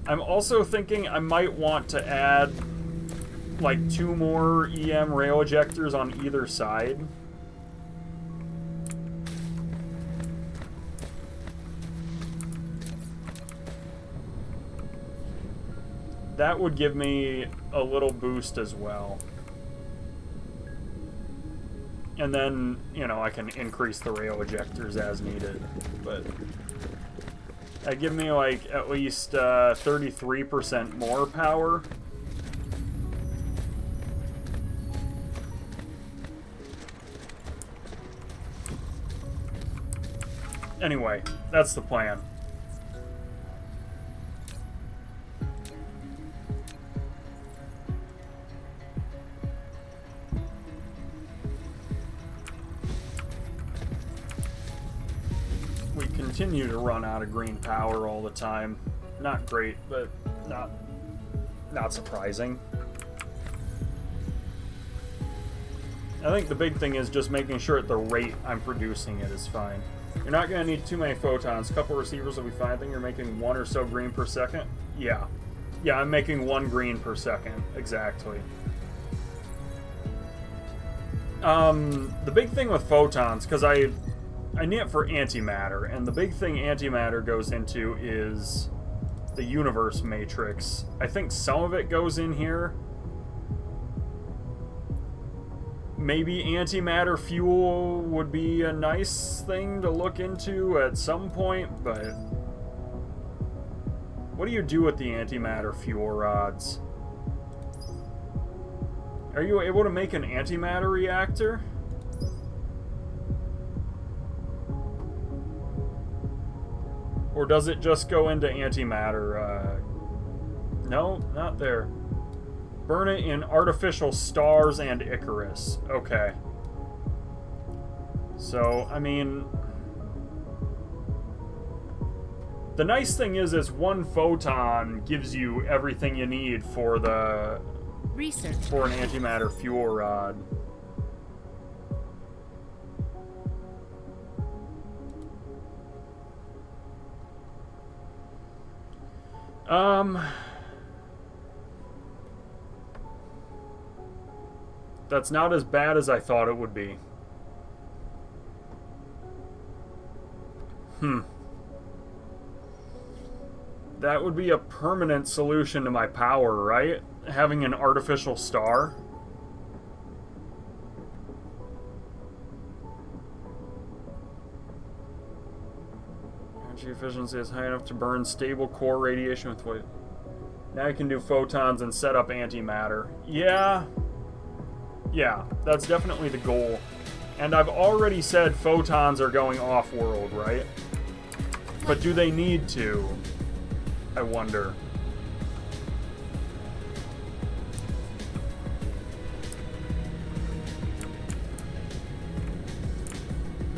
I'm also thinking I might want to add like 2 more EM rail ejectors on either side. That would give me a little boost as well. And then, you know, I can increase the rail ejectors as needed. But that give me like at least 33% more power. Anyway, that's the plan. We continue to run out of green power all the time. Not great, but not surprising. I think the big thing is just making sure at the rate I'm producing it is fine. You're not going to need too many photons. A couple receivers will be fine. I think you're making 1 or so green per second. Yeah. Yeah, I'm making 1 green per second. Exactly. The big thing with photons, because I need it for antimatter, and the big thing antimatter goes into is the universe matrix. I think some of it goes in here. Maybe antimatter fuel would be a nice thing to look into at some point, but what do you do with the antimatter fuel rods? Are you able to make an antimatter reactor? Or does it just go into antimatter? No, not there. Burn it in artificial stars and Icarus. Okay. So, I mean, the nice thing is 1 photon gives you everything you need for the Research. For an antimatter fuel rod. That's not as bad as I thought it would be. That would be a permanent solution to my power, right? Having an artificial star. Energy efficiency is high enough to burn stable core radiation with what? Now you can do photons and set up antimatter. Yeah. Yeah, that's definitely the goal. And I've already said photons are going off-world, right? But do they need to? I wonder.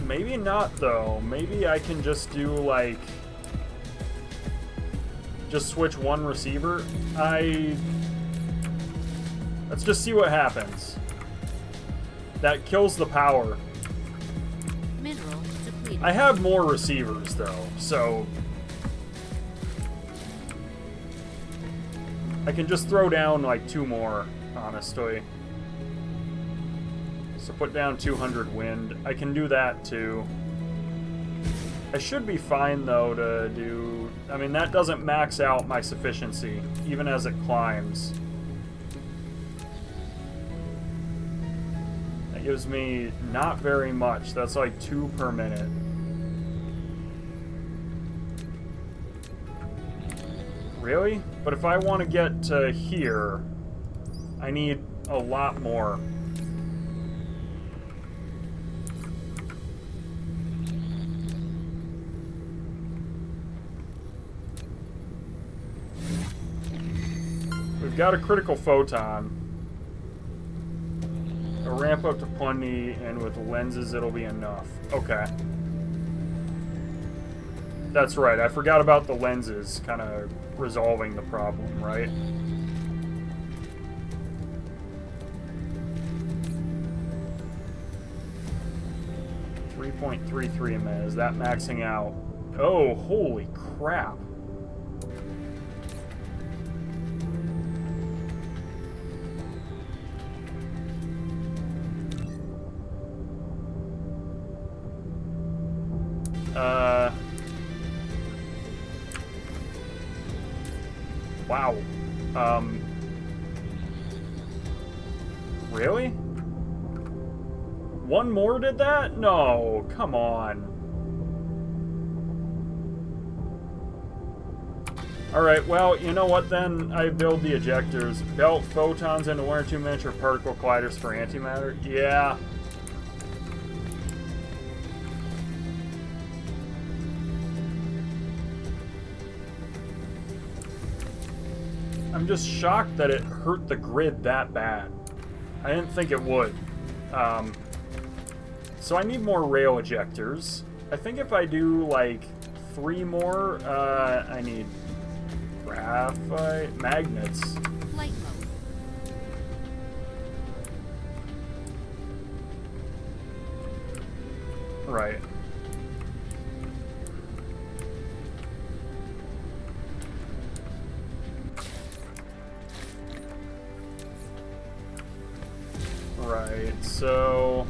Maybe not, though. Maybe I can just do, like... just switch one receiver. Let's just see what happens. That kills the power. Mineral depleted. I have more receivers, though, so... I can just throw down, like, 2 more, honestly. So put down 200 wind. I can do that, too. I should be fine, though, to do... I mean, that doesn't max out my sufficiency, even as it climbs. That gives me not very much. That's like 2 per minute. Really? But if I want to get to here, I need a lot more. We've got a critical photon. A ramp up to 20, and with lenses it'll be enough. Okay. That's right, I forgot about the lenses kind of resolving the problem, right? .33 a minute. Is that maxing out? Oh, holy crap. Wow. Really? One more did that? No, come on. Alright, well, you know what then? I build the ejectors. Belt photons into 1 or 2 miniature particle colliders for antimatter? Yeah. I'm just shocked that it hurt the grid that bad. I didn't think it would. So I need more rail ejectors. I think if I do like 3 more, I need graphite magnets. Flight mode. Right. Right, so...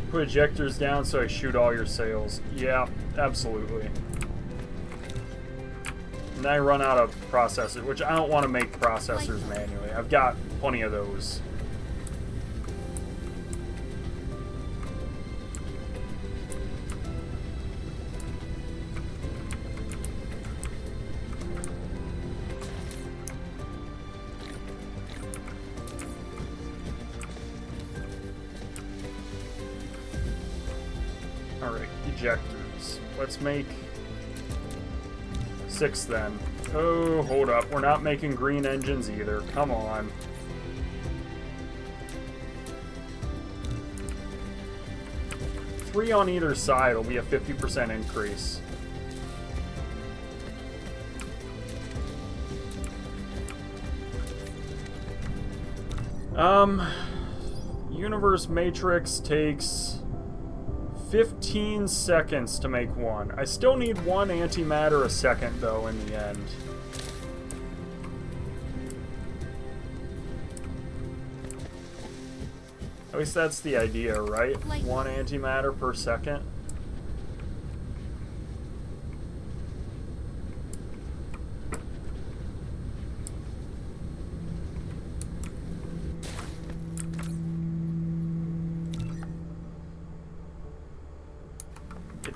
put ejectors down so I shoot all your sails. Yeah, absolutely. And then I run out of processors, which I don't want to make processors manually. I've got plenty of those. Alright, ejectors. Let's make 6 then. Oh, hold up. We're not making green engines either. Come on. Three on either side will be a 50% increase. Universe Matrix takes 15 seconds to make one. I still need 1 antimatter a second, though, in the end. At least that's the idea, right? 1 antimatter per second.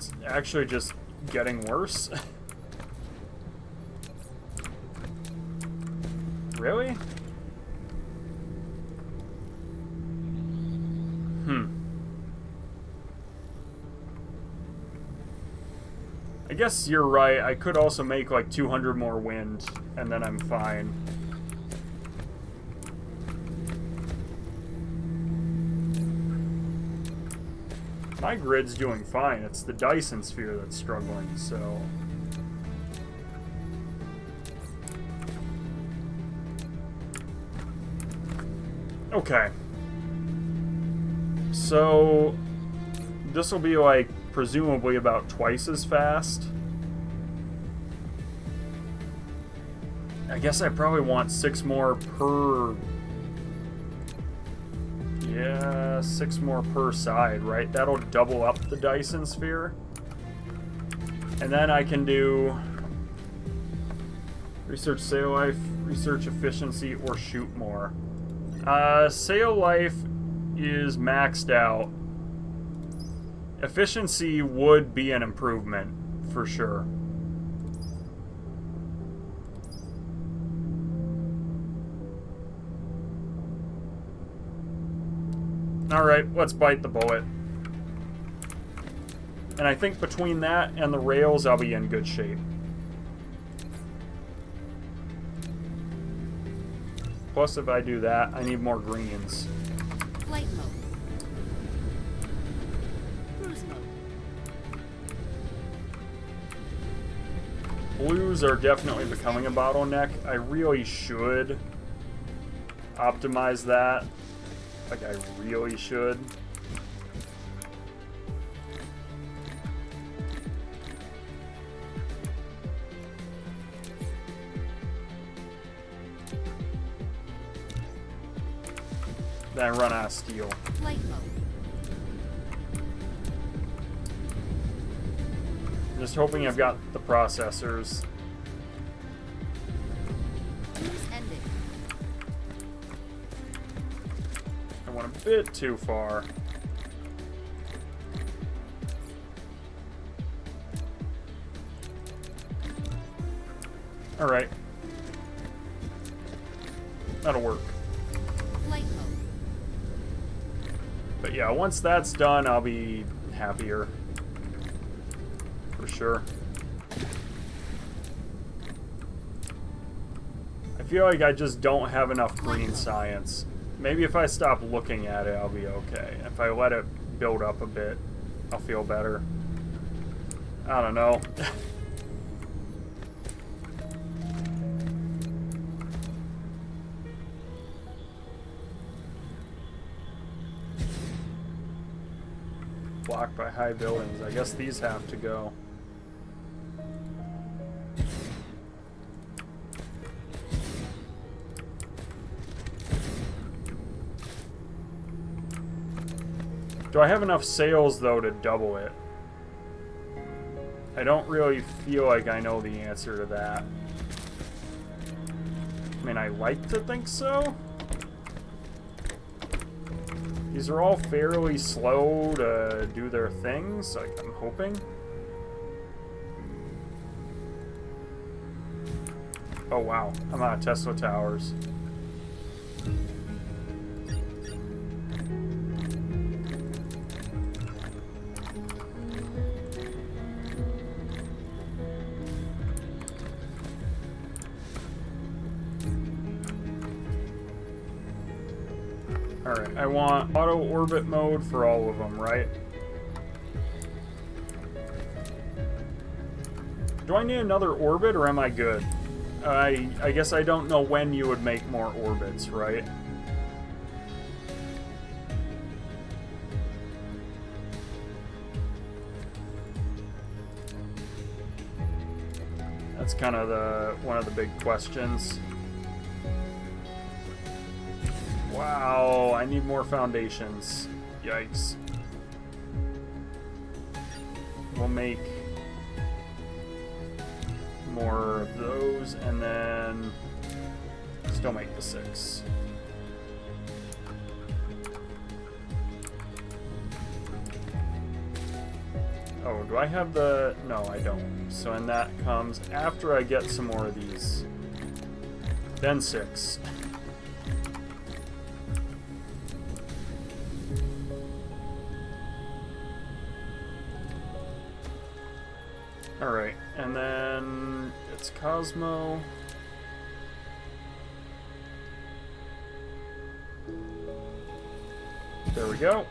it's actually just getting worse. Really? I guess you're right. I could also make like 200 more wind, and then I'm fine. My grid's doing fine. It's the Dyson sphere that's struggling, so... Okay. So... this will be like, presumably about twice as fast. I guess I probably want 6 more per... yeah, 6 more per side, right? That'll double up the Dyson sphere. And then I can do research sail life, research efficiency, or shoot more. Sail life is maxed out. Efficiency would be an improvement, for sure. Alright, let's bite the bullet. And I think between that and the rails, I'll be in good shape. Plus, if I do that, I need more greens. Flight mode. Cruise mode. Blues are definitely becoming a bottleneck. I really should optimize that. Like, I really should. Then I run out of steel. Flight mode. Just hoping I've got the processors. Cruise ending. I went a bit too far. Alright. That'll work. Flight mode. But yeah, once that's done, I'll be happier. For sure. I feel like I just don't have enough green science. Maybe if I stop looking at it, I'll be okay. If I let it build up a bit, I'll feel better. I don't know. Blocked by high buildings. I guess these have to go. Do I have enough sails, though, to double it? I don't really feel like I know the answer to that. I mean, I like to think so. These are all fairly slow to do their things, like I'm hoping. Oh wow, I'm out of Tesla towers. Alright, I want auto orbit mode for all of them, right? Do I need another orbit or am I good? I guess I don't know when you would make more orbits, right? That's kind of one of the big questions. Wow, I need more foundations. Yikes. We'll make more of those, and then still make the 6. Oh, do I have the... No, I don't. So, and that comes after I get some more of these. Then 6. Alright, and then it's Cosmo. There we go.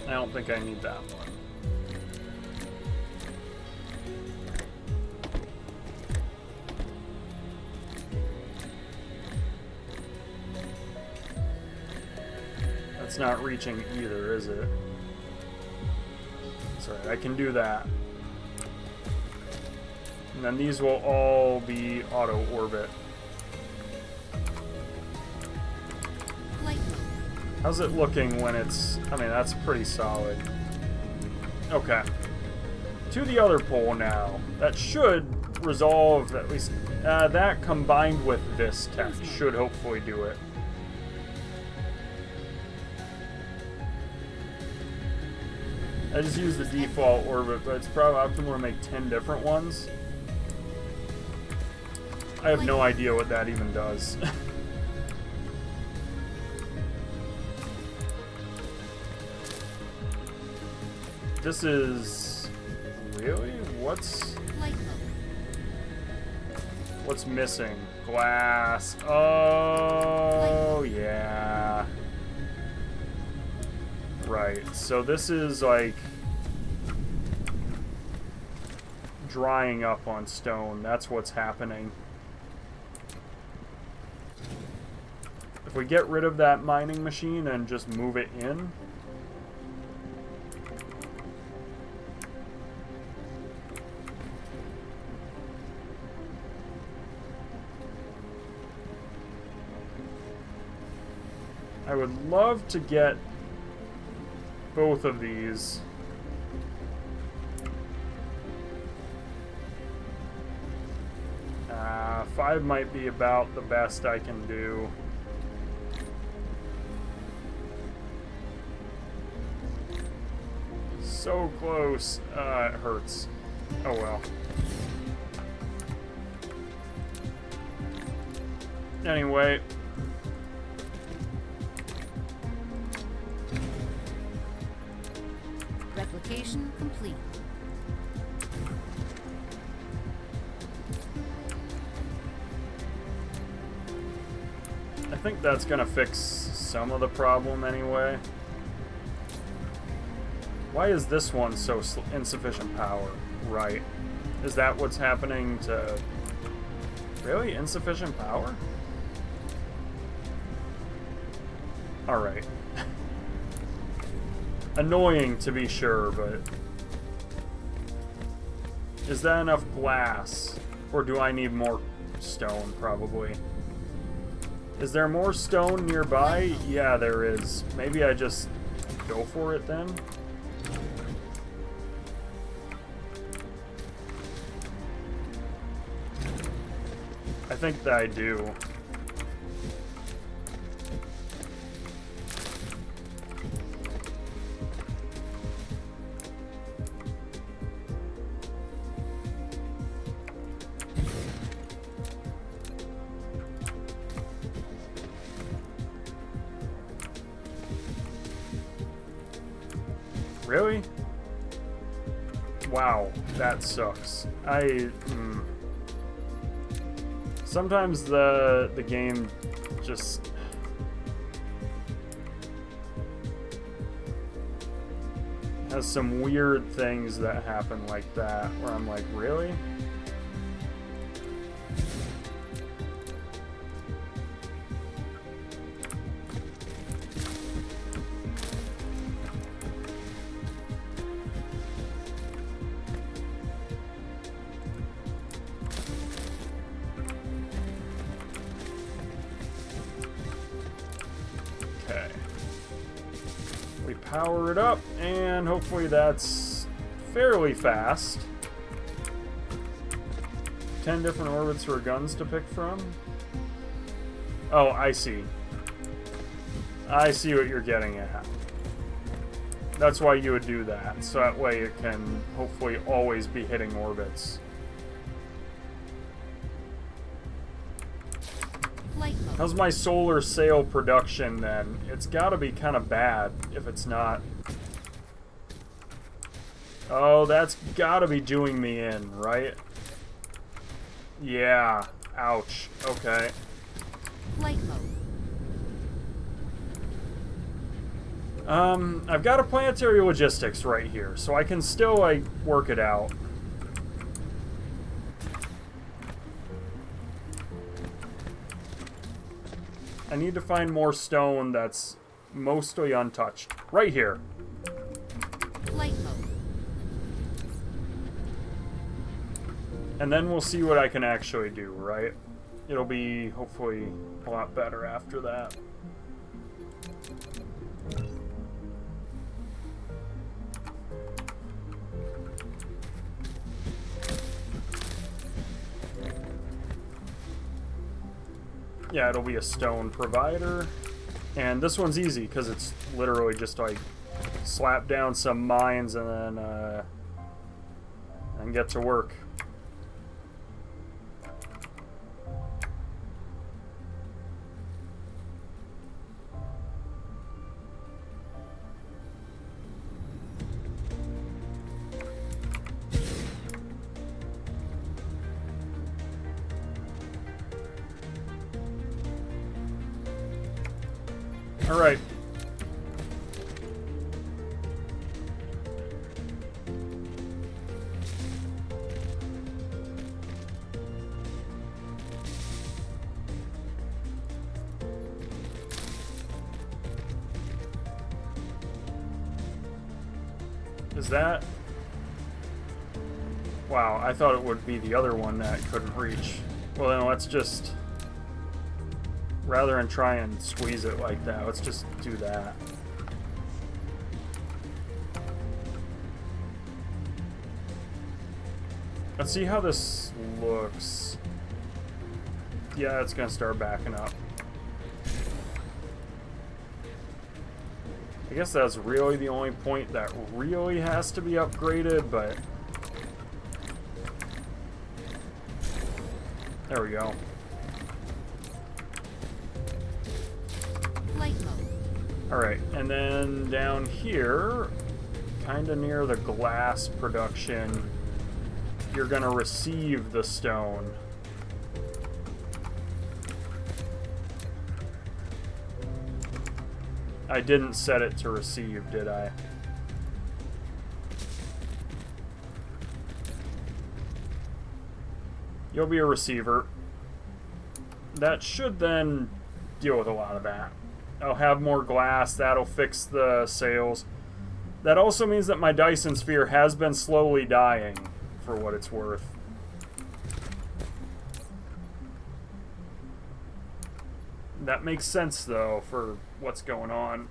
I don't think I need that one. That's not reaching either, is it? Sorry, I can do that. And then these will all be auto orbit. Flight mode. How's it looking when it's... I mean, that's pretty solid. Okay. To the other pole now. That should resolve at least... that combined with this tech should hopefully do it. I just use the default orbit, but it's probably optimal to make 10 different ones. I have no idea what that even does. This is... Really? What's missing? Glass. Oh, yeah. Right, so this is like drying up on stone. That's what's happening. If we get rid of that mining machine and just move it in. I would love to get both of these. Five might be about the best I can do. So close. It hurts. Oh well. Anyway. Replication complete. I think that's gonna fix some of the problem anyway. Why is this one so insufficient power? Right. Is that what's happening to... Really? Insufficient power? Alright. Annoying to be sure, but... Is that enough glass? Or do I need more stone, probably? Is there more stone nearby? Yeah, there is. Maybe I just go for it then? I think that I do. Really? Wow, that sucks. Sometimes the game just... has some weird things that happen like that, where I'm like, really? Power it up, and hopefully that's fairly fast. 10 different orbits for guns to pick from? Oh, I see. I see what you're getting at. That's why you would do that, so that way it can hopefully always be hitting orbits. Flight mode. How's my solar sail production then? It's gotta be kind of bad if it's not. Oh, that's gotta be doing me in, right? Yeah. Ouch. Okay. Flight mode. I've got a planetary logistics right here, so I can still, like, work it out. I need to find more stone that's mostly untouched. Right here. Flight mode. And then we'll see what I can actually do, right? It'll be, hopefully, a lot better after that. Yeah, it'll be a stone provider. And this one's easy, because it's literally just like slap down some mines and get to work. All right. Is that... Wow, I thought it would be the other one that couldn't reach. Well, then let's just... Rather than try and squeeze it like that, let's just do that. Let's see how this looks. Yeah, it's gonna start backing up. I guess that's really the only point that really has to be upgraded, but... There we go. Alright, and then down here, kind of near the glass production, you're going to receive the stone. I didn't set it to receive, did I? You'll be a receiver. That should then deal with a lot of that. I'll have more glass. That'll fix the sails. That also means that my Dyson sphere has been slowly dying, for what it's worth. That makes sense, though, for what's going on.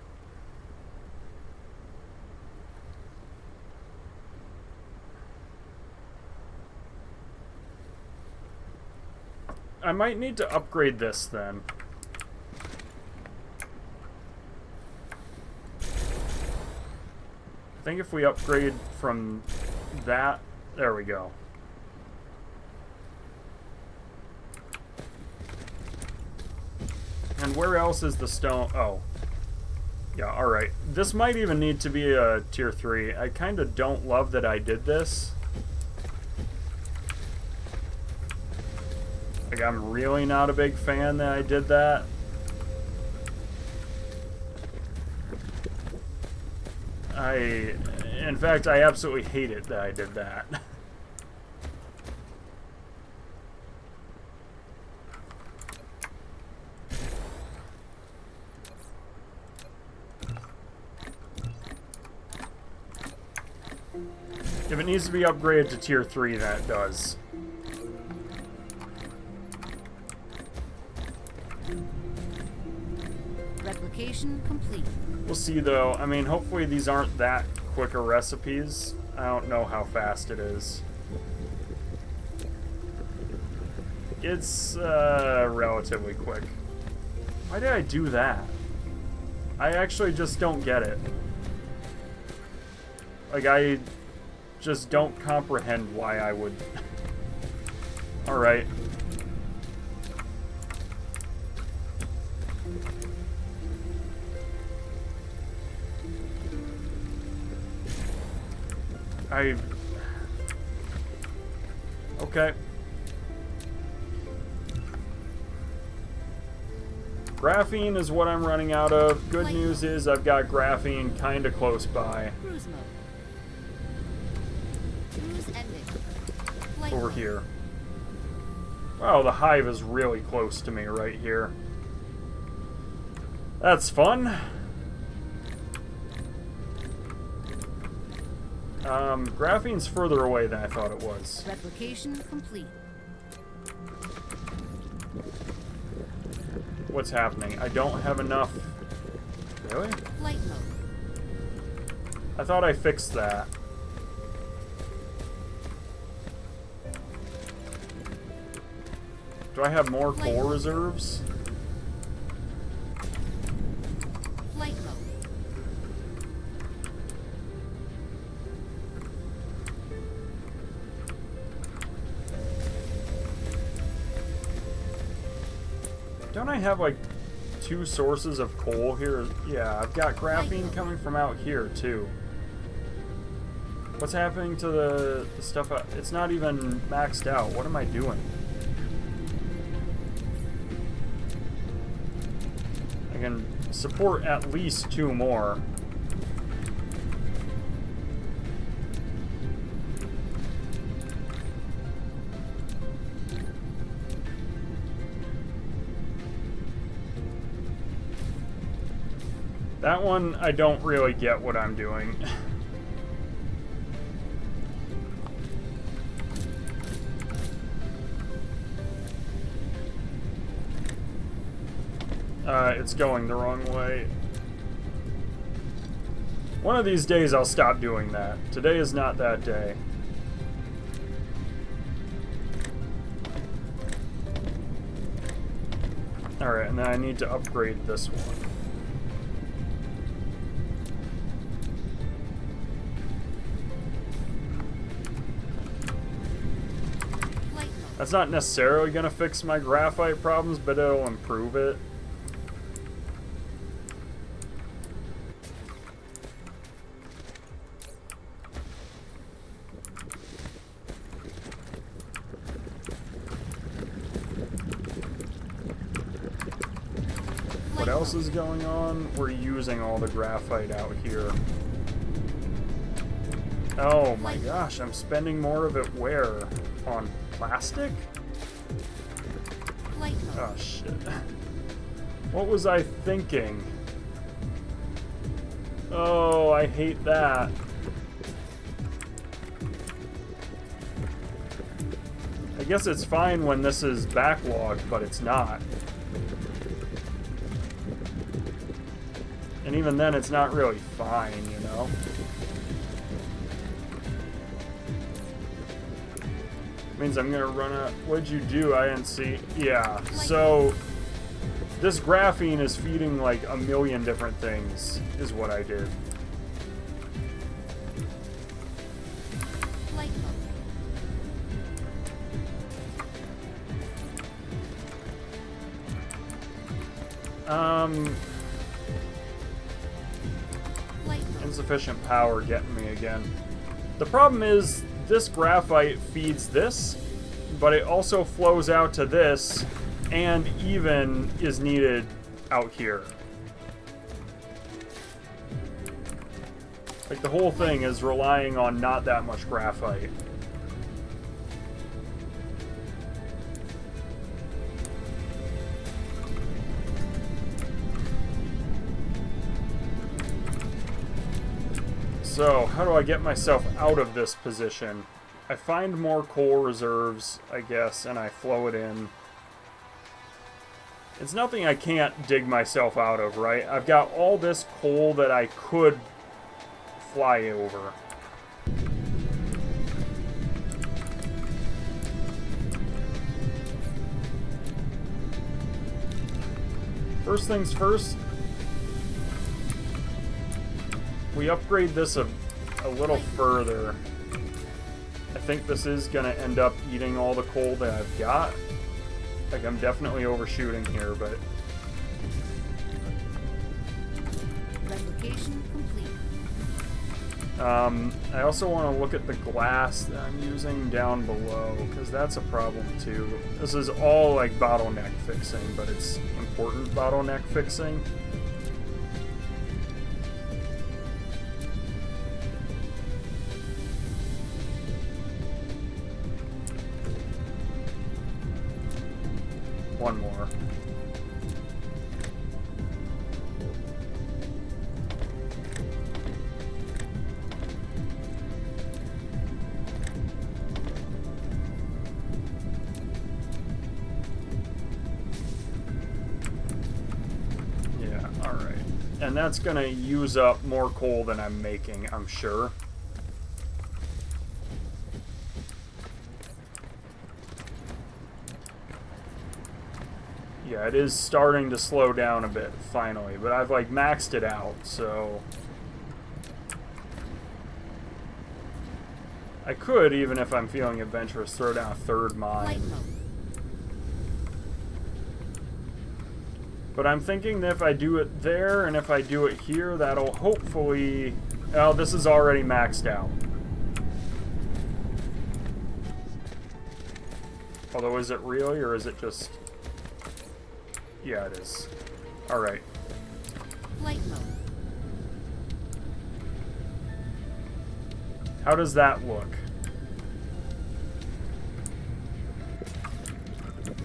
I might need to upgrade this, then. I think if we upgrade from that, there we go. And where else is the stone? Oh. Yeah, alright. This might even need to be a tier 3. I kind of don't love that I did this. Like, I'm really not a big fan that I did that. In fact, I absolutely hate it that I did that. If it needs to be upgraded to tier 3, then it does. Replication complete. We'll see, though. I mean, hopefully these aren't that quicker recipes. I don't know how fast it is. It's relatively quick. Why did I do that? I actually just don't get it. Like, I just don't comprehend why I would... Alright. Okay. Graphene is what I'm running out of. Good news is I've got graphene kind of close by. Cruise mode. Cruise ended. Flight Over mode. here. Wow, the hive is really close to me right here. That's fun. Graphene's further away than I thought it was. Replication complete. What's happening? I don't have enough... Really? Flight mode. I thought I fixed that. Do I have more core reserves? Flight mode. Don't I have like 2 sources of coal here? Yeah, I've got graphene coming from out here too. What's happening to the stuff? It's not even maxed out. What am I doing? I can support at least 2 more. That one, I don't really get what I'm doing. It's going the wrong way. One of these days I'll stop doing that. Today is not that day. Alright, and then I need to upgrade this one. That's not necessarily going to fix my graphite problems, but it'll improve it. What else is going on? We're using all the graphite out here. Oh my gosh, I'm spending more of it where? On plastic? Oh shit. What was I thinking? Oh, I hate that. I guess it's fine when this is backlogged, but it's not. And even then, it's not really fine, you know? Means I'm gonna run out. What'd you do? I didn't see. Yeah, so this graphene is feeding like a million different things, is what I did. Insufficient power getting me again. The problem is this graphite feeds this, but it also flows out to this, and even is needed out here. Like, the whole thing is relying on not that much graphite. So, how do I get myself out of this position? I find more coal reserves, I guess, and I flow it in. It's nothing I can't dig myself out of, right? I've got all this coal that I could fly over. First things first, we upgrade this a little further. I think this is going to end up eating all the coal that I've got. Like, I'm definitely overshooting here, but... Replication complete. I also want to look at the glass that I'm using down below, because that's a problem too. This is all like bottleneck fixing, but it's important bottleneck fixing. One more. Yeah, alright. And that's gonna use up more coal than I'm making, I'm sure. Yeah, it is starting to slow down a bit, finally, but I've, like, maxed it out, so... I could, even if I'm feeling adventurous, throw down a third Flight mine. mode. But I'm thinking that if I do it there, and if I do it here, that'll hopefully... Oh, this is already maxed out. Although, is it really, or is it just... Yeah, it is. Alright. Flight mode. How does that look?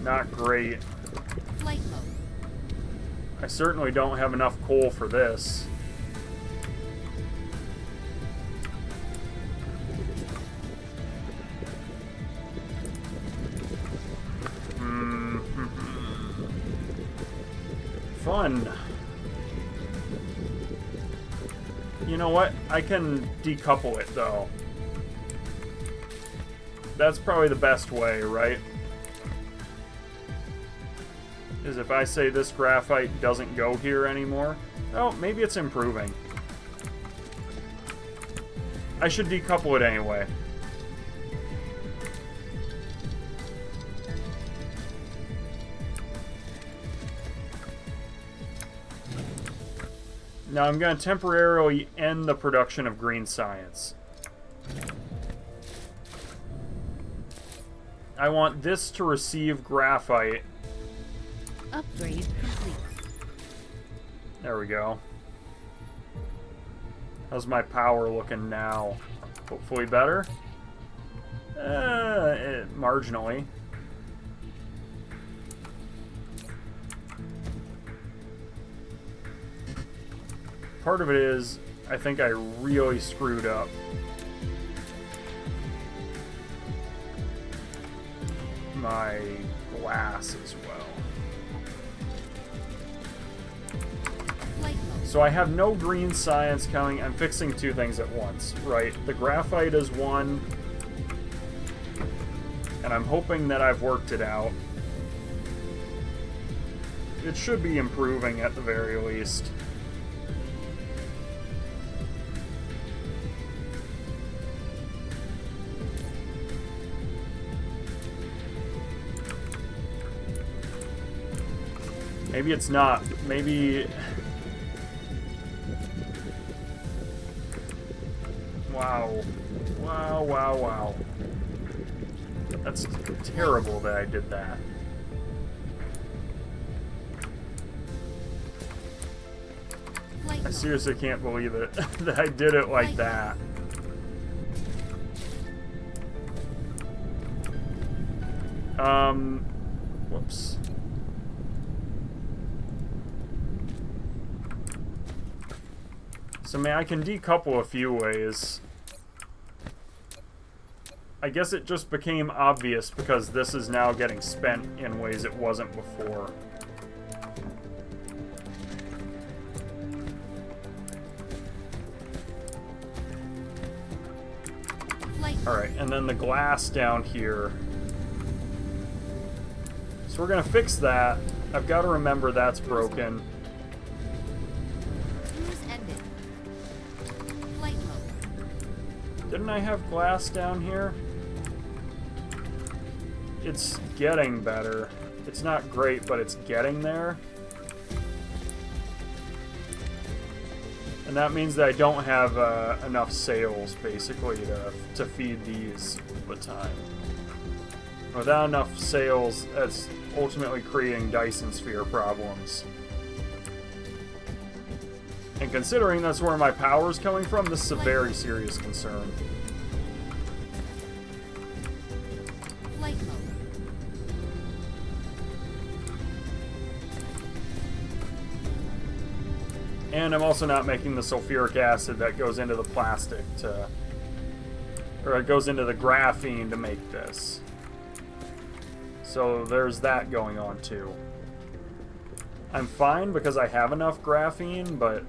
Not great. Flight mode. I certainly don't have enough coal for this. Fun. You know what? I can decouple it, though. That's probably the best way, right? Is if I say this graphite doesn't go here anymore. Oh, maybe it's improving. I should decouple it anyway. Now I'm going to temporarily end the production of green science. I want this to receive graphite. Upgrade complete. There we go. How's my power looking now? Hopefully better? Marginally. Part of it is, I think I really screwed up. My glass as well. Flight mode. So I have no green science coming. I'm fixing two things at once, right? The graphite is one, and I'm hoping that I've worked it out. It should be improving at the very least. Maybe it's not. Maybe... Wow. Wow, wow, wow. That's terrible that I did that. Flight I mode. seriously can't believe it, that I did it like that. Whoops. So, man, I can decouple a few ways. I guess it just became obvious because this is now getting spent in ways it wasn't before. Alright, and then the glass down here. So we're gonna fix that. I've got to remember that's broken. Cruise ended. Flight mode. Didn't I have glass down here? It's getting better. It's not great, but it's getting there. And that means that I don't have enough sails, basically, to feed these all the time. Without enough sails, that's ultimately creating Dyson sphere problems. And considering that's where my power's coming from, this is a very serious concern. Flight mode. And I'm also not making the sulfuric acid that goes into the plastic to... or it goes into the graphene to make this. So there's that going on too. I'm fine because I have enough graphene, but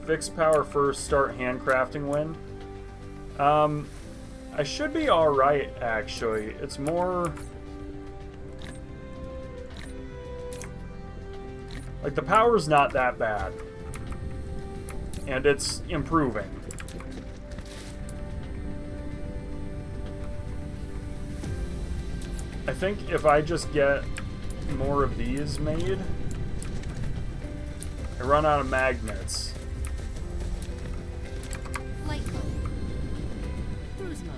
fixed power first, start handcrafting wind. I should be alright, actually. It's more... like, the power's not that bad. And it's improving. I think if I just get more of these made... I run out of magnets. Flight mode. Cruise mode.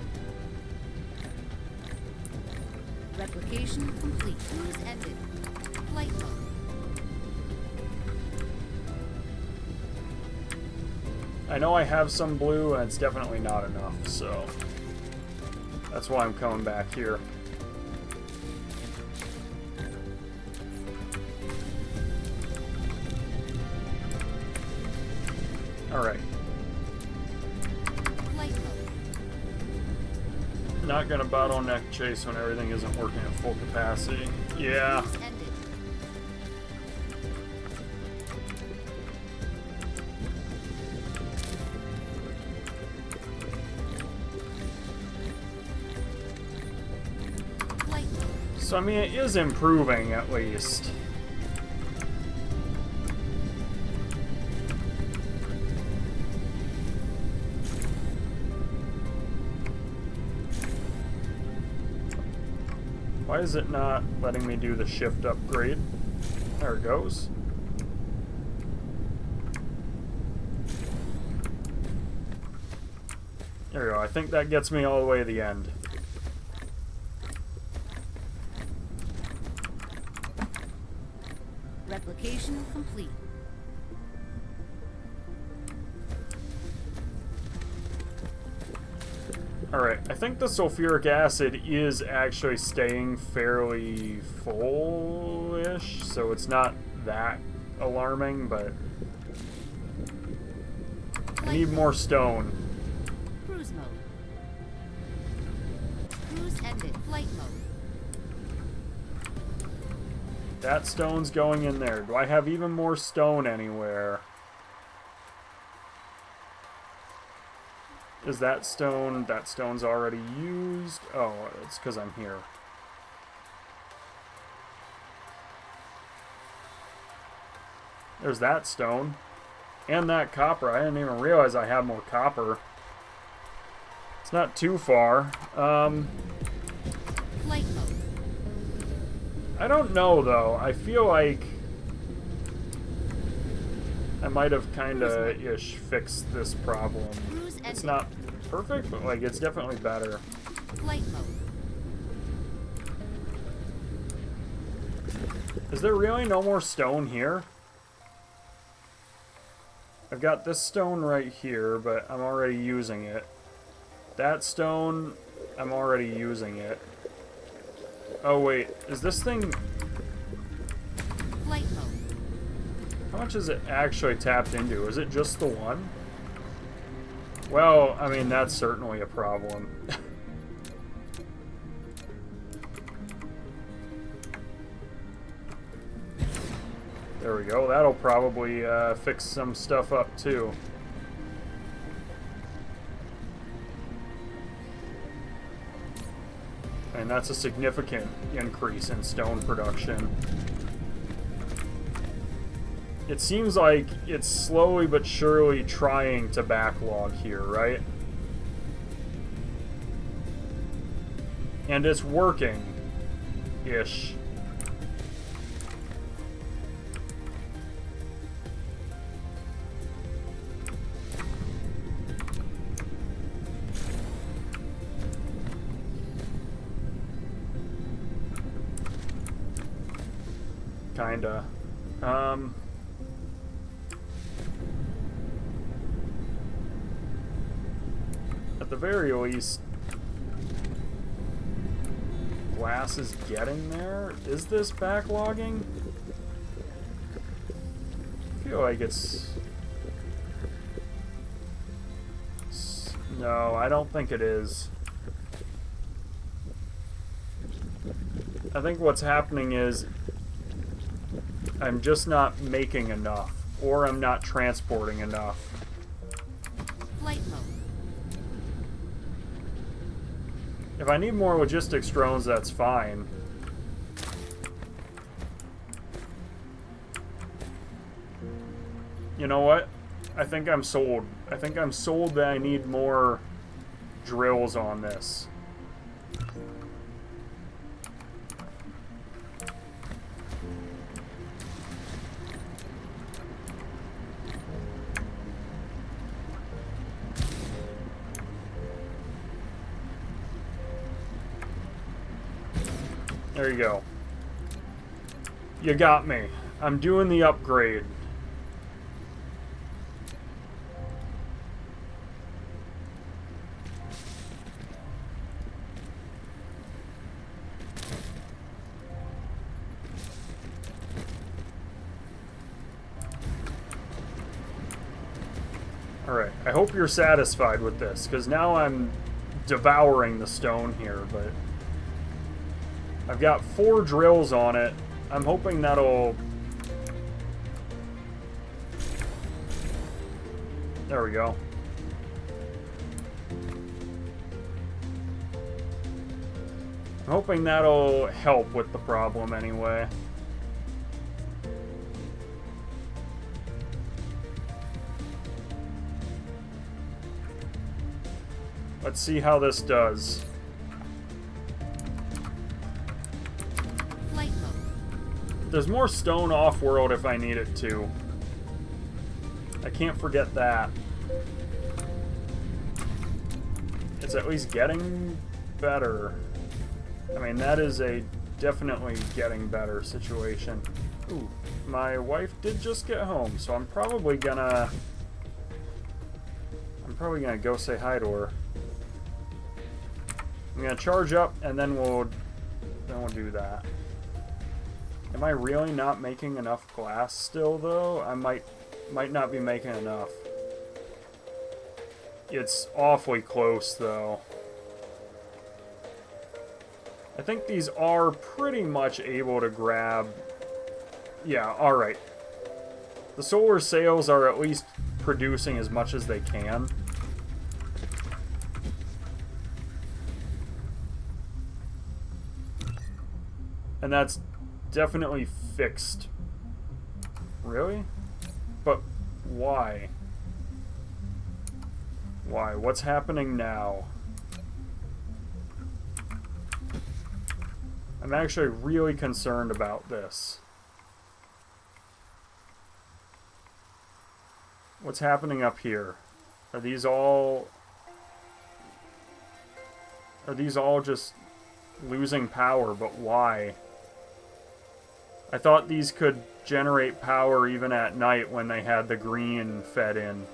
Replication complete. Cruise ended. Flight mode. I know I have some blue, and it's definitely not enough, so... that's why I'm coming back here. Alright. Flight mode. Not gonna bottleneck chase when everything isn't working at full capacity. Yeah. Cruise ended. Flight mode. So, I mean, it is improving, at least. Why is it not letting me do the shift upgrade? There it goes. There we go. I think that gets me all the way to the end. Replication complete. Alright, I think the sulfuric acid is actually staying fairly full-ish, so it's not that alarming, but I need more stone. Cruise mode. Cruise ended. Flight mode. That stone's going in there. Do I have even more stone anywhere? Is that stone... that stone's already used? Oh, it's because I'm here. There's that stone. And that copper. I didn't even realize I had more copper. It's not too far. Flight mode. I don't know, though. I feel like I might have kinda-ish fixed this problem. Cruise ended. It's not perfect, but, like, it's definitely better. Flight mode. Is there really no more stone here? I've got this stone right here, but I'm already using it. That stone, I'm already using it. Oh, wait. Is this thing... Flight mode. how much is it actually tapped into? Is it just the one? Well, I mean, that's certainly a problem. There we go. That'll probably fix some stuff up, too. And that's a significant increase in stone production. It seems like it's slowly but surely trying to backlog here, right? And it's working-ish. Kinda. At the very least, glass is getting there. Is this backlogging? I feel like no, I don't think it is. I think what's happening is I'm just not making enough, or I'm not transporting enough. Flight mode. If I need more logistics drones, that's fine. You know what? I think I'm sold. I think I'm sold that I need more drills on this. There you go. You got me. I'm doing the upgrade. Alright, I hope you're satisfied with this, because now I'm devouring the stone here, but I've got 4 drills on it. I'm hoping that'll... There we go. I'm hoping that'll help with the problem anyway. Let's see how this does. Flight mode. There's more stone off-world if I need it to. I can't forget that. It's at least getting better. I mean, that is a definitely getting better situation. Ooh, my wife did just get home, so I'm probably gonna go say hi to her. I'm gonna charge up, and then we'll do that. Am I really not making enough glass still, though? I might not be making enough. It's awfully close, though. I think these are pretty much able to grab... Yeah, alright. The solar sails are at least producing as much as they can. And that's definitely fixed. Really? But why? Why? What's happening now? I'm actually really concerned about this. What's happening up here? Are these all just losing power, but why? I thought these could generate power even at night when they had the green fed in.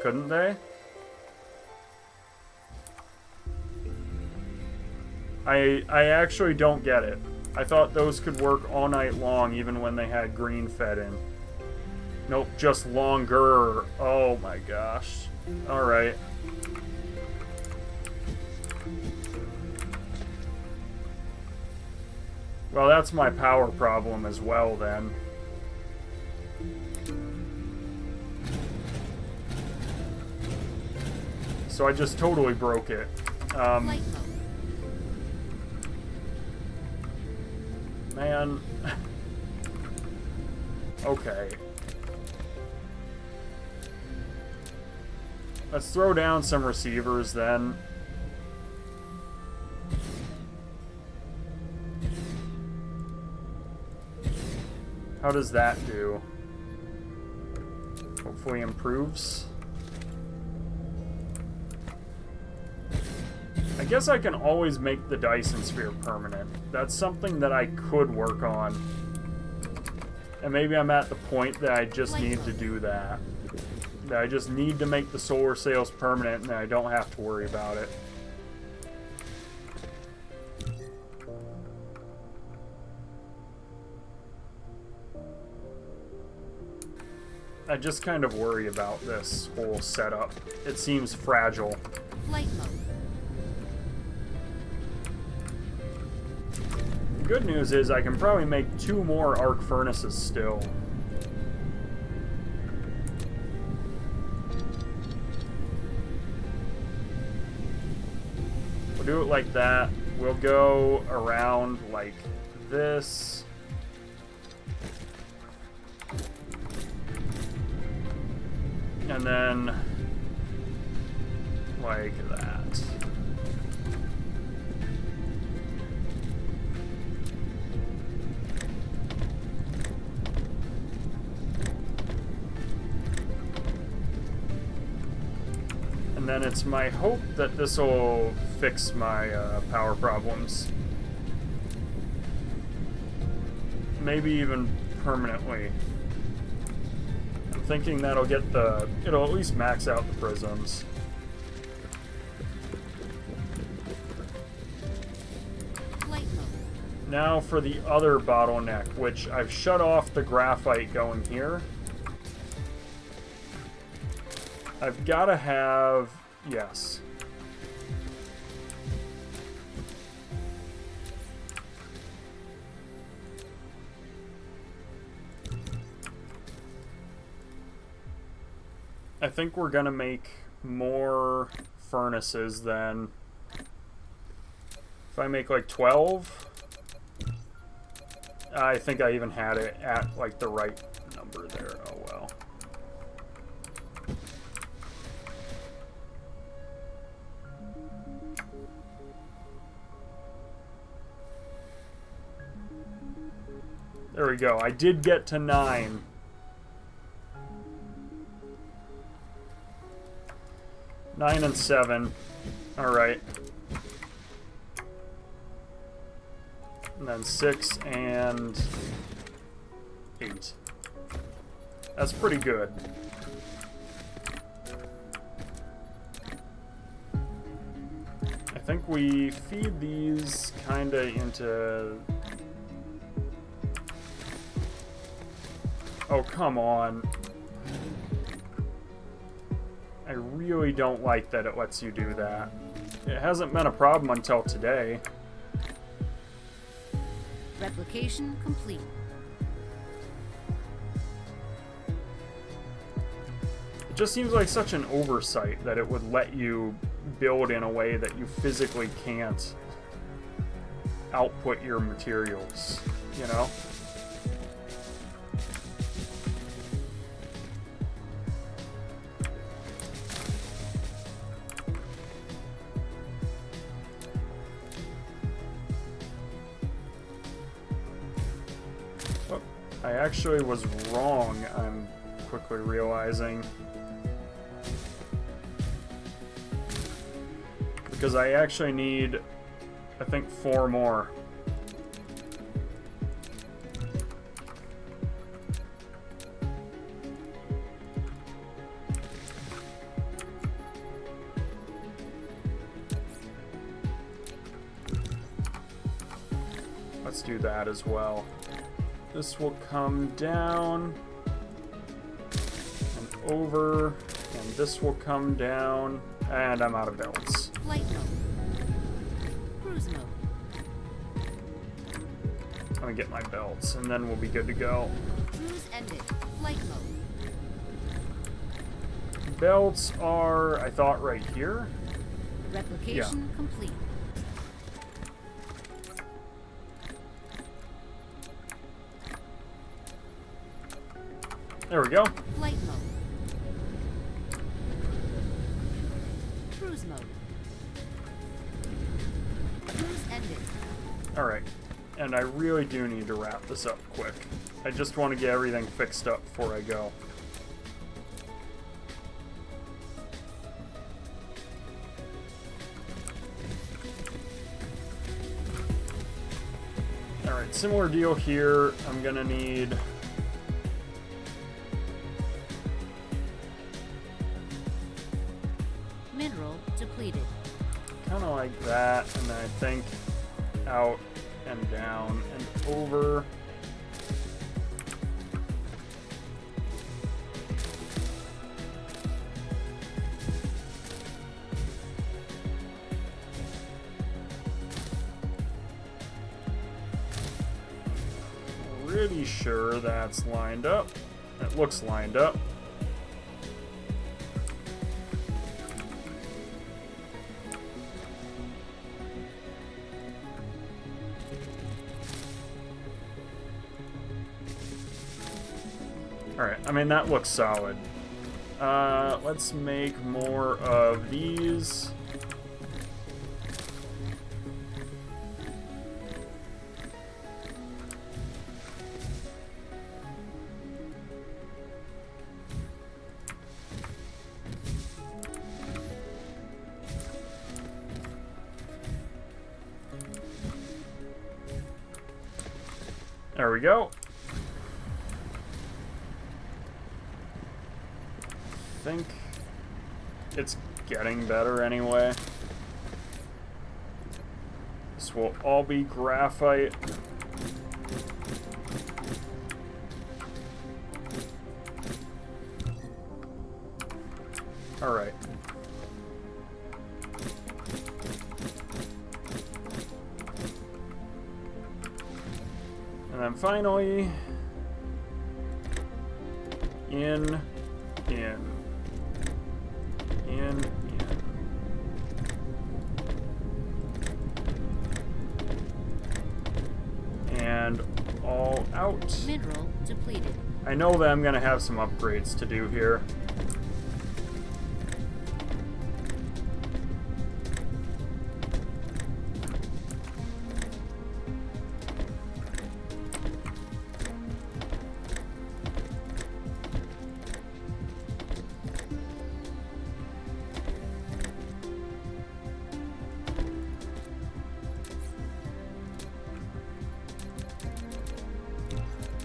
Couldn't they? I actually don't get it. I thought those could work all night long even when they had green fed in. Nope, just longer. Oh my gosh. Alright. Well, that's my power problem as well, then. So I just totally broke it. Flight mode. Man. Okay. Let's throw down some receivers then. How does that do? Hopefully improves. I guess I can always make the Dyson sphere permanent. That's something that I could work on. And maybe I'm at the point that I just need to do that. That I just need to make the solar sails permanent and I don't have to worry about it. I just kind of worry about this whole setup. It seems fragile. Flight mode. The good news is I can probably make 2 more arc furnaces still. We'll do it like that. We'll go around like this. And then, like that. And then it's my hope that this will fix my power problems. Maybe even permanently. Thinking that'll get the... it'll at least max out the prisms. Flight mode. Now for the other bottleneck, which I've shut off the graphite going here. I've got to have... yes. I think we're gonna make more furnaces then. If I make like 12, I think I even had it at like the right number there. Oh well. There we go. I did get to 9. Nine and 7. Alright. And then 6 and 8. That's pretty good. I think we feed these kinda into... oh, come on. I really don't like that it lets you do that. It hasn't been a problem until today. Replication complete. It just seems like such an oversight that it would let you build in a way that you physically can't output your materials, you know? I actually was wrong, I'm quickly realizing. Because I actually need, I think, 4 more. Let's do that as well. This will come down and over, and this will come down, and I'm out of belts. Flight mode. Cruise mode. Let me get my belts, and then we'll be good to go. Cruise ended. Flight mode. Belts are, I thought, right here. Replication complete. There we go. Flight mode. Cruise mode. Cruise ended. Alright. And I really do need to wrap this up quick. I just want to get everything fixed up before I go. Alright, similar deal here. I'm gonna need... Mineral depleted. kind of like that, and then I think out and down and over. Pretty sure that's lined up. It looks lined up. Alright, I mean, that looks solid. Let's make more of these. There we go. I think it's getting better anyway. This will all be graphite. All right. And then finally, in. And all out. Mineral depleted. I know that I'm going to have some upgrades to do here.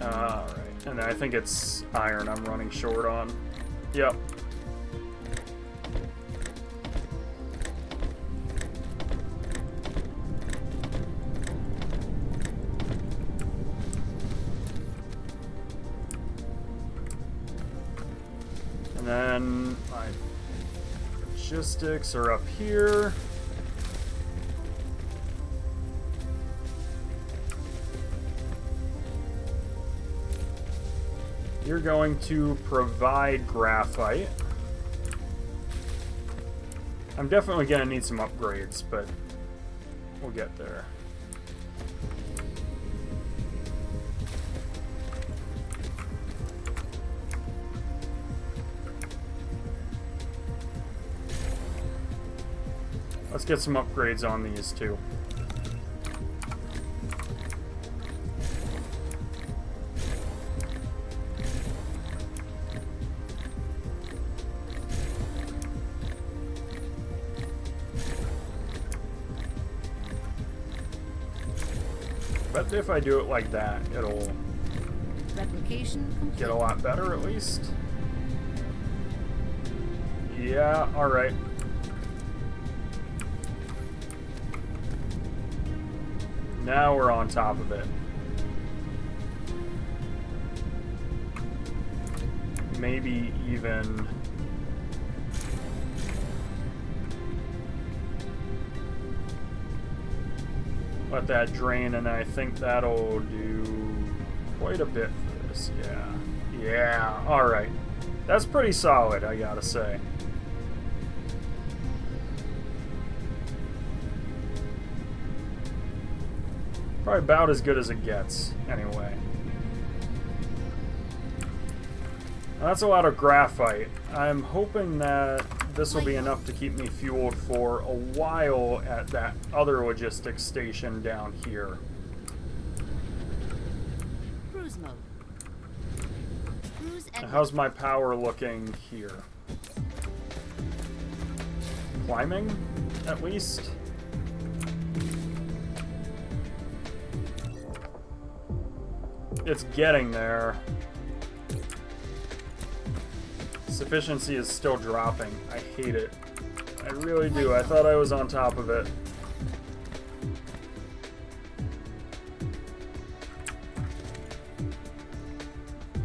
Alright, and I think it's iron I'm running short on. Yep. And then my logistics are up here. You're going to provide graphite. I'm definitely going to need some upgrades, but we'll get there. Let's get some upgrades on these too. But if I do it like that, it'll Replication complete. get a lot better at least. Yeah, alright. Now we're on top of it. Maybe even... let that drain, and I think that'll do quite a bit for this. Yeah, alright. That's pretty solid, I gotta say. Probably about as good as it gets, anyway. That's a lot of graphite. I'm hoping that this will be enough to keep me fueled for a while at that other logistics station down here. Cruise mode. Cruise ended. How's my power looking here? Climbing, at least? It's getting there. Sufficiency is still dropping. I hate it. I really do. I thought I was on top of it.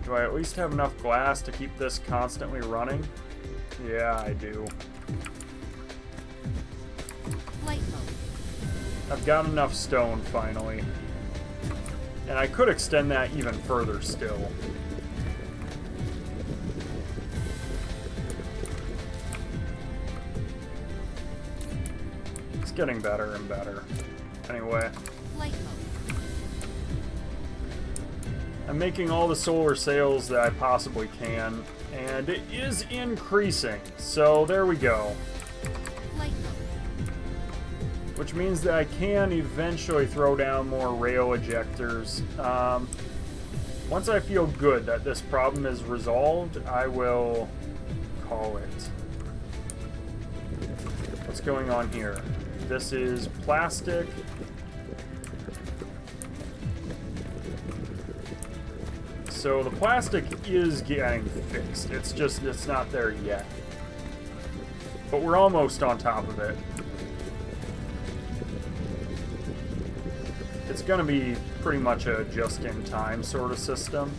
Do I at least have enough glass to keep this constantly running? Yeah, I do. Flight mode. I've got enough stone, finally. And I could extend that even further still. It's getting better and better. Anyway. Flight mode. I'm making all the solar sails that I possibly can, and it is increasing. So there we go. Flight mode. Which means that I can eventually throw down more rail ejectors. Once I feel good that this problem is resolved, I will call it. What's going on here? This is plastic. So the plastic is getting fixed. It's just, it's not there yet. But we're almost on top of it. It's going to be pretty much a just-in-time sort of system.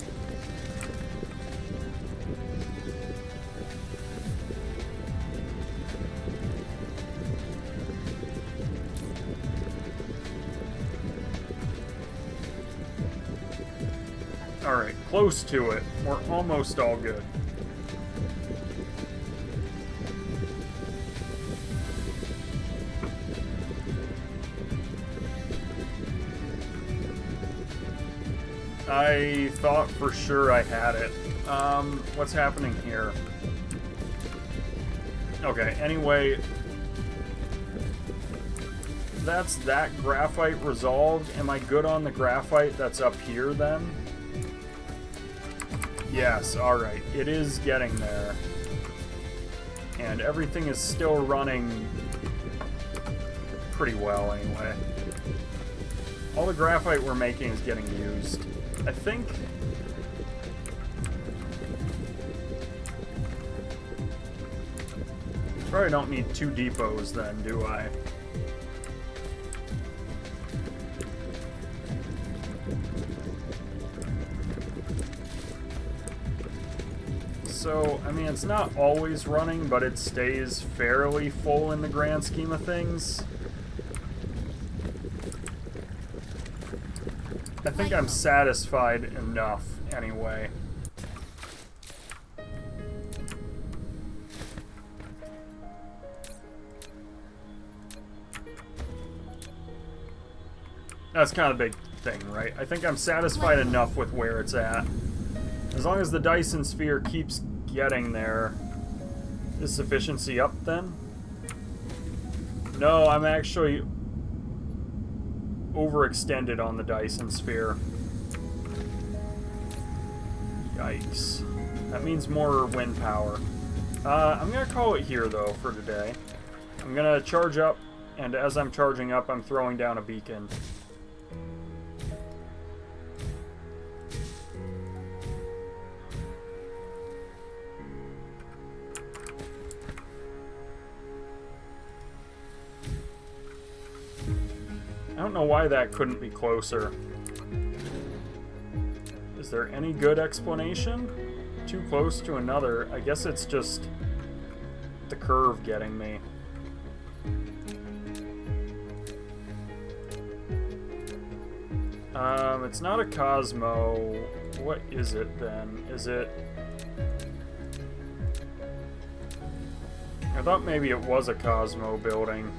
Alright, close to it. We're almost all good. I thought for sure I had it. What's happening here? Okay, anyway, that's that graphite resolved. Am I good on the graphite that's up here then? Yes, alright. It is getting there. And everything is still running pretty well anyway. All the graphite we're making is getting used. I think... Probably don't need 2 depots then, do I? So, I mean, it's not always running, but it stays fairly full in the grand scheme of things. I think I'm satisfied enough, anyway. That's kind of a big thing, right? I think I'm satisfied enough with where it's at. As long as the Dyson sphere keeps getting there. Is sufficiency up then? No, I'm actually overextended on the Dyson sphere. Yikes. That means more wind power. I'm gonna call it here though for today. I'm gonna charge up, and as I'm charging up, I'm throwing down a beacon. I don't know why that couldn't be closer. Is there any good explanation? Too close to another. I guess it's just the curve getting me. It's not a Cosmo. What is it then? Is it... I thought maybe it was a Cosmo building.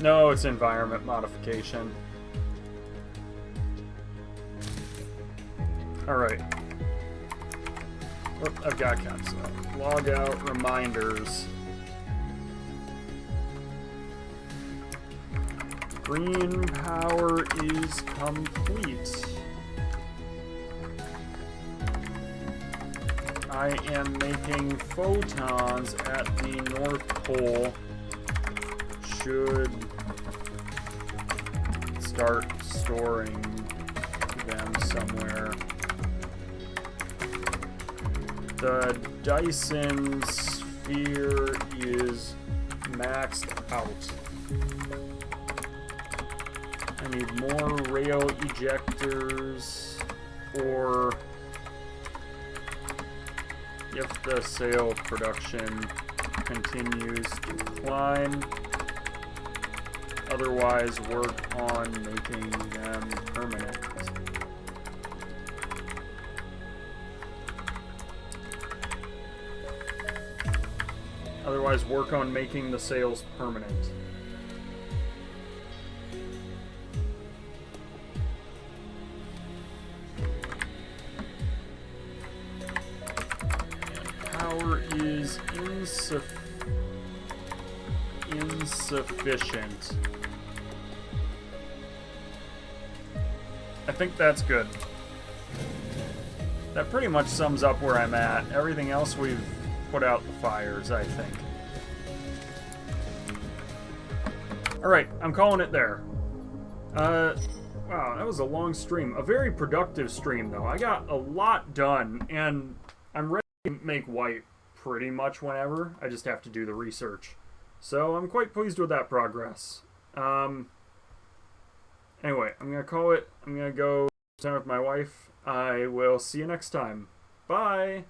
No, it's environment modification. Alright. Oh, I've got caps up. Log out reminders. Green power is complete. I am making photons at the North Pole. Should start storing them somewhere. The Dyson sphere is maxed out. I need more rail ejectors, or if the sail production continues to climb. Otherwise, work on making them permanent. Otherwise, work on making the sails permanent. Power is insufficient. I think that's good. That pretty much sums up where I'm at. Everything else we've put out the fires, I think. Alright, I'm calling it there. Wow, that was a long stream. A very productive stream, though. I got a lot done, and I'm ready to make white pretty much whenever. I just have to do the research. So I'm quite pleased with that progress. Anyway, I'm going to call it. I'm going to go spend time with my wife. I will see you next time. Bye!